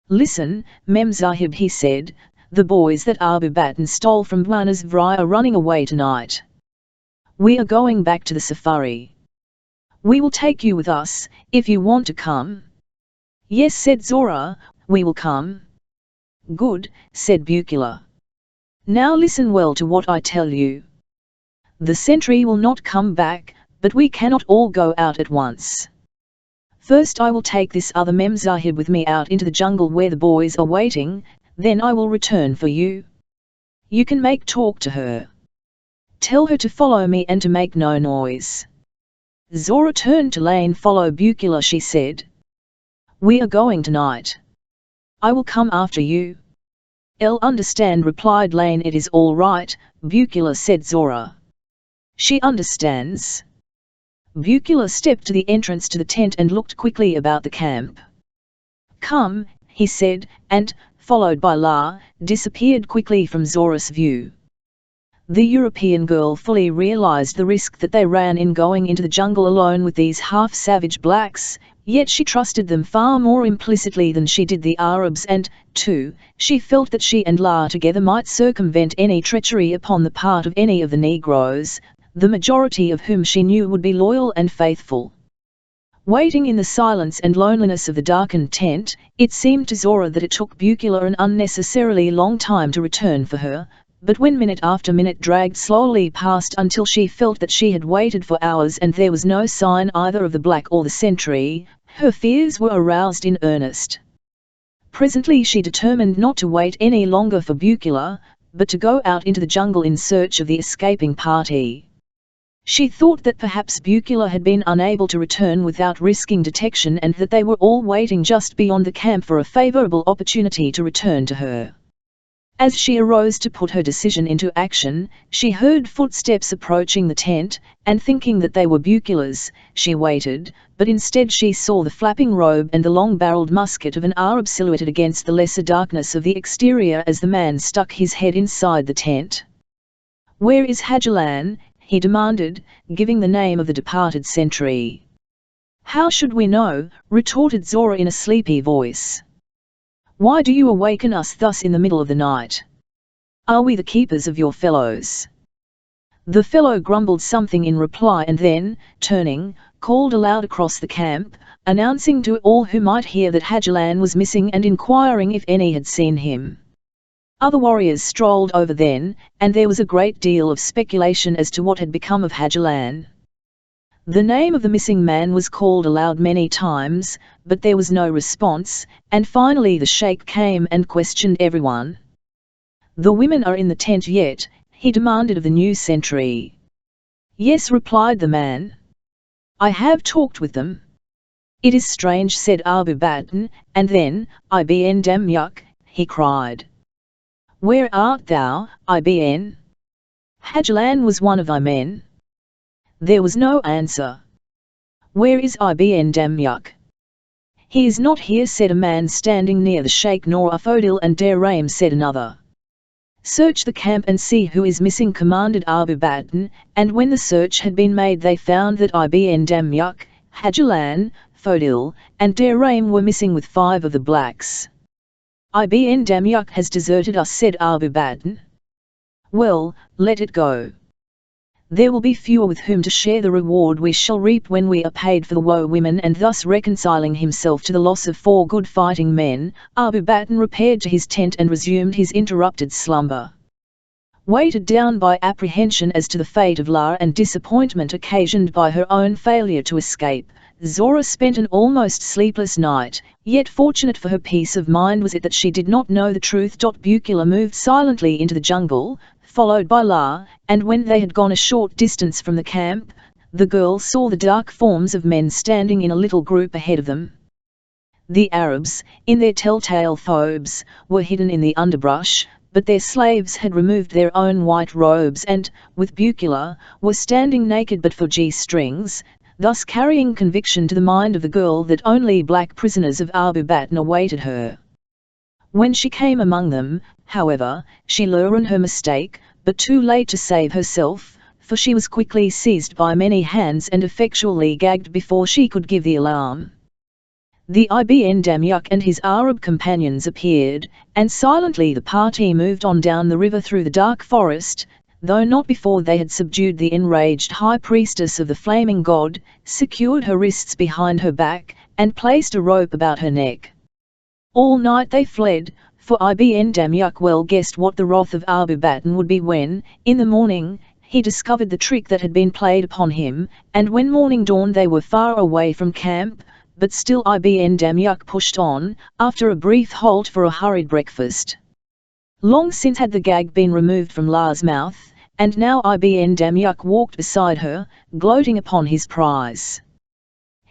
"Listen, Memsahib," he said, "the boys that Abu Baton stole from Buenos Aires are running away tonight. We are going back to the safari. We will take you with us, if you want to come." "Yes," said Zora, "we will come." "Good," said Bukula. "Now listen well to what I tell you. The sentry will not come back, but we cannot all go out at once. First I will take this other Memsahib with me out into the jungle where the boys are waiting, then I will return for you. You can make talk to her. Tell her to follow me and to make no noise." Zora turned to Lane. "Follow Bukula," she said. "We are going tonight. I will come after you." "I'll understand," replied Lane. "It is all right," Bukula said. Zora. "She understands." Bukula stepped to the entrance to the tent and looked quickly about the camp. "Come," he said, and, followed by La, disappeared quickly from Zora's view. The European girl fully realized the risk that they ran in going into the jungle alone with these half-savage blacks, yet she trusted them far more implicitly than she did the Arabs and, too, she felt that she and La together might circumvent any treachery upon the part of any of the Negroes, the majority of whom she knew would be loyal and faithful. Waiting in the silence and loneliness of the darkened tent, it seemed to Zora that it took Bukula an unnecessarily long time to return for her, but when minute after minute dragged slowly past until she felt that she had waited for hours and there was no sign either of the black or the sentry, her fears were aroused in earnest. Presently she determined not to wait any longer for Bukula, but to go out into the jungle in search of the escaping party. She thought that perhaps Bukula had been unable to return without risking detection and that they were all waiting just beyond the camp for a favorable opportunity to return to her. As she arose to put her decision into action, she heard footsteps approaching the tent, and thinking that they were Bukula's, she waited, but instead she saw the flapping robe and the long-barreled musket of an Arab silhouetted against the lesser darkness of the exterior as the man stuck his head inside the tent. "Where is Hajilan?" he demanded, giving the name of the departed sentry. "How should we know?" retorted Zora in a sleepy voice. "Why do you awaken us thus in the middle of the night? Are we the keepers of your fellows?" The fellow grumbled something in reply and then, turning, called aloud across the camp, announcing to all who might hear that Hajilan was missing and inquiring if any had seen him. Other warriors strolled over then, and there was a great deal of speculation as to what had become of Hajilan. The name of the missing man was called aloud many times, but there was no response, and finally the sheikh came and questioned everyone. "The women are in the tent yet?" he demanded of the new sentry. "Yes," replied the man. "I have talked with them." "It is strange," said Abu Baton, and then, "Ibn Damyuk," he cried. "Where art thou, Ibn? Hajilan was one of thy men." There was no answer. "Where is Ibn Damyuk?" "He is not here," said a man standing near the sheikh. "Nor Afodil and Deraim," said another. "Search the camp and see who is missing," commanded Abu Baton, and when the search had been made they found that Ibn Damyuk, Hajilan, Fodil, and Deraim were missing with 5 of the blacks. Ibn Damyuk has deserted us, said Abu Batn. Well, let it go. There will be fewer with whom to share the reward we shall reap when we are paid for the woe women. And thus reconciling himself to the loss of 4 good fighting men, Abu Batn repaired to his tent and resumed his interrupted slumber. Weighted down by apprehension as to the fate of Lara and disappointment occasioned by her own failure to escape, Zora spent an almost sleepless night, yet fortunate for her peace of mind was it that she did not know the truth. Bukula moved silently into the jungle, followed by Lara, and when they had gone a short distance from the camp, the girl saw the dark forms of men standing in a little group ahead of them. The Arabs, in their telltale thobes, were hidden in the underbrush, but their slaves had removed their own white robes and, with Bukula, were standing naked but for G-strings, thus carrying conviction to the mind of the girl that only black prisoners of Abu Batn awaited her. When she came among them, however, she learned her mistake, but too late to save herself, for she was quickly seized by many hands and effectually gagged before she could give the alarm. The Ibn Damyuk and his Arab companions appeared, and silently the party moved on down the river through the dark forest, though not before they had subdued the enraged high priestess of the flaming god, secured her wrists behind her back, and placed a rope about her neck. All night they fled, for Ibn Damyuk well guessed what the wrath of Abu Batn would be when, in the morning, he discovered the trick that had been played upon him, and when morning dawned they were far away from camp, but still Ibn Damyuk pushed on, after a brief halt for a hurried breakfast. Long since had the gag been removed from Lara's mouth, and now Ibn Damyuk walked beside her, gloating upon his prize.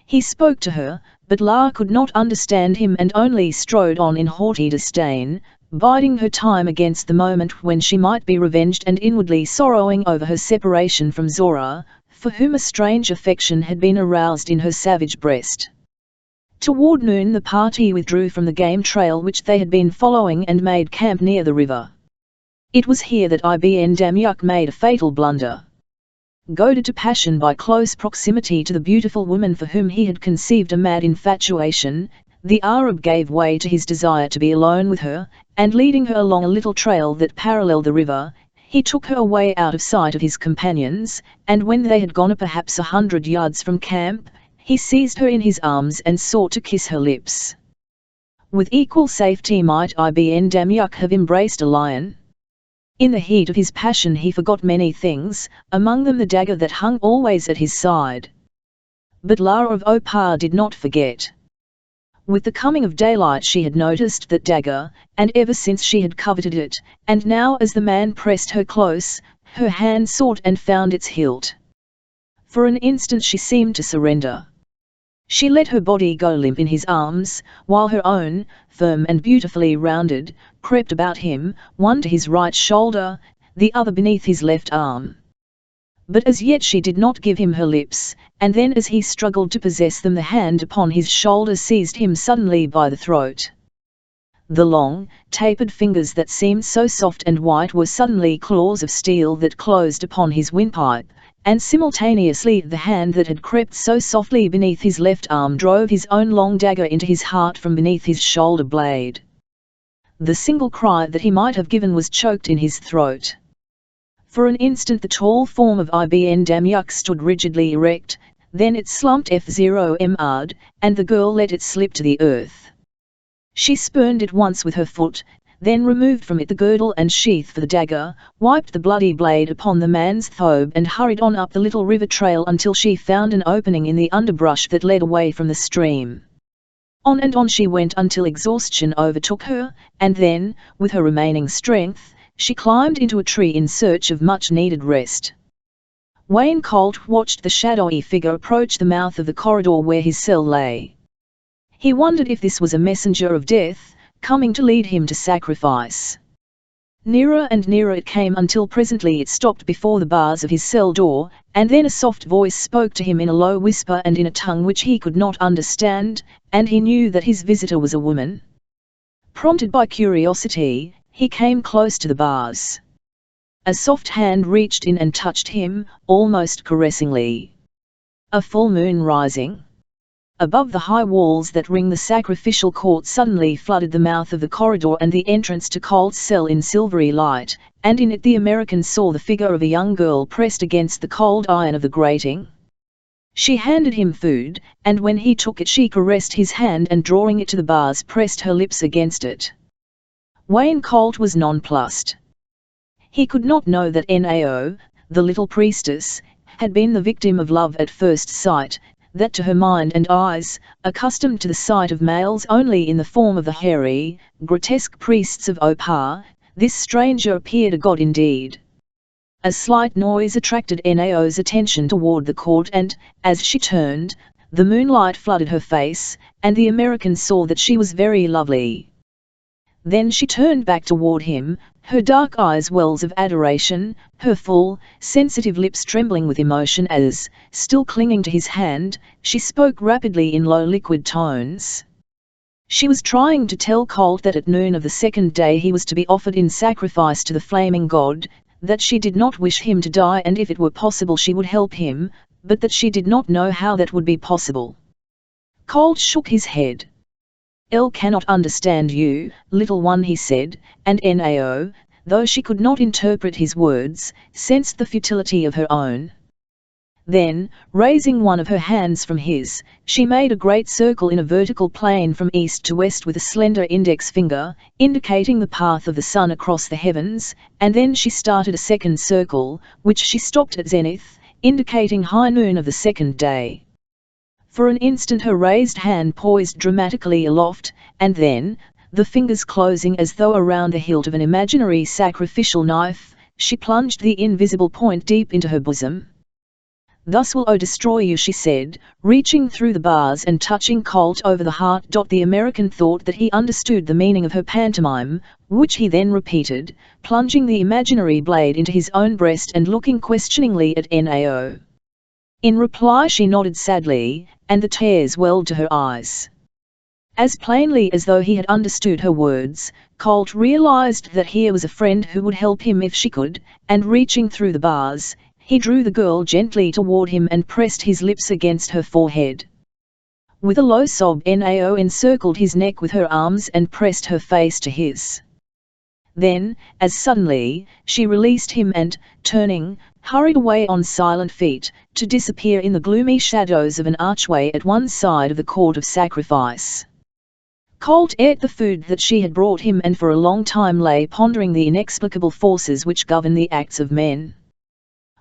He spoke to her, but Lara could not understand him and only strode on in haughty disdain, biding her time against the moment when she might be revenged and inwardly sorrowing over her separation from Zora, for whom a strange affection had been aroused in her savage breast. Toward noon the party withdrew from the game trail which they had been following and made camp near the river. It was here that Ibn Damyuk made a fatal blunder. Goaded to passion by close proximity to the beautiful woman for whom he had conceived a mad infatuation, the Arab gave way to his desire to be alone with her, and leading her along a little trail that paralleled the river, he took her away out of sight of his companions, and when they had gone perhaps 100 yards from camp, he seized her in his arms and sought to kiss her lips. With equal safety might Ibn Damyuk have embraced a lion. In the heat of his passion he forgot many things, among them the dagger that hung always at his side. But Lara of Opar did not forget. With the coming of daylight she had noticed that dagger, and ever since she had coveted it, and now as the man pressed her close, her hand sought and found its hilt. For an instant she seemed to surrender. She let her body go limp in his arms, while her own, firm and beautifully rounded, crept about him, one to his right shoulder, the other beneath his left arm. But as yet she did not give him her lips, and then as he struggled to possess them the hand upon his shoulder seized him suddenly by the throat. The long, tapered fingers that seemed so soft and white were suddenly claws of steel that closed upon his windpipe, and simultaneously the hand that had crept so softly beneath his left arm drove his own long dagger into his heart from beneath his shoulder blade. The single cry that he might have given was choked in his throat. For an instant the tall form of Ibn Damyuk stood rigidly erect, then it slumped F0M'd, and the girl let it slip to the earth. She spurned it once with her foot, then removed from it the girdle and sheath for the dagger, wiped the bloody blade upon the man's thobe and hurried on up the little river trail until she found an opening in the underbrush that led away from the stream. On and on she went until exhaustion overtook her, and then, with her remaining strength, she climbed into a tree in search of much-needed rest. Wayne Colt watched the shadowy figure approach the mouth of the corridor where his cell lay. He wondered if this was a messenger of death, coming to lead him to sacrifice. Nearer and nearer it came until presently it stopped before the bars of his cell door, and then a soft voice spoke to him in a low whisper and in a tongue which he could not understand, and he knew that his visitor was a woman. Prompted by curiosity, he came close to the bars. A soft hand reached in and touched him, almost caressingly. A full moon rising. Above the high walls that ring the sacrificial court suddenly flooded the mouth of the corridor and the entrance to Colt's cell in silvery light, and in it the American saw the figure of a young girl pressed against the cold iron of the grating. She handed him food, and when he took it she caressed his hand and drawing it to the bars pressed her lips against it. Wayne Colt was nonplussed. He could not know that Nao, the little priestess, had been the victim of love at first sight, that to her mind and eyes, accustomed to the sight of males only in the form of the hairy, grotesque priests of Opar, this stranger appeared a god indeed. A slight noise attracted Nao's attention toward the court and, as she turned, the moonlight flooded her face, and the American saw that she was very lovely. Then she turned back toward him, her dark eyes wells of adoration, her full, sensitive lips trembling with emotion as, still clinging to his hand, she spoke rapidly in low liquid tones. She was trying to tell Colt that at noon of the second day he was to be offered in sacrifice to the flaming god, that she did not wish him to die and if it were possible she would help him, but that she did not know how that would be possible. Colt shook his head. "Elle cannot understand you, little one," he said, and Nao, though she could not interpret his words, sensed the futility of her own. Then, raising one of her hands from his, she made a great circle in a vertical plane from east to west with a slender index finger, indicating the path of the sun across the heavens, and then she started a second circle, which she stopped at zenith, indicating high noon of the second day. For an instant her raised hand poised dramatically aloft, and then, the fingers closing as though around the hilt of an imaginary sacrificial knife, she plunged the invisible point deep into her bosom. "Thus will I destroy you," she said, reaching through the bars and touching Colt over the heart. The American thought that he understood the meaning of her pantomime, which he then repeated, plunging the imaginary blade into his own breast and looking questioningly at Nao. In reply she nodded sadly, and the tears welled to her eyes. As plainly as though he had understood her words, Colt realized that here was a friend who would help him if she could, and reaching through the bars, he drew the girl gently toward him and pressed his lips against her forehead. With a low sob Nao encircled his neck with her arms and pressed her face to his. Then, as suddenly, she released him and, turning, hurried away on silent feet, to disappear in the gloomy shadows of an archway at one side of the court of sacrifice. Colt ate the food that she had brought him and for a long time lay pondering the inexplicable forces which govern the acts of men.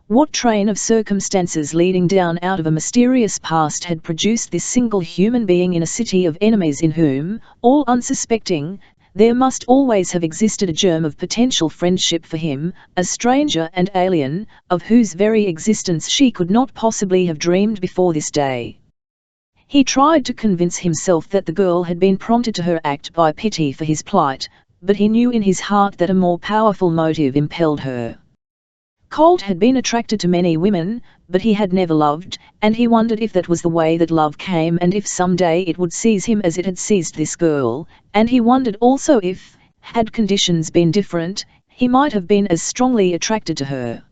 What train of circumstances leading down out of a mysterious past had produced this single human being in a city of enemies in whom, all unsuspecting, there must always have existed a germ of potential friendship for him, a stranger and alien, of whose very existence she could not possibly have dreamed before this day. He tried to convince himself that the girl had been prompted to her act by pity for his plight, but he knew in his heart that a more powerful motive impelled her. Colt had been attracted to many women, but he had never loved, and he wondered if that was the way that love came and if someday it would seize him as it had seized this girl, and he wondered also if, had conditions been different, he might have been as strongly attracted to her.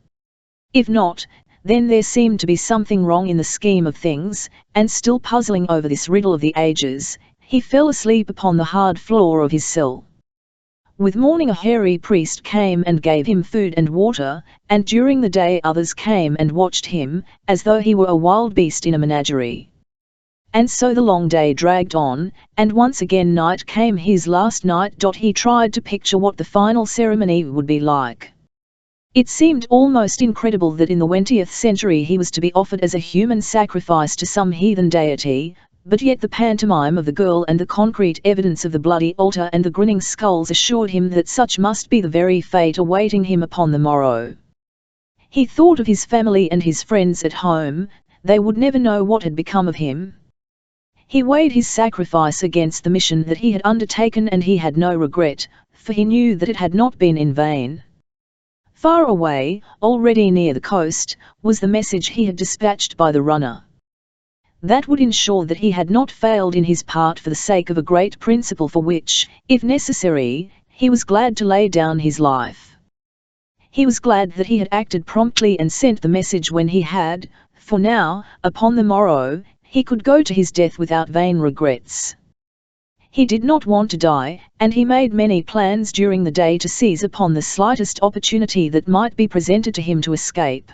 If not, then there seemed to be something wrong in the scheme of things, and still puzzling over this riddle of the ages, he fell asleep upon the hard floor of his cell. With morning a hairy priest came and gave him food and water, and during the day others came and watched him, as though he were a wild beast in a menagerie. And so the long day dragged on, and once again night came, his last night. He tried to picture what the final ceremony would be like. It seemed almost incredible that in the 20th century he was to be offered as a human sacrifice to some heathen deity, but yet the pantomime of the girl and the concrete evidence of the bloody altar and the grinning skulls assured him that such must be the very fate awaiting him upon the morrow. He thought of his family and his friends at home, they would never know what had become of him. He weighed his sacrifice against the mission that he had undertaken and he had no regret, for he knew that it had not been in vain. Far away, already near the coast, was the message he had dispatched by the runner. That would ensure that he had not failed in his part for the sake of a great principle for which, if necessary, he was glad to lay down his life. He was glad that he had acted promptly and sent the message when he had, for now, upon the morrow, he could go to his death without vain regrets. He did not want to die, and he made many plans during the day to seize upon the slightest opportunity that might be presented to him to escape.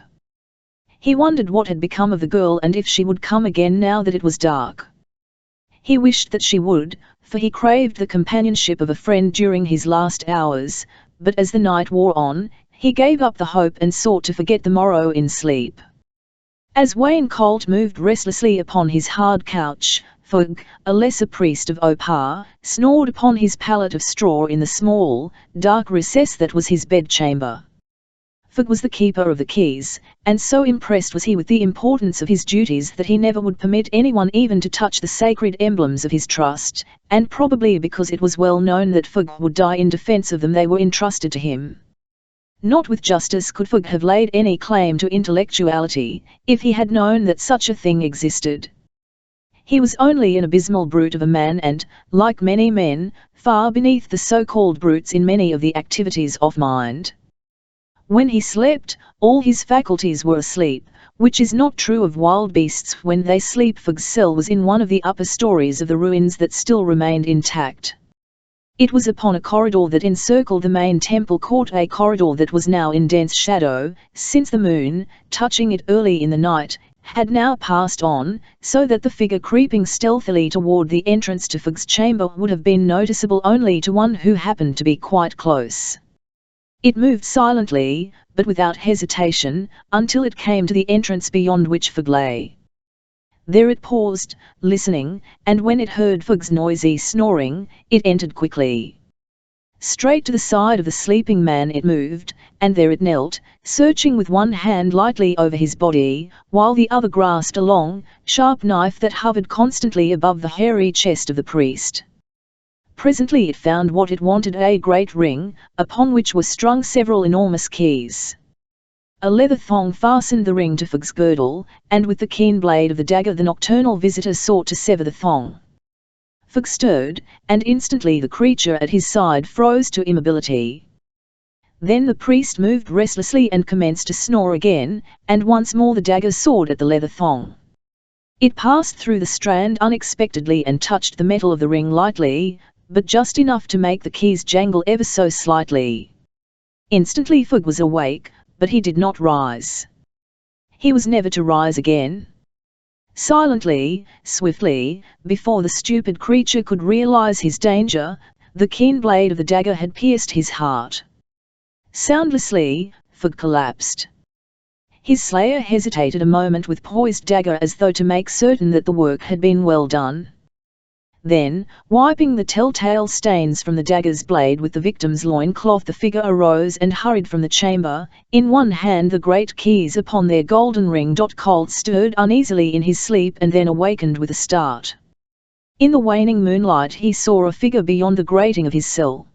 He wondered what had become of the girl and if she would come again now that it was dark. He wished that she would, for he craved the companionship of a friend during his last hours, but as the night wore on, he gave up the hope and sought to forget the morrow in sleep. As Wayne Colt moved restlessly upon his hard couch, Fugg, a lesser priest of Opar, snored upon his pallet of straw in the small, dark recess that was his bedchamber. Fugg was the keeper of the keys, and so impressed was he with the importance of his duties that he never would permit anyone even to touch the sacred emblems of his trust, and probably because it was well known that Fugg would die in defense of them they were entrusted to him. Not with justice could Fugg have laid any claim to intellectuality, if he had known that such a thing existed. He was only an abysmal brute of a man and, like many men, far beneath the so-called brutes in many of the activities of mind. When he slept, all his faculties were asleep, which is not true of wild beasts when they sleep. Fugg's cell was in one of the upper stories of the ruins that still remained intact. It was upon a corridor that encircled the main temple court, a corridor that was now in dense shadow, since the moon, touching it early in the night, had now passed on, so that the figure creeping stealthily toward the entrance to Fugg's chamber would have been noticeable only to one who happened to be quite close. It moved silently, but without hesitation, until it came to the entrance beyond which Fugg lay. There it paused, listening, and when it heard Fugg's noisy snoring, it entered quickly. Straight to the side of the sleeping man it moved, and there it knelt, searching with one hand lightly over his body, while the other grasped a long, sharp knife that hovered constantly above the hairy chest of the priest. Presently it found what it wanted, a great ring, upon which were strung several enormous keys. A leather thong fastened the ring to Fugg's girdle, and with the keen blade of the dagger the nocturnal visitor sought to sever the thong. Fugg stirred, and instantly the creature at his side froze to immobility. Then the priest moved restlessly and commenced to snore again, and once more the dagger soared at the leather thong. It passed through the strand unexpectedly and touched the metal of the ring lightly, but just enough to make the keys jangle ever so slightly. Instantly Fugg was awake, but he did not rise. He was never to rise again. Silently, swiftly, before the stupid creature could realize his danger, the keen blade of the dagger had pierced his heart. Soundlessly, Fugg collapsed. His slayer hesitated a moment with poised dagger as though to make certain that the work had been well done. Then, wiping the telltale stains from the dagger's blade with the victim's loincloth, the figure arose and hurried from the chamber, in one hand the great keys upon their golden ring. Colt stirred uneasily in his sleep and then awakened with a start. In the waning moonlight he saw a figure beyond the grating of his cell.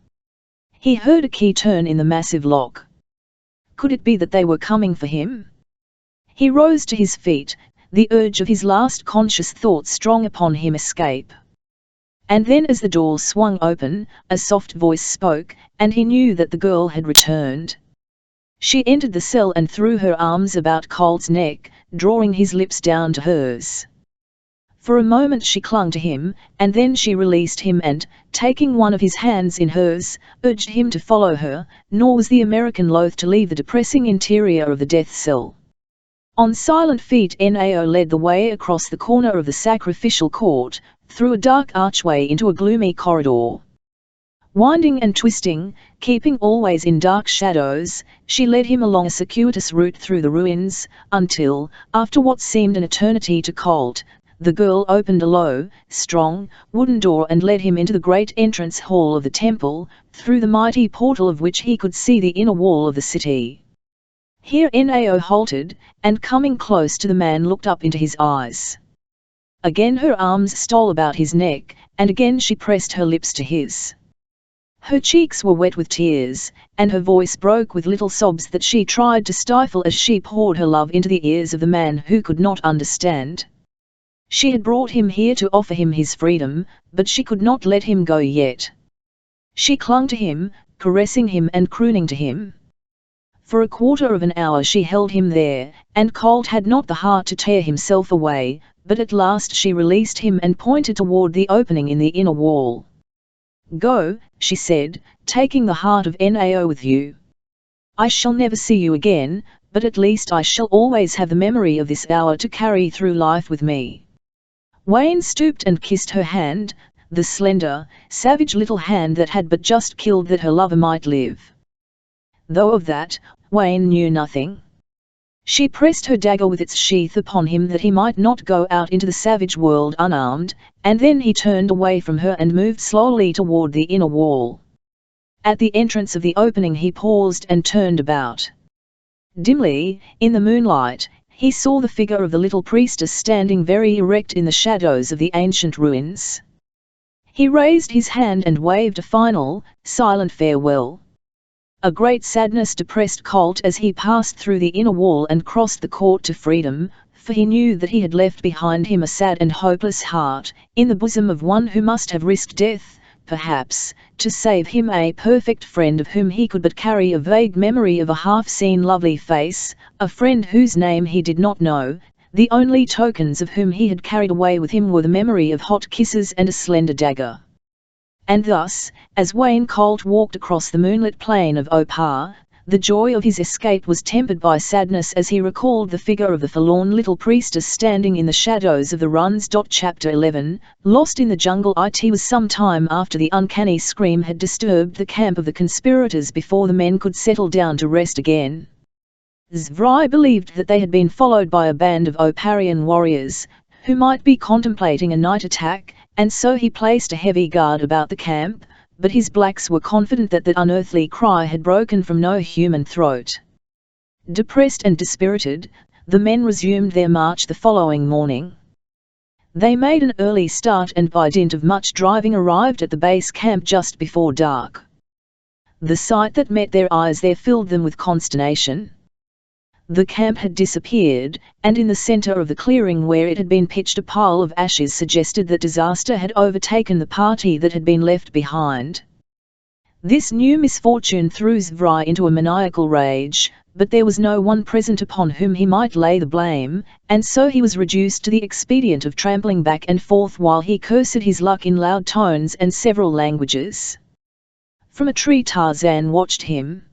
He heard a key turn in the massive lock. Could it be that they were coming for him? He rose to his feet, the urge of his last conscious thought strong upon him escape. And then as the door swung open, a soft voice spoke, and he knew that the girl had returned. She entered the cell and threw her arms about Colt's neck, drawing his lips down to hers. For a moment she clung to him, and then she released him and, taking one of his hands in hers, urged him to follow her, nor was the American loath to leave the depressing interior of the death cell. On silent feet Nao led the way across the corner of the sacrificial court, through a dark archway into a gloomy corridor. Winding and twisting, keeping always in dark shadows, she led him along a circuitous route through the ruins, until, after what seemed an eternity to Colt, the girl opened a low, strong, wooden door and led him into the great entrance hall of the temple, through the mighty portal of which he could see the inner wall of the city. Here Nao halted, and coming close to the man looked up into his eyes. Again her arms stole about his neck, and again she pressed her lips to his. Her cheeks were wet with tears, and her voice broke with little sobs that she tried to stifle as she poured her love into the ears of the man who could not understand. She had brought him here to offer him his freedom, but she could not let him go yet. She clung to him, caressing him and crooning to him. For a quarter of an hour she held him there, and Colt had not the heart to tear himself away, but at last she released him and pointed toward the opening in the inner wall. "Go," she said, "taking the heart of Nao with you. I shall never see you again, but at least I shall always have the memory of this hour to carry through life with me." Wayne stooped and kissed her hand, the slender, savage little hand that had but just killed that her lover might live. Though of that, Wayne knew nothing. She pressed her dagger with its sheath upon him that he might not go out into the savage world unarmed, and then he turned away from her and moved slowly toward the inner wall. At the entrance of the opening he paused and turned about. Dimly, in the moonlight, he saw the figure of the little priestess standing very erect in the shadows of the ancient ruins. He raised his hand and waved a final, silent farewell. A great sadness depressed Colt as he passed through the inner wall and crossed the court to freedom, for he knew that he had left behind him a sad and hopeless heart, in the bosom of one who must have risked death, perhaps, to save him, a perfect friend of whom he could but carry a vague memory of a half-seen lovely face, a friend whose name he did not know. The only tokens of whom he had carried away with him were the memory of hot kisses and a slender dagger. And thus, as Wayne Colt walked across the moonlit plain of Opar, the joy of his escape was tempered by sadness as he recalled the figure of the forlorn little priestess standing in the shadows of the runs. Chapter 11, Lost in the jungle. It was some time after the uncanny scream had disturbed the camp of the conspirators before the men could settle down to rest again. Zvrai believed that they had been followed by a band of Oparian warriors, who might be contemplating a night attack, and so he placed a heavy guard about the camp, but his blacks were confident that the unearthly cry had broken from no human throat. Depressed and dispirited, the men resumed their march the following morning. They made an early start and by dint of much driving arrived at the base camp just before dark. The sight that met their eyes there filled them with consternation. The camp had disappeared, and in the center of the clearing where it had been pitched a pile of ashes suggested that disaster had overtaken the party that had been left behind. This new misfortune threw Zvrai into a maniacal rage, but there was no one present upon whom he might lay the blame, and so he was reduced to the expedient of trampling back and forth while he cursed his luck in loud tones and several languages. From a tree Tarzan watched him.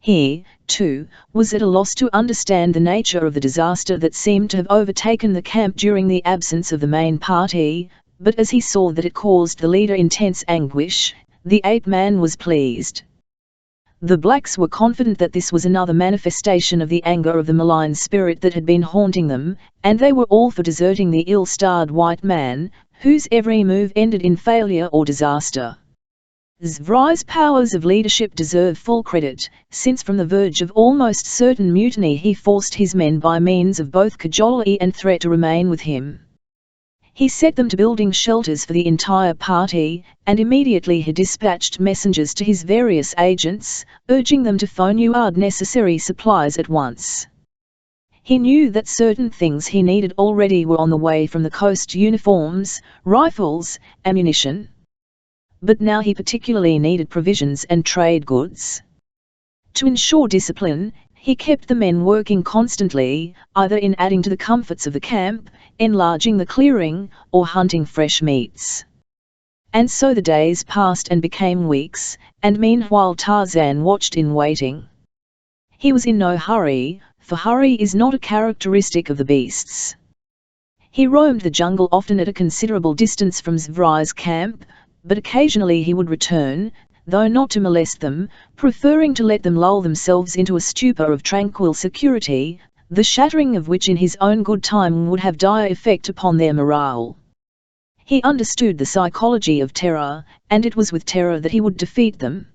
He, too, was at a loss to understand the nature of the disaster that seemed to have overtaken the camp during the absence of the main party, but as he saw that it caused the leader intense anguish, the ape-man was pleased. The blacks were confident that this was another manifestation of the anger of the malign spirit that had been haunting them, and they were all for deserting the ill-starred white man, whose every move ended in failure or disaster. Zvrai's powers of leadership deserve full credit, since from the verge of almost certain mutiny he forced his men by means of both cajolery and threat to remain with him. He set them to building shelters for the entire party, and immediately he dispatched messengers to his various agents, urging them to forward necessary supplies at once. He knew that certain things he needed already were on the way from the coast: uniforms, rifles, ammunition. But now he particularly needed provisions and trade goods. To ensure discipline, he kept the men working constantly, either in adding to the comforts of the camp, enlarging the clearing, or hunting fresh meats. And so the days passed and became weeks, and meanwhile Tarzan watched in waiting. He was in no hurry, for hurry is not a characteristic of the beasts. He roamed the jungle often at a considerable distance from Zvrai's camp, but occasionally he would return, though not to molest them, preferring to let them lull themselves into a stupor of tranquil security, the shattering of which in his own good time would have dire effect upon their morale. He understood the psychology of terror, and it was with terror that he would defeat them.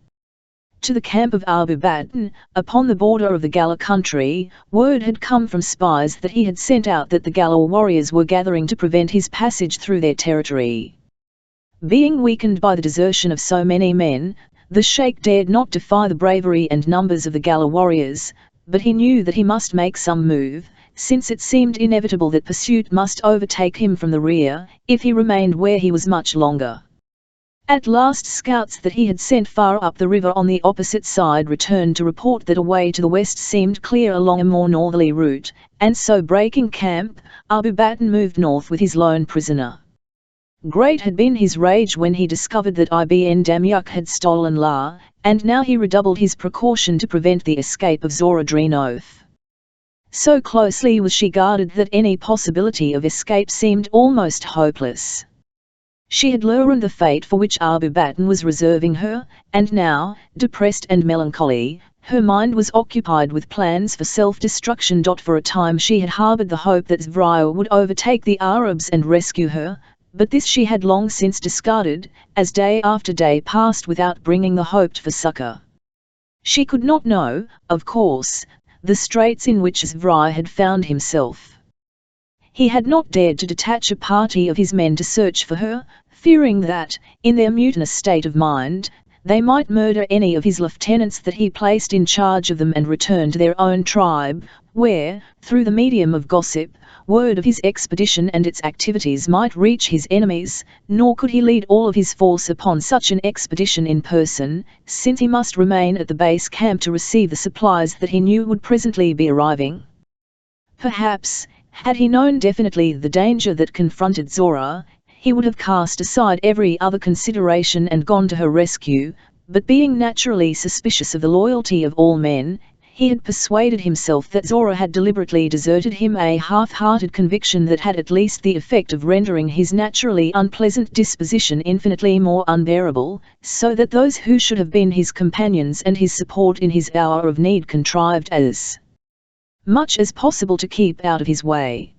To the camp of Abu Batn, upon the border of the Gala country, word had come from spies that he had sent out that the Gala warriors were gathering to prevent his passage through their territory. Being weakened by the desertion of so many men, the Sheikh dared not defy the bravery and numbers of the Gala warriors, but he knew that he must make some move, since it seemed inevitable that pursuit must overtake him from the rear, if he remained where he was much longer. At last scouts that he had sent far up the river on the opposite side returned to report that a way to the west seemed clear along a more northerly route, and so breaking camp, Abu Bakr moved north with his lone prisoner. Great had been his rage when he discovered that Ibn Damyuk had stolen La, and now he redoubled his precaution to prevent the escape of Zora Drenoth. So closely was she guarded that any possibility of escape seemed almost hopeless. She had learned the fate for which Abu Bakr was reserving her, and now, depressed and melancholy, her mind was occupied with plans for self-destruction. For a time she had harbored the hope that Zvrya would overtake the Arabs and rescue her, but this she had long since discarded, as day after day passed without bringing the hoped for succor. She could not know, of course, the straits in which Zvrya had found himself. He had not dared to detach a party of his men to search for her, fearing that, in their mutinous state of mind, they might murder any of his lieutenants that he placed in charge of them and return to their own tribe, where, through the medium of gossip, word of his expedition and its activities might reach his enemies, nor could he lead all of his force upon such an expedition in person, since he must remain at the base camp to receive the supplies that he knew would presently be arriving. Perhaps, had he known definitely the danger that confronted Zora, he would have cast aside every other consideration and gone to her rescue, but being naturally suspicious of the loyalty of all men, he had persuaded himself that Zora had deliberately deserted him, a half-hearted conviction that had at least the effect of rendering his naturally unpleasant disposition infinitely more unbearable, so that those who should have been his companions and his support in his hour of need contrived as much as possible to keep out of his way.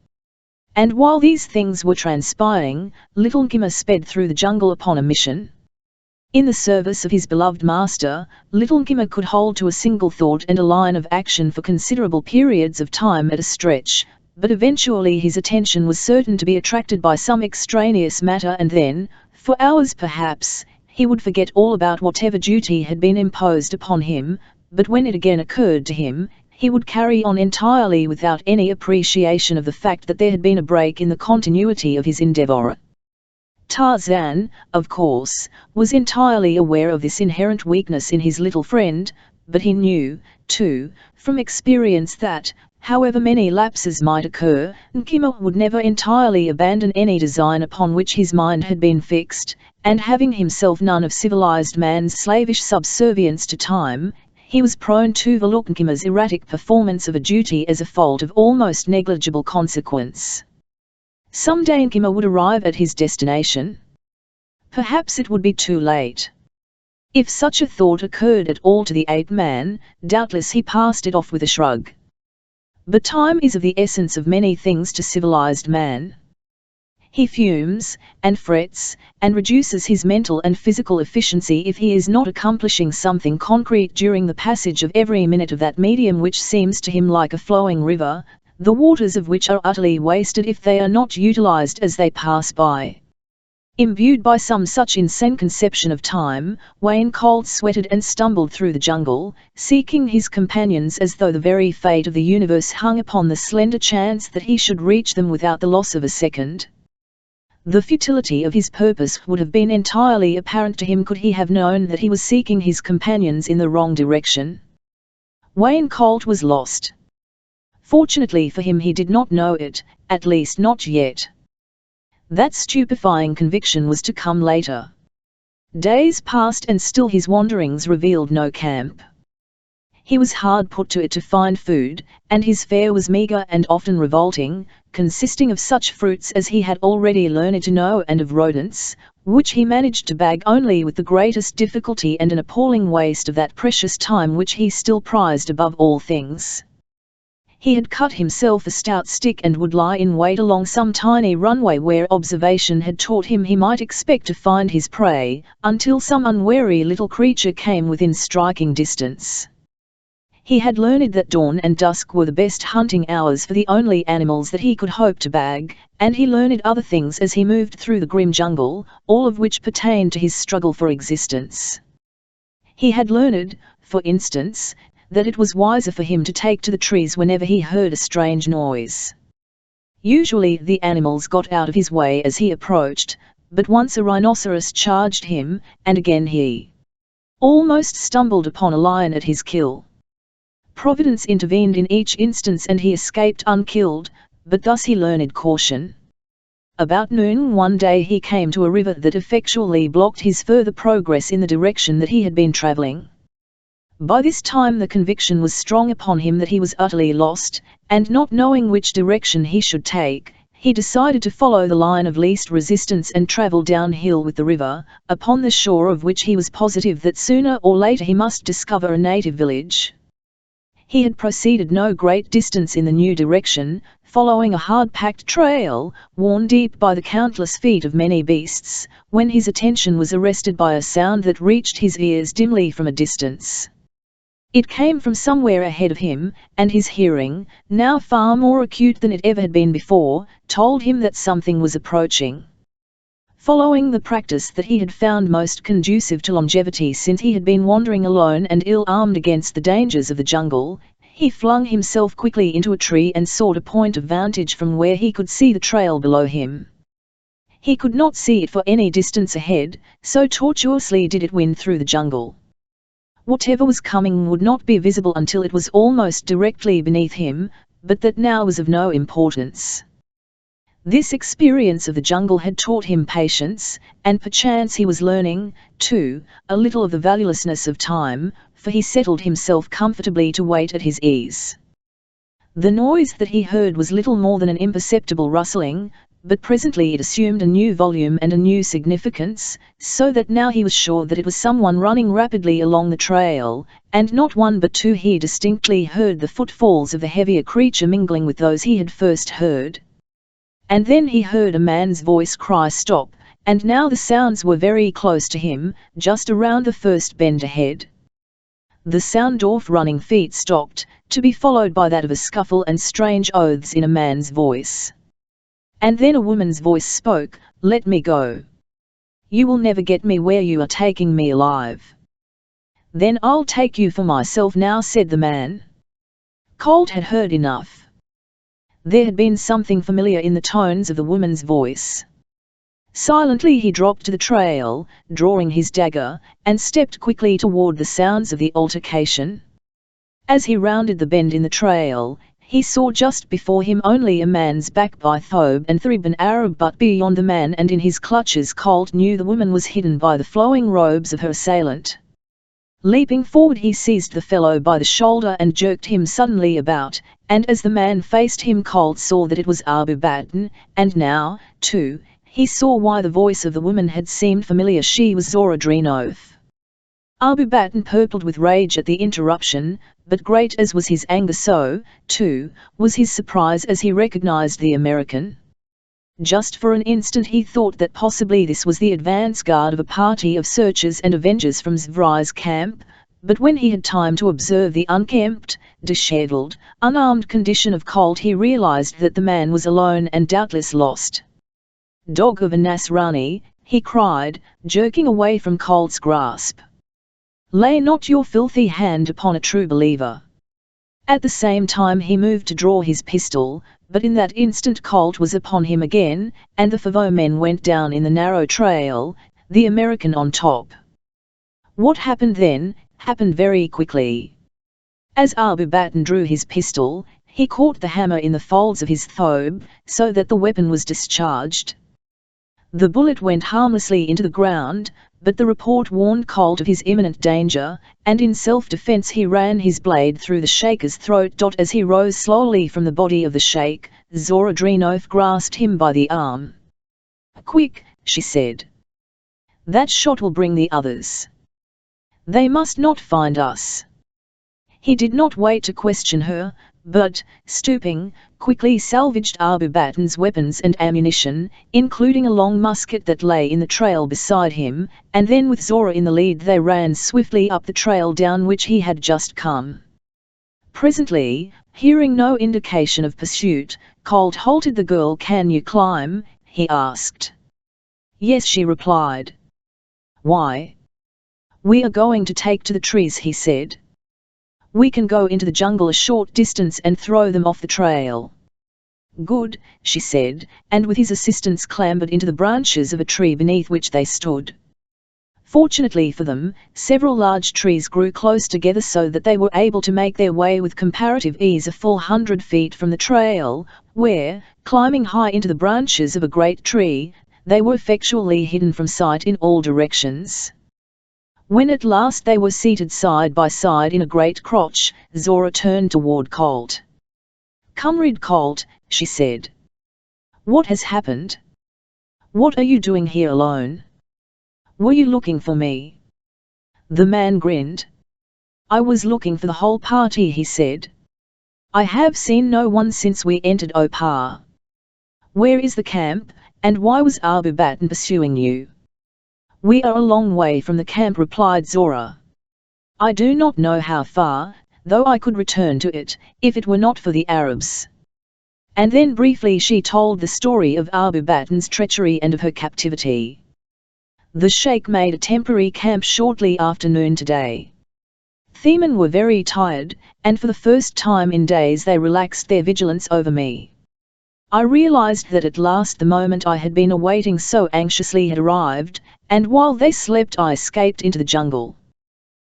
And while these things were transpiring, little Khmer sped through the jungle upon a mission. In the service of his beloved master, little Khmer could hold to a single thought and a line of action for considerable periods of time at a stretch, but eventually his attention was certain to be attracted by some extraneous matter, and then, for hours perhaps, he would forget all about whatever duty had been imposed upon him, but when it again occurred to him, he would carry on entirely without any appreciation of the fact that there had been a break in the continuity of his endeavor. Tarzan, of course, was entirely aware of this inherent weakness in his little friend, but he knew, too, from experience that, however many lapses might occur, Khmer would never entirely abandon any design upon which his mind had been fixed, and having himself none of civilized man's slavish subservience to time, he was prone to overlook Khmer's erratic performance of a duty as a fault of almost negligible consequence. Some day Khmer would arrive at his destination. Perhaps it would be too late. If such a thought occurred at all to the ape-man, doubtless he passed it off with a shrug. But time is of the essence of many things to civilized man. He fumes, and frets, and reduces his mental and physical efficiency if he is not accomplishing something concrete during the passage of every minute of that medium which seems to him like a flowing river, the waters of which are utterly wasted if they are not utilized as they pass by. Imbued by some such insane conception of time, Wayne cold sweated and stumbled through the jungle, seeking his companions as though the very fate of the universe hung upon the slender chance that he should reach them without the loss of a second. The futility of his purpose would have been entirely apparent to him could he have known that he was seeking his companions in the wrong direction. Wayne Colt was lost. Fortunately for him he did not know it, at least not yet. That stupefying conviction was to come later. Days passed and still his wanderings revealed no camp. He was hard put to it to find food, and his fare was meagre and often revolting, consisting of such fruits as he had already learned to know and of rodents, which he managed to bag only with the greatest difficulty and an appalling waste of that precious time which he still prized above all things. He had cut himself a stout stick and would lie in wait along some tiny runway where observation had taught him he might expect to find his prey, until some unwary little creature came within striking distance. He had learned that dawn and dusk were the best hunting hours for the only animals that he could hope to bag, and he learned other things as he moved through the grim jungle, all of which pertained to his struggle for existence. He had learned, for instance, that it was wiser for him to take to the trees whenever he heard a strange noise. Usually the animals got out of his way as he approached, but once a rhinoceros charged him, and again he almost stumbled upon a lion at his kill. Providence intervened in each instance and he escaped unkilled, but thus he learned caution. About noon one day he came to a river that effectually blocked his further progress in the direction that he had been travelling. By this time the conviction was strong upon him that he was utterly lost, and not knowing which direction he should take, he decided to follow the line of least resistance and travel downhill with the river, upon the shore of which he was positive that sooner or later he must discover a native village. He had proceeded no great distance in the new direction, following a hard-packed trail, worn deep by the countless feet of many beasts, when his attention was arrested by a sound that reached his ears dimly from a distance. It came from somewhere ahead of him, and his hearing, now far more acute than it ever had been before, told him that something was approaching. Following the practice that he had found most conducive to longevity since he had been wandering alone and ill-armed against the dangers of the jungle, he flung himself quickly into a tree and sought a point of vantage from where he could see the trail below him. He could not see it for any distance ahead, so tortuously did it wind through the jungle. Whatever was coming would not be visible until it was almost directly beneath him, but that now was of no importance. This experience of the jungle had taught him patience, and perchance he was learning, too, a little of the valuelessness of time, for he settled himself comfortably to wait at his ease. The noise that he heard was little more than an imperceptible rustling, but presently it assumed a new volume and a new significance, so that now he was sure that it was someone running rapidly along the trail, and not one but two. He distinctly heard the footfalls of the heavier creature mingling with those he had first heard. And then he heard a man's voice cry stop, and now the sounds were very close to him, just around the first bend ahead. The sound of running feet stopped, to be followed by that of a scuffle and strange oaths in a man's voice. And then a woman's voice spoke, "Let me go. You will never get me where you are taking me alive." "Then I'll take you for myself now," said the man. Colt had heard enough. There had been something familiar in the tones of the woman's voice. Silently he dropped to the trail, drawing his dagger, and stepped quickly toward the sounds of the altercation. As he rounded the bend in the trail, he saw just before him only a man's back by thobe and thrib, an Arab, but beyond the man and in his clutches Colt knew the woman was hidden by the flowing robes of her assailant. Leaping forward he seized the fellow by the shoulder and jerked him suddenly about, and as the man faced him Colt saw that it was Abu Baton, and now, too, he saw why the voice of the woman had seemed familiar. She was Zora Drenoth. Abu Baton purpled with rage at the interruption, but great as was his anger, so, too, was his surprise as he recognized the American. Just for an instant he thought that possibly this was the advance guard of a party of searchers and avengers from Zvrai's camp, but when he had time to observe the unkempt, dishevelled, unarmed condition of Colt he realized that the man was alone and doubtless lost. "Dog of a Nasrani," he cried, jerking away from Colt's grasp. "Lay not your filthy hand upon a true believer." At the same time he moved to draw his pistol, but in that instant Colt was upon him again, and the 5 men went down in the narrow trail, the American on top. What happened then, happened very quickly. As Abu Baton drew his pistol, he caught the hammer in the folds of his thobe, so that the weapon was discharged. The bullet went harmlessly into the ground, but the report warned Colt of his imminent danger, and in self-defense he ran his blade through the shaker's throat. As he rose slowly from the body of the sheikh, Zora Drenoth grasped him by the arm. "Quick," she said. "That shot will bring the others. They must not find us." He did not wait to question her, but, stooping, quickly salvaged Abu Baton's weapons and ammunition, including a long musket that lay in the trail beside him, and then with Zora in the lead they ran swiftly up the trail down which he had just come. Presently, hearing no indication of pursuit, Colt halted the girl. "Can you climb?" he asked. "Yes," she replied. "Why?" "We are going to take to the trees," he said. "We can go into the jungle a short distance and throw them off the trail." Good, she said, and with his assistance clambered into the branches of a tree beneath which they stood. Fortunately for them, several large trees grew close together so that they were able to make their way with comparative ease a full 100 feet from the trail, where, climbing high into the branches of a great tree, they were effectually hidden from sight in all directions. When at last they were seated side by side in a great crotch, Zora turned toward Colt. "Comrade Colt," she said. "What has happened? What are you doing here alone? Were you looking for me?" The man grinned. "I was looking for the whole party," he said. "I have seen no one since we entered Opar. Where is the camp, and why was Abu Batan pursuing you?" "We are a long way from the camp," replied Zora. "I do not know how far, though I could return to it, if it were not for the Arabs." And then briefly she told the story of Abu Batan's treachery and of her captivity. The Sheikh made a temporary camp shortly after noon today. The men were very tired, and for the first time in days they relaxed their vigilance over me. I realized that at last the moment I had been awaiting so anxiously had arrived, and while they slept I escaped into the jungle.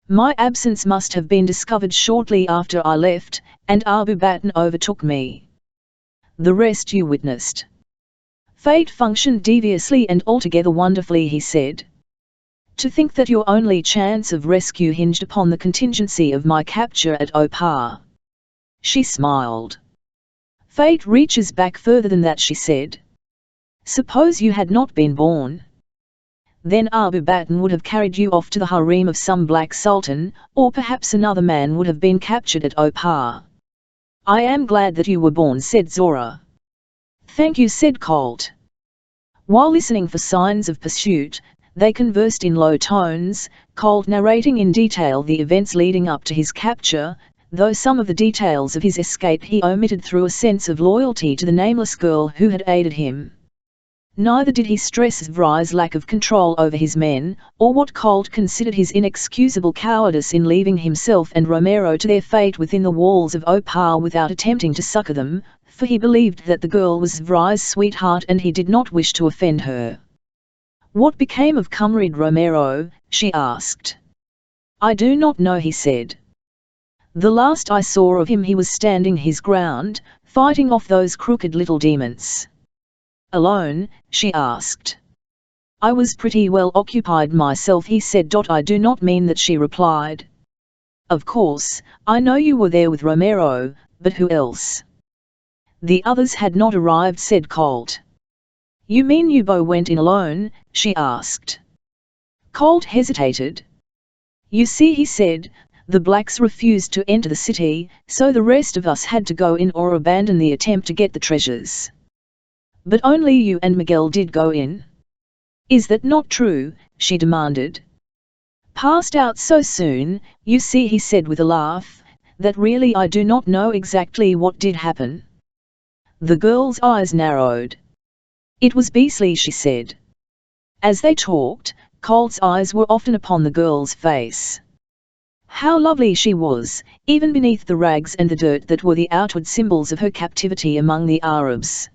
My absence must have been discovered shortly after I left, and Abu Batan overtook me. The rest you witnessed. Fate functioned deviously and altogether wonderfully, he said. To think that your only chance of rescue hinged upon the contingency of my capture at Opar. She smiled. Fate reaches back further than that, she said. Suppose you had not been born. Then Abu Batan would have carried you off to the harem of some black sultan, or perhaps another man would have been captured at Opar. I am glad that you were born, said Zora. Thank you, said Colt. While listening for signs of pursuit, they conversed in low tones, Colt narrating in detail the events leading up to his capture, though some of the details of his escape he omitted through a sense of loyalty to the nameless girl who had aided him. Neither did he stress Zvri's lack of control over his men, or what Colt considered his inexcusable cowardice in leaving himself and Romero to their fate within the walls of Opar without attempting to succor them, for he believed that the girl was Zvri's sweetheart and he did not wish to offend her. What became of Comrade Romero? She asked. I do not know, he said. The last I saw of him he was standing his ground, fighting off those crooked little demons. Alone? She asked. I was pretty well occupied myself, he said. I do not mean that, she replied. Of course, I know you were there with Romero, but who else? The others had not arrived, said Colt. You mean you both went in alone? She asked. Colt hesitated. You see, he said, the blacks refused to enter the city, so the rest of us had to go in or abandon the attempt to get the treasures. But only you and Miguel did go in. Is that not true? She demanded. Passed out so soon, you see, he said with a laugh, that really I do not know exactly what did happen. The girl's eyes narrowed. It was beastly, she said. As they talked, Colt's eyes were often upon the girl's face. How lovely she was, even beneath the rags and the dirt that were the outward symbols of her captivity among the Arabs.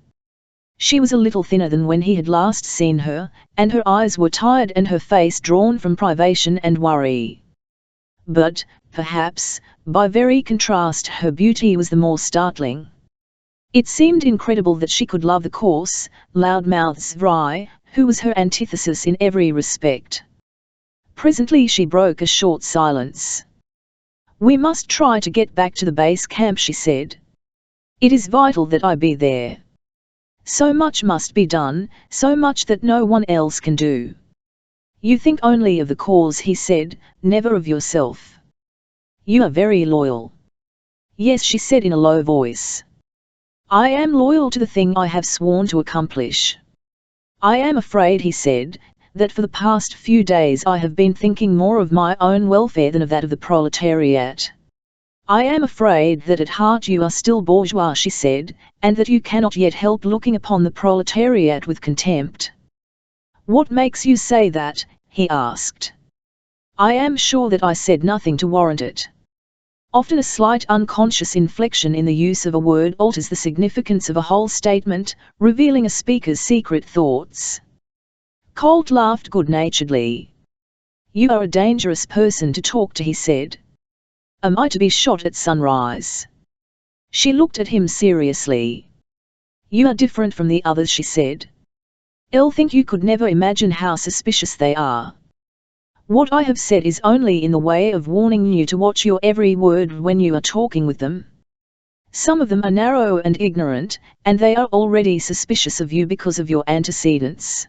She was a little thinner than when he had last seen her, and her eyes were tired and her face drawn from privation and worry. But, perhaps, by very contrast her beauty was the more startling. It seemed incredible that she could love the coarse, loud-mouthed Zvri, who was her antithesis in every respect. Presently she broke a short silence. We must try to get back to the base camp, she said. It is vital that I be there. So much must be done, so much that no one else can do. You think only of the cause, he said, never of yourself. You are very loyal. Yes, she said in a low voice. I am loyal to the thing I have sworn to accomplish. I am afraid, he said, that for the past few days I have been thinking more of my own welfare than of that of the proletariat. I am afraid that at heart you are still bourgeois, she said, and that you cannot yet help looking upon the proletariat with contempt. What makes you say that? He asked. I am sure that I said nothing to warrant it. Often a slight unconscious inflection in the use of a word alters the significance of a whole statement, revealing a speaker's secret thoughts. Colt laughed good-naturedly. "You are a dangerous person to talk to," he said. "Am I to be shot at sunrise?" She looked at him seriously. "You are different from the others," she said. "I'll think you could never imagine how suspicious they are. What I have said is only in the way of warning you to watch your every word when you are talking with them. Some of them are narrow and ignorant, and they are already suspicious of you because of your antecedents.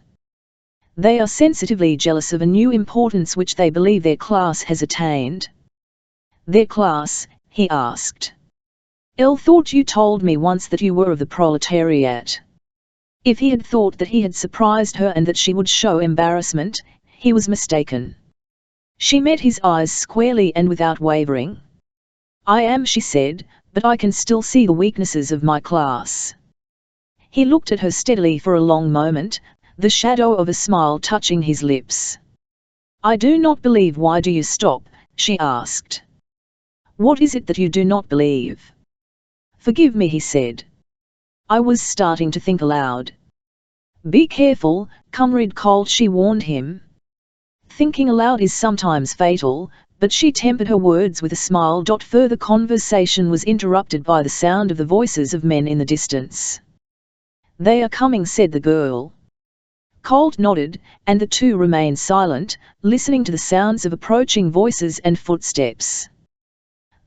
They are sensitively jealous of a new importance which they believe their class has attained." "Their class?" he asked. "I thought you told me once that you were of the proletariat." If he had thought that he had surprised her and that she would show embarrassment, he was mistaken. She met his eyes squarely and without wavering. "I am," she said, "but I can still see the weaknesses of my class." He looked at her steadily for a long moment, the shadow of a smile touching his lips. "I do not believe. Why do you stop?" she asked. "What is it that you do not believe?" "Forgive me," he said. "I was starting to think aloud." "Be careful, Comrade Colt," she warned him. Thinking aloud is sometimes fatal, but she tempered her words with a smile. Further conversation was interrupted by the sound of the voices of men in the distance. "They are coming," said the girl. Colt nodded, and the two remained silent, listening to the sounds of approaching voices and footsteps.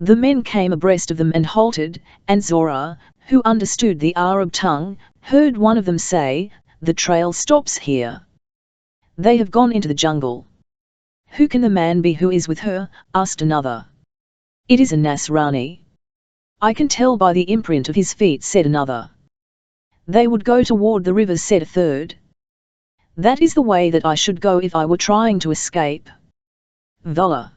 The men came abreast of them and halted, and Zora, who understood the Arab tongue, heard one of them say, "The trail stops here. They have gone into the jungle." "Who can the man be who is with her?" asked another. "It is a Nasrani." "I can tell by the imprint of his feet," said another. "They would go toward the river," said a third. "That is the way that I should go if I were trying to escape." "Voila!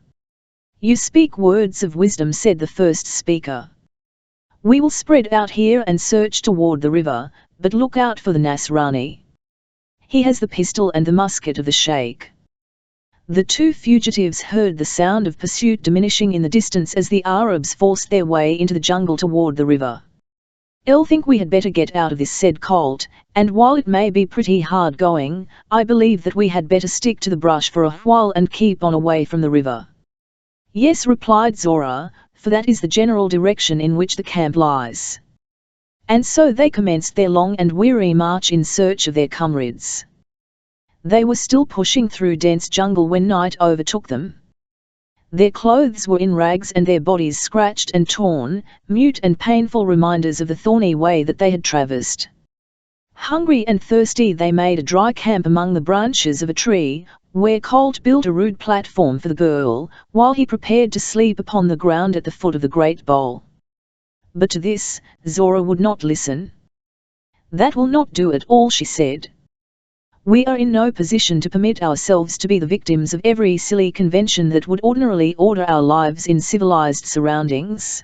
You speak words of wisdom," said the first speaker. "We will spread out here and search toward the river, but look out for the Nasrani. He has the pistol and the musket of the sheikh." The two fugitives heard the sound of pursuit diminishing in the distance as the Arabs forced their way into the jungle toward the river. "I think we had better get out of this," said Colt, "and while it may be pretty hard going, I believe that we had better stick to the brush for a while and keep on away from the river." "Yes," replied Zora, "for that is the general direction in which the camp lies." And so they commenced their long and weary march in search of their comrades. They were still pushing through dense jungle when night overtook them. Their clothes were in rags and their bodies scratched and torn, mute and painful reminders of the thorny way that they had traversed. Hungry and thirsty, they made a dry camp among the branches of a tree, where Colt built a rude platform for the girl, while he prepared to sleep upon the ground at the foot of the great bole. But to this, Zora would not listen. "That will not do at all," she said. "We are in no position to permit ourselves to be the victims of every silly convention that would ordinarily order our lives in civilized surroundings.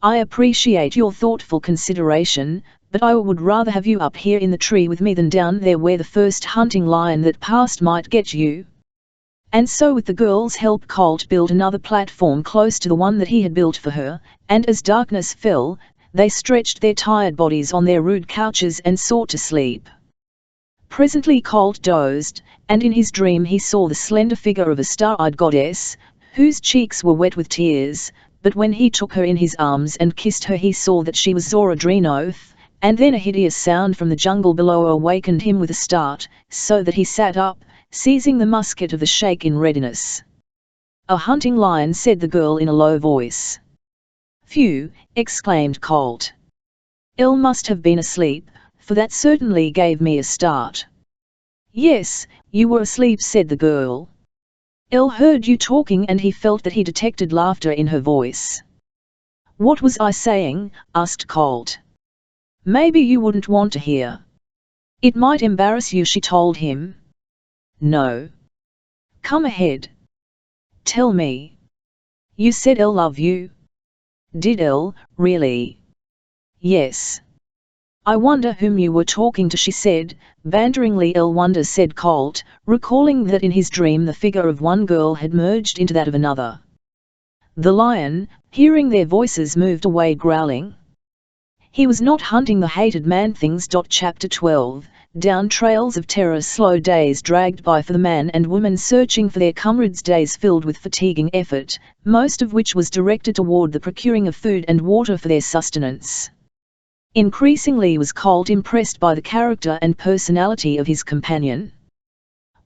I appreciate your thoughtful consideration, but I would rather have you up here in the tree with me than down there where the first hunting lion that passed might get you." And so with the girl's help Colt built another platform close to the one that he had built for her, and as darkness fell, they stretched their tired bodies on their rude couches and sought to sleep. Presently Colt dozed, and in his dream he saw the slender figure of a star-eyed goddess, whose cheeks were wet with tears, but when he took her in his arms and kissed her he saw that she was Zora Dreenoth, and then a hideous sound from the jungle below awakened him with a start, so that he sat up, seizing the musket of the sheikh in readiness. "A hunting lion," said the girl in a low voice. "Phew!" exclaimed Colt. "Il must have been asleep, for that certainly gave me a start." "Yes, you were asleep," said the girl. "Il heard you talking," and he felt that he detected laughter in her voice. "What was I saying?" asked Colt. "Maybe you wouldn't want to hear." "It might embarrass you," she told him. "No. Come ahead. Tell me. You said I'll love you." "Did I, really?" "Yes." "I wonder whom you were talking to," she said, banteringly. "I wonder," said Colt, recalling that in his dream the figure of one girl had merged into that of another. "The lion," Hearing their voices, moved away growling. He was not hunting the hated man-things. Chapter 12. Down trails of terror, slow days dragged by for the man and woman searching for their comrades, days filled with fatiguing effort, most of which was directed toward the procuring of food and water for their sustenance. Increasingly was Colt impressed by the character and personality of his companion.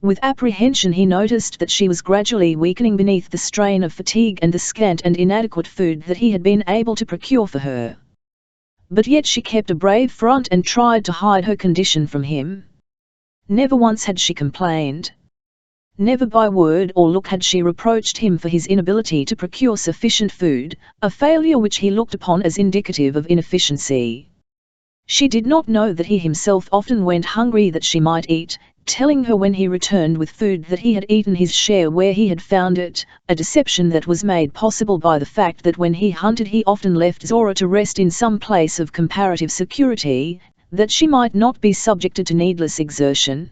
With apprehension he noticed that she was gradually weakening beneath the strain of fatigue and the scant and inadequate food that he had been able to procure for her. But yet she kept a brave front and tried to hide her condition from him. Never once had she complained. Never by word or look had she reproached him for his inability to procure sufficient food, a failure which he looked upon as indicative of inefficiency. She did not know that he himself often went hungry that she might eat, telling her when he returned with food that he had eaten his share where he had found it, a deception that was made possible by the fact that when he hunted he often left Zora to rest in some place of comparative security, that she might not be subjected to needless exertion.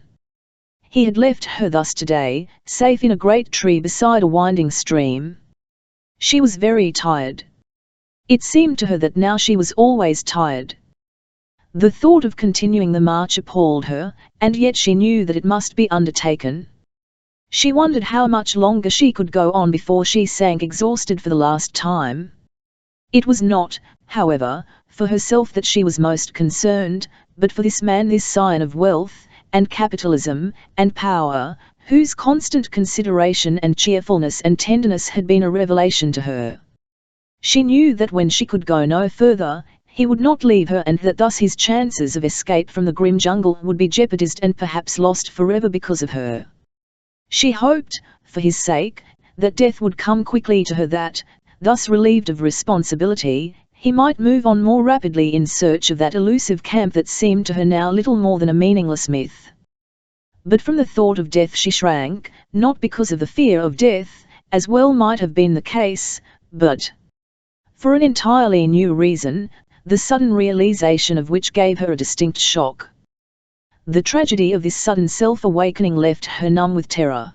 He had left her thus today, safe in a great tree beside a winding stream. She was very tired. It seemed to her that now she was always tired. The thought of continuing the march appalled her, and yet she knew that it must be undertaken. She wondered how much longer she could go on before she sank exhausted for the last time. It was not, however, for herself that she was most concerned, but for this man, this scion of wealth, and capitalism, and power, whose constant consideration and cheerfulness and tenderness had been a revelation to her. She knew that when she could go no further, he would not leave her, and that thus his chances of escape from the grim jungle would be jeopardized and perhaps lost forever because of her. She hoped, for his sake, that death would come quickly to her, that, thus relieved of responsibility, he might move on more rapidly in search of that elusive camp that seemed to her now little more than a meaningless myth. But from the thought of death she shrank, not because of the fear of death, as well might have been the case, but for an entirely new reason, the sudden realization of which gave her a distinct shock. The tragedy of this sudden self-awakening left her numb with terror.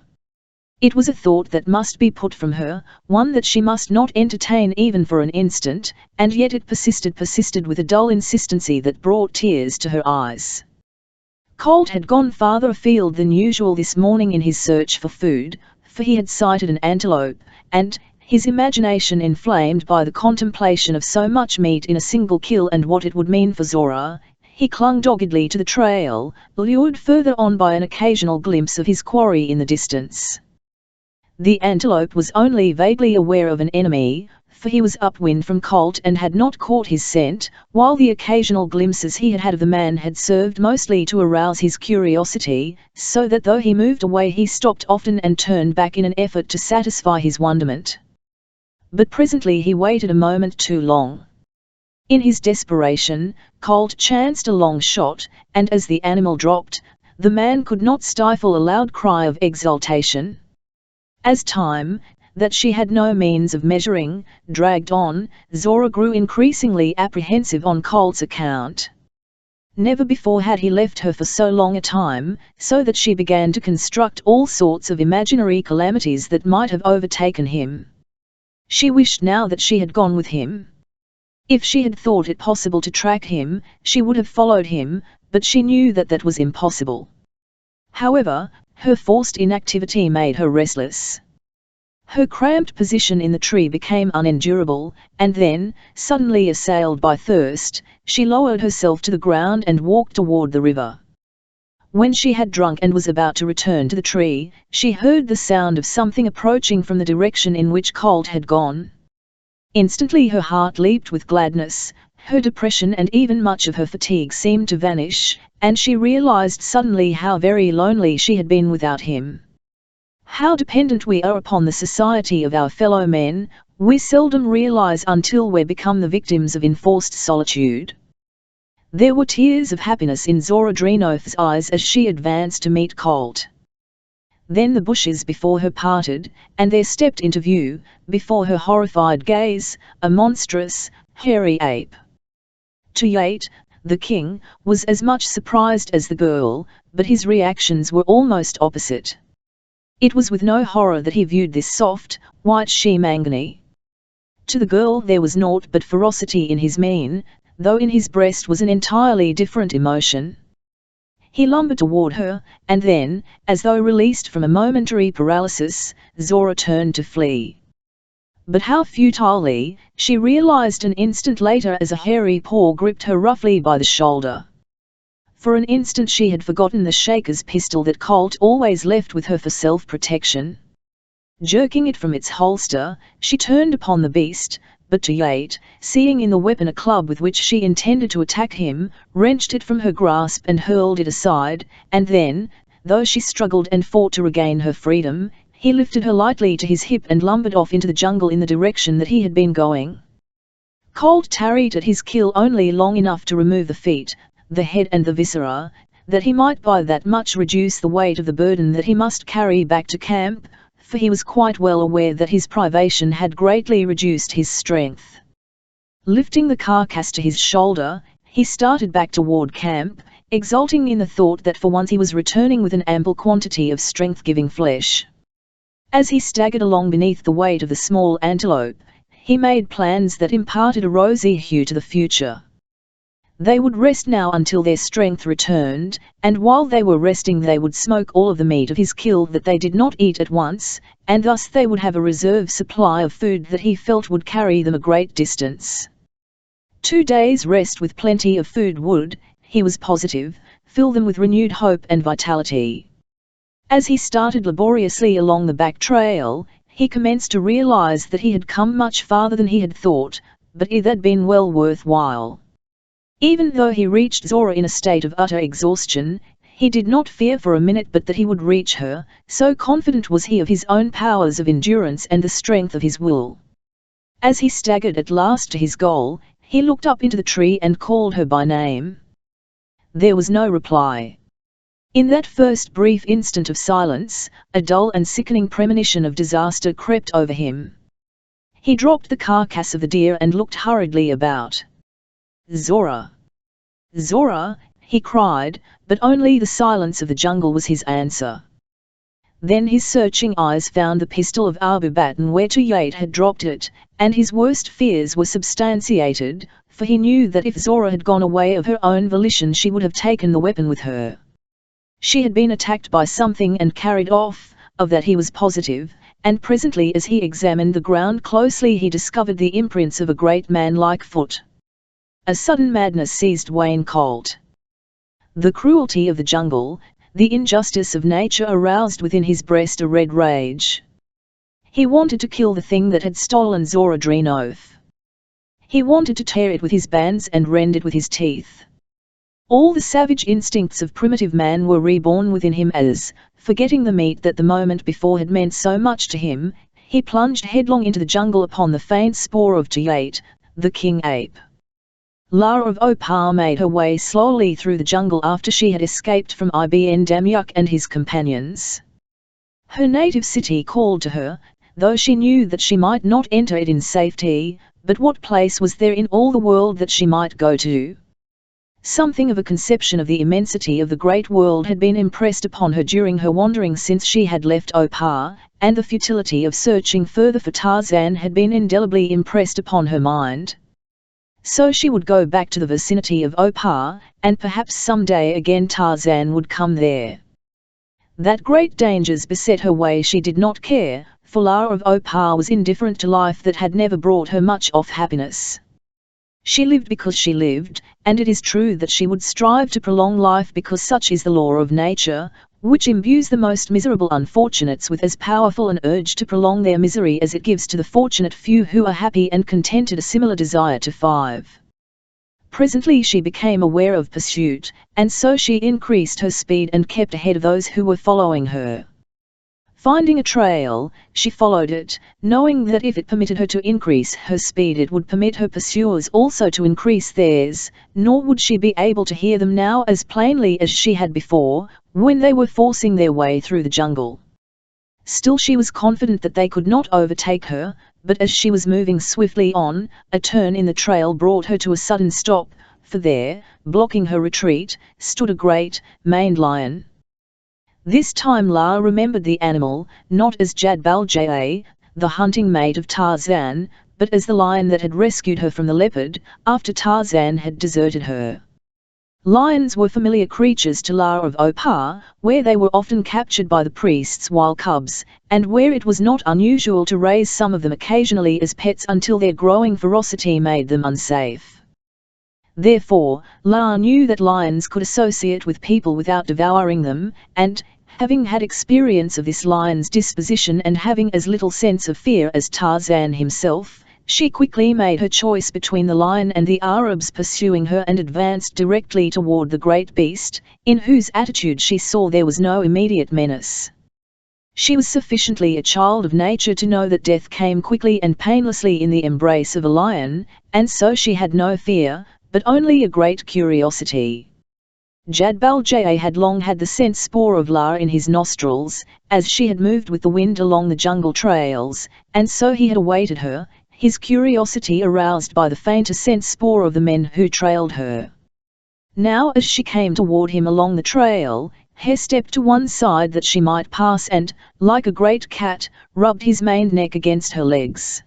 It was a thought that must be put from her, one that she must not entertain even for an instant, and yet it persisted with a dull insistency that brought tears to her eyes. Colt had gone farther afield than usual this morning in his search for food, for he had sighted an antelope, and, his imagination inflamed by the contemplation of so much meat in a single kill and what it would mean for Zora, he clung doggedly to the trail, lured further on by an occasional glimpse of his quarry in the distance. The antelope was only vaguely aware of an enemy, for he was upwind from Colt and had not caught his scent, while the occasional glimpses he had had of the man had served mostly to arouse his curiosity, so that though he moved away he stopped often and turned back in an effort to satisfy his wonderment. But presently he waited a moment too long. In his desperation, Colt chanced a long shot, and as the animal dropped, the man could not stifle a loud cry of exultation. As time, that she had no means of measuring, dragged on, Zora grew increasingly apprehensive on Colt's account. Never before had he left her for so long a time, so that she began to construct all sorts of imaginary calamities that might have overtaken him. She wished now that she had gone with him. If she had thought it possible to track him, she would have followed him, but she knew that that was impossible. However, her forced inactivity made her restless. Her cramped position in the tree became unendurable, and then, suddenly assailed by thirst, she lowered herself to the ground and walked toward the river. When she had drunk and was about to return to the tree, she heard the sound of something approaching from the direction in which Colt had gone. Instantly her heart leaped with gladness, her depression and even much of her fatigue seemed to vanish, and she realized suddenly how very lonely she had been without him. How dependent we are upon the society of our fellow men, we seldom realize until we become the victims of enforced solitude. There were tears of happiness in Zora Dreenoth's eyes as she advanced to meet Colt. Then the bushes before her parted, and there stepped into view, before her horrified gaze, a monstrous, hairy ape. Tuyate, the king, was as much surprised as the girl, but his reactions were almost opposite. It was with no horror that he viewed this soft, white she-mangani. To the girl there was naught but ferocity in his mien, though in his breast was an entirely different emotion. He lumbered toward her, and then, as though released from a momentary paralysis, Zora turned to flee. But how futilely, she realized an instant later as a hairy paw gripped her roughly by the shoulder. For an instant she had forgotten the shaker's pistol that Colt always left with her for self-protection. Jerking it from its holster, she turned upon the beast, but too late, seeing in the weapon a club with which she intended to attack him, wrenched it from her grasp and hurled it aside, and then, though she struggled and fought to regain her freedom, he lifted her lightly to his hip and lumbered off into the jungle in the direction that he had been going. Colt tarried at his kill only long enough to remove the feet, the head and the viscera, that he might by that much reduce the weight of the burden that he must carry back to camp, for he was quite well aware that his privation had greatly reduced his strength. Lifting the carcass to his shoulder, he started back toward camp, exulting in the thought that for once he was returning with an ample quantity of strength-giving flesh. As he staggered along beneath the weight of the small antelope, he made plans that imparted a rosy hue to the future. They would rest now until their strength returned, and while they were resting they would smoke all of the meat of his kill that they did not eat at once, and thus they would have a reserve supply of food that he felt would carry them a great distance. 2 days' rest with plenty of food would, he was positive, fill them with renewed hope and vitality. As he started laboriously along the back trail, he commenced to realize that he had come much farther than he had thought, but it had been well worthwhile. Even though he reached Zora in a state of utter exhaustion, he did not fear for a minute but that he would reach her, so confident was he of his own powers of endurance and the strength of his will. As he staggered at last to his goal, he looked up into the tree and called her by name. There was no reply. In that first brief instant of silence, a dull and sickening premonition of disaster crept over him. He dropped the carcass of the deer and looked hurriedly about. "Zora! Zora!" he cried, but only the silence of the jungle was his answer. Then his searching eyes found the pistol of Abu Bakr where Tuyate had dropped it, and his worst fears were substantiated, for he knew that if Zora had gone away of her own volition she would have taken the weapon with her. She had been attacked by something and carried off, of that he was positive, and presently as he examined the ground closely he discovered the imprints of a great man-like foot. A sudden madness seized Wayne Colt. The cruelty of the jungle, the injustice of nature aroused within his breast a red rage. He wanted to kill the thing that had stolen Zora Dreenoth. He wanted to tear it with his bands and rend it with his teeth. All the savage instincts of primitive man were reborn within him as, forgetting the meat that the moment before had meant so much to him, he plunged headlong into the jungle upon the faint spoor of Tuyate, the king ape. Lara of Opar made her way slowly through the jungle after she had escaped from Ibn Damyuk and his companions. Her native city called to her, though she knew that she might not enter it in safety, but what place was there in all the world that she might go to? Something of a conception of the immensity of the great world had been impressed upon her during her wandering since she had left Opar, and the futility of searching further for Tarzan had been indelibly impressed upon her mind. So she would go back to the vicinity of Opar, and perhaps some day again Tarzan would come there. That great dangers beset her way she did not care, for Lara of Opar was indifferent to life that had never brought her much of happiness. She lived because she lived, and it is true that she would strive to prolong life because such is the law of nature, which imbues the most miserable unfortunates with as powerful an urge to prolong their misery as it gives to the fortunate few who are happy and contented a similar desire to 5. Presently she became aware of pursuit, and so she increased her speed and kept ahead of those who were following her. Finding a trail, she followed it, knowing that if it permitted her to increase her speed it would permit her pursuers also to increase theirs, nor would she be able to hear them now as plainly as she had before, when they were forcing their way through the jungle. Still she was confident that they could not overtake her, but as she was moving swiftly on, a turn in the trail brought her to a sudden stop, for there, blocking her retreat, stood a great, maned lion. This time Lara remembered the animal, not as Jadbal-Jaa, the hunting mate of Tarzan, but as the lion that had rescued her from the leopard, after Tarzan had deserted her. Lions were familiar creatures to La of Opar, where they were often captured by the priests while cubs, and where it was not unusual to raise some of them occasionally as pets until their growing ferocity made them unsafe. Therefore, La knew that lions could associate with people without devouring them, and, having had experience of this lion's disposition and having as little sense of fear as Tarzan himself, she quickly made her choice between the lion and the Arabs pursuing her and advanced directly toward the great beast, in whose attitude she saw there was no immediate menace. She was sufficiently a child of nature to know that death came quickly and painlessly in the embrace of a lion, and so she had no fear, but only a great curiosity. Jadbaljay had long had the scent spore of La in his nostrils, as she had moved with the wind along the jungle trails, and so he had awaited her, his curiosity aroused by the fainter scent spore of the men who trailed her. Now as she came toward him along the trail, Hare stepped to one side that she might pass and, like a great cat, rubbed his maned neck against her legs.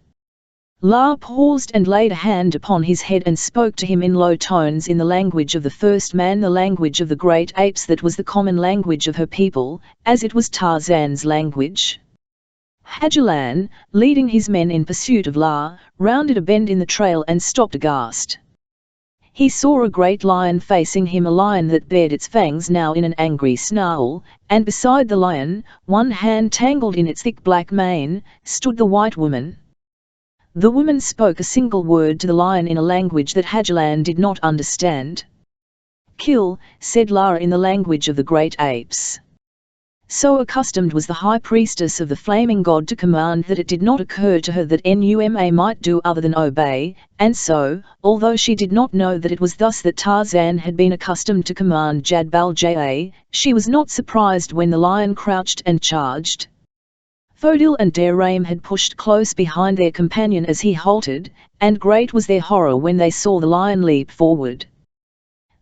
La paused and laid a hand upon his head and spoke to him in low tones in the language of the first man, the language of the great apes that was the common language of her people, as it was Tarzan's language. Hajilan, leading his men in pursuit of La, rounded a bend in the trail and stopped aghast. He saw a great lion facing him, a lion that bared its fangs now in an angry snarl, and beside the lion, one hand tangled in its thick black mane, stood the white woman. The woman spoke a single word to the lion in a language that Hajilan did not understand. "Kill," said La in the language of the great apes. So accustomed was the high priestess of the flaming god to command that it did not occur to her that Numa might do other than obey, and so, although she did not know that it was thus that Tarzan had been accustomed to command Jadbaljay, she was not surprised when the lion crouched and charged. Fodil and Deraim had pushed close behind their companion as he halted, and great was their horror when they saw the lion leap forward.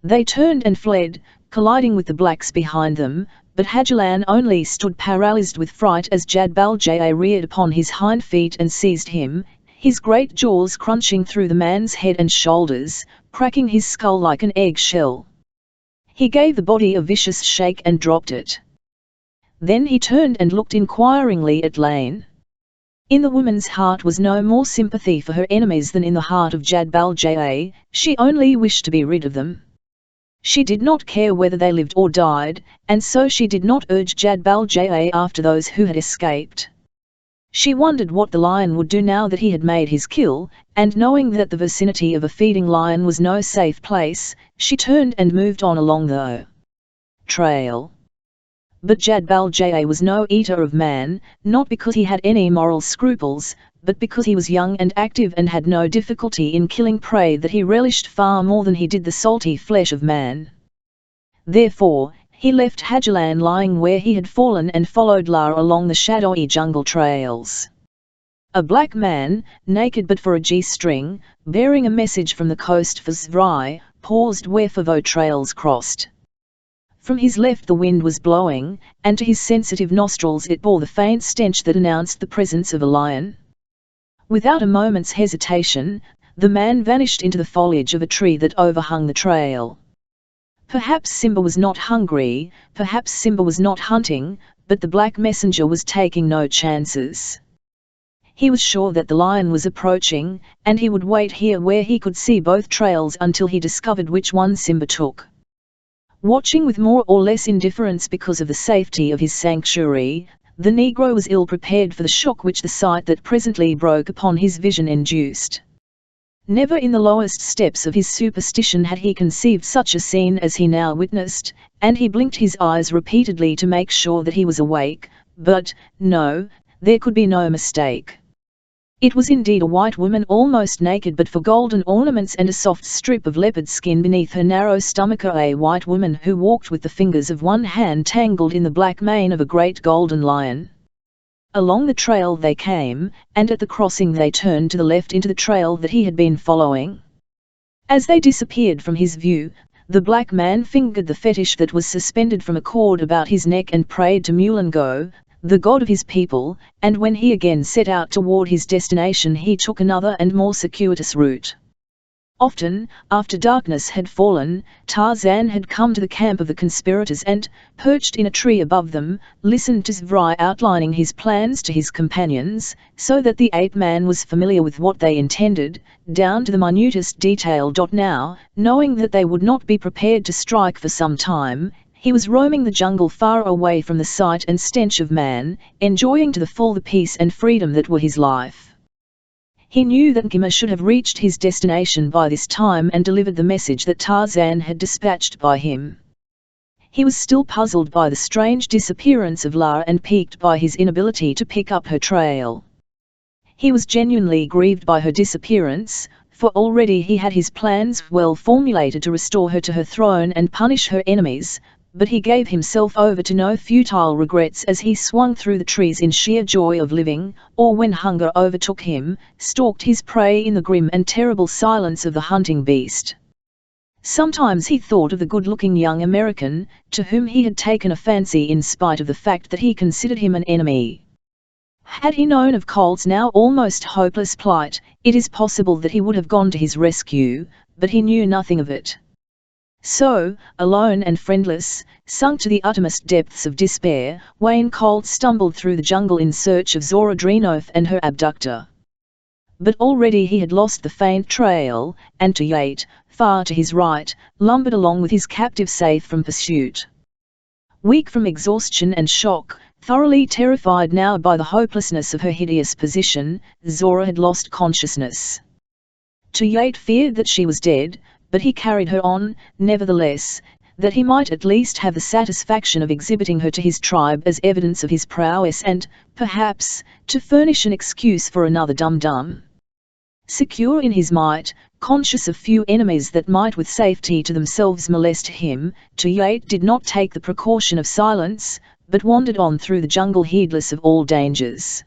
They turned and fled, colliding with the blacks behind them, but Hajilan only stood paralyzed with fright as Jadbaljay reared upon his hind feet and seized him, his great jaws crunching through the man's head and shoulders, cracking his skull like an egg-shell. He gave the body a vicious shake and dropped it. Then he turned and looked inquiringly at Lane. In the woman's heart was no more sympathy for her enemies than in the heart of Jadbaljay, she only wished to be rid of them. She did not care whether they lived or died, and so she did not urge Jadbaljay after those who had escaped. She wondered what the lion would do now that he had made his kill, and knowing that the vicinity of a feeding lion was no safe place, she turned and moved on along the trail. But Jadbaljay was no eater of man, not because he had any moral scruples, but because he was young and active and had no difficulty in killing prey that he relished far more than he did the salty flesh of man. Therefore, he left Hajilan lying where he had fallen and followed La along the shadowy jungle trails. A black man, naked but for a G-string, bearing a message from the coast for Zvrai, paused where Favo trails crossed. From his left the wind was blowing, and to his sensitive nostrils it bore the faint stench that announced the presence of a lion. Without a moment's hesitation, the man vanished into the foliage of a tree that overhung the trail. Perhaps Simba was not hungry, perhaps Simba was not hunting, but the black messenger was taking no chances. He was sure that the lion was approaching, and he would wait here where he could see both trails until he discovered which one Simba took. Watching with more or less indifference because of the safety of his sanctuary, the Negro was ill-prepared for the shock which the sight that presently broke upon his vision induced. Never in the lowest steps of his superstition had he conceived such a scene as he now witnessed, and he blinked his eyes repeatedly to make sure that he was awake, but, no, there could be no mistake. It was indeed a white woman almost naked but for golden ornaments and a soft strip of leopard skin beneath her narrow stomach, a white woman who walked with the fingers of one hand tangled in the black mane of a great golden lion. Along the trail they came, and at the crossing they turned to the left into the trail that he had been following. As they disappeared from his view, the black man fingered the fetish that was suspended from a cord about his neck and prayed to Mulango, the god of his people, and when he again set out toward his destination he took another and more circuitous route. Often, after darkness had fallen, Tarzan had come to the camp of the conspirators and, perched in a tree above them, listened to Zvrai outlining his plans to his companions, so that the ape-man was familiar with what they intended, down to the minutest detail. Now, knowing that they would not be prepared to strike for some time, he was roaming the jungle far away from the sight and stench of man, enjoying to the full the peace and freedom that were his life. He knew that Nkima should have reached his destination by this time and delivered the message that Tarzan had dispatched by him. He was still puzzled by the strange disappearance of Lara and piqued by his inability to pick up her trail. He was genuinely grieved by her disappearance, for already he had his plans well formulated to restore her to her throne and punish her enemies, but he gave himself over to no futile regrets as he swung through the trees in sheer joy of living, or when hunger overtook him, stalked his prey in the grim and terrible silence of the hunting beast. Sometimes he thought of the good-looking young American, to whom he had taken a fancy in spite of the fact that he considered him an enemy. Had he known of Colt's now almost hopeless plight, it is possible that he would have gone to his rescue, but he knew nothing of it. So, alone and friendless, sunk to the uttermost depths of despair, Wayne Colt stumbled through the jungle in search of Zora Drenoth and her abductor. But already he had lost the faint trail, and Tuyate, far to his right, lumbered along with his captive safe from pursuit. Weak from exhaustion and shock, thoroughly terrified now by the hopelessness of her hideous position, Zora had lost consciousness. Tuyate feared that she was dead, but he carried her on, nevertheless, that he might at least have the satisfaction of exhibiting her to his tribe as evidence of his prowess and, perhaps, to furnish an excuse for another dum-dum. Secure in his might, conscious of few enemies that might with safety to themselves molest him, Tuyate did not take the precaution of silence, but wandered on through the jungle heedless of all dangers.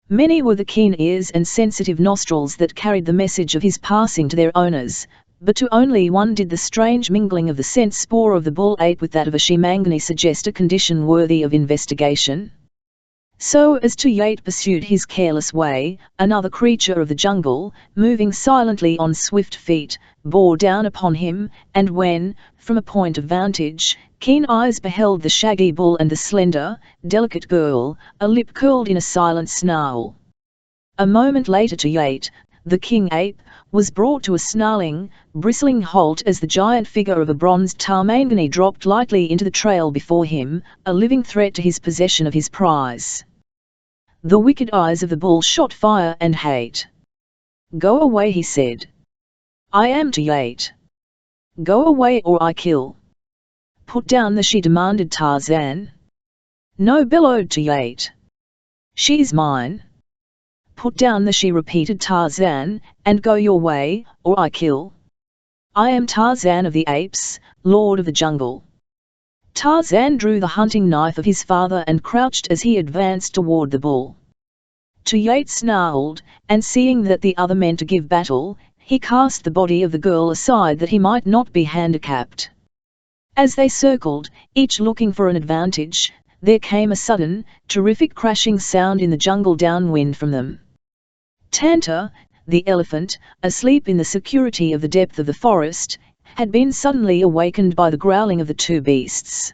Many were the keen ears and sensitive nostrils that carried the message of his passing to their owners, but to only one did the strange mingling of the scent spore of the bull ape with that of a she-mangani suggest a condition worthy of investigation. So as Tuyate pursued his careless way, another creature of the jungle, moving silently on swift feet, bore down upon him, and when, from a point of vantage, keen eyes beheld the shaggy bull and the slender, delicate girl, a lip curled in a silent snarl. A moment later Tuyate, the king ape, was brought to a snarling, bristling halt as the giant figure of a bronzed Tarmangani dropped lightly into the trail before him, a living threat to his possession of his prize. The wicked eyes of the bull shot fire and hate. "Go away," he said. "I am Tuyate. Go away or I kill." "Put down the she," demanded Tarzan. "No," bellowed Tuyate. "She's mine." "Put down the she," repeated Tarzan, "and go your way, or I kill. I am Tarzan of the Apes, Lord of the Jungle." Tarzan drew the hunting knife of his father and crouched as he advanced toward the bull. Tuyate snarled, and seeing that the other meant to give battle, he cast the body of the girl aside that he might not be handicapped. As they circled, each looking for an advantage, there came a sudden, terrific crashing sound in the jungle downwind from them. Tanta, the elephant, asleep in the security of the depth of the forest, had been suddenly awakened by the growling of the two beasts.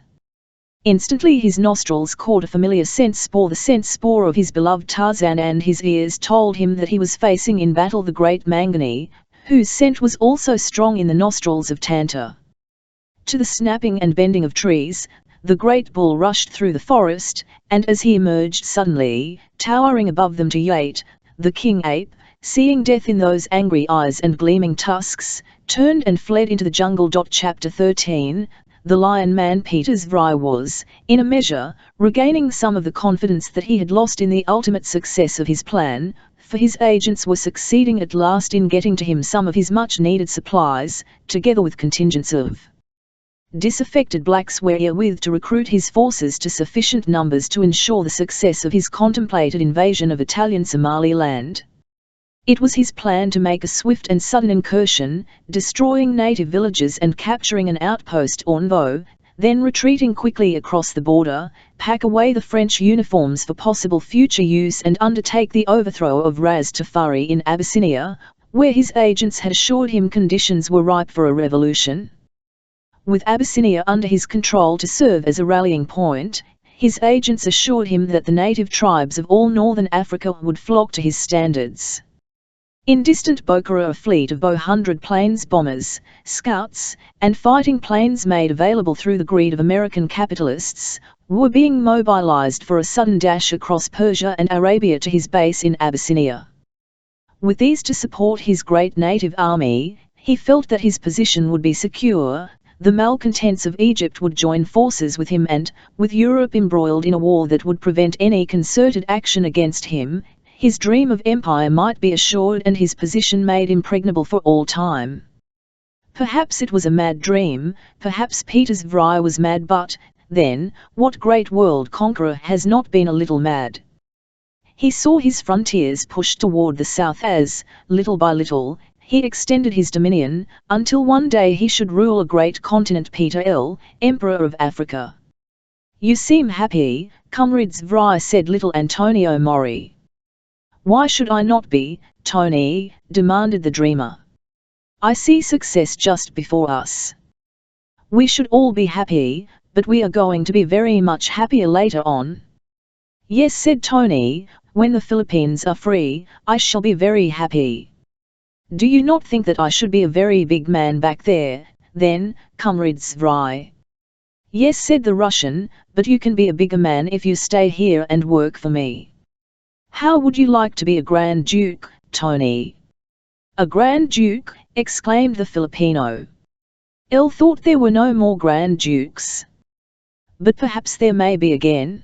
Instantly his nostrils caught a familiar scent spore, the scent spore of his beloved Tarzan, and his ears told him that he was facing in battle the great Mangani, whose scent was also strong in the nostrils of Tanta. To the snapping and bending of trees, the great bull rushed through the forest, and as he emerged suddenly, towering above them Tuyate, the king ape, seeing death in those angry eyes and gleaming tusks, turned and fled into the jungle. Chapter 13. The lion man Peter Zvrai was, in a measure, regaining some of the confidence that he had lost in the ultimate success of his plan, for his agents were succeeding at last in getting to him some of his much-needed supplies, together with contingents of disaffected blacks wherewith to recruit his forces to sufficient numbers to ensure the success of his contemplated invasion of Italian Somaliland. It was his plan to make a swift and sudden incursion, destroying native villages and capturing an outpost or nvo, then retreating quickly across the border, pack away the French uniforms for possible future use and undertake the overthrow of Ras Tafari in Abyssinia, where his agents had assured him conditions were ripe for a revolution. With Abyssinia under his control to serve as a rallying point, his agents assured him that the native tribes of all northern Africa would flock to his standards. In distant Bokhara, a fleet of Bo-100 planes bombers, scouts, and fighting planes made available through the greed of American capitalists, were being mobilized for a sudden dash across Persia and Arabia to his base in Abyssinia. With these to support his great native army, he felt that his position would be secure. The malcontents of Egypt would join forces with him and, with Europe embroiled in a war that would prevent any concerted action against him, his dream of empire might be assured and his position made impregnable for all time. Perhaps it was a mad dream, perhaps Peter's Vry was mad, but, then, what great world conqueror has not been a little mad? He saw his frontiers pushed toward the south as, little by little, he extended his dominion, until one day he should rule a great continent. Peter L., Emperor of Africa. "You seem happy, comrades Vry," said little Antonio Mori. "Why should I not be, Tony?" demanded the dreamer. "I see success just before us. We should all be happy, but we are going to be very much happier later on." "Yes," said Tony, "when the Philippines are free, I shall be very happy." "Do you not think that I should be a very big man back there, then, comrades Vry?" "Yes," said the Russian, "but you can be a bigger man if you stay here and work for me." "How would you like to be a Grand Duke, Tony?" "A Grand Duke?" exclaimed the Filipino. "El thought there were no more Grand Dukes. But perhaps there may be again."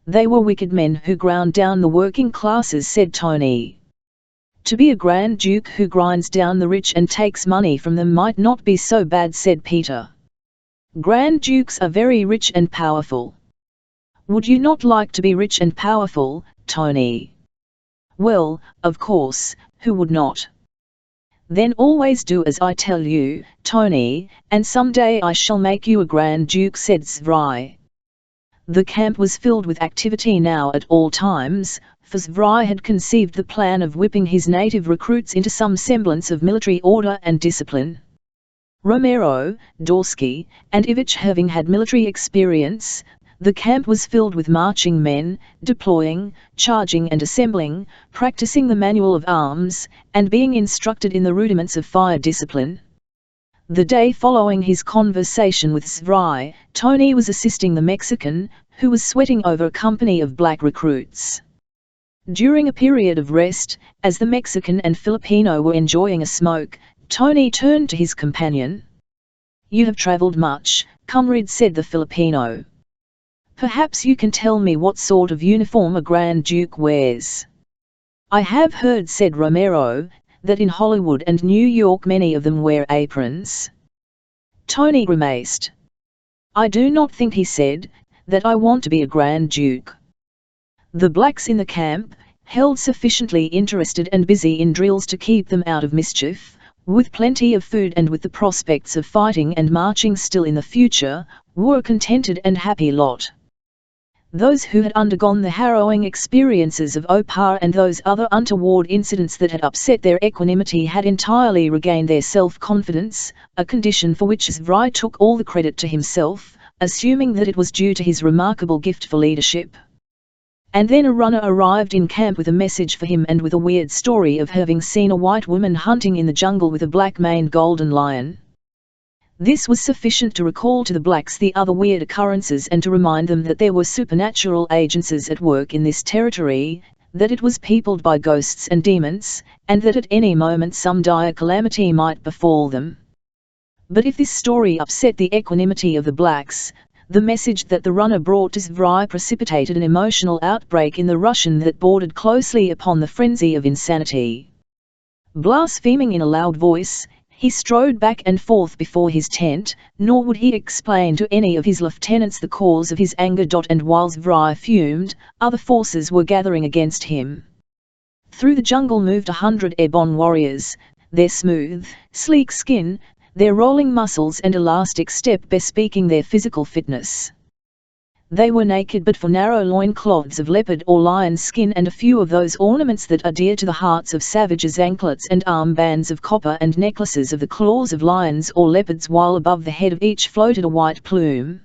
"They were wicked men who ground down the working classes," said Tony. "To be a Grand Duke who grinds down the rich and takes money from them might not be so bad," said Peter. "Grand Dukes are very rich and powerful. Would you not like to be rich and powerful, Tony?" "Well, of course, who would not?" "Then always do as I tell you, Tony, and some day I shall make you a Grand Duke," said Vry. The camp was filled with activity now at all times, for Vry had conceived the plan of whipping his native recruits into some semblance of military order and discipline. Romero, Dorsky, and Ivich having had military experience, the camp was filled with marching men, deploying, charging and assembling, practicing the manual of arms, and being instructed in the rudiments of fire discipline. The day following his conversation with Vry, Tony was assisting the Mexican, who was sweating over a company of black recruits. During a period of rest, as the Mexican and Filipino were enjoying a smoke, Tony turned to his companion. "You have traveled much, comrade," said the Filipino. "Perhaps you can tell me what sort of uniform a Grand Duke wears." "I have heard," said Romero, "that in Hollywood and New York many of them wear aprons." Tony grimaced. "I do not think," he said, "that I want to be a Grand Duke." The blacks in the camp, held sufficiently interested and busy in drills to keep them out of mischief, with plenty of food and with the prospects of fighting and marching still in the future, were a contented and happy lot. Those who had undergone the harrowing experiences of Opar and those other untoward incidents that had upset their equanimity had entirely regained their self-confidence, a condition for which Vry took all the credit to himself, assuming that it was due to his remarkable gift for leadership. And then a runner arrived in camp with a message for him and with a weird story of having seen a white woman hunting in the jungle with a black-maned golden lion. This was sufficient to recall to the blacks the other weird occurrences and to remind them that there were supernatural agencies at work in this territory, that it was peopled by ghosts and demons, and that at any moment some dire calamity might befall them. But if this story upset the equanimity of the blacks, the message that the runner brought to Vry precipitated an emotional outbreak in the Russian that bordered closely upon the frenzy of insanity. Blaspheming in a loud voice, he strode back and forth before his tent, nor would he explain to any of his lieutenants the cause of his anger. And whilst Vry fumed, other forces were gathering against him. Through the jungle moved 100 airborne warriors, their smooth, sleek skin, their rolling muscles and elastic step bespeaking their physical fitness. They were naked but for narrow loincloths of leopard or lion skin and a few of those ornaments that are dear to the hearts of savages, anklets and armbands of copper and necklaces of the claws of lions or leopards, while above the head of each floated a white plume.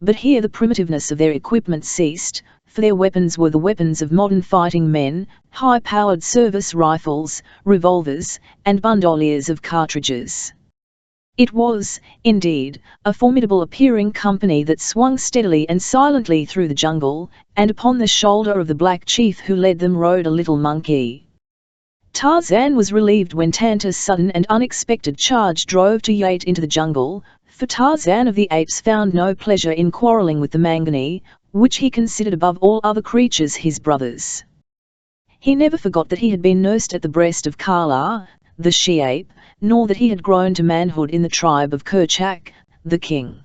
But here the primitiveness of their equipment ceased, for their weapons were the weapons of modern fighting men, high-powered service rifles, revolvers, and bandoliers of cartridges. It was, indeed, a formidable appearing company that swung steadily and silently through the jungle, and upon the shoulder of the black chief who led them rode a little monkey. Tarzan was relieved when Tanta's sudden and unexpected charge drove Tayate into the jungle, for Tarzan of the apes found no pleasure in quarrelling with the Mangani, which he considered above all other creatures his brothers. He never forgot that he had been nursed at the breast of Kala, the she-ape, nor that he had grown to manhood in the tribe of Kerchak, the king.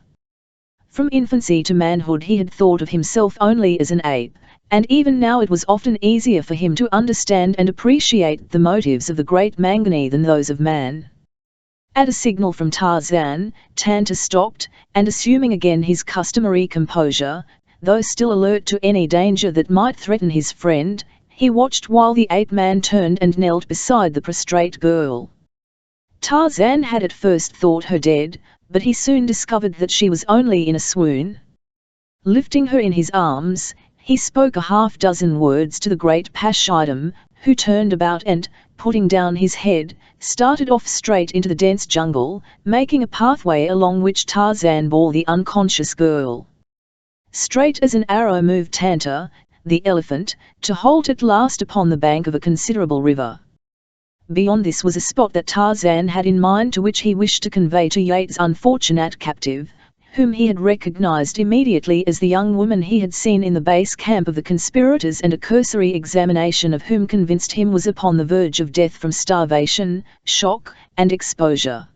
From infancy to manhood he had thought of himself only as an ape, and even now it was often easier for him to understand and appreciate the motives of the great Mangani than those of man. At a signal from Tarzan, Tanta stopped, and assuming again his customary composure, though still alert to any danger that might threaten his friend, he watched while the ape-man turned and knelt beside the prostrate girl. Tarzan had at first thought her dead, but he soon discovered that she was only in a swoon. Lifting her in his arms, he spoke a half-dozen words to the great Pashitem, who turned about and, putting down his head, started off straight into the dense jungle, making a pathway along which Tarzan bore the unconscious girl. Straight as an arrow moved Tanta, the elephant, to halt at last upon the bank of a considerable river. Beyond this was a spot that Tarzan had in mind, to which he wished to convey Tayate's unfortunate captive, whom he had recognized immediately as the young woman he had seen in the base camp of the conspirators, and a cursory examination of whom convinced him was upon the verge of death from starvation, shock, and exposure.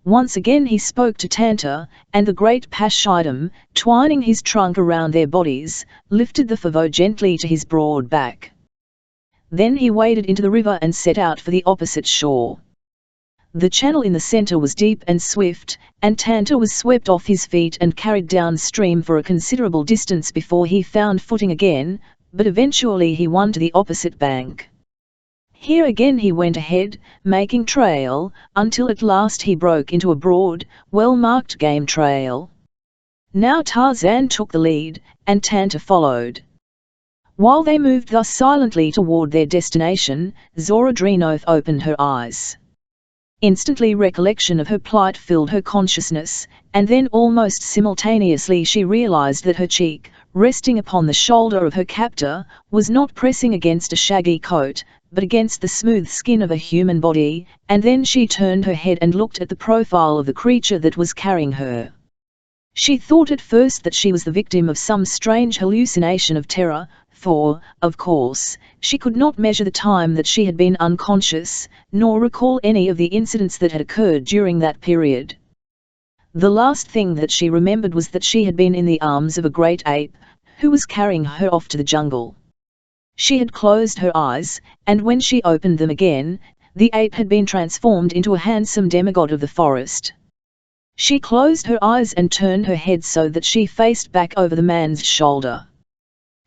Once again he spoke to Tanta, and the great Pashitem, twining his trunk around their bodies, lifted the Favo gently to his broad back. Then he waded into the river and set out for the opposite shore. The channel in the center was deep and swift, and Tanta was swept off his feet and carried downstream for a considerable distance before he found footing again, but eventually he won to the opposite bank. Here again he went ahead, making trail, until at last he broke into a broad, well-marked game trail. Now Tarzan took the lead, and Tanta followed. While they moved thus silently toward their destination, Zorodrinoth opened her eyes. Instantly recollection of her plight filled her consciousness, and then almost simultaneously she realized that her cheek, resting upon the shoulder of her captor, was not pressing against a shaggy coat, but against the smooth skin of a human body, and then she turned her head and looked at the profile of the creature that was carrying her. She thought at first that she was the victim of some strange hallucination of terror, for, of course, she could not measure the time that she had been unconscious, nor recall any of the incidents that had occurred during that period. The last thing that she remembered was that she had been in the arms of a great ape, who was carrying her off to the jungle. She had closed her eyes, and when she opened them again, the ape had been transformed into a handsome demigod of the forest. She closed her eyes and turned her head so that she faced back over the man's shoulder.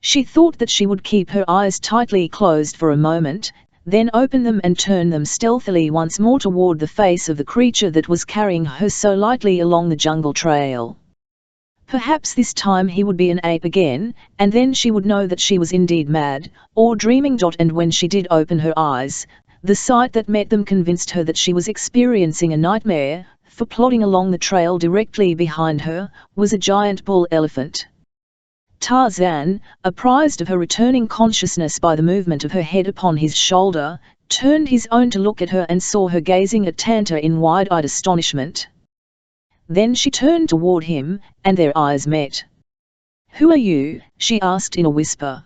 She thought that she would keep her eyes tightly closed for a moment, then open them and turn them stealthily once more toward the face of the creature that was carrying her so lightly along the jungle trail. Perhaps this time he would be an ape again, and then she would know that she was indeed mad, or dreaming. And when she did open her eyes, the sight that met them convinced her that she was experiencing a nightmare, for plodding along the trail directly behind her, was a giant bull elephant. Tarzan, apprised of her returning consciousness by the movement of her head upon his shoulder, turned his own to look at her and saw her gazing at Tanta in wide-eyed astonishment. Then she turned toward him, and their eyes met. "Who are you?" she asked in a whisper.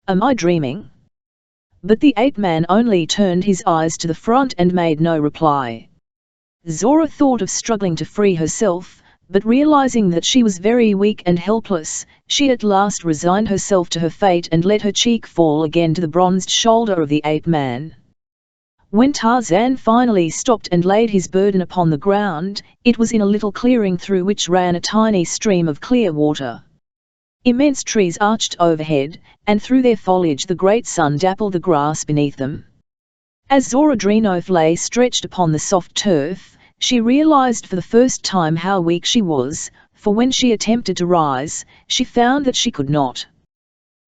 "Am I dreaming?" But the ape-man only turned his eyes to the front and made no reply. Zora thought of struggling to free herself, but realizing that she was very weak and helpless, she at last resigned herself to her fate and let her cheek fall again to the bronzed shoulder of the ape-man. When Tarzan finally stopped and laid his burden upon the ground, it was in a little clearing through which ran a tiny stream of clear water. Immense trees arched overhead, and through their foliage the great sun dappled the grass beneath them. As Zora Drenof lay stretched upon the soft turf, she realized for the first time how weak she was, for when she attempted to rise, she found that she could not.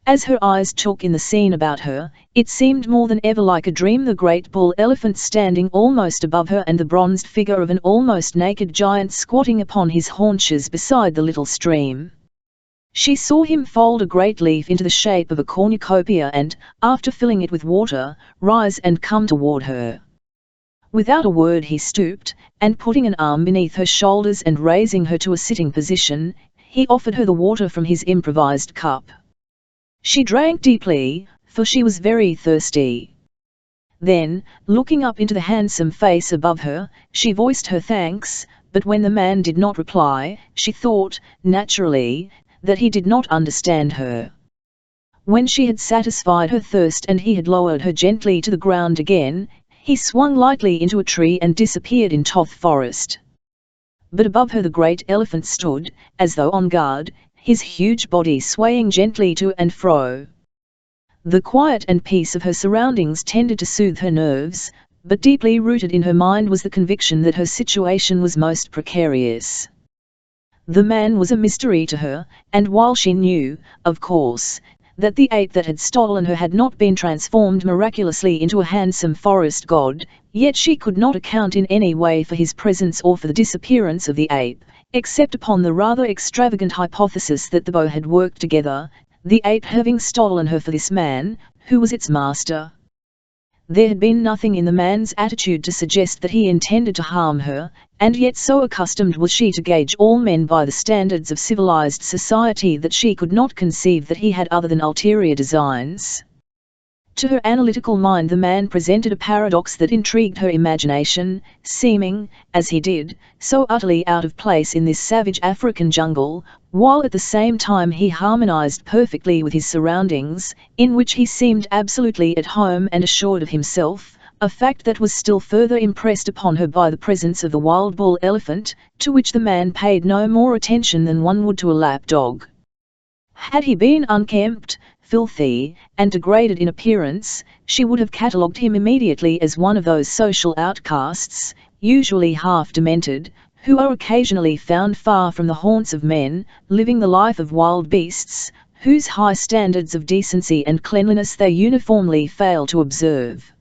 As her eyes took in the scene about her, it seemed more than ever like a dream, the great bull elephant standing almost above her and the bronzed figure of an almost naked giant squatting upon his haunches beside the little stream. She saw him fold a great leaf into the shape of a cornucopia and, after filling it with water, rise and come toward her. Without a word he stooped, and putting an arm beneath her shoulders and raising her to a sitting position, he offered her the water from his improvised cup. She drank deeply, for she was very thirsty. Then, looking up into the handsome face above her, she voiced her thanks, but when the man did not reply, she thought, naturally, that he did not understand her. When she had satisfied her thirst and he had lowered her gently to the ground again, he swung lightly into a tree and disappeared in Toth Forest. But above her the great elephant stood, as though on guard, his huge body swaying gently to and fro. The quiet and peace of her surroundings tended to soothe her nerves, but deeply rooted in her mind was the conviction that her situation was most precarious. The man was a mystery to her, and while she knew, of course, that the ape that had stolen her had not been transformed miraculously into a handsome forest god, yet she could not account in any way for his presence or for the disappearance of the ape, except upon the rather extravagant hypothesis that the bow had worked together, the ape having stolen her for this man, who was its master. There had been nothing in the man's attitude to suggest that he intended to harm her, and yet so accustomed was she to gauge all men by the standards of civilized society that she could not conceive that he had other than ulterior designs. To her analytical mind the man presented a paradox that intrigued her imagination, seeming, as he did, so utterly out of place in this savage African jungle, while at the same time he harmonized perfectly with his surroundings, in which he seemed absolutely at home and assured of himself, a fact that was still further impressed upon her by the presence of the wild bull elephant, to which the man paid no more attention than one would to a lap dog. Had he been unkempt, filthy, and degraded in appearance, she would have catalogued him immediately as one of those social outcasts, usually half demented, who are occasionally found far from the haunts of men, living the life of wild beasts, whose high standards of decency and cleanliness they uniformly fail to observe.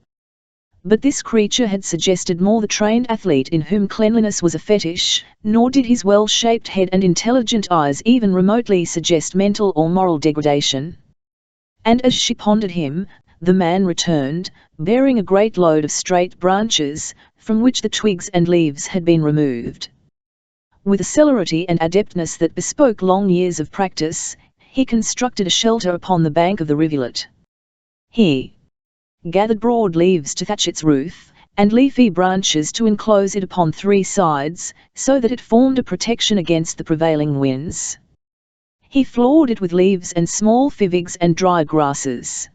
But this creature had suggested more the trained athlete in whom cleanliness was a fetish, nor did his well-shaped head and intelligent eyes even remotely suggest mental or moral degradation. And as she pondered him, the man returned, bearing a great load of straight branches, from which the twigs and leaves had been removed. With a celerity and adeptness that bespoke long years of practice, he constructed a shelter upon the bank of the rivulet. He gathered broad leaves to thatch its roof, and leafy branches to enclose it upon 3 sides, so that it formed a protection against the prevailing winds. He floored it with leaves and small figs and dry grasses.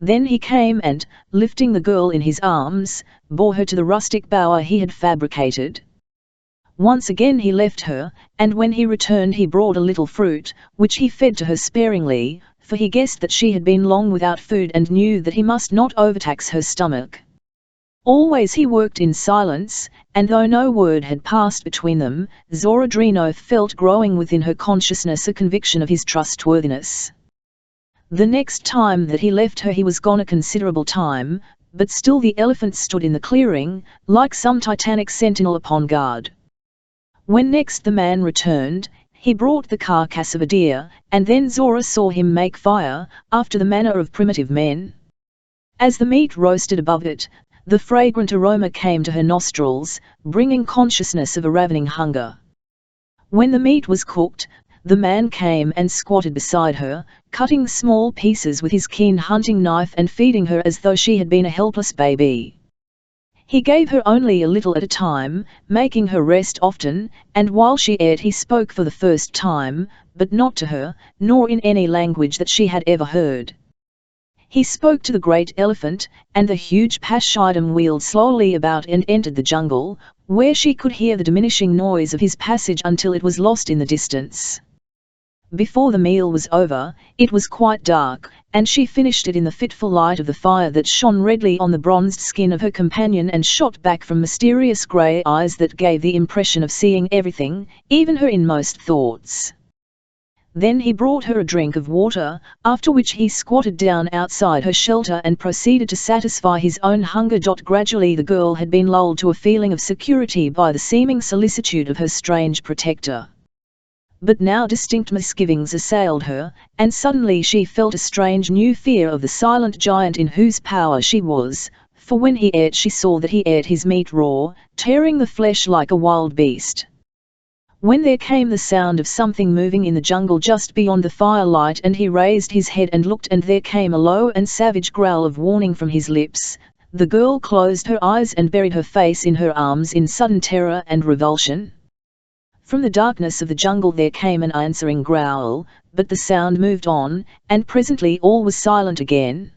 Then he came and, lifting the girl in his arms, bore her to the rustic bower he had fabricated. Once again he left her, and when he returned he brought a little fruit, which he fed to her sparingly, for he guessed that she had been long without food and knew that he must not overtax her stomach. Always he worked in silence, and though no word had passed between them, Zora Drenof felt growing within her consciousness a conviction of his trustworthiness. The next time that he left her he was gone a considerable time, but still the elephant stood in the clearing, like some titanic sentinel upon guard. When next the man returned, he brought the carcass of a deer, and then Zora saw him make fire, after the manner of primitive men. As the meat roasted above it, the fragrant aroma came to her nostrils, bringing consciousness of a ravening hunger. When the meat was cooked, the man came and squatted beside her, cutting small pieces with his keen hunting knife and feeding her as though she had been a helpless baby. He gave her only a little at a time, making her rest often, and while she ate he spoke for the first time, but not to her, nor in any language that she had ever heard. He spoke to the great elephant, and the huge pashidam wheeled slowly about and entered the jungle, where she could hear the diminishing noise of his passage until it was lost in the distance. Before the meal was over, it was quite dark, and she finished it in the fitful light of the fire that shone redly on the bronzed skin of her companion and shot back from mysterious grey eyes that gave the impression of seeing everything, even her inmost thoughts. Then he brought her a drink of water, after which he squatted down outside her shelter and proceeded to satisfy his own hunger. Gradually the girl had been lulled to a feeling of security by the seeming solicitude of her strange protector. But now distinct misgivings assailed her, and suddenly she felt a strange new fear of the silent giant in whose power she was, for when he ate she saw that he ate his meat raw, tearing the flesh like a wild beast. When there came the sound of something moving in the jungle just beyond the firelight, and he raised his head and looked, and there came a low and savage growl of warning from his lips, the girl closed her eyes and buried her face in her arms in sudden terror and revulsion. From the darkness of the jungle there came an answering growl, but the sound moved on, and presently all was silent again.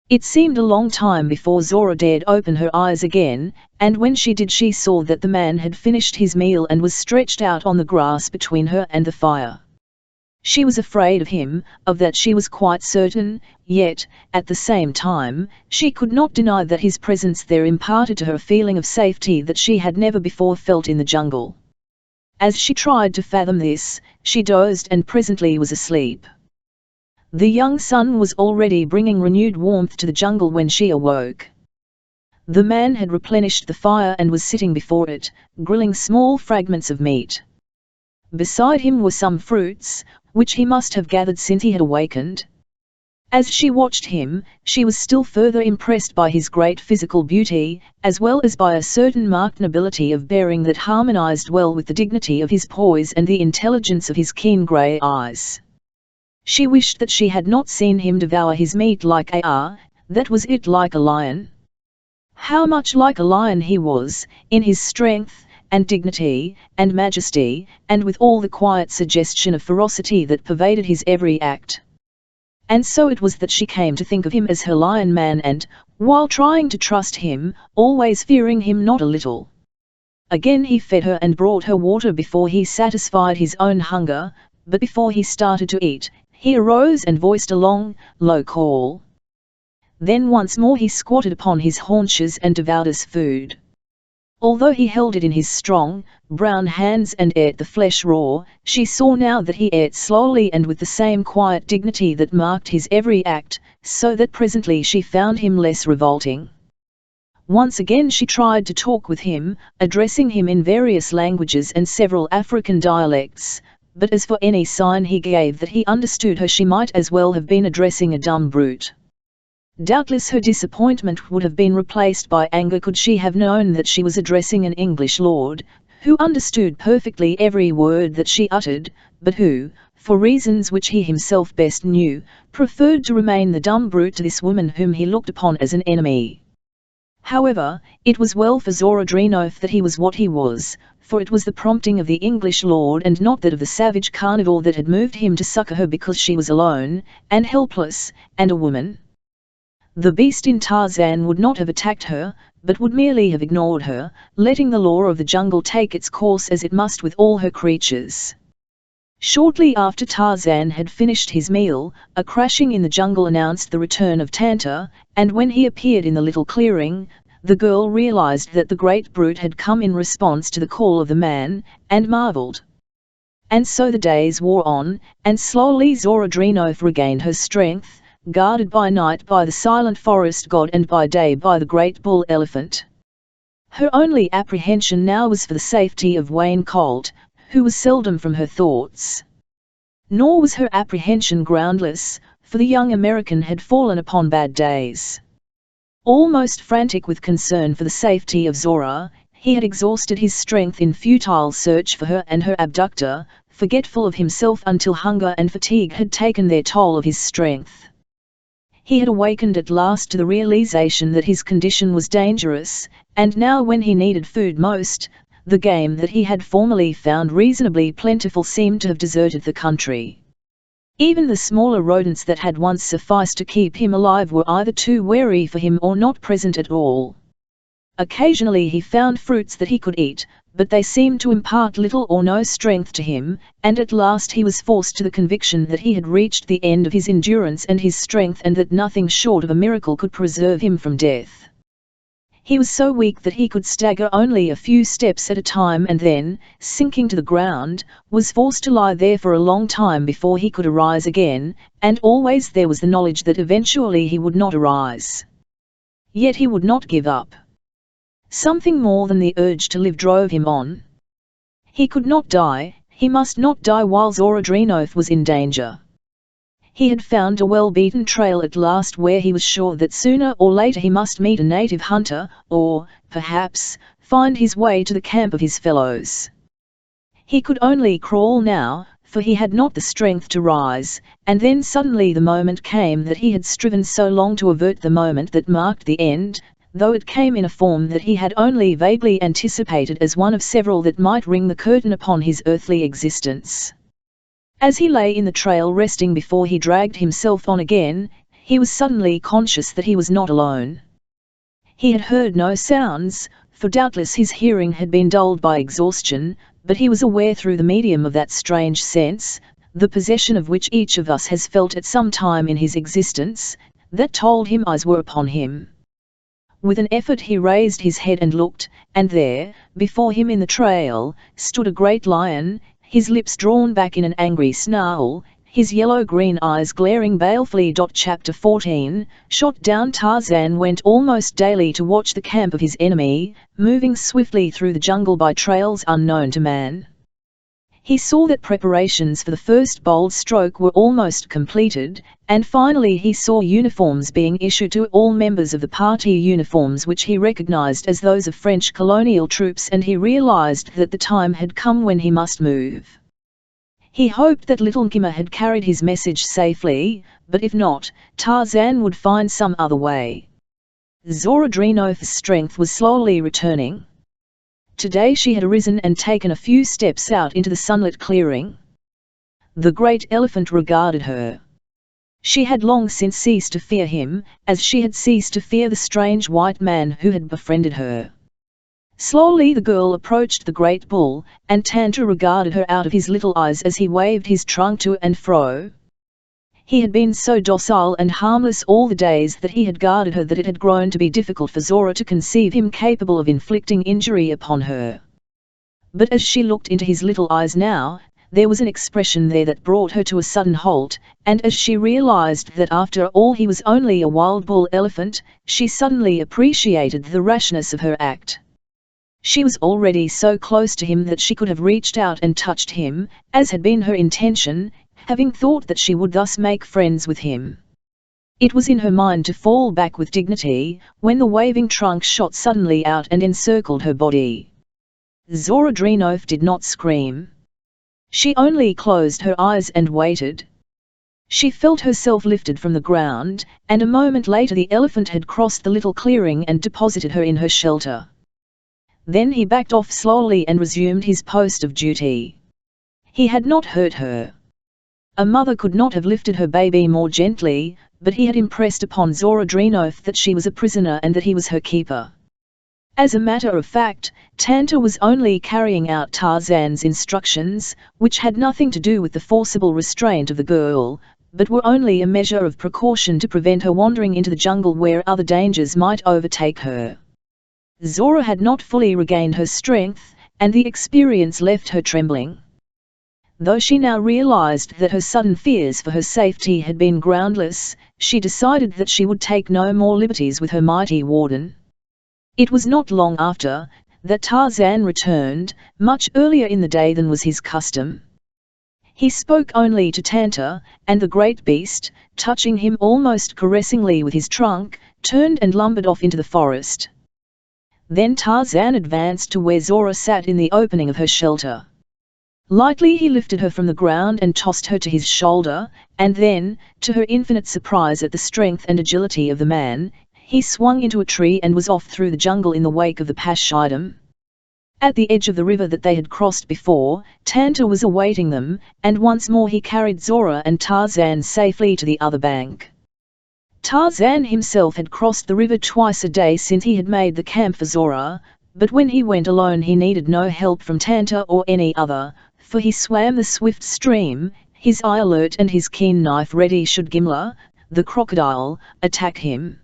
It seemed a long time before Zora dared open her eyes again, and when she did she saw that the man had finished his meal and was stretched out on the grass between her and the fire. She was afraid of him, of that she was quite certain, yet, at the same time, she could not deny that his presence there imparted to her a feeling of safety that she had never before felt in the jungle. As she tried to fathom this, she dozed and presently was asleep. The young sun was already bringing renewed warmth to the jungle when she awoke. The man had replenished the fire and was sitting before it, grilling small fragments of meat. Beside him were some fruits, which he must have gathered since he had awakened. As she watched him, she was still further impressed by his great physical beauty, as well as by a certain marked nobility of bearing that harmonized well with the dignity of his poise and the intelligence of his keen grey eyes. She wished that she had not seen him devour his meat like that was it, like a lion. How much like a lion he was, in his strength, and dignity, and majesty, and with all the quiet suggestion of ferocity that pervaded his every act. And so it was that she came to think of him as her lion man and, while trying to trust him, always fearing him not a little. Again he fed her and brought her water before he satisfied his own hunger, but before he started to eat, he arose and voiced a long, low call. Then once more he squatted upon his haunches and devoured his food. Although he held it in his strong, brown hands and ate the flesh raw, she saw now that he ate slowly and with the same quiet dignity that marked his every act, so that presently she found him less revolting. Once again she tried to talk with him, addressing him in various languages and several African dialects, but as for any sign he gave that he understood her she might as well have been addressing a dumb brute. Doubtless her disappointment would have been replaced by anger could she have known that she was addressing an English lord, who understood perfectly every word that she uttered, but who, for reasons which he himself best knew, preferred to remain the dumb brute to this woman whom he looked upon as an enemy. However, it was well for Zora Drenof that he was what he was, for it was the prompting of the English lord and not that of the savage carnivore that had moved him to succour her because she was alone, and helpless, and a woman. The beast in Tarzan would not have attacked her, but would merely have ignored her, letting the law of the jungle take its course as it must with all her creatures. Shortly after Tarzan had finished his meal, a crashing in the jungle announced the return of Tanta, and when he appeared in the little clearing, the girl realized that the great brute had come in response to the call of the man, and marveled. And so the days wore on, and slowly Zora Drenof regained her strength, guarded by night by the silent forest god and by day by the great bull elephant. Her only apprehension now was for the safety of Wayne Colt, who was seldom from her thoughts. Nor was her apprehension groundless, for the young American had fallen upon bad days. Almost frantic with concern for the safety of Zora, he had exhausted his strength in futile search for her and her abductor, forgetful of himself until hunger and fatigue had taken their toll of his strength. He had awakened at last to the realization that his condition was dangerous, and now when he needed food most, the game that he had formerly found reasonably plentiful seemed to have deserted the country. Even the smaller rodents that had once sufficed to keep him alive were either too wary for him or not present at all. Occasionally he found fruits that he could eat, but they seemed to impart little or no strength to him, and at last he was forced to the conviction that he had reached the end of his endurance and his strength, and that nothing short of a miracle could preserve him from death. He was so weak that he could stagger only a few steps at a time, and then, sinking to the ground, was forced to lie there for a long time before he could arise again, and always there was the knowledge that eventually he would not arise. Yet he would not give up. Something more than the urge to live drove him on. He could not die, he must not die while Zorodrinoth was in danger. He had found a well-beaten trail at last where he was sure that sooner or later he must meet a native hunter, or, perhaps, find his way to the camp of his fellows. He could only crawl now, for he had not the strength to rise, and then suddenly the moment came that he had striven so long to avert, the moment that marked the end, though it came in a form that he had only vaguely anticipated as one of several that might ring the curtain upon his earthly existence. As he lay in the trail resting before he dragged himself on again, he was suddenly conscious that he was not alone. He had heard no sounds, for doubtless his hearing had been dulled by exhaustion, but he was aware through the medium of that strange sense, the possession of which each of us has felt at some time in his existence, that told him eyes were upon him. With an effort he raised his head and looked, and there, before him in the trail, stood a great lion, his lips drawn back in an angry snarl, his yellow-green eyes glaring balefully. Chapter 14. Shot down. Tarzan went almost daily to watch the camp of his enemy, moving swiftly through the jungle by trails unknown to man. He saw that preparations for the first bold stroke were almost completed, and finally he saw uniforms being issued to all members of the party, uniforms which he recognized as those of French colonial troops, and he realized that the time had come when he must move. He hoped that Little Nkima had carried his message safely, but if not, Tarzan would find some other way. Zorodrinoth's strength was slowly returning. Today she had arisen and taken a few steps out into the sunlit clearing. The great elephant regarded her. She had long since ceased to fear him, as she had ceased to fear the strange white man who had befriended her. Slowly the girl approached the great bull, and Tanta regarded her out of his little eyes as he waved his trunk to and fro. He had been so docile and harmless all the days that he had guarded her that it had grown to be difficult for Zora to conceive him capable of inflicting injury upon her. But as she looked into his little eyes now, there was an expression there that brought her to a sudden halt, and as she realized that after all he was only a wild bull elephant, she suddenly appreciated the rashness of her act. She was already so close to him that she could have reached out and touched him, as had been her intention, having thought that she would thus make friends with him. It was in her mind to fall back with dignity, when the waving trunk shot suddenly out and encircled her body. Zorodrinoth did not scream. She only closed her eyes and waited. She felt herself lifted from the ground, and a moment later the elephant had crossed the little clearing and deposited her in her shelter. Then he backed off slowly and resumed his post of duty. He had not hurt her. A mother could not have lifted her baby more gently, but he had impressed upon Zorodrinoth that she was a prisoner and that he was her keeper. As a matter of fact, Tanta was only carrying out Tarzan's instructions, which had nothing to do with the forcible restraint of the girl, but were only a measure of precaution to prevent her wandering into the jungle where other dangers might overtake her. Zora had not fully regained her strength, and the experience left her trembling. Though she now realized that her sudden fears for her safety had been groundless, she decided that she would take no more liberties with her mighty warden. It was not long after that Tarzan returned, much earlier in the day than was his custom. He spoke only to Tanta, and the great beast, touching him almost caressingly with his trunk, turned and lumbered off into the forest. Then Tarzan advanced to where Zora sat in the opening of her shelter. Lightly he lifted her from the ground and tossed her to his shoulder, and then, to her infinite surprise at the strength and agility of the man, he swung into a tree and was off through the jungle in the wake of the pashidam. At the edge of the river that they had crossed before, Tanta was awaiting them, and once more he carried Zora and Tarzan safely to the other bank. Tarzan himself had crossed the river twice a day since he had made the camp for Zora, but when he went alone he needed no help from Tanta or any other, for he swam the swift stream, his eye alert and his keen knife ready should Gimla, the crocodile, attack him.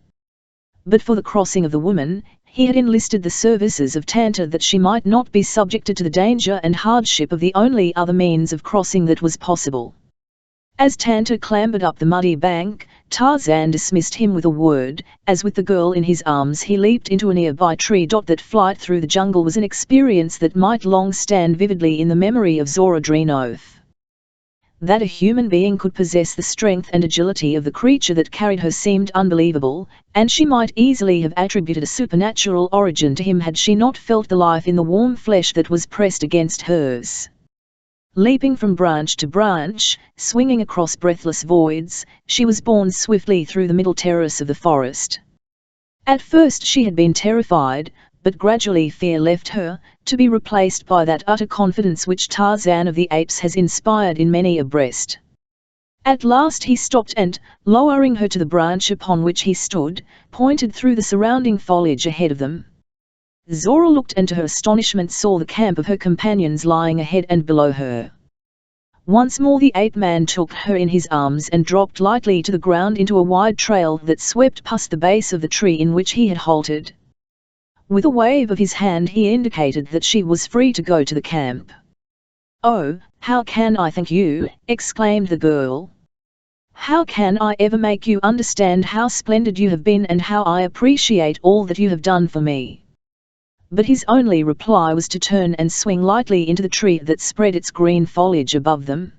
But for the crossing of the woman, he had enlisted the services of Tanta that she might not be subjected to the danger and hardship of the only other means of crossing that was possible. As Tanta clambered up the muddy bank, Tarzan dismissed him with a word. As with the girl in his arms he leaped into a nearby tree. That flight through the jungle was an experience that might long stand vividly in the memory of Zora Drenoth. That a human being could possess the strength and agility of the creature that carried her seemed unbelievable, and she might easily have attributed a supernatural origin to him had she not felt the life in the warm flesh that was pressed against hers. Leaping from branch to branch, swinging across breathless voids, she was borne swiftly through the middle terrace of the forest. At first she had been terrified, but gradually fear left her, to be replaced by that utter confidence which Tarzan of the Apes has inspired in many a breast. At last he stopped and, lowering her to the branch upon which he stood, pointed through the surrounding foliage ahead of them. Zora looked and to her astonishment saw the camp of her companions lying ahead and below her. Once more the ape-man took her in his arms and dropped lightly to the ground into a wide trail that swept past the base of the tree in which he had halted. With a wave of his hand he indicated that she was free to go to the camp. "Oh, how can I thank you?" exclaimed the girl. "How can I ever make you understand how splendid you have been and how I appreciate all that you have done for me?" But his only reply was to turn and swing lightly into the tree that spread its green foliage above them.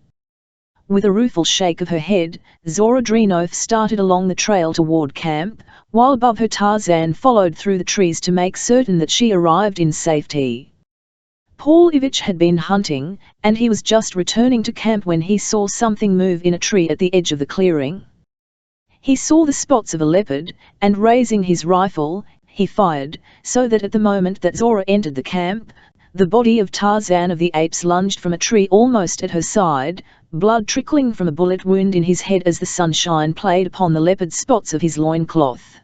With a rueful shake of her head, Zora Drenoth started along the trail toward camp, while above her Tarzan followed through the trees to make certain that she arrived in safety. Paul Ivanich had been hunting, and he was just returning to camp when he saw something move in a tree at the edge of the clearing. He saw the spots of a leopard, and raising his rifle, he fired, so that at the moment that Zora entered the camp, the body of Tarzan of the Apes lunged from a tree almost at her side, blood trickling from a bullet wound in his head as the sunshine played upon the leopard spots of his loincloth.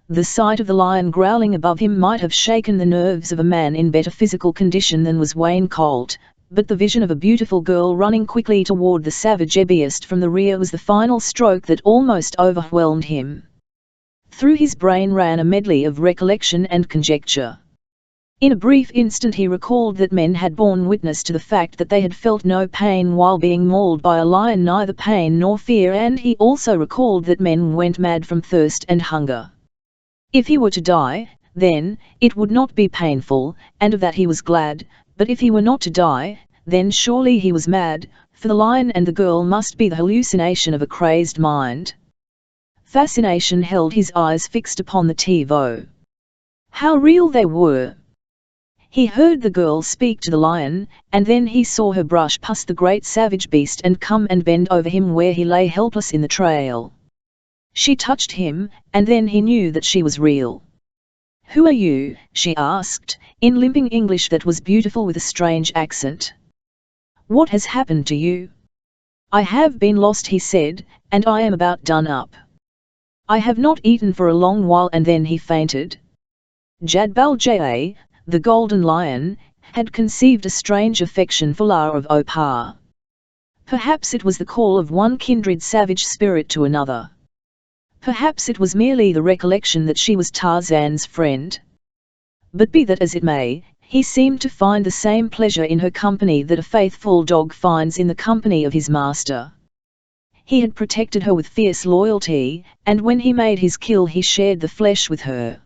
The sight of the lion growling above him might have shaken the nerves of a man in better physical condition than was Wayne Colt, but the vision of a beautiful girl running quickly toward the savage ebeist from the rear was the final stroke that almost overwhelmed him. Through his brain ran a medley of recollection and conjecture. In a brief instant he recalled that men had borne witness to the fact that they had felt no pain while being mauled by a lion, neither pain nor fear, and he also recalled that men went mad from thirst and hunger. If he were to die, then, it would not be painful, and of that he was glad, but if he were not to die, then surely he was mad, for the lion and the girl must be the hallucination of a crazed mind. Fascination held his eyes fixed upon the TiVo. How real they were! He heard the girl speak to the lion, and then he saw her brush past the great savage beast and come and bend over him where he lay helpless in the trail. She touched him, and then he knew that she was real. "Who are you?" she asked, in limping English that was beautiful with a strange accent. "What has happened to you?" "I have been lost," he said, "and I am about done up. I have not eaten for a long while," and then he fainted. Jadbaljay, the golden lion, had conceived a strange affection for La of Opar. Perhaps it was the call of one kindred savage spirit to another. Perhaps it was merely the recollection that she was Tarzan's friend. But be that as it may, he seemed to find the same pleasure in her company that a faithful dog finds in the company of his master. He had protected her with fierce loyalty, and when he made his kill he shared the flesh with her.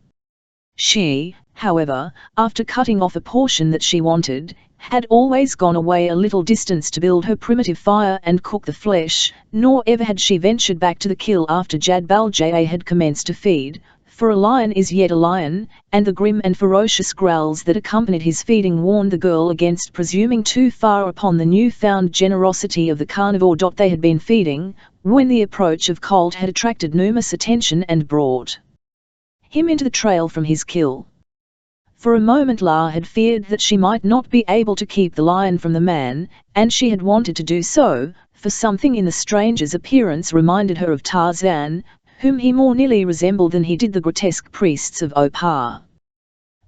She, however, after cutting off a portion that she wanted, had always gone away a little distance to build her primitive fire and cook the flesh, nor ever had she ventured back to the kill after Jadbaljay had commenced to feed, for a lion is yet a lion, and the grim and ferocious growls that accompanied his feeding warned the girl against presuming too far upon the new-found generosity of the carnivore. They had been feeding, when the approach of Colt had attracted Numa's attention and brought him into the trail from his kill. For a moment La had feared that she might not be able to keep the lion from the man, and she had wanted to do so, for something in the stranger's appearance reminded her of Tarzan, whom he more nearly resembled than he did the grotesque priests of Opar.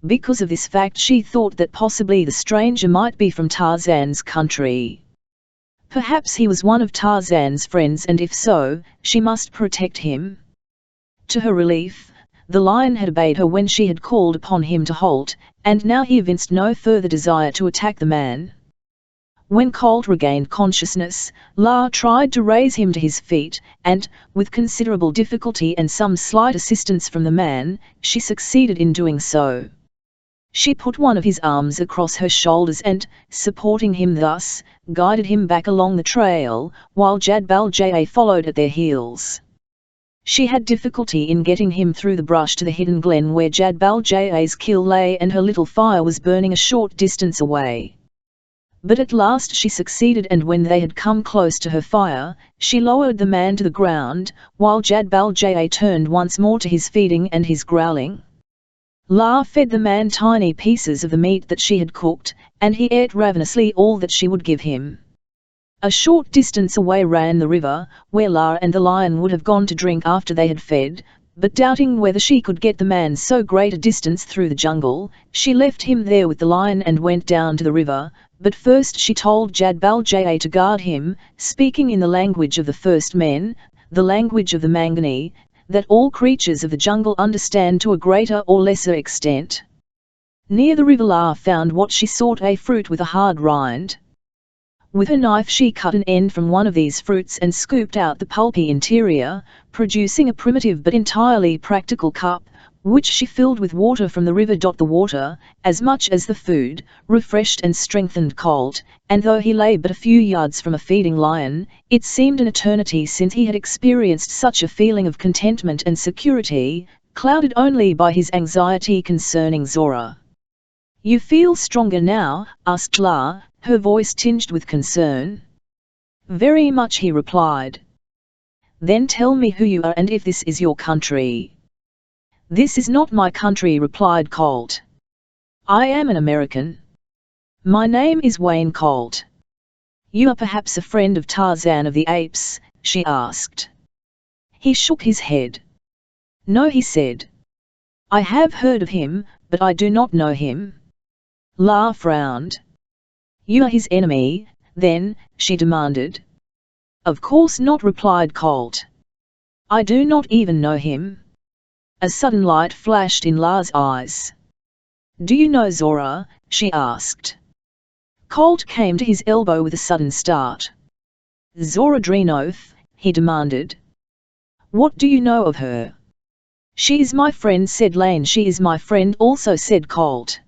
Because of this fact she thought that possibly the stranger might be from Tarzan's country. Perhaps he was one of Tarzan's friends, and if so, she must protect him. To her relief, the lion had obeyed her when she had called upon him to halt, and now he evinced no further desire to attack the man. When Colt regained consciousness, La tried to raise him to his feet, and, with considerable difficulty and some slight assistance from the man, she succeeded in doing so. She put one of his arms across her shoulders and, supporting him thus, guided him back along the trail, while Jadbalja followed at their heels. She had difficulty in getting him through the brush to the hidden glen where Jadbalja's kill lay, and her little fire was burning a short distance away. But at last she succeeded, and when they had come close to her fire, she lowered the man to the ground, while Jadbalja turned once more to his feeding and his growling. La fed the man tiny pieces of the meat that she had cooked, and he ate ravenously all that she would give him. A short distance away ran the river, where La and the lion would have gone to drink after they had fed, but doubting whether she could get the man so great a distance through the jungle, she left him there with the lion and went down to the river, but first she told Jadbalja to guard him, speaking in the language of the first men, the language of the Mangani, that all creatures of the jungle understand to a greater or lesser extent. Near the river La found what she sought, a fruit with a hard rind. With her knife she cut an end from one of these fruits and scooped out the pulpy interior, producing a primitive but entirely practical cup, which she filled with water from the river. The water, as much as the food, refreshed and strengthened Colt, and though he lay but a few yards from a feeding lion, it seemed an eternity since he had experienced such a feeling of contentment and security, clouded only by his anxiety concerning Zora. "You feel stronger now?" asked La, her voice tinged with concern. "Very much," he replied. "Then tell me who you are and if this is your country." "This is not my country," replied Colt. "I am an American. My name is Wayne Colt." "You are perhaps a friend of Tarzan of the Apes?" she asked. He shook his head. "No," he said. "I have heard of him, but I do not know him." La frowned. "You are his enemy, then?" she demanded. "Of course not," replied Colt. "I do not even know him." A sudden light flashed in La's eyes. "Do you know Zora?" she asked. Colt came to his elbow with a sudden start. "Zora Dreenoth?" he demanded. "What do you know of her?" "She is my friend," said Lane. "She is my friend also," said Colt.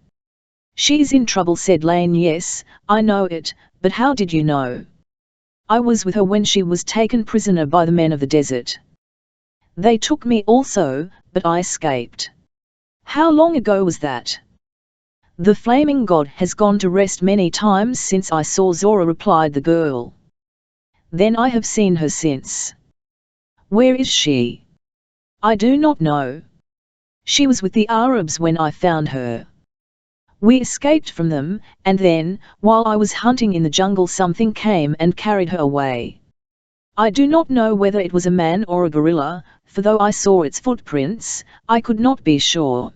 "She is in trouble," said Lane. "Yes, I know it, but how did you know?" "I was with her when she was taken prisoner by the men of the desert. They took me also, but I escaped." "How long ago was that?" "The flaming god has gone to rest many times since I saw Zora," replied the girl. "Then I have seen her since." "Where is she?" "I do not know. She was with the Arabs when I found her. We escaped from them, and then, while I was hunting in the jungle, something came and carried her away. I do not know whether it was a man or a gorilla, for though I saw its footprints, I could not be sure.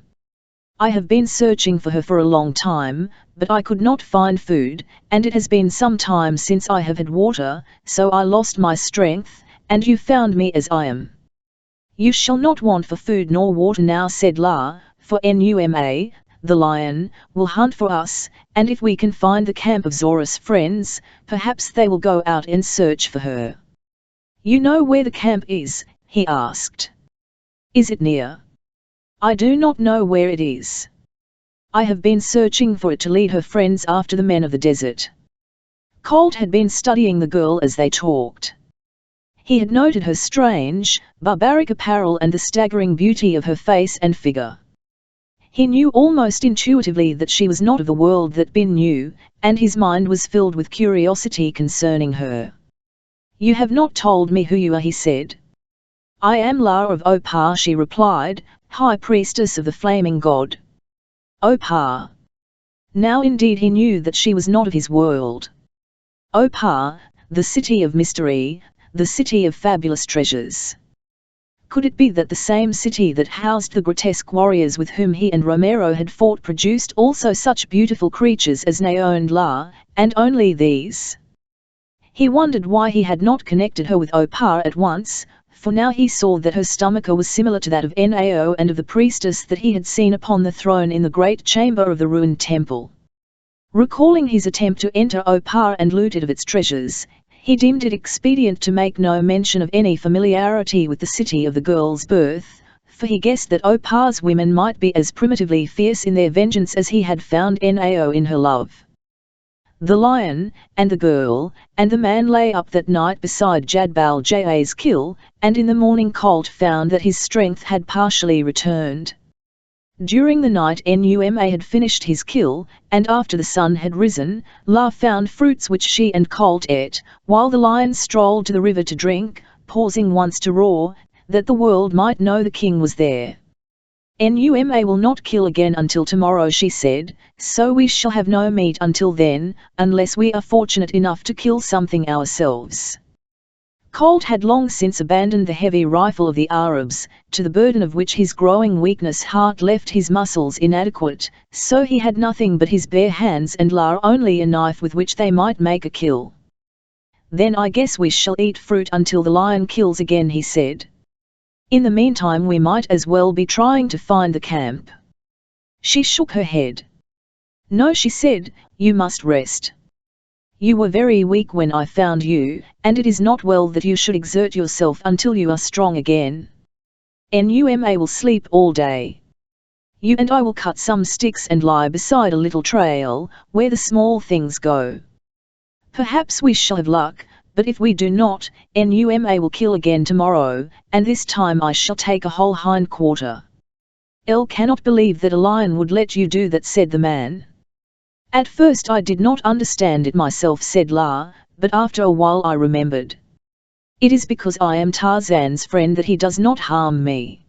I have been searching for her for a long time, but I could not find food, and it has been some time since I have had water, so I lost my strength, and you found me as I am." "You shall not want for food nor water now," said La, "for Numa, the lion, will hunt for us, and if we can find the camp of Zora's friends, perhaps they will go out and search for her." "You know where the camp is?" he asked. "Is it near?" "I do not know where it is. I have been searching for it to lead her friends after the men of the desert." Colt had been studying the girl as they talked. He had noted her strange, barbaric apparel and the staggering beauty of her face and figure. He knew almost intuitively that she was not of the world that Bin knew, and his mind was filled with curiosity concerning her. "You have not told me who you are," he said. "I am La of Opar," she replied, "High Priestess of the Flaming God." Opar. Now indeed he knew that she was not of his world. Opar, the city of mystery, the city of fabulous treasures. Could it be that the same city that housed the grotesque warriors with whom he and Romero had fought produced also such beautiful creatures as Nao and La, and only these? He wondered why he had not connected her with Opar at once, for now he saw that her stomacher was similar to that of Nao and of the priestess that he had seen upon the throne in the great chamber of the ruined temple. Recalling his attempt to enter Opar and loot it of its treasures, he deemed it expedient to make no mention of any familiarity with the city of the girl's birth, for he guessed that Opar's women might be as primitively fierce in their vengeance as he had found Nao in her love. The lion, and the girl, and the man lay up that night beside Jadbal Ja's kill, and in the morning Colt found that his strength had partially returned. During the night Numa had finished his kill, and after the sun had risen, La found fruits which she and Colt ate, while the lion strolled to the river to drink, pausing once to roar, that the world might know the king was there. Numa will not kill again until tomorrow, she said, so we shall have no meat until then, unless we are fortunate enough to kill something ourselves. Colt had long since abandoned the heavy rifle of the Arabs, to the burden of which his growing weakness heart left his muscles inadequate, so he had nothing but his bare hands and La only a knife with which they might make a kill. Then I guess we shall eat fruit until the lion kills again, he said. In the meantime we might as well be trying to find the camp. She shook her head. No, she said, you must rest. You were very weak when I found you, and it is not well that you should exert yourself until you are strong again. Numa will sleep all day. You and I will cut some sticks and lie beside a little trail, where the small things go. Perhaps we shall have luck, but if we do not, Numa will kill again tomorrow, and this time I shall take a whole hind quarter. I cannot believe that a lion would let you do that, said the man. At first I did not understand it myself, said La, but after a while I remembered. It is because I am Tarzan's friend that he does not harm me.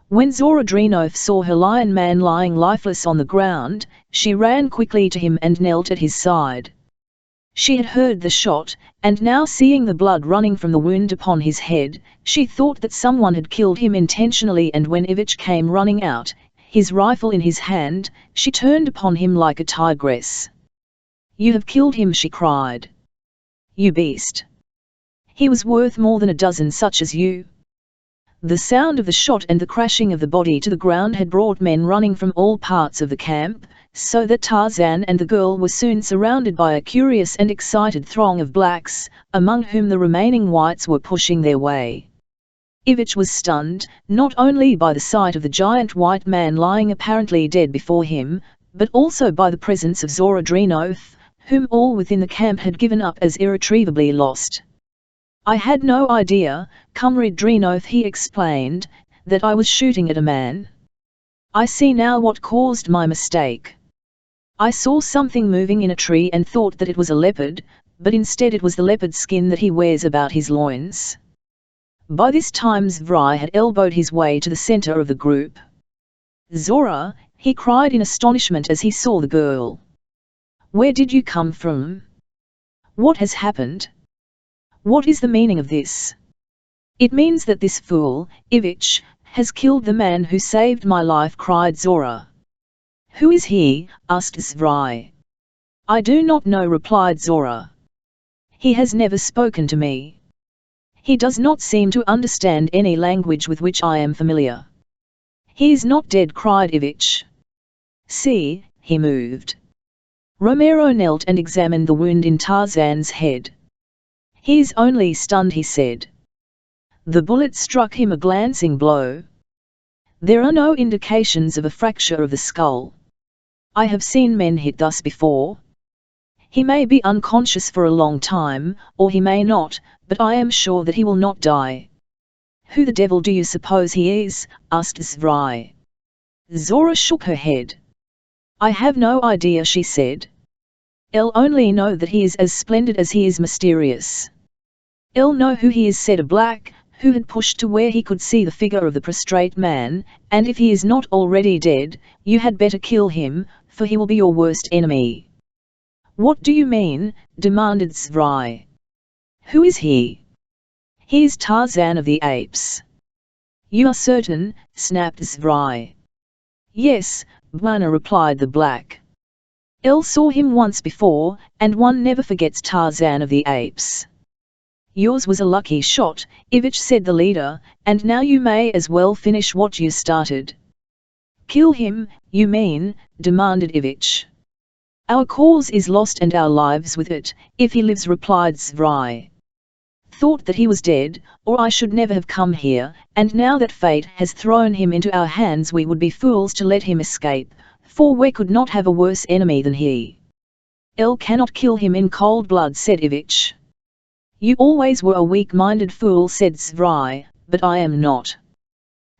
When Zorodrinov saw her lion man lying lifeless on the ground, she ran quickly to him and knelt at his side. She had heard the shot, and now seeing the blood running from the wound upon his head, she thought that someone had killed him intentionally, and when Ivich came running out, his rifle in his hand, she turned upon him like a tigress. You have killed him, she cried. You beast! He was worth more than a dozen such as you. The sound of the shot and the crashing of the body to the ground had brought men running from all parts of the camp, so that Tarzan and the girl were soon surrounded by a curious and excited throng of blacks, among whom the remaining whites were pushing their way. Ivich was stunned, not only by the sight of the giant white man lying apparently dead before him, but also by the presence of Zorodrinov, whom all within the camp had given up as irretrievably lost. I had no idea, Comrade Drinov, he explained, that I was shooting at a man. I see now what caused my mistake. I saw something moving in a tree and thought that it was a leopard, but instead it was the leopard skin that he wears about his loins. By this time Zvrai had elbowed his way to the center of the group. Zora, he cried in astonishment as he saw the girl. Where did you come from? What has happened? What is the meaning of this? It means that this fool, Ivich, has killed the man who saved my life, cried Zora. Who is he? Asked Zvrai. I do not know, replied Zora. He has never spoken to me. He does not seem to understand any language with which I am familiar. He is not dead, cried Ivich. See, he moved. Romero knelt and examined the wound in Tarzan's head. He is only stunned, he said. The bullet struck him a glancing blow. There are no indications of a fracture of the skull. I have seen men hit thus before. He may be unconscious for a long time, or he may not, but I am sure that he will not die. Who the devil do you suppose he is? Asked Zvrai. Zora shook her head. I have no idea, she said. I'll only know that he is as splendid as he is mysterious. I'll know who he is, said a black, who had pushed to where he could see the figure of the prostrate man, and if he is not already dead, you had better kill him, for he will be your worst enemy. What do you mean? Demanded Zvrai. Who is he? He is Tarzan of the apes. You are certain? Snapped Zvrai. Yes, Bwana replied the black. El saw him once before, and one never forgets Tarzan of the apes. Yours was a lucky shot, Ivich said the leader, and now you may as well finish what you started. Kill him, you mean? Demanded Ivich. Our cause is lost and our lives with it, if he lives, replied Zvrai. Thought that he was dead, or I should never have come here, and now that fate has thrown him into our hands we would be fools to let him escape, for we could not have a worse enemy than he. El cannot kill him in cold blood, said Ivich. You always were a weak-minded fool, said Zvrai, but I am not.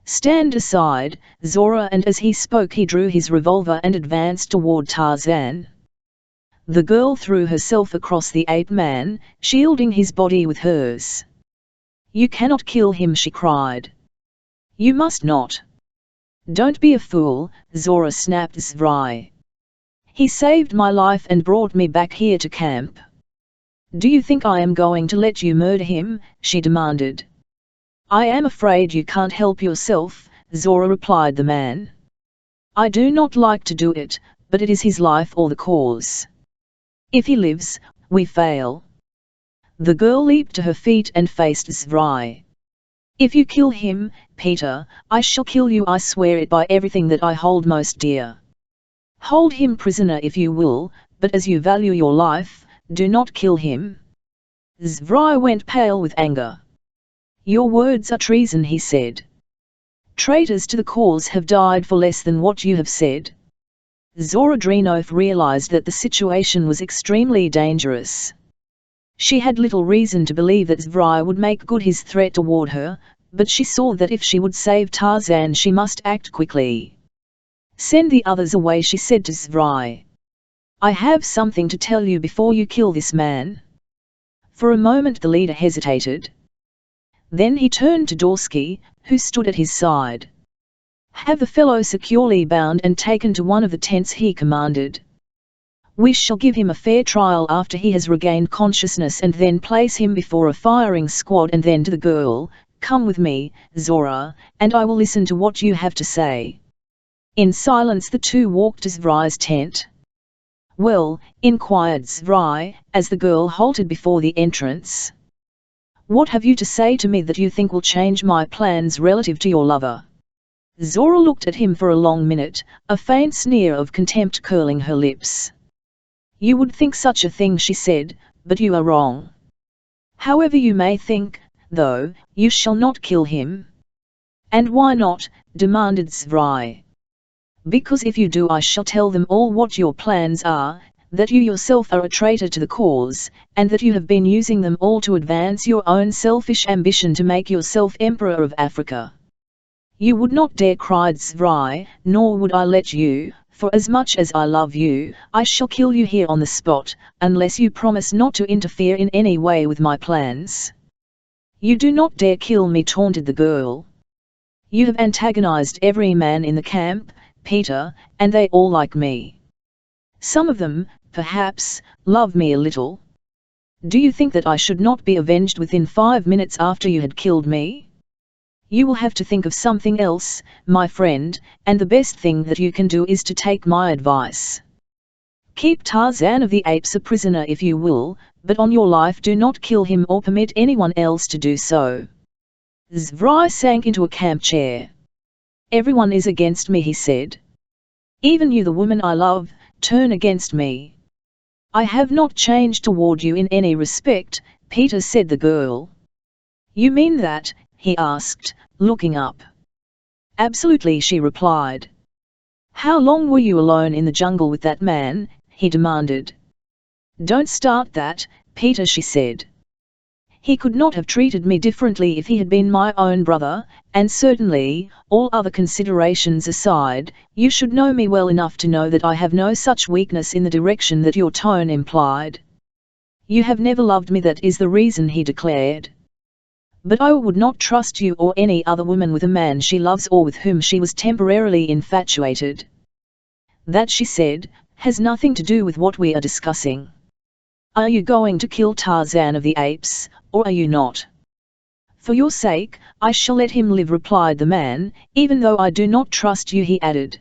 Stand aside, Zora, and as he spoke he drew his revolver and advanced toward Tarzan. The girl threw herself across the ape man, shielding his body with hers. You cannot kill him, she cried. You must not. Don't be a fool, Zora snapped Zvrai. He saved my life and brought me back here to camp. Do you think I am going to let you murder him? She demanded. I am afraid you can't help yourself, Zora replied the man. I do not like to do it, but it is his life or the cause. If he lives, we fail. The girl leaped to her feet and faced Zvrai. If you kill him, Peter, I shall kill you, I swear it by everything that I hold most dear. Hold him prisoner if you will, but as you value your life, do not kill him. Zvrai went pale with anger. Your words are treason, he said. Traitors to the cause have died for less than what you have said. Zora Drenoth realized that the situation was extremely dangerous. She had little reason to believe that Zvrai would make good his threat toward her, but she saw that if she would save Tarzan she must act quickly. Send the others away, she said to Zvrai. I have something to tell you before you kill this man. For a moment the leader hesitated. Then he turned to Dorsky, who stood at his side. Have the fellow securely bound and taken to one of the tents, he commanded. We shall give him a fair trial after he has regained consciousness and then place him before a firing squad. And then to the girl, come with me, Zora, and I will listen to what you have to say. In silence the two walked to Zvrai's tent. Well, inquired Zvrai, as the girl halted before the entrance. What have you to say to me that you think will change my plans relative to your lover? Zora looked at him for a long minute, a faint sneer of contempt curling her lips. You would think such a thing, she said, but you are wrong. However you may think, though, you shall not kill him. And why not? Demanded Zvrai. Because if you do I shall tell them all what your plans are, that you yourself are a traitor to the cause, and that you have been using them all to advance your own selfish ambition to make yourself Emperor of Africa. You would not dare, cried Zvrai, nor would I let you, for as much as I love you, I shall kill you here on the spot, unless you promise not to interfere in any way with my plans. You do not dare kill me, taunted the girl. You have antagonized every man in the camp, Peter, and they all like me. Some of them, perhaps, love me a little. Do you think that I should not be avenged within 5 minutes after you had killed me? You will have to think of something else, my friend, and the best thing that you can do is to take my advice. Keep Tarzan of the apes a prisoner if you will, but on your life do not kill him or permit anyone else to do so. Zvrai sank into a camp chair. Everyone is against me, he said. Even you, the woman I love, turn against me. I have not changed toward you in any respect, Peter, said the girl. You mean that? He asked, looking up. Absolutely, she replied. How long were you alone in the jungle with that man? He demanded. Don't start that, Peter, she said. He could not have treated me differently if he had been my own brother, and certainly, all other considerations aside, you should know me well enough to know that I have no such weakness in the direction that your tone implied. You have never loved me, that is the reason, he declared. But I would not trust you or any other woman with a man she loves or with whom she was temporarily infatuated. That," she said, "has nothing to do with what we are discussing. Are you going to kill Tarzan of the apes, or are you not?" "For your sake, I shall let him live," replied the man, "even though I do not trust you," he added.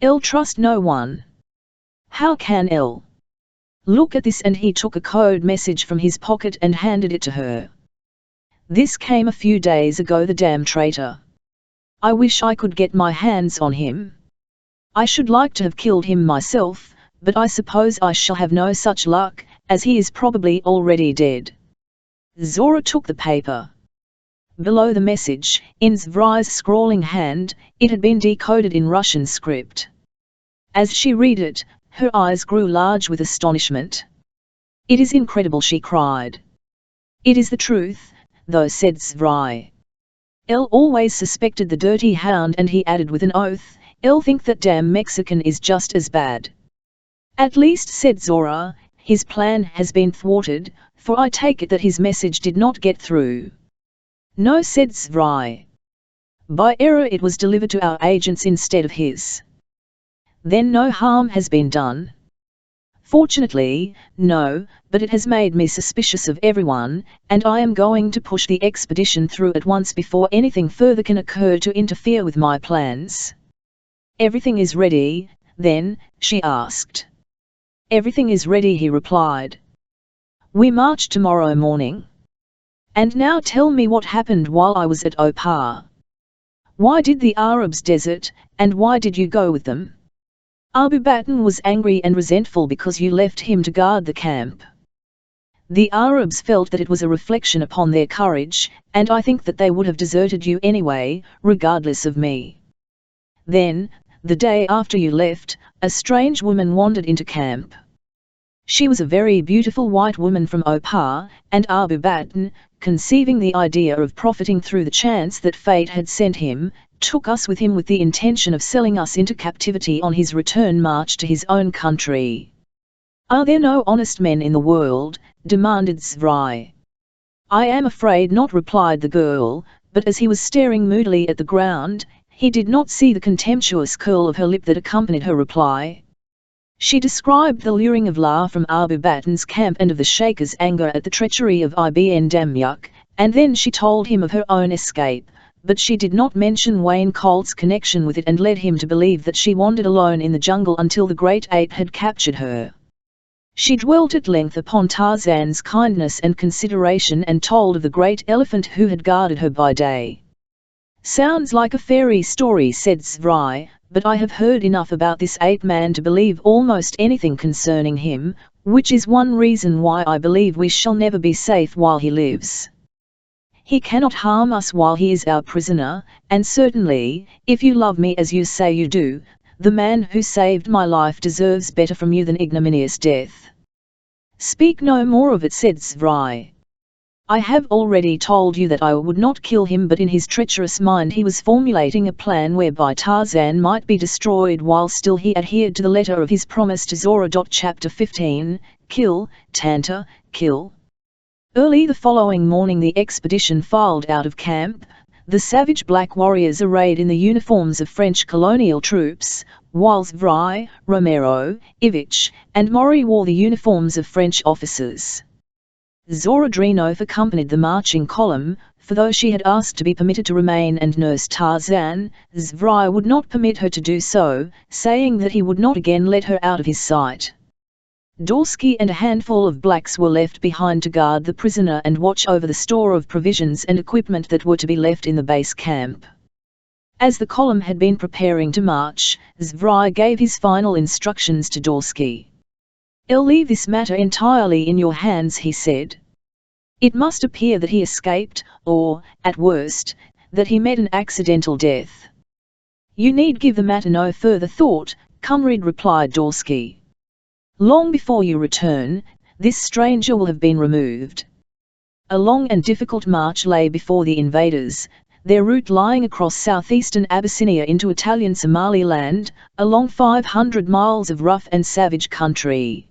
"I'll trust no one." "How can L? Look at this," and he took a code message from his pocket and handed it to her. "This came a few days ago, the damn traitor. I wish I could get my hands on him. I should like to have killed him myself, but I suppose I shall have no such luck, as he is probably already dead." Zora took the paper. Below the message, in Zvry's scrawling hand, it had been decoded in Russian script. As she read it, her eyes grew large with astonishment. "It is incredible," she cried. "It is the truth, though," said Zvry. "I'll always suspected the dirty hound," and he added with an oath, "I'll think that damn Mexican is just as bad." "At least," said Zora, "his plan has been thwarted, for I take it that his message did not get through." "No," said Zvry. "By error it was delivered to our agents instead of his." "Then no harm has been done?" "Fortunately, no, but it has made me suspicious of everyone, and I am going to push the expedition through at once before anything further can occur to interfere with my plans." "Everything is ready, then?" she asked. "Everything is ready," he replied. "We march tomorrow morning. And now tell me what happened while I was at Opar. Why did the Arabs desert, and why did you go with them? Abu Bakr was angry and resentful because you left him to guard the camp. The Arabs felt that it was a reflection upon their courage, and I think that they would have deserted you anyway, regardless of me. Then, the day after you left, a strange woman wandered into camp. She was a very beautiful white woman from Opar, and Abu Bakr, conceiving the idea of profiting through the chance that fate had sent him, took us with him with the intention of selling us into captivity on his return march to his own country." "Are there no honest men in the world?" demanded Zvry. "I am afraid not," replied the girl, but as he was staring moodily at the ground, he did not see the contemptuous curl of her lip that accompanied her reply. She described the luring of La from Abu Bakr's camp and of the Shaker's anger at the treachery of Ibn Damyuk, and then she told him of her own escape, but she did not mention Wayne Colt's connection with it and led him to believe that she wandered alone in the jungle until the great ape had captured her. She dwelt at length upon Tarzan's kindness and consideration and told of the great elephant who had guarded her by day. "Sounds like a fairy story," said Zvry, "but I have heard enough about this ape-man to believe almost anything concerning him, which is one reason why I believe we shall never be safe while he lives. He cannot harm us while he is our prisoner, and certainly, if you love me as you say you do, the man who saved my life deserves better from you than ignominious death." "Speak no more of it," said Zvry. "I have already told you that I would not kill him, but in his treacherous mind he was formulating a plan whereby Tarzan might be destroyed while still he adhered to the letter of his promise to Zora. Chapter 15, Kill, Tanta, Kill. Early the following morning the expedition filed out of camp, the savage black warriors arrayed in the uniforms of French colonial troops, while Zvry, Romero, Ivich, and Maury wore the uniforms of French officers. Zora Drenov accompanied the marching column, for though she had asked to be permitted to remain and nurse Tarzan, Zvry would not permit her to do so, saying that he would not again let her out of his sight. Dorsky and a handful of blacks were left behind to guard the prisoner and watch over the store of provisions and equipment that were to be left in the base camp. As the column had been preparing to march, Zvry gave his final instructions to Dorsky. "I'll leave this matter entirely in your hands," he said. "It must appear that he escaped, or, at worst, that he met an accidental death." "You need give the matter no further thought, comrade," replied Dorsky. "Long before you return, this stranger will have been removed." A long and difficult march lay before the invaders, their route lying across southeastern Abyssinia into Italian Somaliland, along 500 miles of rough and savage country.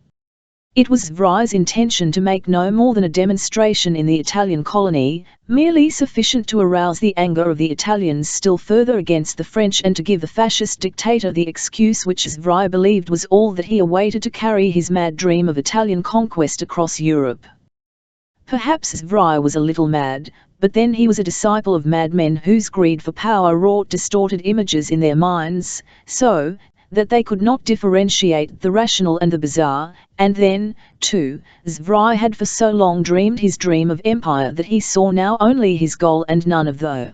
It was Zvri's intention to make no more than a demonstration in the Italian colony, merely sufficient to arouse the anger of the Italians still further against the French and to give the fascist dictator the excuse which Zvri believed was all that he awaited to carry his mad dream of Italian conquest across Europe. Perhaps Zvri was a little mad, but then he was a disciple of madmen whose greed for power wrought distorted images in their minds, so that they could not differentiate the rational and the bizarre, and then, too, Zvri had for so long dreamed his dream of empire that he saw now only his goal and none of the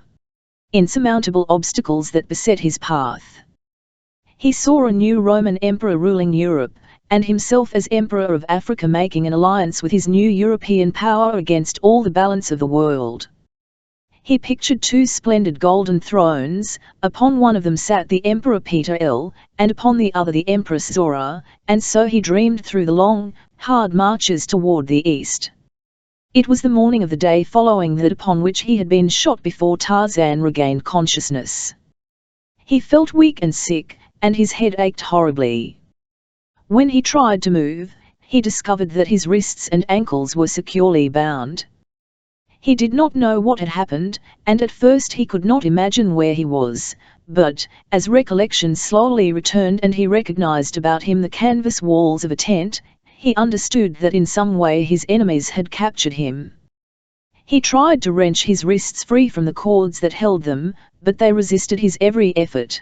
insurmountable obstacles that beset his path. He saw a new Roman emperor ruling Europe, and himself as emperor of Africa making an alliance with his new European power against all the balance of the world. He pictured two splendid golden thrones, upon one of them sat the Emperor Peter L, and upon the other the Empress Zora, and so he dreamed through the long, hard marches toward the east. It was the morning of the day following that upon which he had been shot before Tarzan regained consciousness. He felt weak and sick, and his head ached horribly. When he tried to move, he discovered that his wrists and ankles were securely bound. He did not know what had happened, and at first he could not imagine where he was, but, as recollection slowly returned and he recognized about him the canvas walls of a tent, he understood that in some way his enemies had captured him. He tried to wrench his wrists free from the cords that held them, but they resisted his every effort.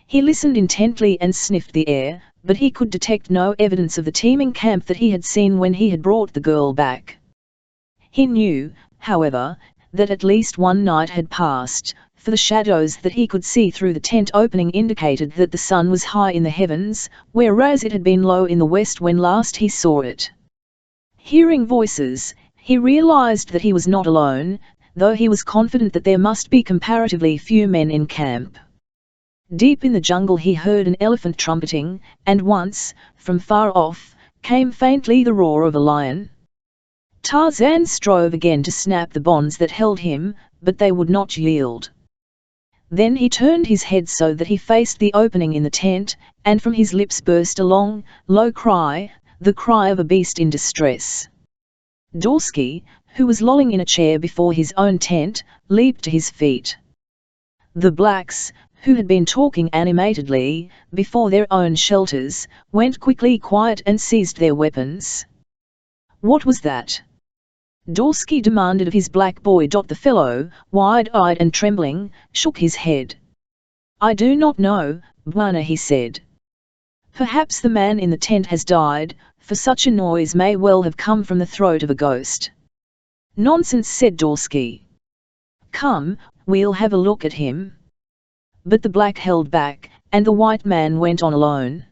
He listened intently and sniffed the air, but he could detect no evidence of the teeming camp that he had seen when he had brought the girl back. He knew, however, that at least one night had passed, for the shadows that he could see through the tent opening indicated that the sun was high in the heavens, whereas it had been low in the west when last he saw it. Hearing voices, he realized that he was not alone, though he was confident that there must be comparatively few men in camp. Deep in the jungle he heard an elephant trumpeting, and once, from far off, came faintly the roar of a lion. Tarzan strove again to snap the bonds that held him, but they would not yield. Then he turned his head so that he faced the opening in the tent, and from his lips burst a long, low cry, the cry of a beast in distress. Dorsky, who was lolling in a chair before his own tent, leaped to his feet. The blacks, who had been talking animatedly, before their own shelters, went quickly quiet and seized their weapons. What was that? Dorsky demanded of his black boy. The fellow, wide-eyed and trembling, shook his head. I do not know, Bwana, he said. Perhaps the man in the tent has died, for such a noise may well have come from the throat of a ghost. Nonsense, said Dorsky. Come, we'll have a look at him. But the black held back, and the white man went on alone.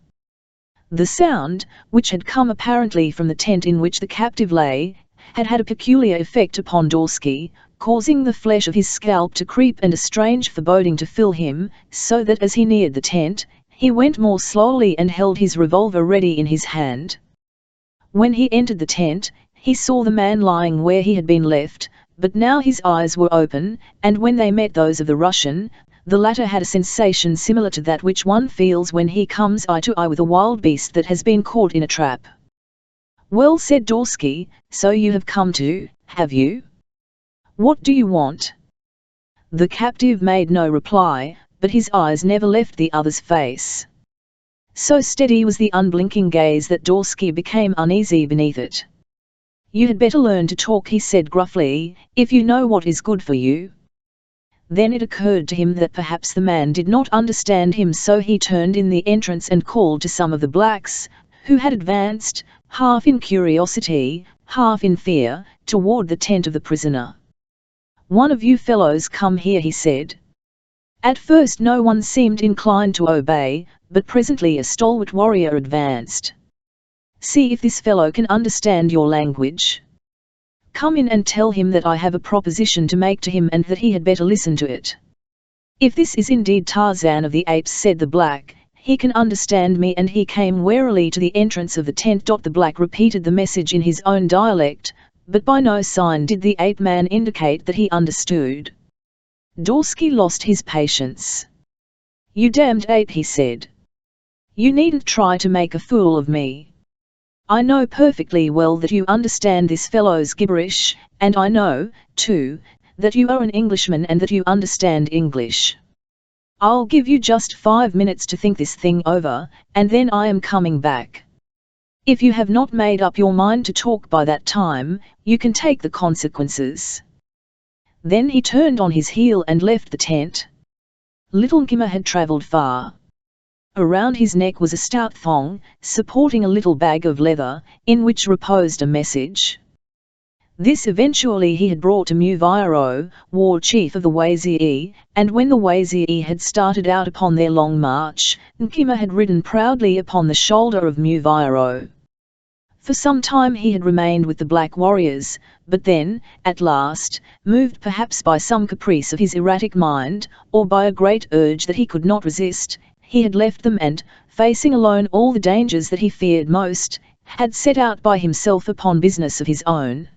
The sound, which had come apparently from the tent in which the captive lay, had had a peculiar effect upon Dorsky, causing the flesh of his scalp to creep and a strange foreboding to fill him, so that as he neared the tent, he went more slowly and held his revolver ready in his hand. When he entered the tent, he saw the man lying where he had been left, but now his eyes were open, and when they met those of the Russian, the latter had a sensation similar to that which one feels when he comes eye to eye with a wild beast that has been caught in a trap. Well, said Dorsky, so you have come to, have you? What do you want? The captive made no reply, but his eyes never left the other's face. So steady was the unblinking gaze that Dorsky became uneasy beneath it. You had better learn to talk, he said gruffly, if you know what is good for you. Then it occurred to him that perhaps the man did not understand him, so he turned in the entrance and called to some of the blacks, who had advanced, half in curiosity, half in fear, toward the tent of the prisoner. One of you fellows come here, he said. At first no one seemed inclined to obey, but presently a stalwart warrior advanced. See if this fellow can understand your language. Come in and tell him that I have a proposition to make to him and that he had better listen to it. If this is indeed Tarzan of the Apes, said the black, he can understand me, and he came warily to the entrance of the tent. The black repeated the message in his own dialect, but by no sign did the ape man indicate that he understood. Dorsky lost his patience. You damned ape, he said. You needn't try to make a fool of me. I know perfectly well that you understand this fellow's gibberish, and I know, too, that you are an Englishman and that you understand English. I'll give you just 5 minutes to think this thing over, and then I am coming back. If you have not made up your mind to talk by that time, you can take the consequences." Then he turned on his heel and left the tent. Little Nkima had travelled far. Around his neck was a stout thong, supporting a little bag of leather, in which reposed a message. This eventually he had brought to Muviro, war chief of the Wazee, and when the Wazee had started out upon their long march, Nkima had ridden proudly upon the shoulder of Muviro. For some time he had remained with the black warriors, but then, at last, moved perhaps by some caprice of his erratic mind, or by a great urge that he could not resist, he had left them and, facing alone all the dangers that he feared most, had set out by himself upon business of his own.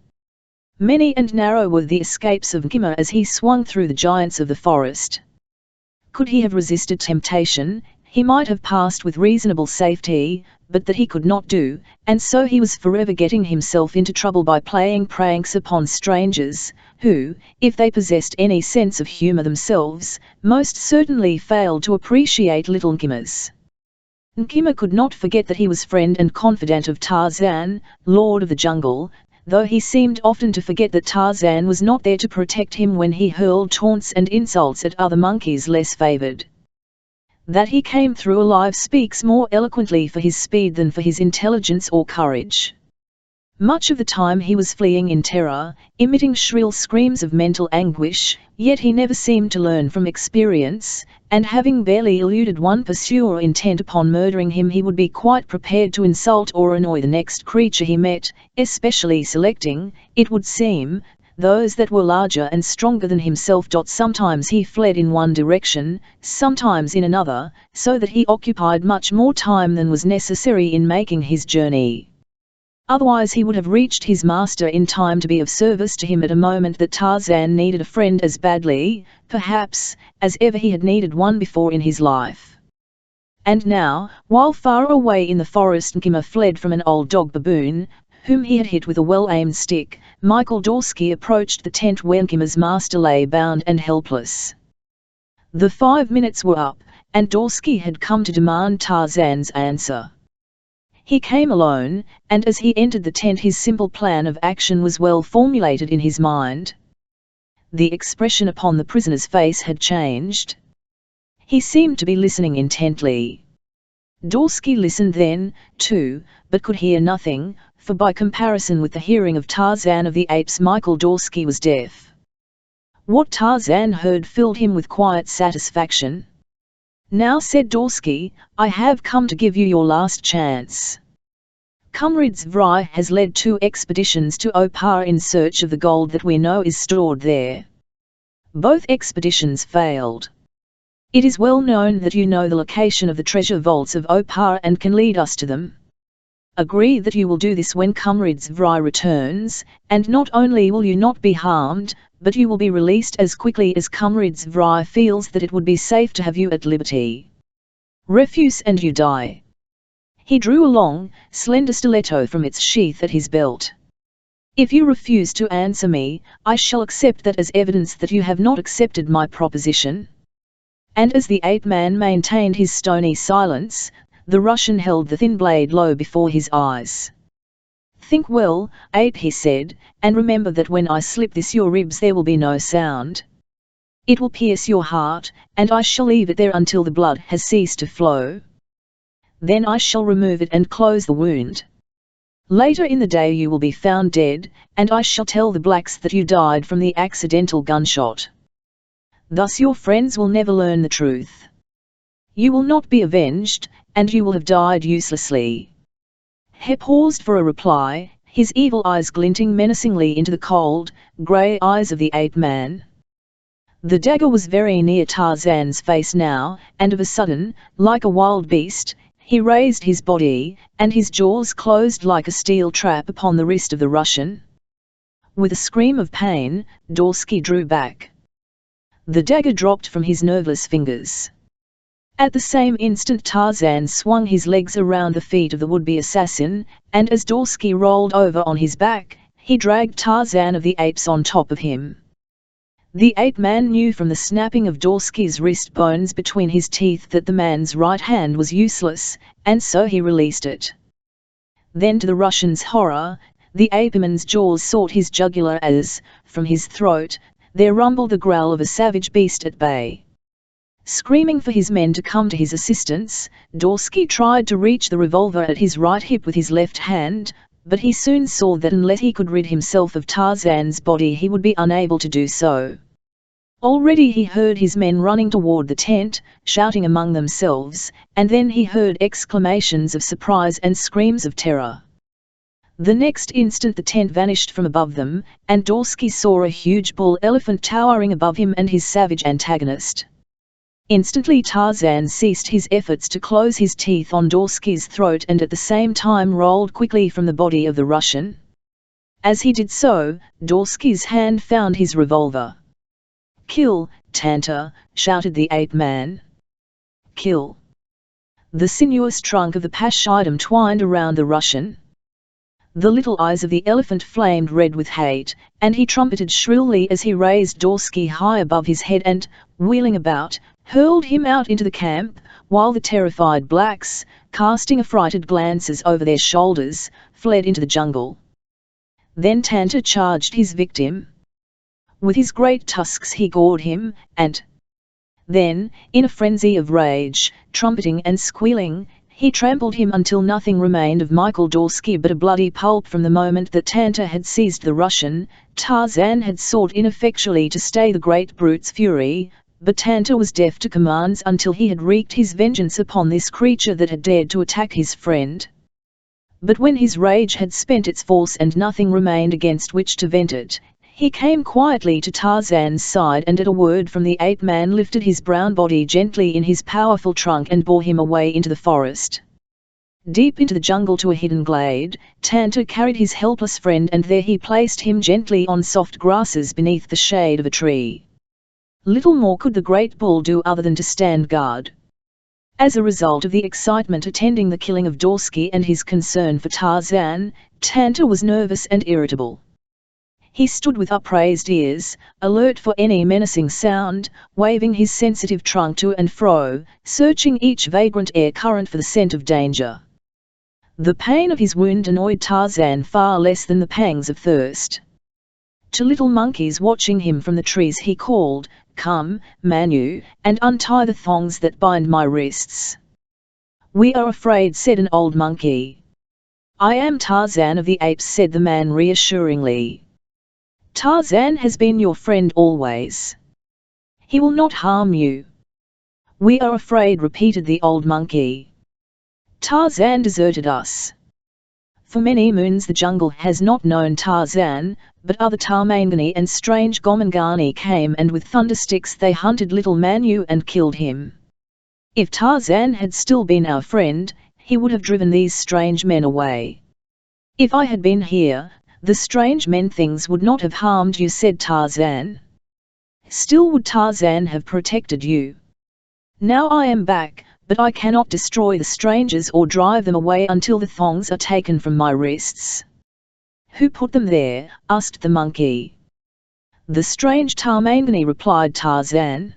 Many and narrow were the escapes of Nkima as he swung through the giants of the forest. Could he have resisted temptation, he might have passed with reasonable safety, but that he could not do, and so he was forever getting himself into trouble by playing pranks upon strangers, who, if they possessed any sense of humour themselves, most certainly failed to appreciate little Nkima's. Nkima could not forget that he was friend and confidant of Tarzan, Lord of the Jungle, though he seemed often to forget that Tarzan was not there to protect him when he hurled taunts and insults at other monkeys less favoured. That he came through alive speaks more eloquently for his speed than for his intelligence or courage. Much of the time he was fleeing in terror, emitting shrill screams of mental anguish, yet he never seemed to learn from experience, and having barely eluded one pursuer intent upon murdering him, he would be quite prepared to insult or annoy the next creature he met, especially selecting, it would seem, those that were larger and stronger than himself. Sometimes he fled in one direction, sometimes in another, so that he occupied much more time than was necessary in making his journey. Otherwise he would have reached his master in time to be of service to him at a moment that Tarzan needed a friend as badly, perhaps, as ever he had needed one before in his life. And now, while far away in the forest Nkima fled from an old dog baboon, whom he had hit with a well-aimed stick, Michael Dorsky approached the tent where Nkima's master lay bound and helpless. The 5 minutes were up, and Dorsky had come to demand Tarzan's answer. He came alone, and as he entered the tent his simple plan of action was well formulated in his mind. The expression upon the prisoner's face had changed. He seemed to be listening intently. Dorsky listened then, too, but could hear nothing, for by comparison with the hearing of Tarzan of the apes Michael Dorsky was deaf. What Tarzan heard filled him with quiet satisfaction. "Now," said Dorsky, "I have come to give you your last chance. Comrade Zvrai has led 2 expeditions to Opar in search of the gold that we know is stored there. Both expeditions failed. It is well known that you know the location of the treasure vaults of Opar and can lead us to them. Agree that you will do this when Comrade Zvrai returns, and not only will you not be harmed, but you will be released as quickly as Comrade Zvrai feels that it would be safe to have you at liberty. Refuse and you die." He drew a long, slender stiletto from its sheath at his belt. "If you refuse to answer me, I shall accept that as evidence that you have not accepted my proposition." And as the ape-man maintained his stony silence, the Russian held the thin blade low before his eyes. "Think well, ape," he said, "and remember that when I slip this your ribs there will be no sound. It will pierce your heart, and I shall leave it there until the blood has ceased to flow. Then I shall remove it and close the wound. Later in the day you will be found dead, and I shall tell the blacks that you died from the accidental gunshot. Thus your friends will never learn the truth. You will not be avenged, and you will have died uselessly." He paused for a reply, his evil eyes glinting menacingly into the cold, grey eyes of the ape-man. The dagger was very near Tarzan's face now, and of a sudden, like a wild beast, he raised his body, and his jaws closed like a steel trap upon the wrist of the Russian. With a scream of pain, Dorsky drew back. The dagger dropped from his nerveless fingers. At the same instant Tarzan swung his legs around the feet of the would-be assassin, and as Dorsky rolled over on his back, he dragged Tarzan of the Apes on top of him. The ape-man knew from the snapping of Dorsky's wrist bones between his teeth that the man's right hand was useless, and so he released it. Then to the Russian's horror, the ape-man's jaws sought his jugular as, from his throat, there rumbled the growl of a savage beast at bay. Screaming for his men to come to his assistance, Dorsky tried to reach the revolver at his right hip with his left hand, but he soon saw that unless he could rid himself of Tarzan's body he would be unable to do so. Already he heard his men running toward the tent, shouting among themselves, and then he heard exclamations of surprise and screams of terror. The next instant the tent vanished from above them, and Dorsky saw a huge bull elephant towering above him and his savage antagonist. Instantly Tarzan ceased his efforts to close his teeth on Dorsky's throat and at the same time rolled quickly from the body of the Russian. As he did so, Dorsky's hand found his revolver. "Kill, Tanta!" shouted the ape-man. "Kill!" The sinuous trunk of the pashidom twined around the Russian. The little eyes of the elephant flamed red with hate, and he trumpeted shrilly as he raised Dorsky high above his head and, wheeling about, hurled him out into the camp, while the terrified blacks, casting affrighted glances over their shoulders, fled into the jungle. Then Tanta charged his victim. With his great tusks he gored him, and then, in a frenzy of rage, trumpeting and squealing, he trampled him until nothing remained of Michael Dorsky but a bloody pulp. From the moment that Tanta had seized the Russian, Tarzan had sought ineffectually to stay the great brute's fury, but Tanta was deaf to commands until he had wreaked his vengeance upon this creature that had dared to attack his friend. But when his rage had spent its force and nothing remained against which to vent it, he came quietly to Tarzan's side and at a word from the ape-man lifted his brown body gently in his powerful trunk and bore him away into the forest. Deep into the jungle to a hidden glade, Tanta carried his helpless friend and there he placed him gently on soft grasses beneath the shade of a tree. Little more could the great bull do other than to stand guard. As a result of the excitement attending the killing of Dorsky and his concern for Tarzan, Tanta was nervous and irritable. He stood with upraised ears, alert for any menacing sound, waving his sensitive trunk to and fro, searching each vagrant air current for the scent of danger. The pain of his wound annoyed Tarzan far less than the pangs of thirst. To little monkeys watching him from the trees he called, "Come, Manu, and untie the thongs that bind my wrists." "We are afraid," said an old monkey. "I am Tarzan of the Apes," said the man reassuringly. "Tarzan has been your friend always. He will not harm you." "We are afraid," repeated the old monkey. "Tarzan deserted us." For many moons the jungle has not known Tarzan, but other Tarmangani and strange Gomangani came and with thundersticks they hunted little Manu and killed him. If Tarzan had still been our friend, he would have driven these strange men away. "If I had been here, the strange men things would not have harmed you," said Tarzan. "Still would Tarzan have protected you. Now I am back, but I cannot destroy the strangers or drive them away until the thongs are taken from my wrists." "Who put them there?" asked the monkey. "The strange Tarmangani," replied Tarzan.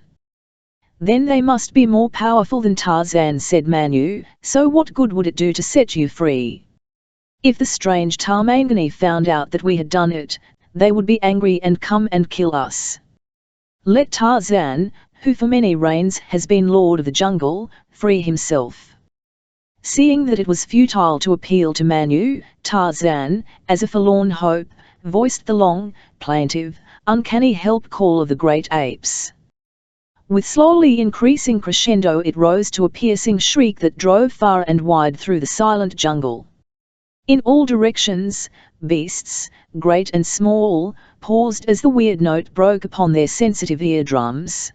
"Then they must be more powerful than Tarzan," said Manu, "so what good would it do to set you free? If the strange Tarmangani found out that we had done it, they would be angry and come and kill us. Let Tarzan, who for many reigns has been lord of the jungle, free himself." Seeing that it was futile to appeal to Manu, Tarzan, as a forlorn hope, voiced the long, plaintive, uncanny help call of the great apes. With slowly increasing crescendo it rose to a piercing shriek that drove far and wide through the silent jungle. In all directions, beasts, great and small, paused as the weird note broke upon their sensitive eardrums.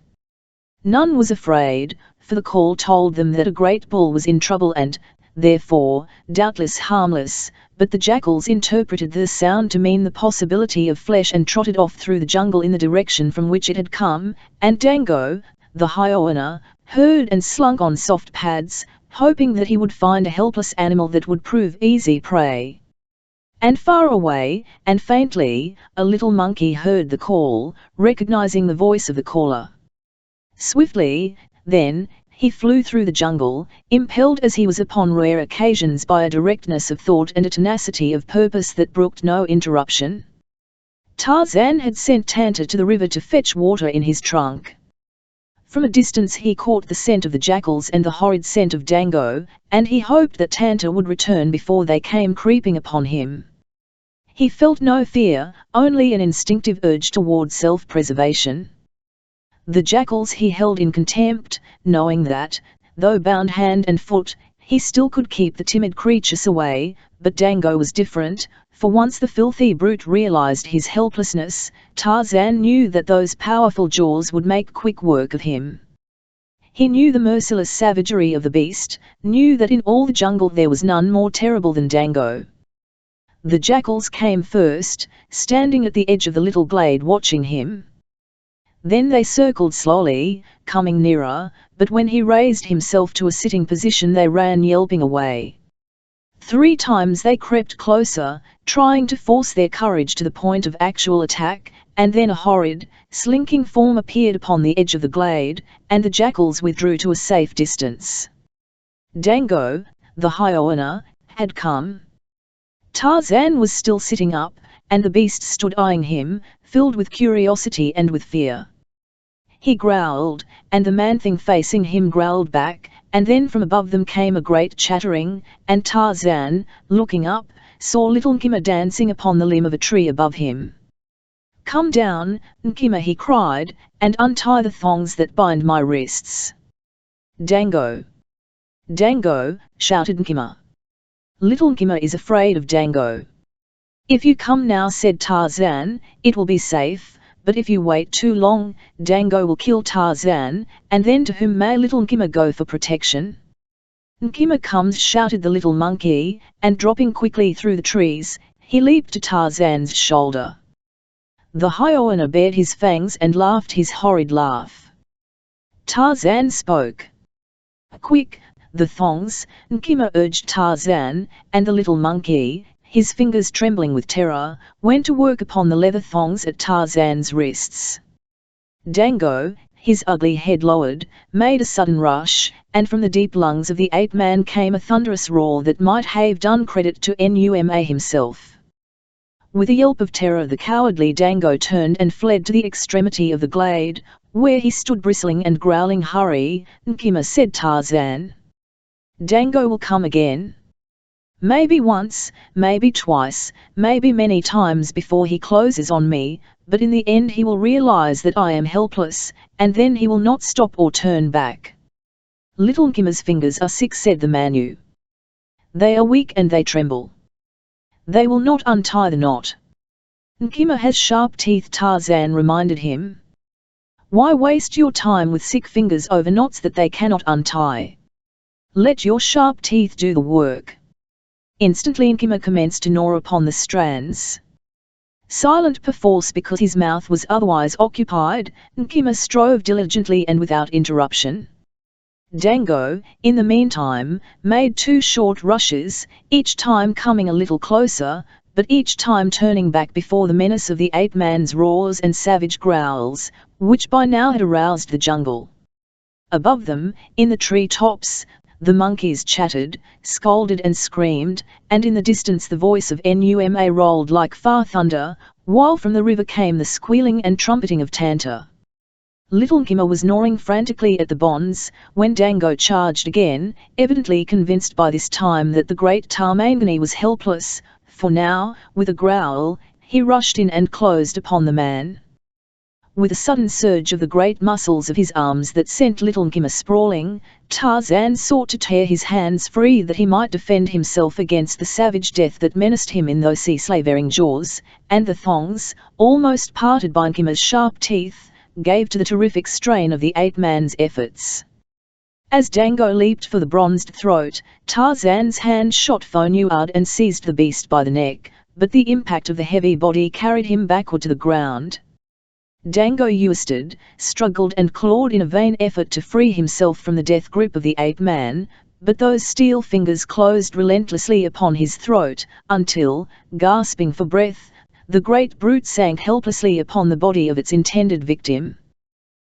None was afraid, for the call told them that a great bull was in trouble and, therefore, doubtless harmless, but the jackals interpreted the sound to mean the possibility of flesh and trotted off through the jungle in the direction from which it had come, and Dango, the hyena, heard and slunk on soft pads, hoping that he would find a helpless animal that would prove easy prey. And far away, and faintly, a little monkey heard the call, recognizing the voice of the caller. Swiftly, then, he flew through the jungle, impelled as he was upon rare occasions by a directness of thought and a tenacity of purpose that brooked no interruption. Tarzan had sent Tanta to the river to fetch water in his trunk. From a distance he caught the scent of the jackals and the horrid scent of Dango, and he hoped that Tanta would return before they came creeping upon him. He felt no fear, only an instinctive urge toward self-preservation. The jackals he held in contempt, knowing that, though bound hand and foot, he still could keep the timid creatures away, but Dango was different, for once the filthy brute realized his helplessness, Tarzan knew that those powerful jaws would make quick work of him. He knew the merciless savagery of the beast, knew that in all the jungle there was none more terrible than Dango. The jackals came first, standing at the edge of the little glade watching him. Then they circled slowly, coming nearer, but when he raised himself to a sitting position they ran yelping away. 3 times they crept closer, trying to force their courage to the point of actual attack, and then a horrid, slinking form appeared upon the edge of the glade, and the jackals withdrew to a safe distance. Dango, the hyena, had come. Tarzan was still sitting up, and the beast stood eyeing him, filled with curiosity and with fear. He growled, and the man-thing facing him growled back, and then from above them came a great chattering, and Tarzan, looking up, saw little Nkima dancing upon the limb of a tree above him. "Come down, Nkima," he cried, "and untie the thongs that bind my wrists." "Dango! Dango!" shouted Nkima. "Little Nkima is afraid of Dango." "If you come now," said Tarzan, "it will be safe. But if you wait too long, Dango will kill Tarzan, and then to whom may little Nkima go for protection?" "Nkima comes," shouted the little monkey, and dropping quickly through the trees, he leaped to Tarzan's shoulder. The hyena bared his fangs and laughed his horrid laugh. Tarzan spoke. "Quick, the thongs," Nkima urged Tarzan, and the little monkey, his fingers trembling with terror, went to work upon the leather thongs at Tarzan's wrists. Dango, his ugly head lowered, made a sudden rush, and from the deep lungs of the ape-man came a thunderous roar that might have done credit to Numa himself. With a yelp of terror the cowardly Dango turned and fled to the extremity of the glade, where he stood bristling and growling. "Hurry, Nkima," said Tarzan. "Dango will come again. Maybe once, maybe twice, maybe many times before he closes on me, but in the end he will realize that I am helpless, and then he will not stop or turn back." "Little Nkima's fingers are sick," said the Manu. "They are weak and they tremble. They will not untie the knot." "Nkima has sharp teeth," Tarzan reminded him. "Why waste your time with sick fingers over knots that they cannot untie? Let your sharp teeth do the work." Instantly Nkima commenced to gnaw upon the strands. Silent perforce because his mouth was otherwise occupied, Nkima strove diligently and without interruption. Dango, in the meantime, made 2 short rushes, each time coming a little closer, but each time turning back before the menace of the ape-man's roars and savage growls, which by now had aroused the jungle. Above them, in the tree-tops, the monkeys chattered, scolded and screamed, and in the distance the voice of Numa rolled like far thunder, while from the river came the squealing and trumpeting of Tanta. Little Nkima was gnawing frantically at the bonds, when Dango charged again, evidently convinced by this time that the great Tarmangani was helpless, for now, with a growl, he rushed in and closed upon the man. With a sudden surge of the great muscles of his arms that sent little Nkima sprawling, Tarzan sought to tear his hands free that he might defend himself against the savage death that menaced him in those sea-slavering jaws, and the thongs, almost parted by Nkima's sharp teeth, gave to the terrific strain of the ape-man's efforts. As Dango leaped for the bronzed throat, Tarzan's hand shot forward and seized the beast by the neck, but the impact of the heavy body carried him backward to the ground. Dango yeasted, struggled and clawed in a vain effort to free himself from the death grip of the ape-man, but those steel fingers closed relentlessly upon his throat, until, gasping for breath, the great brute sank helplessly upon the body of its intended victim.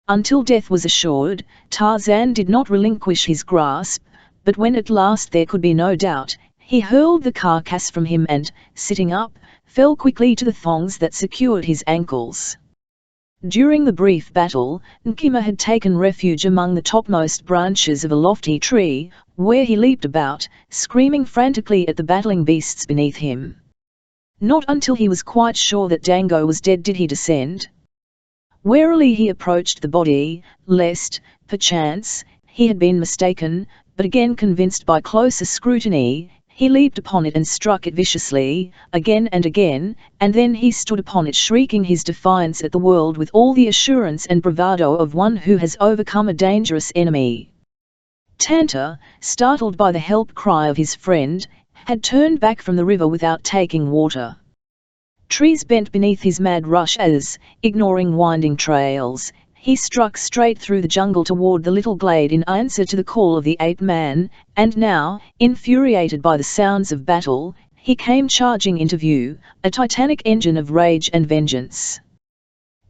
Until death was assured, Tarzan did not relinquish his grasp, but when at last there could be no doubt, he hurled the carcass from him and, sitting up, fell quickly to the thongs that secured his ankles. During the brief battle, Nkima had taken refuge among the topmost branches of a lofty tree, where he leaped about, screaming frantically at the battling beasts beneath him. Not until he was quite sure that Dango was dead did he descend. Warily he approached the body, lest, perchance, he had been mistaken, but again convinced by closer scrutiny, he leaped upon it and struck it viciously, again, and then he stood upon it shrieking his defiance at the world with all the assurance and bravado of one who has overcome a dangerous enemy. Tanta, startled by the help cry of his friend, had turned back from the river without taking water. Trees bent beneath his mad rush as, ignoring winding trails, he struck straight through the jungle toward the little glade in answer to the call of the ape-man, and now, infuriated by the sounds of battle, he came charging into view, a titanic engine of rage and vengeance.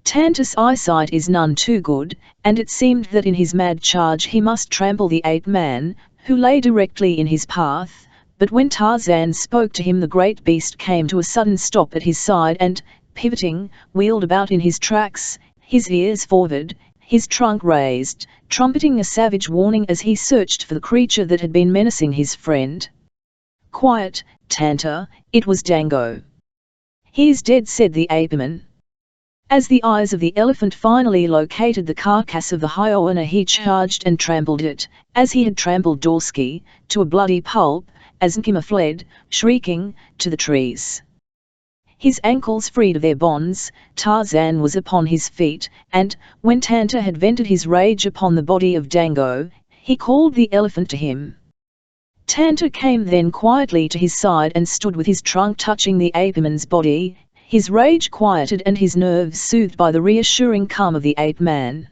Tanta's eyesight is none too good, and it seemed that in his mad charge he must trample the ape-man, who lay directly in his path, but when Tarzan spoke to him the great beast came to a sudden stop at his side and, pivoting, wheeled about in his tracks, his ears forward, his trunk raised, trumpeting a savage warning as he searched for the creature that had been menacing his friend. "Quiet, Tanta, it was Dango." "He is dead," said the apeman. As the eyes of the elephant finally located the carcass of the hyena he charged and trampled it, as he had trampled Dorsky, to a bloody pulp, as Nkima fled, shrieking, to the trees. His ankles freed of their bonds, Tarzan was upon his feet, and, when Tanta had vented his rage upon the body of Dango, he called the elephant to him. Tanta came then quietly to his side and stood with his trunk touching the apeman's body, his rage quieted and his nerves soothed by the reassuring calm of the ape-man.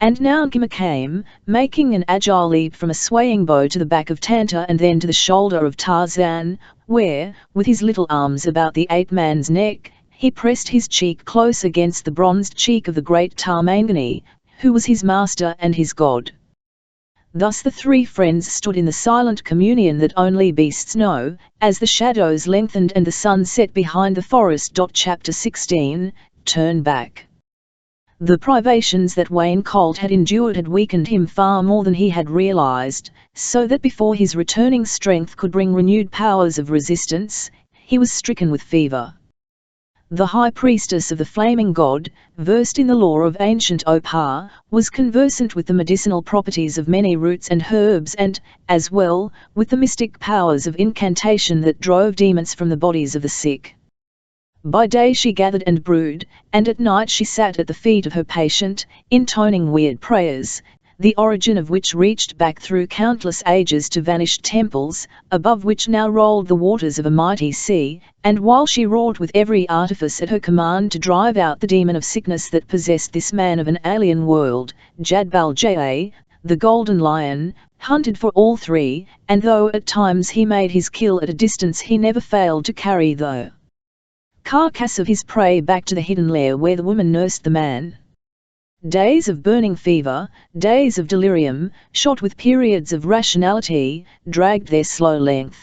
And now Nkima came, making an agile leap from a swaying bow to the back of Tanta and then to the shoulder of Tarzan, where, with his little arms about the ape-man's neck, he pressed his cheek close against the bronzed cheek of the great Tarmangani, who was his master and his god. Thus the three friends stood in the silent communion that only beasts know, as the shadows lengthened and the sun set behind the forest. Chapter 16, Turn Back. The privations that Wayne Colt had endured had weakened him far more than he had realized, so that before his returning strength could bring renewed powers of resistance, he was stricken with fever. The high priestess of the flaming god, versed in the lore of ancient Opar, was conversant with the medicinal properties of many roots and herbs and, as well, with the mystic powers of incantation that drove demons from the bodies of the sick. By day she gathered and brewed, and at night she sat at the feet of her patient, intoning weird prayers, the origin of which reached back through countless ages to vanished temples, above which now rolled the waters of a mighty sea, and while she wrought with every artifice at her command to drive out the demon of sickness that possessed this man of an alien world, Jadbal-Jay, the Golden Lion, hunted for all three, and though at times he made his kill at a distance he never failed to carry the carcass of his prey back to the hidden lair where the woman nursed the man. Days of burning fever, days of delirium, shot with periods of rationality, dragged their slow length.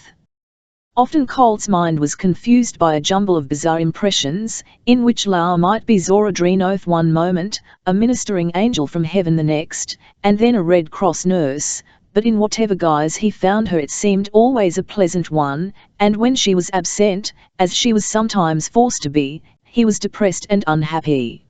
Often Colt's mind was confused by a jumble of bizarre impressions, in which La might be Zora Dreenoth one moment, a ministering angel from heaven the next, and then a Red Cross nurse, but in whatever guise he found her it seemed always a pleasant one, and when she was absent, as she was sometimes forced to be, he was depressed and unhappy.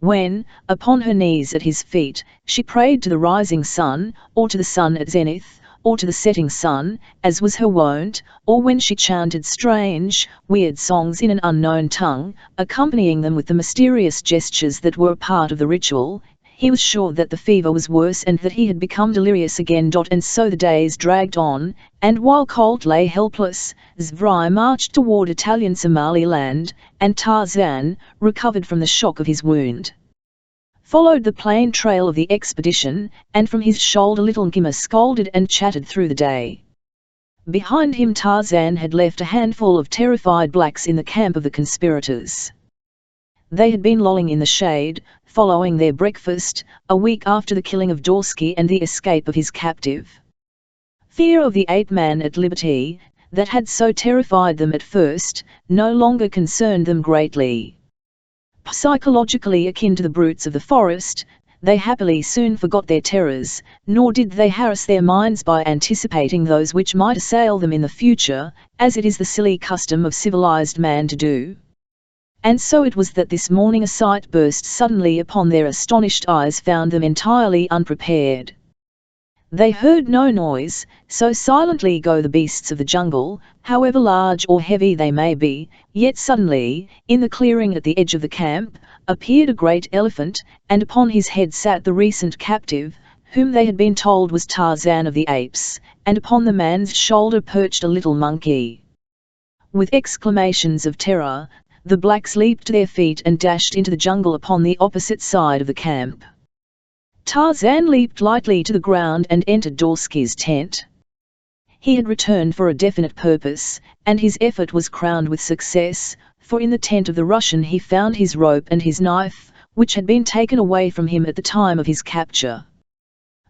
When, upon her knees at his feet, she prayed to the rising sun, or to the sun at zenith, or to the setting sun, as was her wont, or when she chanted strange, weird songs in an unknown tongue, accompanying them with the mysterious gestures that were a part of the ritual, He was sure that the fever was worse and that he had become delirious again. And so the days dragged on, and while Colt lay helpless, Zvrai marched toward Italian Somaliland, and Tarzan, recovered from the shock of his wound, followed the plain trail of the expedition, and from his shoulder little Nkima scolded and chatted through the day. Behind him Tarzan had left a handful of terrified blacks in the camp of the conspirators. They had been lolling in the shade, following their breakfast, a week after the killing of Dorsky and the escape of his captive. Fear of the ape-man at liberty, that had so terrified them at first, no longer concerned them greatly. Psychologically akin to the brutes of the forest, they happily soon forgot their terrors, nor did they harass their minds by anticipating those which might assail them in the future, as it is the silly custom of civilized man to do. And so it was that this morning a sight burst suddenly upon their astonished eyes, found them entirely unprepared. They heard no noise, so silently go the beasts of the jungle, however large or heavy they may be, yet suddenly, in the clearing at the edge of the camp, appeared a great elephant, and upon his head sat the recent captive, whom they had been told was Tarzan of the apes, and upon the man's shoulder perched a little monkey. With exclamations of terror, the blacks leaped to their feet and dashed into the jungle upon the opposite side of the camp. Tarzan leaped lightly to the ground and entered Dorsky's tent. He had returned for a definite purpose, and his effort was crowned with success, for in the tent of the Russian he found his rope and his knife, which had been taken away from him at the time of his capture.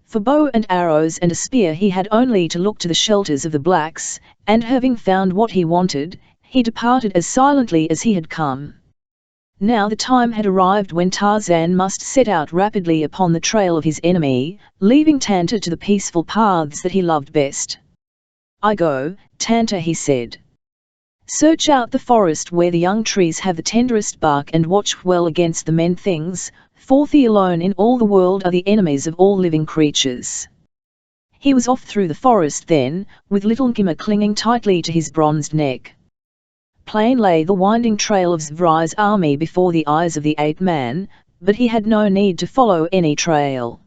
For bow and arrows and a spear he had only to look to the shelters of the blacks, and having found what he wanted, he departed as silently as he had come. Now the time had arrived when Tarzan must set out rapidly upon the trail of his enemy, leaving Tanta to the peaceful paths that he loved best. "I go, Tanta," he said. "Search out the forest where the young trees have the tenderest bark, and watch well against the men things, for they alone in all the world are the enemies of all living creatures." He was off through the forest then, with little Nkima clinging tightly to his bronzed neck. Plain lay the winding trail of Zvrai's army before the eyes of the ape-man, but he had no need to follow any trail.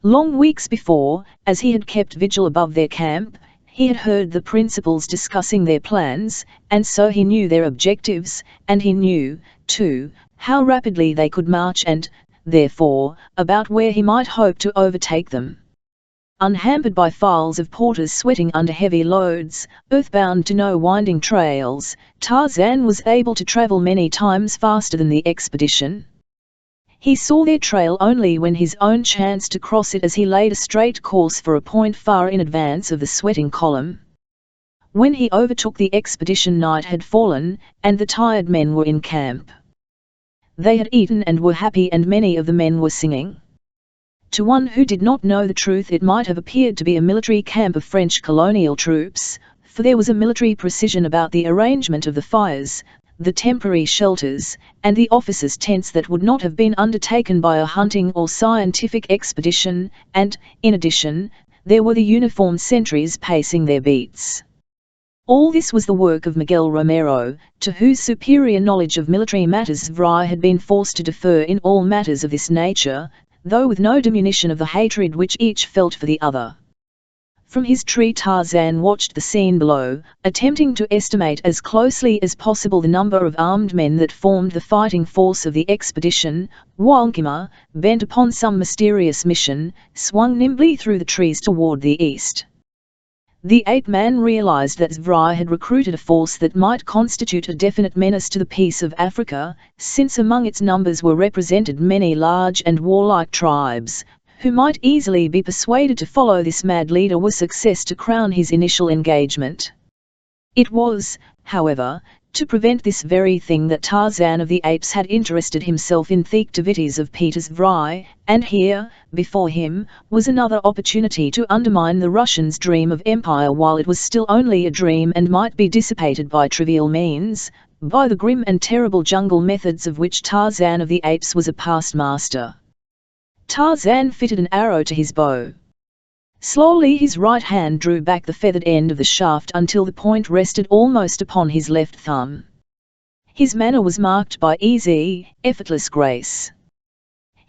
Long weeks before, as he had kept vigil above their camp, he had heard the principals discussing their plans, and so he knew their objectives, and he knew, too, how rapidly they could march and, therefore, about where he might hope to overtake them. Unhampered by files of porters sweating under heavy loads, earthbound to no winding trails, Tarzan was able to travel many times faster than the expedition. He saw their trail only when his own chanced to cross it, as he laid a straight course for a point far in advance of the sweating column. When he overtook the expedition, night had fallen, and the tired men were in camp. They had eaten and were happy, and many of the men were singing. To one who did not know the truth it might have appeared to be a military camp of French colonial troops, for there was a military precision about the arrangement of the fires, the temporary shelters, and the officers' tents that would not have been undertaken by a hunting or scientific expedition, and, in addition, there were the uniformed sentries pacing their beats. All this was the work of Miguel Romero, to whose superior knowledge of military matters Zvrai had been forced to defer in all matters of this nature, though with no diminution of the hatred which each felt for the other. From his tree Tarzan watched the scene below, attempting to estimate as closely as possible the number of armed men that formed the fighting force of the expedition, while Nkima, bent upon some mysterious mission, swung nimbly through the trees toward the east. The ape-man realized that Zvrai had recruited a force that might constitute a definite menace to the peace of Africa, since among its numbers were represented many large and warlike tribes, who might easily be persuaded to follow this mad leader were success to crown his initial engagement. It was, however, to prevent this very thing that Tarzan of the Apes had interested himself in the activities of Peter Zvrai, and here, before him, was another opportunity to undermine the Russians' dream of empire while it was still only a dream and might be dissipated by trivial means, by the grim and terrible jungle methods of which Tarzan of the Apes was a past master. Tarzan fitted an arrow to his bow. Slowly his right hand drew back the feathered end of the shaft until the point rested almost upon his left thumb. His manner was marked by easy, effortless grace.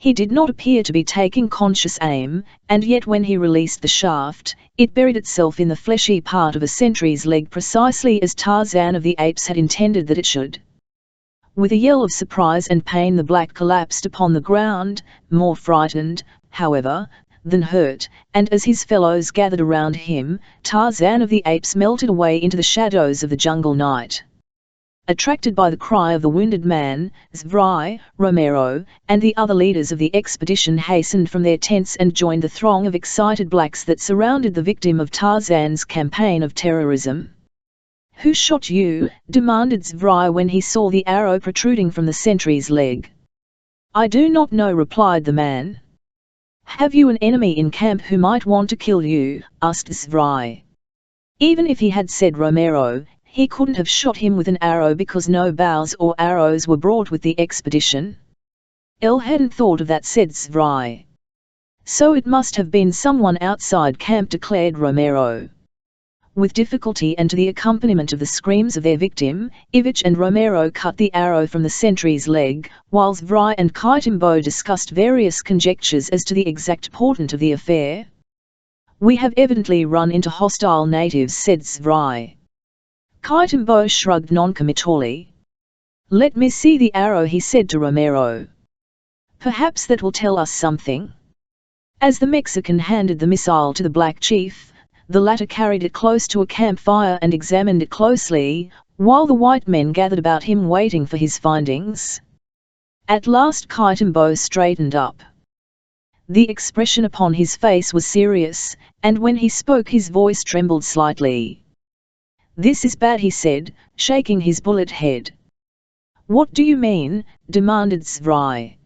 He did not appear to be taking conscious aim, and yet when he released the shaft, it buried itself in the fleshy part of a sentry's leg precisely as Tarzan of the Apes had intended that it should. With a yell of surprise and pain the black collapsed upon the ground, more frightened, however, than hurt, and as his fellows gathered around him, Tarzan of the Apes melted away into the shadows of the jungle night. Attracted by the cry of the wounded man, Zvrai, Romero, and the other leaders of the expedition hastened from their tents and joined the throng of excited blacks that surrounded the victim of Tarzan's campaign of terrorism. "Who shot you?" demanded Zvrai when he saw the arrow protruding from the sentry's leg. "I do not know," replied the man. "Have you an enemy in camp who might want to kill you?" asked Zvrai. Even if he had said Romero, he couldn't have shot him with an arrow because no bows or arrows were brought with the expedition. "El hadn't thought of that," said Zvrai. "So it must have been someone outside camp," declared Romero. With difficulty and to the accompaniment of the screams of their victim, Ivich and Romero cut the arrow from the sentry's leg, while Zvrai and Kaitimbo discussed various conjectures as to the exact portent of the affair. "We have evidently run into hostile natives," said Zvrai. Kaitimbo shrugged noncommittally. "Let me see the arrow," he said to Romero. "Perhaps that will tell us something." As the Mexican handed the missile to the black chief, the latter carried it close to a campfire and examined it closely, while the white men gathered about him waiting for his findings. At last Kaitimbo straightened up. The expression upon his face was serious, and when he spoke his voice trembled slightly. "This is bad," he said, shaking his bullet head. "What do you mean?" demanded Zvrai.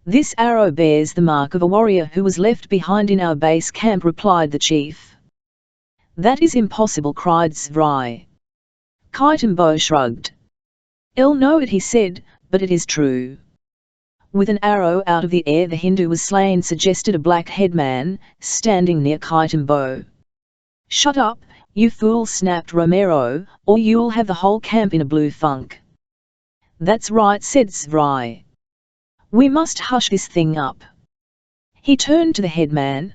"This arrow bears the mark of a warrior who was left behind in our base camp," replied the chief. "That is impossible," cried Zvrai. Kaitimbo shrugged. "I'll know it," he said, "but it is true." "With an arrow out of the air the Hindu was slain," suggested a black-haired man, standing near Kaitimbo. "Shut up, you fool," snapped Romero, "or you'll have the whole camp in a blue funk." "That's right," said Zvrai. "We must hush this thing up." He turned to the headman.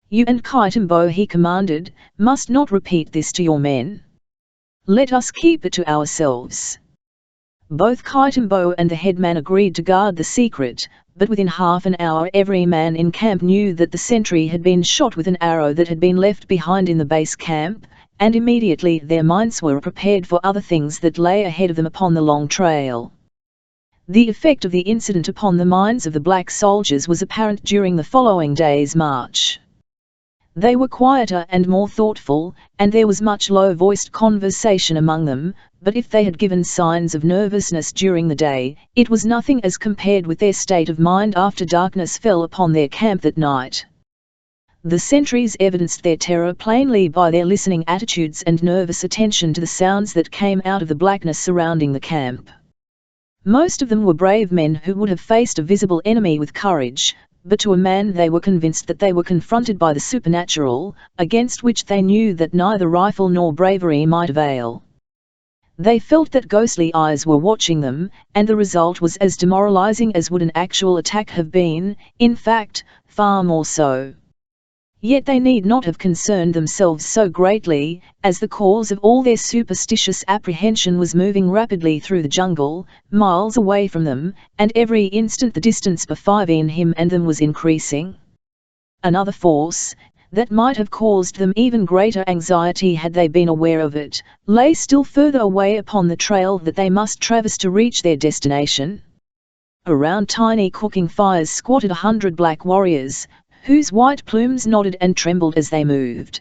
"You and Kaitimbo," he commanded, "must not repeat this to your men. Let us keep it to ourselves." Both Kaitimbo and the headman agreed to guard the secret, but within half an hour every man in camp knew that the sentry had been shot with an arrow that had been left behind in the base camp, and immediately their minds were prepared for other things that lay ahead of them upon the long trail. The effect of the incident upon the minds of the black soldiers was apparent during the following day's march. They were quieter and more thoughtful, and there was much low-voiced conversation among them, but if they had given signs of nervousness during the day, it was nothing as compared with their state of mind after darkness fell upon their camp that night. The sentries evidenced their terror plainly by their listening attitudes and nervous attention to the sounds that came out of the blackness surrounding the camp. Most of them were brave men who would have faced a visible enemy with courage, but to a man they were convinced that they were confronted by the supernatural, against which they knew that neither rifle nor bravery might avail. They felt that ghostly eyes were watching them, and the result was as demoralizing as would an actual attack have been, in fact, far more so. Yet they need not have concerned themselves so greatly, as the cause of all their superstitious apprehension was moving rapidly through the jungle, miles away from them, and every instant the distance between him and them was increasing. Another force, that might have caused them even greater anxiety had they been aware of it, lay still further away upon the trail that they must traverse to reach their destination. Around tiny cooking fires squatted 100 black warriors, whose white plumes nodded and trembled as they moved.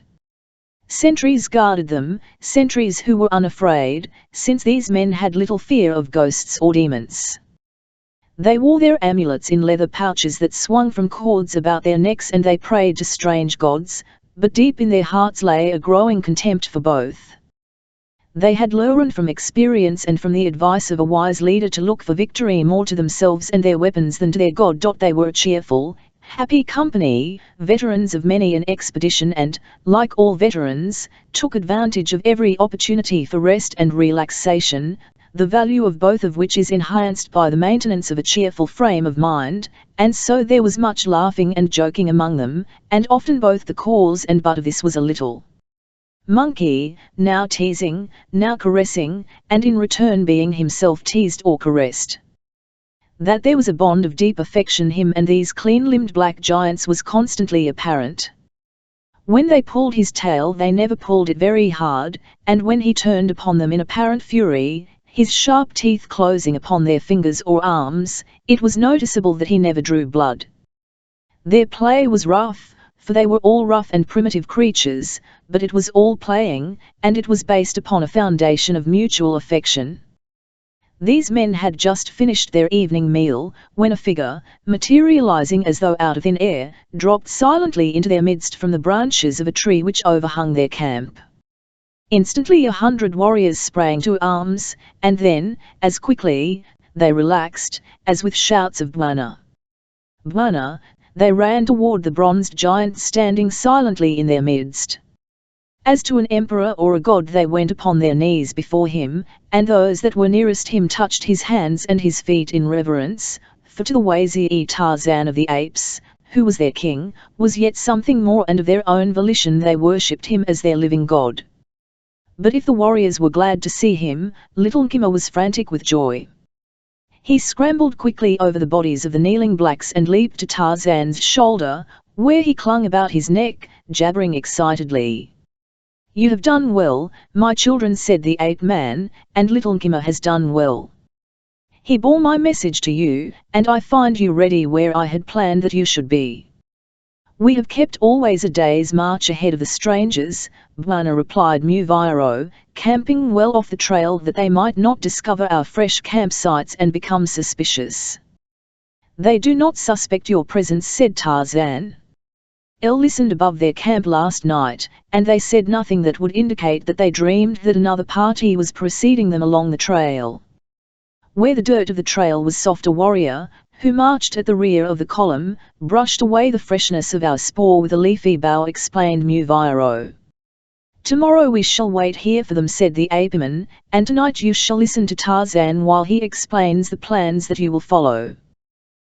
Sentries guarded them, sentries who were unafraid, since these men had little fear of ghosts or demons. They wore their amulets in leather pouches that swung from cords about their necks, and they prayed to strange gods, but deep in their hearts lay a growing contempt for both. They had learned from experience and from the advice of a wise leader to look for victory more to themselves and their weapons than to their God. They were a cheerful, happy company, veterans of many an expedition, and, like all veterans, took advantage of every opportunity for rest and relaxation, the value of both of which is enhanced by the maintenance of a cheerful frame of mind, and so there was much laughing and joking among them, and often both the cause and butt of this was a little monkey, now teasing, now caressing, and in return being himself teased or caressed. That there was a bond of deep affection him and these clean-limbed black giants was constantly apparent. When they pulled his tail they never pulled it very hard, and when he turned upon them in apparent fury, his sharp teeth closing upon their fingers or arms, it was noticeable that he never drew blood. Their play was rough, for they were all rough and primitive creatures, but it was all playing, and it was based upon a foundation of mutual affection. These men had just finished their evening meal, when a figure, materializing as though out of thin air, dropped silently into their midst from the branches of a tree which overhung their camp. Instantly 100 warriors sprang to arms, and then, as quickly, they relaxed, as with shouts of "Bwana! Bwana!" they ran toward the bronzed giant standing silently in their midst. As to an emperor or a god they went upon their knees before him, and those that were nearest him touched his hands and his feet in reverence, for to the Wazi Tarzan of the apes, who was their king, was yet something more, and of their own volition they worshipped him as their living god. But if the warriors were glad to see him, little Nkima was frantic with joy. He scrambled quickly over the bodies of the kneeling blacks and leaped to Tarzan's shoulder, where he clung about his neck, jabbering excitedly. "You have done well, my children," said the ape-man, "and little Nkima has done well. He bore my message to you, and I find you ready where I had planned that you should be." "We have kept always a day's march ahead of the strangers," Bwana replied Muviro, "camping well off the trail that they might not discover our fresh campsites and become suspicious." "They do not suspect your presence," said Tarzan. "El listened above their camp last night, and they said nothing that would indicate that they dreamed that another party was preceding them along the trail." Where the dirt of the trail was soft, a warrior, who marched at the rear of the column, brushed away the freshness of our spoor with a leafy bough, explained Muviro. "Tomorrow we shall wait here for them," said the apeman, "and tonight you shall listen to Tarzan while he explains the plans that you will follow."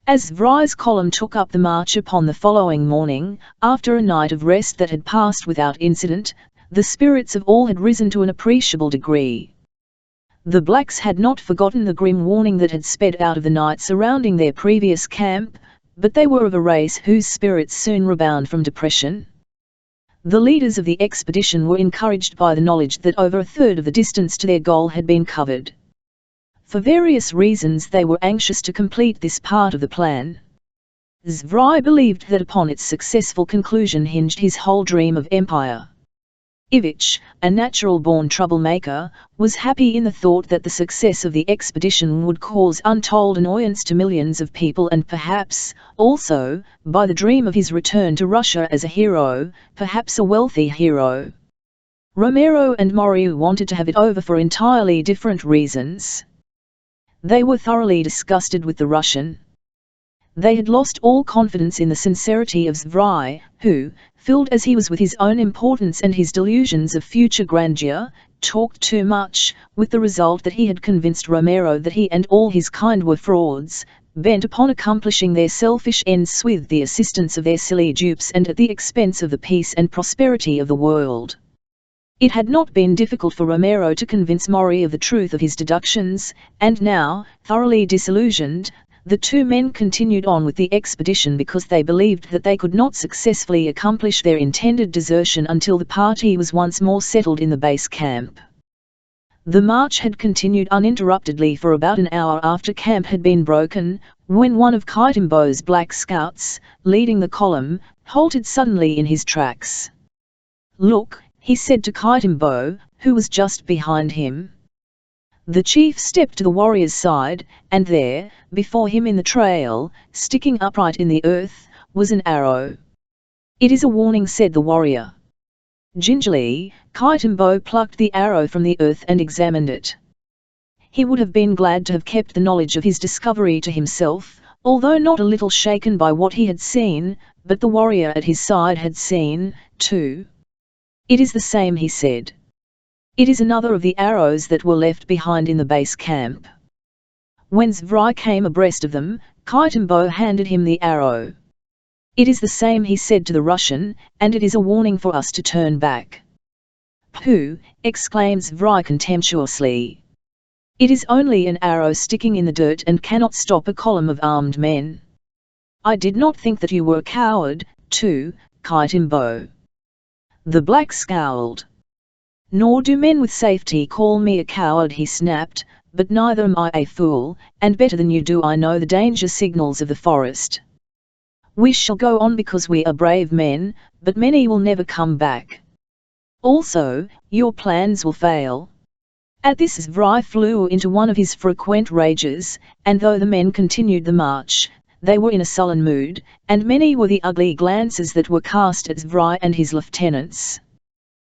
As Zvri's column took up the march upon the following morning, after a night of rest that had passed without incident, the spirits of all had risen to an appreciable degree. The blacks had not forgotten the grim warning that had sped out of the night surrounding their previous camp, but they were of a race whose spirits soon rebound from depression. The leaders of the expedition were encouraged by the knowledge that over a third of the distance to their goal had been covered. For various reasons they were anxious to complete this part of the plan. Zvri believed that upon its successful conclusion hinged his whole dream of empire. Ivich, a natural-born troublemaker, was happy in the thought that the success of the expedition would cause untold annoyance to millions of people, and perhaps, also, by the dream of his return to Russia as a hero, perhaps a wealthy hero. Romero and Mori wanted to have it over for entirely different reasons. They were thoroughly disgusted with the Russian. They had lost all confidence in the sincerity of Zvri, who, filled as he was with his own importance and his delusions of future grandeur, talked too much, with the result that he had convinced Romero that he and all his kind were frauds, bent upon accomplishing their selfish ends with the assistance of their silly dupes and at the expense of the peace and prosperity of the world. It had not been difficult for Romero to convince Mori of the truth of his deductions, and now, thoroughly disillusioned, the two men continued on with the expedition because they believed that they could not successfully accomplish their intended desertion until the party was once more settled in the base camp. The march had continued uninterruptedly for about an hour after camp had been broken, when one of Kaitimbo's black scouts, leading the column, halted suddenly in his tracks. "Look," he said to Kaitimbo, who was just behind him. The chief stepped to the warrior's side, and there, before him in the trail, sticking upright in the earth, was an arrow. "It is a warning," said the warrior. Gingerly, Kaitimbo plucked the arrow from the earth and examined it. He would have been glad to have kept the knowledge of his discovery to himself, although not a little shaken by what he had seen, but the warrior at his side had seen, too. "It is the same," he said. It is another of the arrows that were left behind in the base camp. When Zvrai came abreast of them, Kaitimbo handed him the arrow. It is the same, he said to the Russian, and it is a warning for us to turn back. Pooh, exclaims Zvrai contemptuously. It is only an arrow sticking in the dirt and cannot stop a column of armed men. I did not think that you were a coward, too, Kaitimbo. The black scowled. Nor do men with safety call me a coward, he snapped, but neither am I a fool, and better than you do I know the danger signals of the forest. We shall go on because we are brave men, but many will never come back. Also, your plans will fail. At this Zvrai flew into one of his frequent rages, and though the men continued the march, they were in a sullen mood, and many were the ugly glances that were cast at Zvrai and his lieutenants.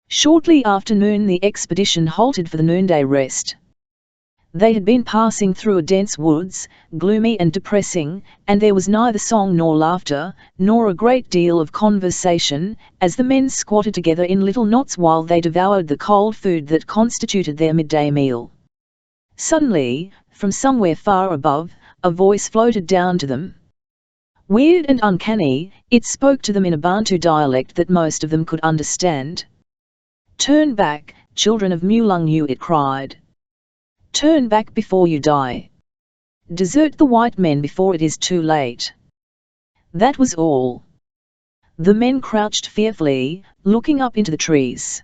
Shortly after noon the expedition halted for the noonday rest. They had been passing through a dense woods, gloomy and depressing, and there was neither song nor laughter, nor a great deal of conversation, as the men squatted together in little knots while they devoured the cold food that constituted their midday meal. Suddenly, from somewhere far above, a voice floated down to them. Weird and uncanny, it spoke to them in a Bantu dialect that most of them could understand. Turn back, children of Mulungu, it cried. Turn back before you die. Desert the white men before it is too late. That was all. The men crouched fearfully, looking up into the trees.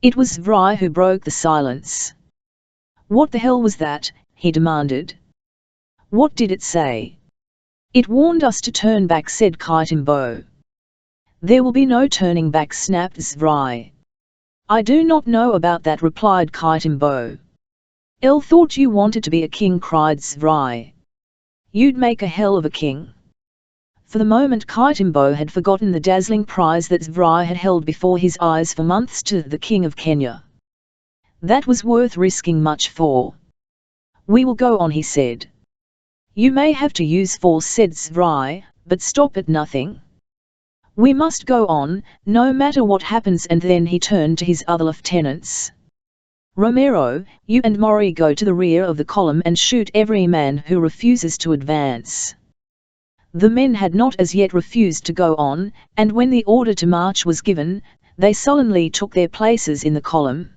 It was Zvrai who broke the silence. What the hell was that? He demanded. What did it say? It warned us to turn back, said Kaitimbo. There will be no turning back, snapped Zvrai. I do not know about that, replied Kaitimbo. El thought you wanted to be a king, cried Zvrai. You'd make a hell of a king. For the moment Kaitimbo had forgotten the dazzling prize that Zvrai had held before his eyes for months to the king of Kenya. That was worth risking much for. We will go on, he said. You may have to use force, said Zvrai, but stop at nothing. We must go on, no matter what happens, and then he turned to his other lieutenants. Romero, you and Mori go to the rear of the column and shoot every man who refuses to advance. The men had not as yet refused to go on, and when the order to march was given, they sullenly took their places in the column.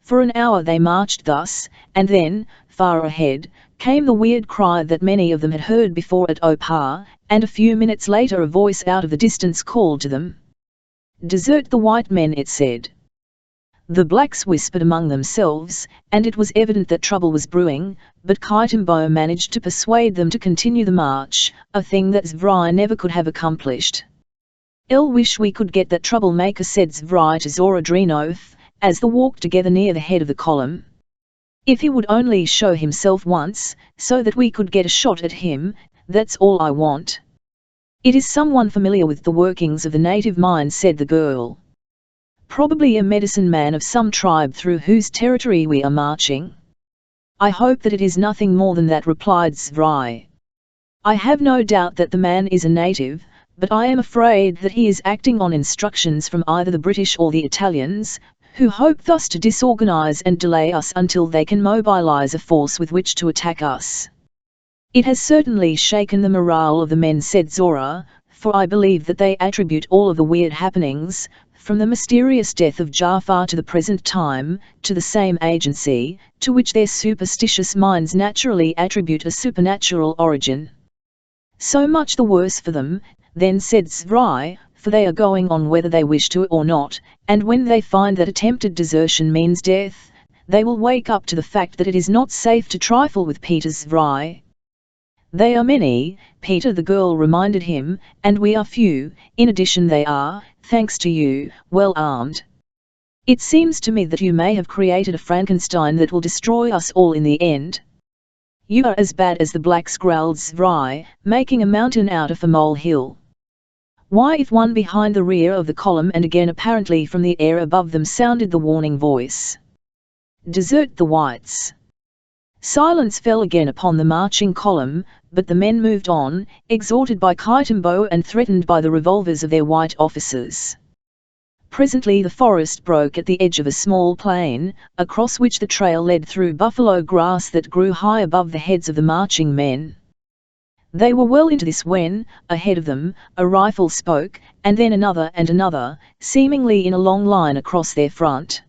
For an hour they marched thus, and then, far ahead, came the weird cry that many of them had heard before at Opar, and a few minutes later a voice out of the distance called to them. Desert the white men, it said. The blacks whispered among themselves, and it was evident that trouble was brewing, but Kaitimbo managed to persuade them to continue the march, a thing that Zvrai never could have accomplished. "I'll wish we could get that troublemaker," said Zvrai to Zorodrinoth, as they walked together near the head of the column. "If he would only show himself once, so that we could get a shot at him, that's all I want." "It is someone familiar with the workings of the native mine," said the girl. "Probably a medicine man of some tribe through whose territory we are marching." "I hope that it is nothing more than that," replied Zvrai. "I have no doubt that the man is a native, but I am afraid that he is acting on instructions from either the British or the Italians, who hope thus to disorganize and delay us until they can mobilize a force with which to attack us." "It has certainly shaken the morale of the men," said Zora, "for I believe that they attribute all of the weird happenings, from the mysterious death of Jafar to the present time, to the same agency, to which their superstitious minds naturally attribute a supernatural origin." "So much the worse for them, then," said Zvrai, "for they are going on whether they wish to or not, and when they find that attempted desertion means death, they will wake up to the fact that it is not safe to trifle with Peter." Zvrai. "They are many," Peter the girl reminded him, "and we are few. In addition they are, thanks to you, well armed. It seems to me that you may have created a Frankenstein that will destroy us all in the end." "You are as bad as the blacks," growled Zvrai, making a mountain out of a molehill. "Why?" If one behind the rear of the column and again apparently from the air above them sounded the warning voice. "Desert the whites." Silence fell again upon the marching column, but the men moved on, exhorted by Kaitimbo and threatened by the revolvers of their white officers. Presently the forest broke at the edge of a small plain, across which the trail led through buffalo grass that grew high above the heads of the marching men. They were well into this when, ahead of them, a rifle spoke, and then another and another, seemingly in a long line across their front.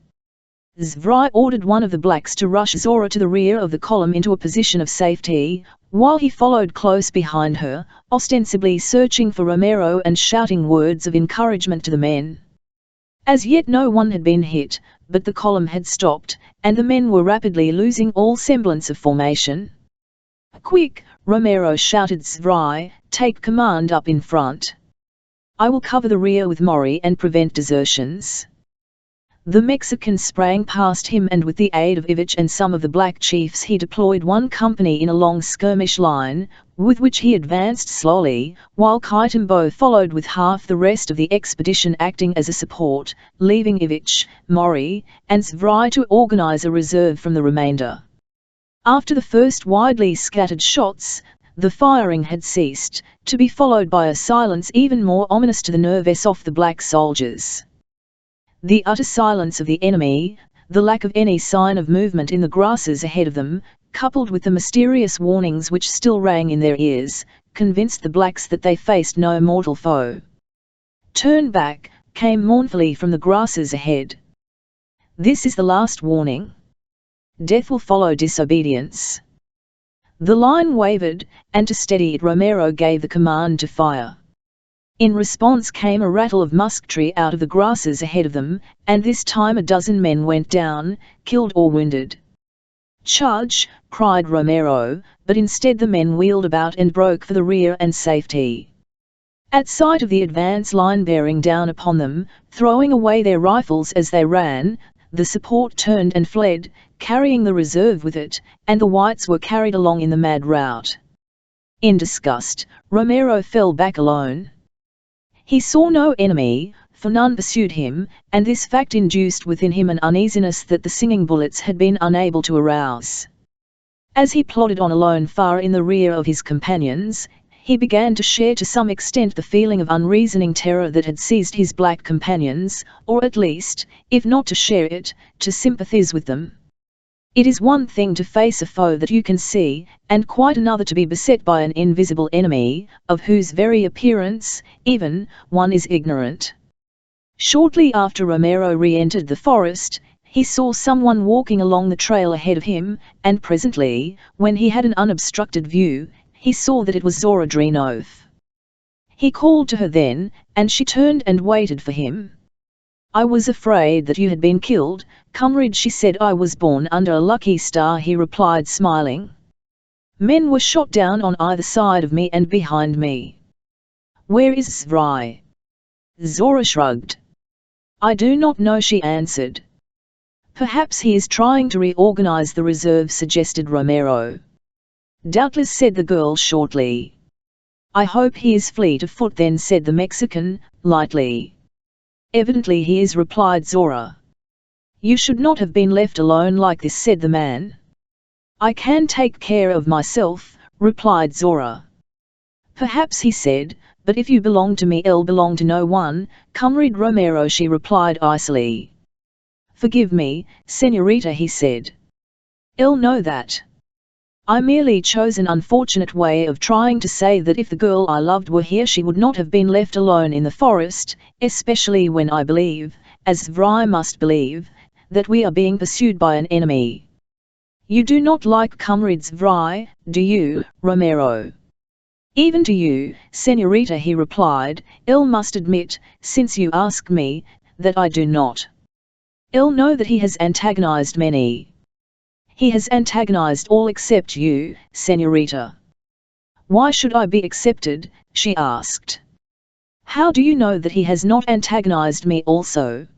Zvrai ordered one of the blacks to rush Zora to the rear of the column into a position of safety, while he followed close behind her, ostensibly searching for Romero and shouting words of encouragement to the men. As yet no one had been hit, but the column had stopped, and the men were rapidly losing all semblance of formation. "Quick!" Romero shouted. "Zvrai, take command up in front. I will cover the rear with Mori and prevent desertions." The Mexican sprang past him, and with the aid of Ivich and some of the black chiefs he deployed one company in a long skirmish line, with which he advanced slowly, while Kaitambo followed with half the rest of the expedition acting as a support, leaving Ivich, Mori, and Zvrai to organize a reserve from the remainder. After the first widely scattered shots, the firing had ceased, to be followed by a silence even more ominous to the nervous of the black soldiers. The utter silence of the enemy, the lack of any sign of movement in the grasses ahead of them, coupled with the mysterious warnings which still rang in their ears, convinced the blacks that they faced no mortal foe. "Turn back," came mournfully from the grasses ahead. "This is the last warning. Death will follow disobedience." The line wavered, and to steady it Romero gave the command to fire. In response came a rattle of musketry out of the grasses ahead of them, and this time a dozen men went down, killed or wounded. "Charge!" cried Romero, but instead the men wheeled about and broke for the rear and safety. At sight of the advance line bearing down upon them, throwing away their rifles as they ran, the support turned and fled, carrying the reserve with it, and the whites were carried along in the mad rout. In disgust, Romero fell back alone. He saw no enemy, for none pursued him, and this fact induced within him an uneasiness that the singing bullets had been unable to arouse. As he plodded on alone far in the rear of his companions, he began to share to some extent the feeling of unreasoning terror that had seized his black companions, or at least, if not to share it, to sympathize with them. It is one thing to face a foe that you can see, and quite another to be beset by an invisible enemy, of whose very appearance, even, one is ignorant. Shortly after Romero re-entered the forest, he saw someone walking along the trail ahead of him, and presently, when he had an unobstructed view, he saw that it was Zora Drenov. He called to her then, and she turned and waited for him. "I was afraid that you had been killed, comrade," she said. "I was born under a lucky star," he replied, smiling. "Men were shot down on either side of me and behind me." "Where is Zvrai?" Zora shrugged. "I do not know," she answered. "Perhaps he is trying to reorganize the reserve," suggested Romero. "Doubtless," said the girl shortly. "I hope he is fleet of foot then," said the Mexican, lightly. "Evidently he is," replied Zora. "You should not have been left alone like this," said the man. "I can take care of myself," replied Zora. "Perhaps," he said, "but if you belong to me, I'll belong to no one, comrade Romero," she replied icily. "Forgive me, señorita," he said. "I'll know that. I merely chose an unfortunate way of trying to say that if the girl I loved were here she would not have been left alone in the forest, especially when I believe, as Zvrai must believe, that we are being pursued by an enemy. You do not like comrade Zvrai, do you, Romero?" "Even to you, señorita," he replied, "I must admit, since you ask me, that I do not. I know that he has antagonized many." "He has antagonized all except you, señorita." "Why should I be excepted?" she asked. "How do you know that he has not antagonized me also?"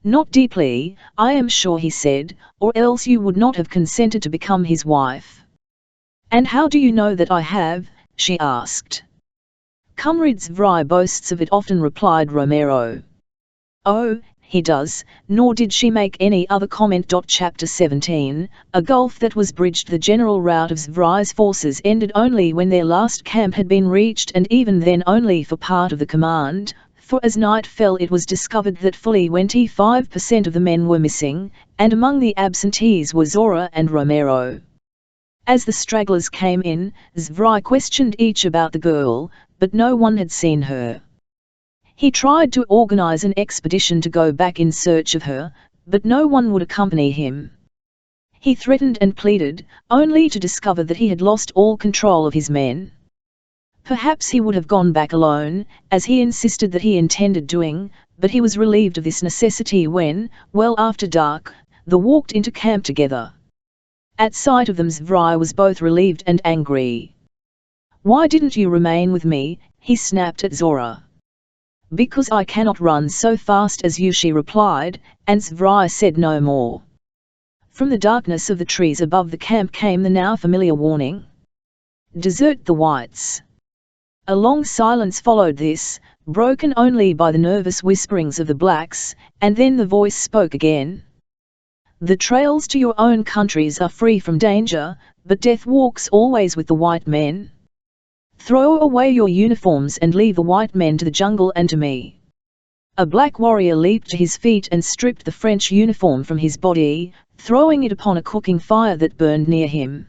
"Not deeply, I am sure," he said, "or else you would not have consented to become his wife." "And how do you know that I have?" she asked. "Comrade Zvrai boasts of it often," replied Romero. "Oh, he does," nor did she make any other comment. Chapter 17, a gulf that was bridged. The general rout of Zvrai's forces ended only when their last camp had been reached, and even then only for part of the command, For as night fell it was discovered that fully 25% of the men were missing, and among the absentees were Zora and Romero. As the stragglers came in, Zvrai questioned each about the girl, but no one had seen her. He tried to organize an expedition to go back in search of her, but no one would accompany him. He threatened and pleaded, only to discover that he had lost all control of his men. Perhaps he would have gone back alone, as he insisted that he intended doing, but he was relieved of this necessity when, well after dark, they walked into camp together. At sight of them Zvrai was both relieved and angry. "Why didn't you remain with me?" he snapped at Zora. "Because I cannot run so fast as you," she replied, and Zvrai said no more. From the darkness of the trees above the camp came the now familiar warning. "Desert the whites." A long silence followed this, broken only by the nervous whisperings of the blacks, and then the voice spoke again. "The trails to your own countries are free from danger, but death walks always with the white men. Throw away your uniforms and leave the white men to the jungle and to me." A black warrior leaped to his feet and stripped the French uniform from his body, throwing it upon a cooking fire that burned near him.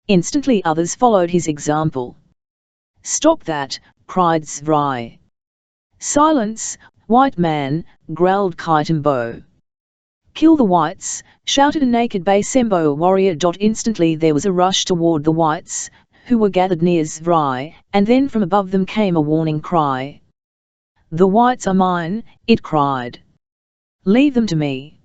Instantly others followed his example. "Stop that!" cried Zvrai. "Silence, white man!" growled Kaitambo. "Kill the whites!" shouted a naked Basembo warrior. Instantly there was a rush toward the whites, who were gathered near Zvrai, and then from above them came a warning cry. "The whites are mine," it cried. "Leave them to me."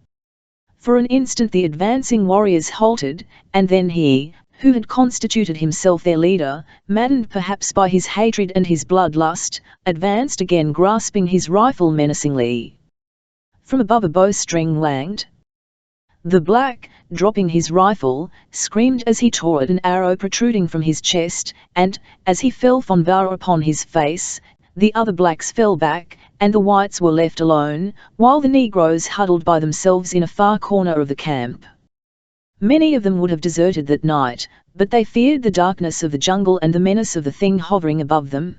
For an instant the advancing warriors halted, and then he, who had constituted himself their leader, maddened perhaps by his hatred and his bloodlust, advanced again grasping his rifle menacingly. From above a bowstring langed. The black, dropping his rifle, screamed as he tore at an arrow protruding from his chest, and, as he fell von Bauer upon his face, the other blacks fell back, and the whites were left alone, while the Negroes huddled by themselves in a far corner of the camp. Many of them would have deserted that night, but they feared the darkness of the jungle and the menace of the thing hovering above them.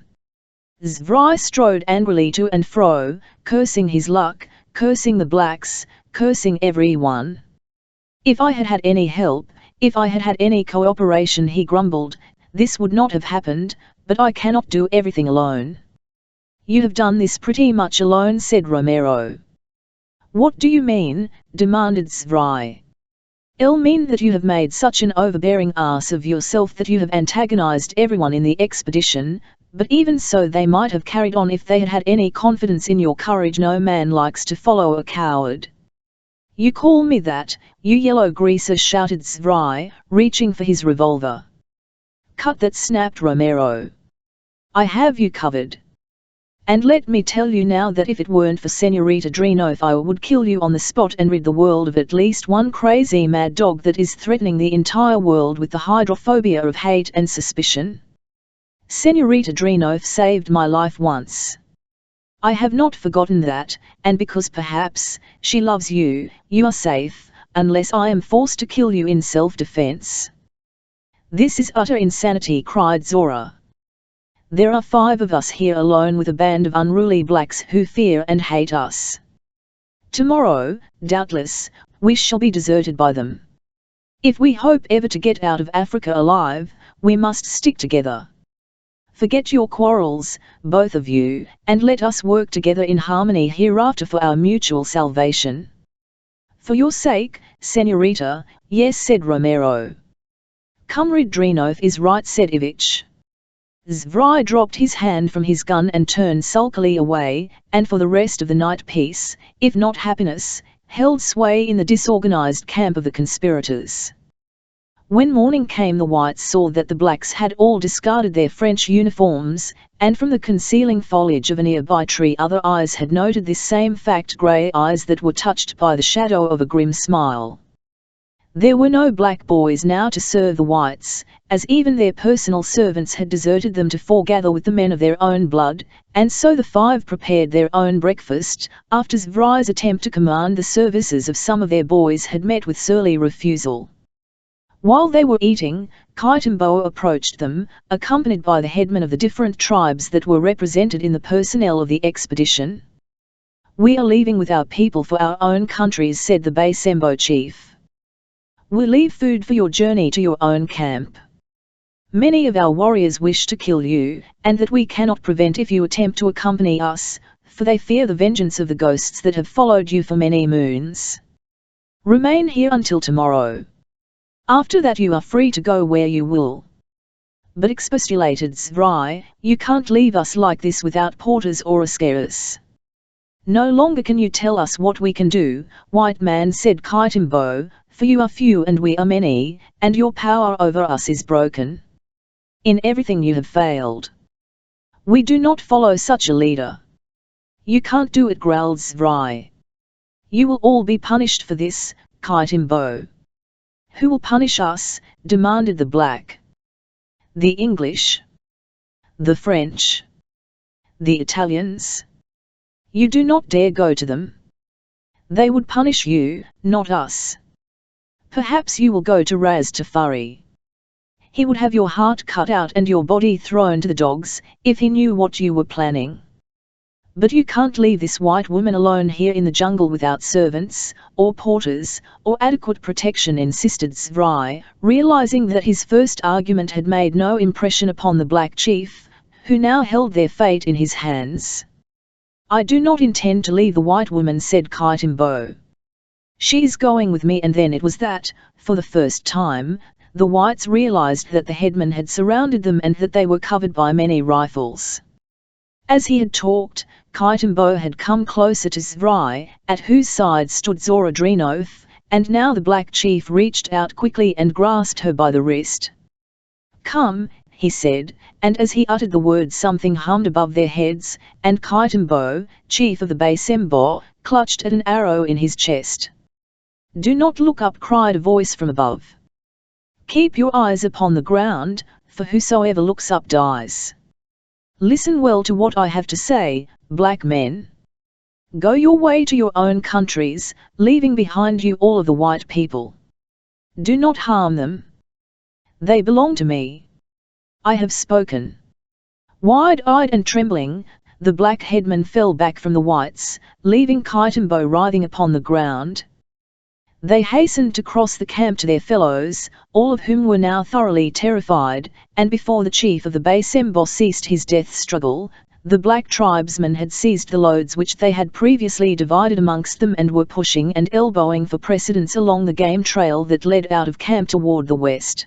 Zvrai strode angrily to and fro, cursing his luck, cursing the blacks, cursing everyone. "If I had had any help, if I had had any cooperation," he grumbled, "this would not have happened, but I cannot do everything alone." "You have done this pretty much alone," said Romero. "What do you mean?" demanded Zvrai. "I'll mean that you have made such an overbearing ass of yourself that you have antagonized everyone in the expedition, but even so they might have carried on if they had had any confidence in your courage. No man likes to follow a coward." "You call me that, you yellow greaser," shouted Zvrai, reaching for his revolver. "Cut that," snapped Romero. "I have you covered. And let me tell you now that if it weren't for Señorita Drenof I would kill you on the spot and rid the world of at least one crazy mad dog that is threatening the entire world with the hydrophobia of hate and suspicion. Señorita Drenof saved my life once. I have not forgotten that, and because perhaps she loves you, you are safe, unless I am forced to kill you in self-defense." "This is utter insanity," cried Zora. "There are 5 of us here alone with a band of unruly blacks who fear and hate us. Tomorrow, doubtless, we shall be deserted by them. If we hope ever to get out of Africa alive, we must stick together. Forget your quarrels, both of you, and let us work together in harmony hereafter for our mutual salvation." "For your sake, Señorita, yes," said Romero. "Comrade Drenof is right," said Ivich. Zvrai dropped his hand from his gun and turned sulkily away, and for the rest of the night peace, if not happiness, held sway in the disorganized camp of the conspirators. When morning came the whites saw that the blacks had all discarded their French uniforms, and from the concealing foliage of a nearby tree other eyes had noted this same fact, grey eyes that were touched by the shadow of a grim smile. There were no black boys now to serve the whites, as even their personal servants had deserted them to foregather with the men of their own blood, and so the 5 prepared their own breakfast, after Zvrai's attempt to command the services of some of their boys had met with surly refusal. While they were eating, Kaitambo approached them, accompanied by the headmen of the different tribes that were represented in the personnel of the expedition. "We are leaving with our people for our own countries," said the Basembo chief. "We leave food for your journey to your own camp. Many of our warriors wish to kill you, and that we cannot prevent if you attempt to accompany us, for they fear the vengeance of the ghosts that have followed you for many moons. Remain here until tomorrow. After that you are free to go where you will." "But," expostulated Zvrai, "you can't leave us like this without porters or ascaris." "No longer can you tell us what we can do, white man," said Kaitambo, "for you are few and we are many, and your power over us is broken. In everything you have failed. We do not follow such a leader." "You can't do it," growled Zvrai. "You will all be punished for this, Kaitambo." "Who will punish us?" demanded the black. "The English? The French? The Italians? You do not dare go to them. They would punish you, not us. Perhaps you will go to Ras Tafari. He would have your heart cut out and your body thrown to the dogs, if he knew what you were planning. But you can't leave this white woman alone here in the jungle without servants, or porters, or adequate protection," insisted Zvrai, realizing that his first argument had made no impression upon the black chief, who now held their fate in his hands. "I do not intend to leave the white woman," said Kaitambo. "She is going with me." And then it was that, for the first time, the whites realized that the headmen had surrounded them and that they were covered by many rifles. As he had talked, Kaitambo had come closer to Zvrai, at whose side stood Zora Drenoth, and now the black chief reached out quickly and grasped her by the wrist. "Come," he said, and as he uttered the word something hummed above their heads, and Kaitambo, chief of the Basembo, clutched at an arrow in his chest. "Do not look up," cried a voice from above. "Keep your eyes upon the ground, for whosoever looks up dies. Listen well to what I have to say, black men. Go your way to your own countries, leaving behind you all of the white people. Do not harm them. They belong to me. I have spoken." Wide-eyed and trembling, the black headman fell back from the whites, leaving Kaitambo writhing upon the ground. They hastened to cross the camp to their fellows, all of whom were now thoroughly terrified, and before the chief of the Basembo ceased his death struggle, the black tribesmen had seized the loads which they had previously divided amongst them and were pushing and elbowing for precedence along the game trail that led out of camp toward the west.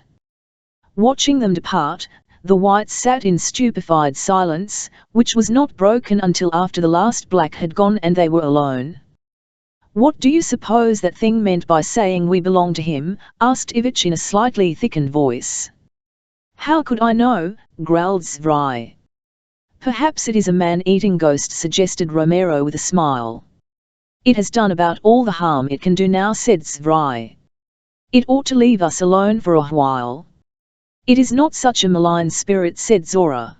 Watching them depart, the whites sat in stupefied silence, which was not broken until after the last black had gone and they were alone. "What do you suppose that thing meant by saying we belong to him?" asked Ivich in a slightly thickened voice. "How could I know?" growled Zvrai. "Perhaps it is a man-eating ghost," suggested Romero with a smile. "It has done about all the harm it can do now," said Zvrai. "It ought to leave us alone for a while." "It is not such a malign spirit," said Zora.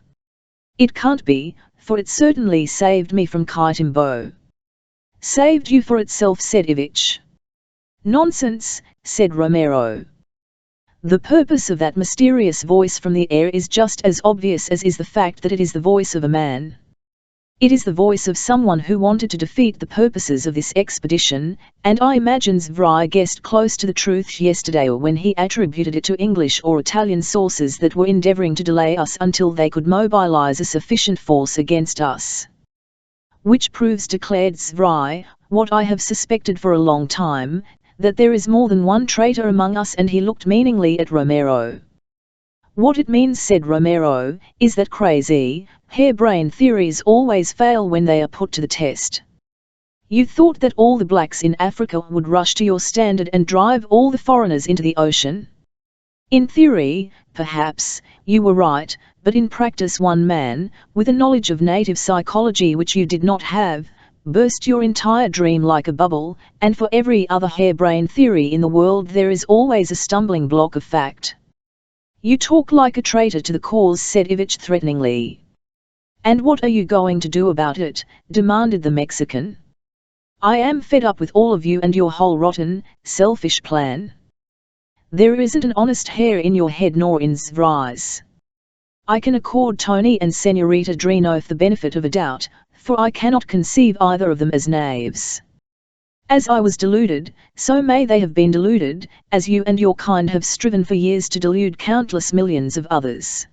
"It can't be, for it certainly saved me from Kaitambo." "Saved you for itself," said Ivich. "Nonsense," said Romero. "The purpose of that mysterious voice from the air is just as obvious as is the fact that it is the voice of a man. It is the voice of someone who wanted to defeat the purposes of this expedition, and I imagine Zvrai guessed close to the truth yesterday when he attributed it to English or Italian sources that were endeavoring to delay us until they could mobilize a sufficient force against us. Which proves," declared Zvrai, "what I have suspected for a long time, that there is more than one traitor among us," and he looked meaningly at Romero. "What it means," said Romero, "is that crazy, harebrained theories always fail when they are put to the test. You thought that all the blacks in Africa would rush to your standard and drive all the foreigners into the ocean? In theory, perhaps, you were right, but in practice one man, with a knowledge of native psychology which you did not have, burst your entire dream like a bubble, and for every other harebrained theory in the world there is always a stumbling block of fact." "You talk like a traitor to the cause," said Ivich threateningly. "And what are you going to do about it?" demanded the Mexican. "I am fed up with all of you and your whole rotten, selfish plan. There isn't an honest hair in your head nor in eyes. I can accord Tony and Senorita Drenof the benefit of a doubt, for I cannot conceive either of them as knaves. As I was deluded, so may they have been deluded, as you and your kind have striven for years to delude countless millions of others.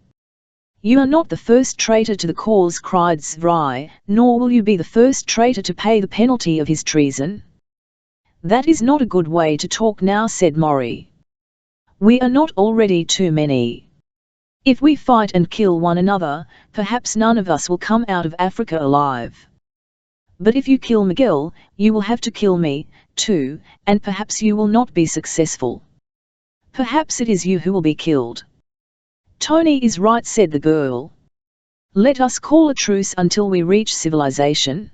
You are not the first traitor to the cause, cried Zvrai, nor will you be the first traitor to pay the penalty of his treason. That is not a good way to talk now, said Mori. We are not already too many. If we fight and kill one another, perhaps none of us will come out of Africa alive. But if you kill Miguel, you will have to kill me, too, and perhaps you will not be successful. Perhaps it is you who will be killed. Tony is right, said the girl. Let us call a truce until we reach civilization.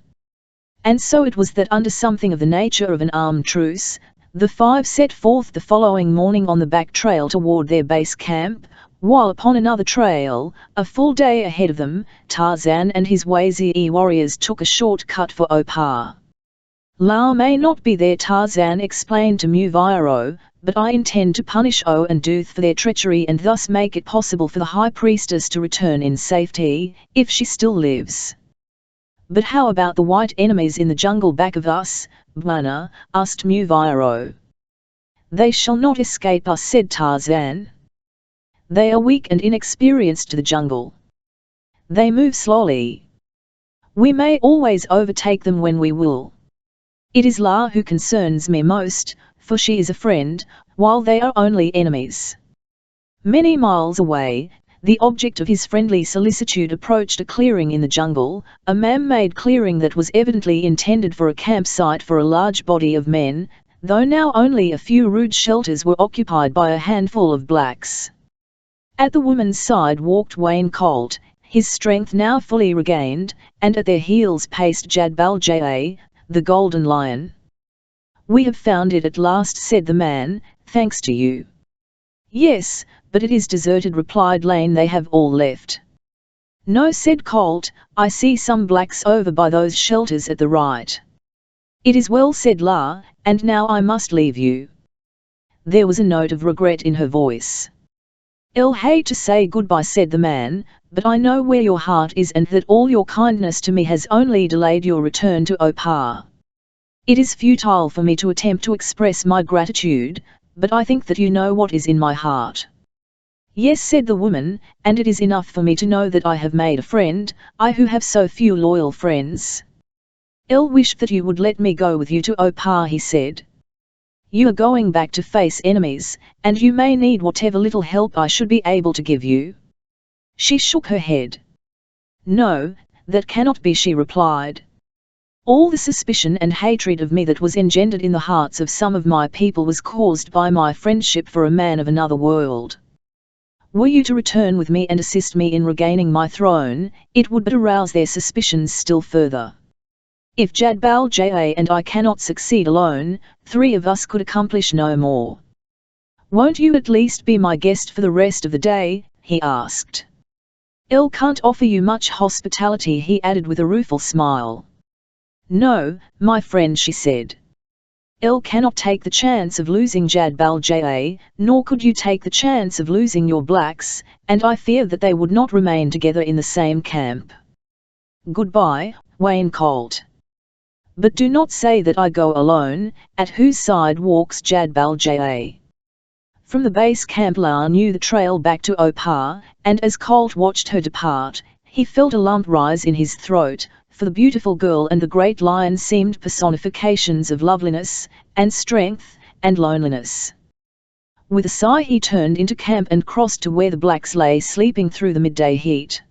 And so it was that under something of the nature of an armed truce, the five set forth the following morning on the back trail toward their base camp, while upon another trail, a full day ahead of them, Tarzan and his Wazee warriors took a short cut for Opar. La may not be there, Tarzan explained to Muviro, but I intend to punish O and Dooth for their treachery and thus make it possible for the High Priestess to return in safety, if she still lives. But how about the white enemies in the jungle back of us, Bwana? Asked Muviro. They shall not escape us, said Tarzan. They are weak and inexperienced to the jungle. They move slowly. We may always overtake them when we will. It is La who concerns me most, for she is a friend, while they are only enemies. Many miles away, the object of his friendly solicitude approached a clearing in the jungle, a man-made clearing that was evidently intended for a campsite for a large body of men, though now only a few rude shelters were occupied by a handful of blacks. At the woman's side walked Wayne Colt, his strength now fully regained, and at their heels paced Jadbaljay, the Golden Lion. We have found it at last, said the man, thanks to you. Yes, but it is deserted, replied Lane. They have all left. No, said Colt, I see some blacks over by those shelters at the right. It is well, said La, and now I must leave you. There was a note of regret in her voice. I'll hate to say goodbye, said the man, but I know where your heart is and that all your kindness to me has only delayed your return to Opar. It is futile for me to attempt to express my gratitude, but I think that you know what is in my heart. Yes, said the woman, and it is enough for me to know that I have made a friend, I who have so few loyal friends. I'll wish that you would let me go with you to Opar, he said. You are going back to face enemies, and you may need whatever little help I should be able to give you. She shook her head. No, that cannot be, she replied. All the suspicion and hatred of me that was engendered in the hearts of some of my people was caused by my friendship for a man of another world. Were you to return with me and assist me in regaining my throne, it would but arouse their suspicions still further. If Jadbaljay and I cannot succeed alone, three of us could accomplish no more. Won't you at least be my guest for the rest of the day? He asked. I can't offer you much hospitality, he added with a rueful smile. No, my friend, she said. I cannot take the chance of losing Jadbaljay, nor could you take the chance of losing your blacks, and I fear that they would not remain together in the same camp. Goodbye, Wayne Colt. But do not say that I go alone, at whose side walks Jadbaljay. From the base camp La knew the trail back to Opar, and as Colt watched her depart, he felt a lump rise in his throat, for the beautiful girl and the great lion seemed personifications of loveliness, and strength, and loneliness. With a sigh he turned into camp and crossed to where the blacks lay sleeping through the midday heat.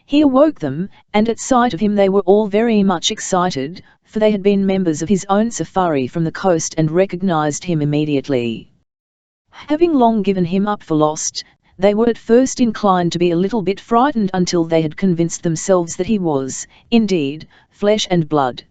He awoke them, and at sight of him they were all very much excited, for they had been members of his own safari from the coast and recognized him immediately. Having long given him up for lost, they were at first inclined to be a little bit frightened until they had convinced themselves that he was, indeed, flesh and blood.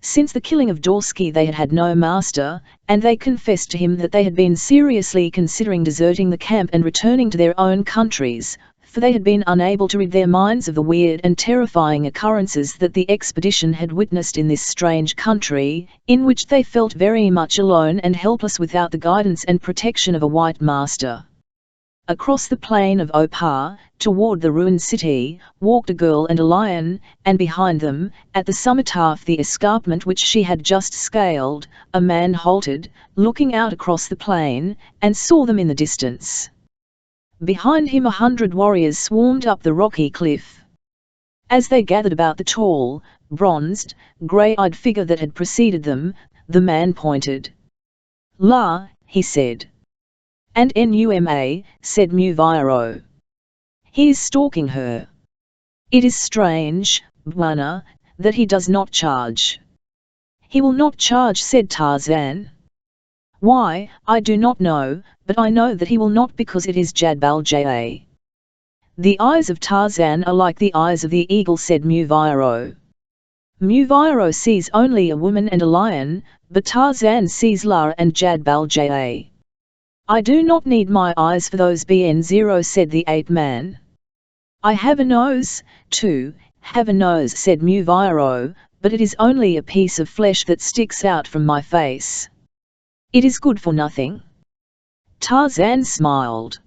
Since the killing of Dorsky they had had no master, and they confessed to him that they had been seriously considering deserting the camp and returning to their own countries, for they had been unable to rid their minds of the weird and terrifying occurrences that the expedition had witnessed in this strange country, in which they felt very much alone and helpless without the guidance and protection of a white master. Across the plain of Opar, toward the ruined city, walked a girl and a lion, and behind them, at the summit of the escarpment which she had just scaled, a man halted, looking out across the plain, and saw them in the distance. Behind him 100 warriors swarmed up the rocky cliff. As they gathered about the tall, bronzed, grey-eyed figure that had preceded them, the man pointed. "La," he said. "And Numa," said Muviro. "He is stalking her. It is strange, Bwana, that he does not charge." "He will not charge," said Tarzan. "Why, I do not know, but I know that he will not because it is Jadbalja." "The eyes of Tarzan are like the eyes of the eagle," said Muviro. "Muviro sees only a woman and a lion, but Tarzan sees La and Jadbalja." "I do not need my eyes for those BN0," said the ape-man. "I have a nose, too, have a nose," said Muviro, "but it is only a piece of flesh that sticks out from my face. It is good for nothing." Tarzan smiled.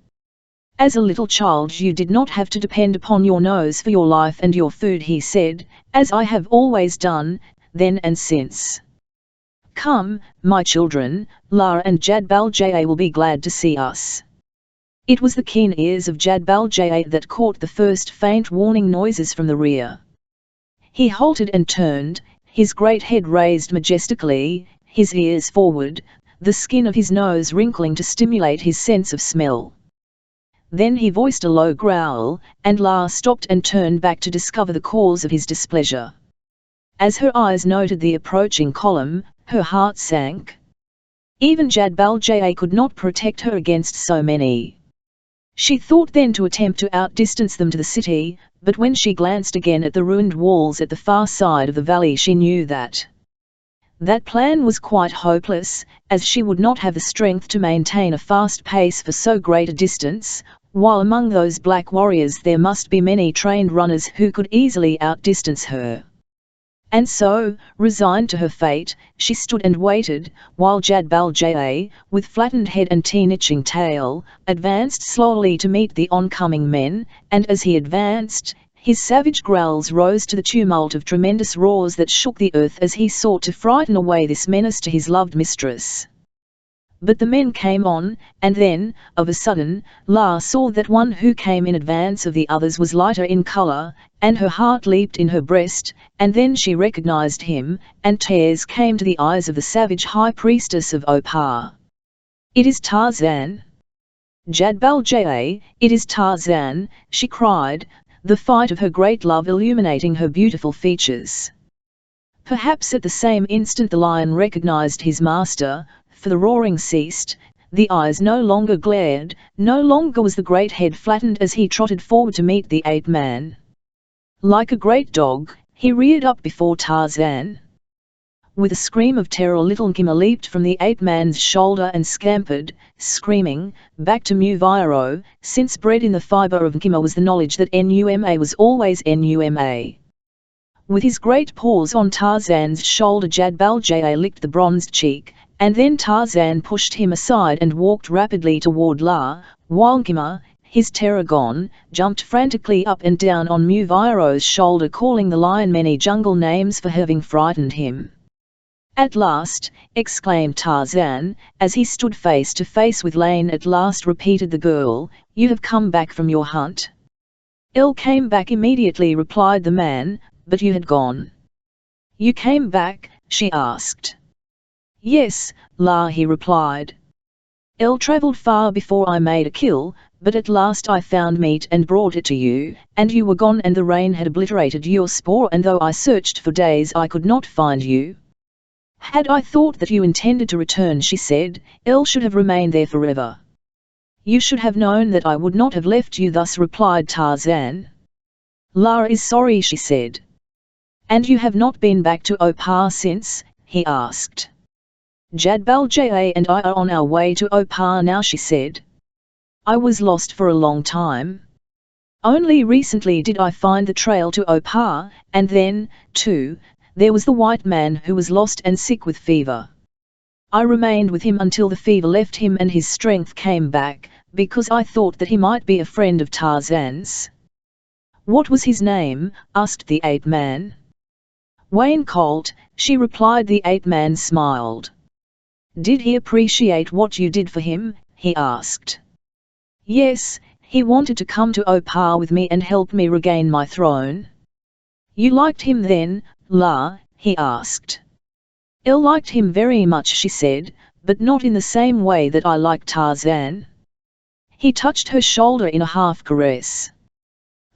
"As a little child you did not have to depend upon your nose for your life and your food," he said, "as I have always done, then and since. Come, my children, La and Jadbalja will be glad to see us." It was the keen ears of Jadbalja that caught the first faint warning noises from the rear. He halted and turned, his great head raised majestically, his ears forward, the skin of his nose wrinkling to stimulate his sense of smell. Then he voiced a low growl, and La stopped and turned back to discover the cause of his displeasure. As her eyes noted the approaching column, her heart sank. Even Jadbalja could not protect her against so many. She thought then to attempt to outdistance them to the city, but when she glanced again at the ruined walls at the far side of the valley she knew that plan was quite hopeless, as she would not have the strength to maintain a fast pace for so great a distance, while among those black warriors there must be many trained runners who could easily outdistance her. And so, resigned to her fate, she stood and waited, while Jadbalja, with flattened head and tear-itching tail, advanced slowly to meet the oncoming men, and as he advanced, his savage growls rose to the tumult of tremendous roars that shook the earth as he sought to frighten away this menace to his loved mistress. But the men came on, and then, of a sudden, La saw that one who came in advance of the others was lighter in color, and her heart leaped in her breast, and then she recognized him, and tears came to the eyes of the savage high priestess of Opar. "It is Tarzan! Jadbalja, it is Tarzan!" she cried, the fight of her great love illuminating her beautiful features. Perhaps at the same instant the lion recognized his master, for the roaring ceased, the eyes no longer glared, no longer was the great head flattened as he trotted forward to meet the ape-man. Like a great dog, he reared up before Tarzan. With a scream of terror little Nkima leaped from the ape-man's shoulder and scampered, screaming, back to Muviro, since bred in the fibre of Nkima was the knowledge that Numa was always Numa. With his great paws on Tarzan's shoulder Jadbalja licked the bronzed cheek, and then Tarzan pushed him aside and walked rapidly toward La, while Nkima, his terror gone, jumped frantically up and down on Muviro's shoulder calling the lion many jungle names for having frightened him. "At last," exclaimed Tarzan, as he stood face to face with Lane. "At last," repeated the girl, "you have come back from your hunt." "I came back immediately," replied the man, "but you had gone." "You came back?" she asked. "Yes, La," he replied. "I travelled far before I made a kill, but at last I found meat and brought it to you, and you were gone and the rain had obliterated your spoor, and though I searched for days I could not find you." "Had I thought that you intended to return," she said, "I should have remained there forever." "You should have known that I would not have left you thus," replied Tarzan. "La is sorry," she said. "And you have not been back to Opar since?" he asked. "Jadbalja and I are on our way to Opar now," she said. "I was lost for a long time." Only recently did I find the trail to Opar, and then, too, there was the white man who was lost and sick with fever. I remained with him until the fever left him and his strength came back, because I thought that he might be a friend of Tarzan's." "What was his name?" asked the ape-man. "Wayne Colt," she replied. The ape-man smiled. "Did he appreciate what you did for him?" he asked. "Yes, he wanted to come to Opar with me and help me regain my throne." "You liked him then, La?" he asked. "I liked him very much," she said, "but not in the same way that I like Tarzan." He touched her shoulder in a half caress.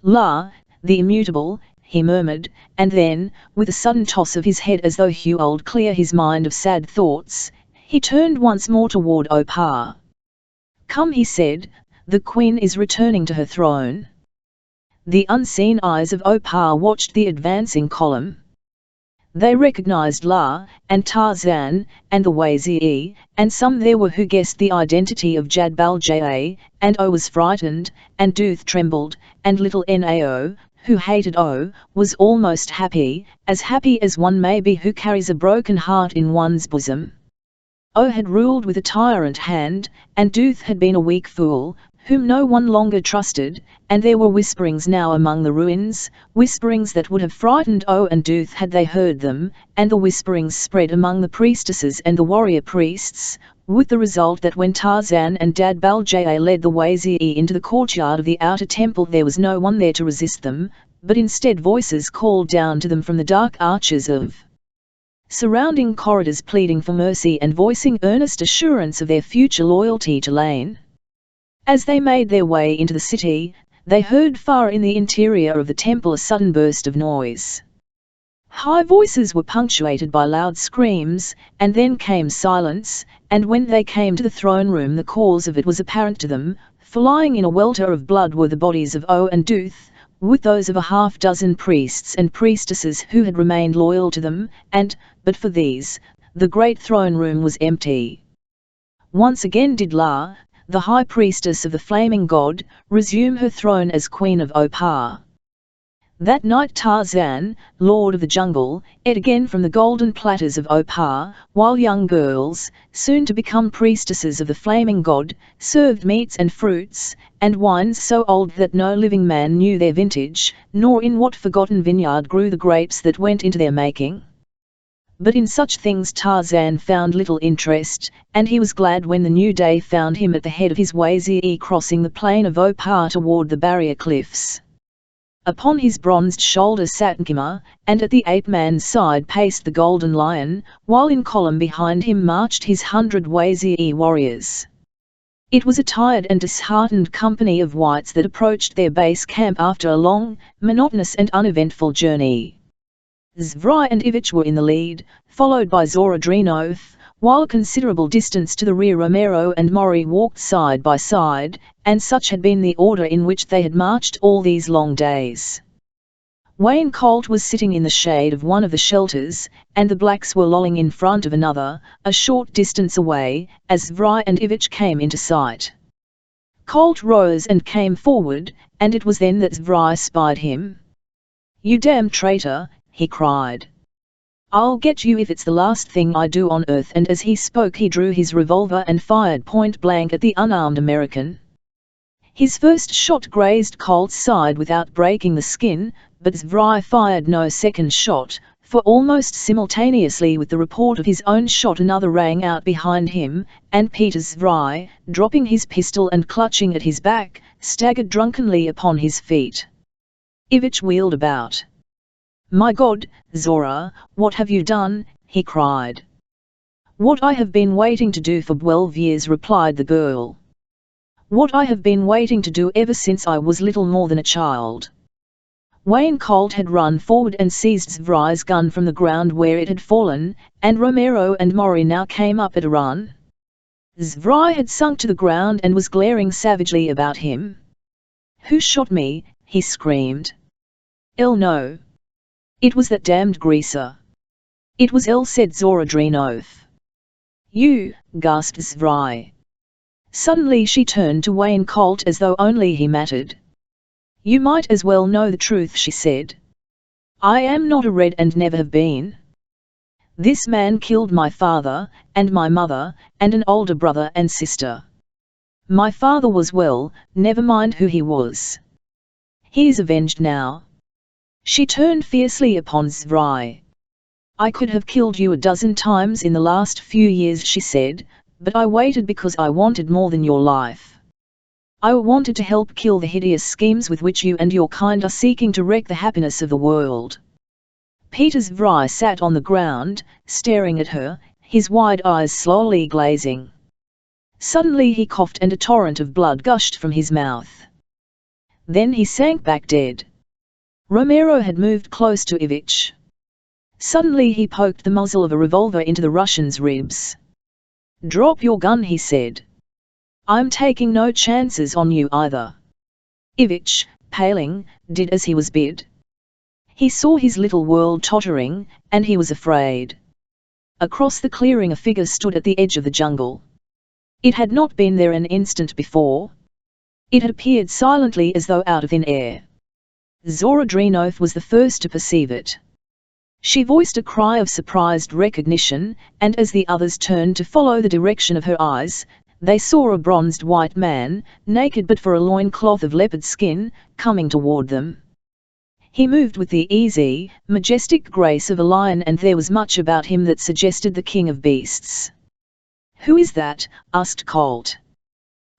"La, the immutable," he murmured, and then, with a sudden toss of his head as though he would clear his mind of sad thoughts, he turned once more toward Opar. "Come," he said, "the queen is returning to her throne." The unseen eyes of Opar watched the advancing column. They recognized La, and Tarzan, and the Waziri, and some there were who guessed the identity of Jadbaljay, and O was frightened, and Dooth trembled, and little Nao, who hated O, was almost happy as one may be who carries a broken heart in one's bosom. O had ruled with a tyrant hand, and Dooth had been a weak fool, whom no one longer trusted, and there were whisperings now among the ruins, whisperings that would have frightened O and Dooth had they heard them, and the whisperings spread among the priestesses and the warrior priests, with the result that when Tarzan and Jadbaljay led the Waziri into the courtyard of the outer temple there was no one there to resist them, but instead voices called down to them from the dark arches of surrounding corridors pleading for mercy and voicing earnest assurance of their future loyalty to Lane. As they made their way into the city, they heard far in the interior of the temple a sudden burst of noise. High voices were punctuated by loud screams, and then came silence, and when they came to the throne room the cause of it was apparent to them, for lying in a welter of blood were the bodies of O and Dooth, with those of a half-dozen priests and priestesses who had remained loyal to them, and, but for these, the great throne room was empty. Once again did La, the high priestess of the flaming god, resume her throne as queen of Opar. That night Tarzan, lord of the jungle, ate again from the golden platters of Opar, while young girls, soon to become priestesses of the flaming god, served meats and fruits, and wines so old that no living man knew their vintage, nor in what forgotten vineyard grew the grapes that went into their making. But in such things Tarzan found little interest, and he was glad when the new day found him at the head of his Waziri crossing the plain of Opar toward the barrier cliffs. Upon his bronzed shoulder sat Nkima, and at the ape-man's side paced the golden lion, while in column behind him marched his 100 Waziri warriors. It was a tired and disheartened company of whites that approached their base camp after a long, monotonous and uneventful journey. Zvrai and Ivich were in the lead, followed by Zorodrinoth, while a considerable distance to the rear Romero and Mori walked side by side, and such had been the order in which they had marched all these long days. Wayne Colt was sitting in the shade of one of the shelters, and the blacks were lolling in front of another, a short distance away, as Zvrai and Ivich came into sight. Colt rose and came forward, and it was then that Zvrai spied him. "You damn traitor!" he cried. "I'll get you if it's the last thing I do on earth," and as he spoke he drew his revolver and fired point blank at the unarmed American. His first shot grazed Colt's side without breaking the skin, but Zvrai fired no second shot, for almost simultaneously with the report of his own shot another rang out behind him, and Peter Zvrai, dropping his pistol and clutching at his back, staggered drunkenly upon his feet. Ivich wheeled about. "My God, Zora, what have you done?" he cried. "What I have been waiting to do for 12 years," replied the girl. "What I have been waiting to do ever since I was little more than a child." Wayne Colt had run forward and seized Zvrai's gun from the ground where it had fallen, and Romero and Mori now came up at a run. Zvrai had sunk to the ground and was glaring savagely about him. "Who shot me?" he screamed. "Il no. It was that damned greaser." "It was Il," said Zorodrinoth. "You," gasped Zvrai. Suddenly she turned to Wayne Colt as though only he mattered. You might as well know the truth, she said. I am not a red and never have been. This man killed my father, and my mother, and an older brother and sister. My father was well, never mind who he was. He is avenged now. She turned fiercely upon Zvrai. I could have killed you a dozen times in the last few years, she said, but I waited because I wanted more than your life. I wanted to help kill the hideous schemes with which you and your kind are seeking to wreck the happiness of the world. Peter Zvrai sat on the ground, staring at her, his wide eyes slowly glazing. Suddenly he coughed and a torrent of blood gushed from his mouth. Then he sank back dead. Romero had moved close to Ivic. Suddenly he poked the muzzle of a revolver into the Russian's ribs. Drop your gun, he said. I'm taking no chances on you either. Ivic, paling, did as he was bid. He saw his little world tottering, and he was afraid. Across the clearing a figure stood at the edge of the jungle. It had not been there an instant before. It had appeared silently as though out of thin air. Zora Dreenoth was the first to perceive it. She voiced a cry of surprised recognition, and as the others turned to follow the direction of her eyes, they saw a bronzed white man, naked but for a loincloth of leopard skin, coming toward them. He moved with the easy, majestic grace of a lion, and there was much about him that suggested the king of beasts. Who is that? Asked Colt.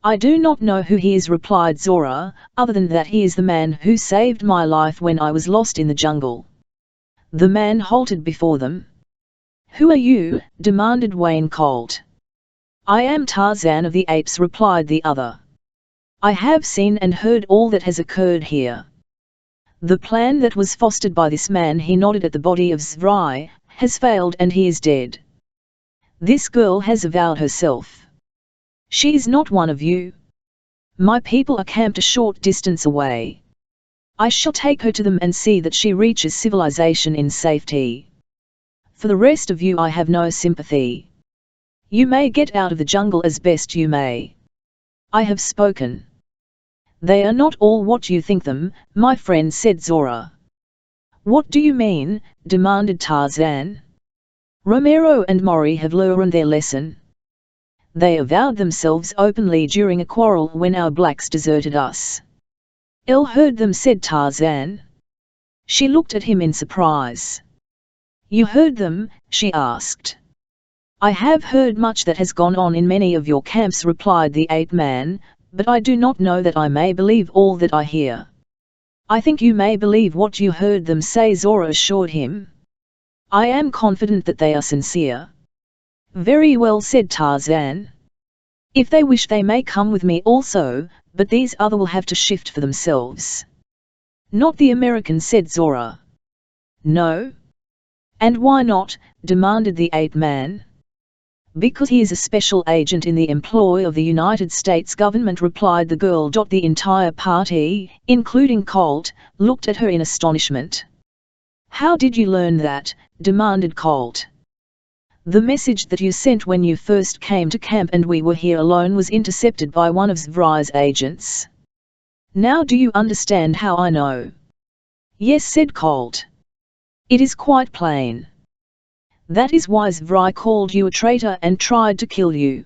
I do not know who he is, replied Zora, other than that he is the man who saved my life when I was lost in the jungle. The man halted before them. Who are you? Demanded Wayne Colt. I am Tarzan of the Apes, replied the other. I have seen and heard all that has occurred here. The plan that was fostered by this man, he nodded at the body of Zvrai, has failed and he is dead. This girl has avowed herself. She is not one of you. My people are camped a short distance away. I shall take her to them and see that she reaches civilization in safety. For the rest of you I have no sympathy. You may get out of the jungle as best you may. I have spoken. They are not all what you think them, my friend, said Zora. What do you mean? Demanded Tarzan. Romero and Mori have learned their lesson. They avowed themselves openly during a quarrel when our blacks deserted us. El heard them, said Tarzan. She looked at him in surprise. You heard them? She asked. I have heard much that has gone on in many of your camps, replied the ape man, but I do not know that I may believe all that I hear. I think you may believe what you heard them say, Zora assured him. I am confident that they are sincere. Very well, said Tarzan. If they wish they may come with me also, but these other will have to shift for themselves. Not the American, said Zora. No. And why not? Demanded the ape man. Because he is a special agent in the employ of the United States government, replied the girl. The entire party, including Colt, looked at her in astonishment. How did you learn that? Demanded Colt. The message that you sent when you first came to camp and we were here alone was intercepted by one of Zvrai's agents. Now do you understand how I know? Yes, said Colt. It is quite plain. That is why Zvrai called you a traitor and tried to kill you.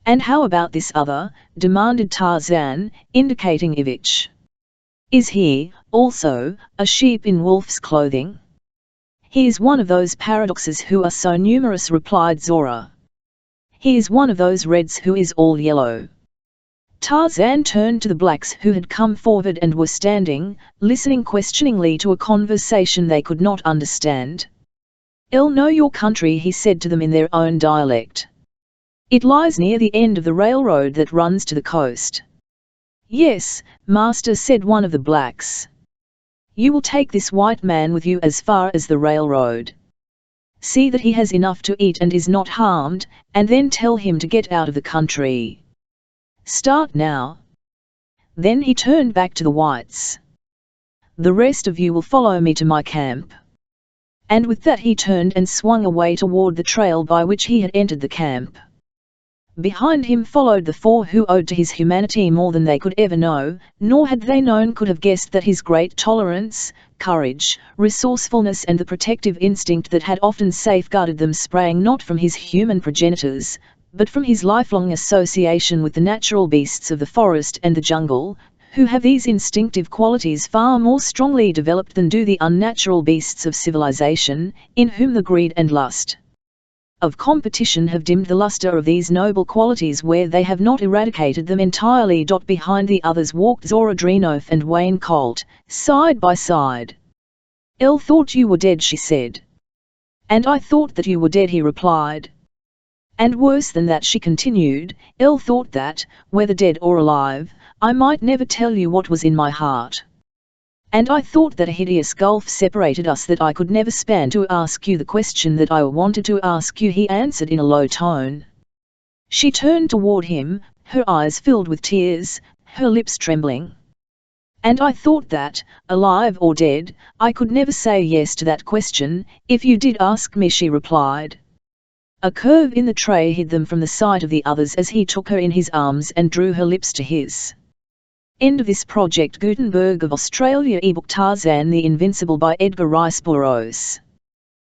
And how about this other? Demanded Tarzan, indicating Ivic. Is he, also, a sheep in wolf's clothing? He is one of those paradoxes who are so numerous, replied Zora. He is one of those reds who is all yellow. Tarzan turned to the blacks who had come forward and were standing, listening questioningly to a conversation they could not understand. "I'll know your country," he said to them in their own dialect. "It lies near the end of the railroad that runs to the coast." "Yes, master," said one of the blacks. "You will take this white man with you as far as the railroad. See that he has enough to eat and is not harmed, and then tell him to get out of the country. Start now." Then he turned back to the whites. "The rest of you will follow me to my camp." And with that he turned and swung away toward the trail by which he had entered the camp. Behind him followed the four who owed to his humanity more than they could ever know, nor had they known could have guessed that his great tolerance, courage, resourcefulness and the protective instinct that had often safeguarded them sprang not from his human progenitors, but from his lifelong association with the natural beasts of the forest and the jungle, who have these instinctive qualities far more strongly developed than do the unnatural beasts of civilization, in whom the greed and lust of competition have dimmed the luster of these noble qualities where they have not eradicated them entirely. Behind the others walked Zoradrinof and Wayne Colt, side by side. "El thought you were dead," she said. "And I thought that you were dead," he replied. "And worse than that," she continued, "El thought that, whether dead or alive, I might never tell you what was in my heart. And I thought that a hideous gulf separated us that I could never span to ask you the question that I wanted to ask you," he answered in a low tone. She turned toward him, her eyes filled with tears, her lips trembling. "And I thought that, alive or dead, I could never say yes to that question, if you did ask me," she replied. A curve in the tray hid them from the sight of the others as he took her in his arms and drew her lips to his. End of this project. Gutenberg of Australia. Ebook Tarzan the Invincible by Edgar Rice Burroughs.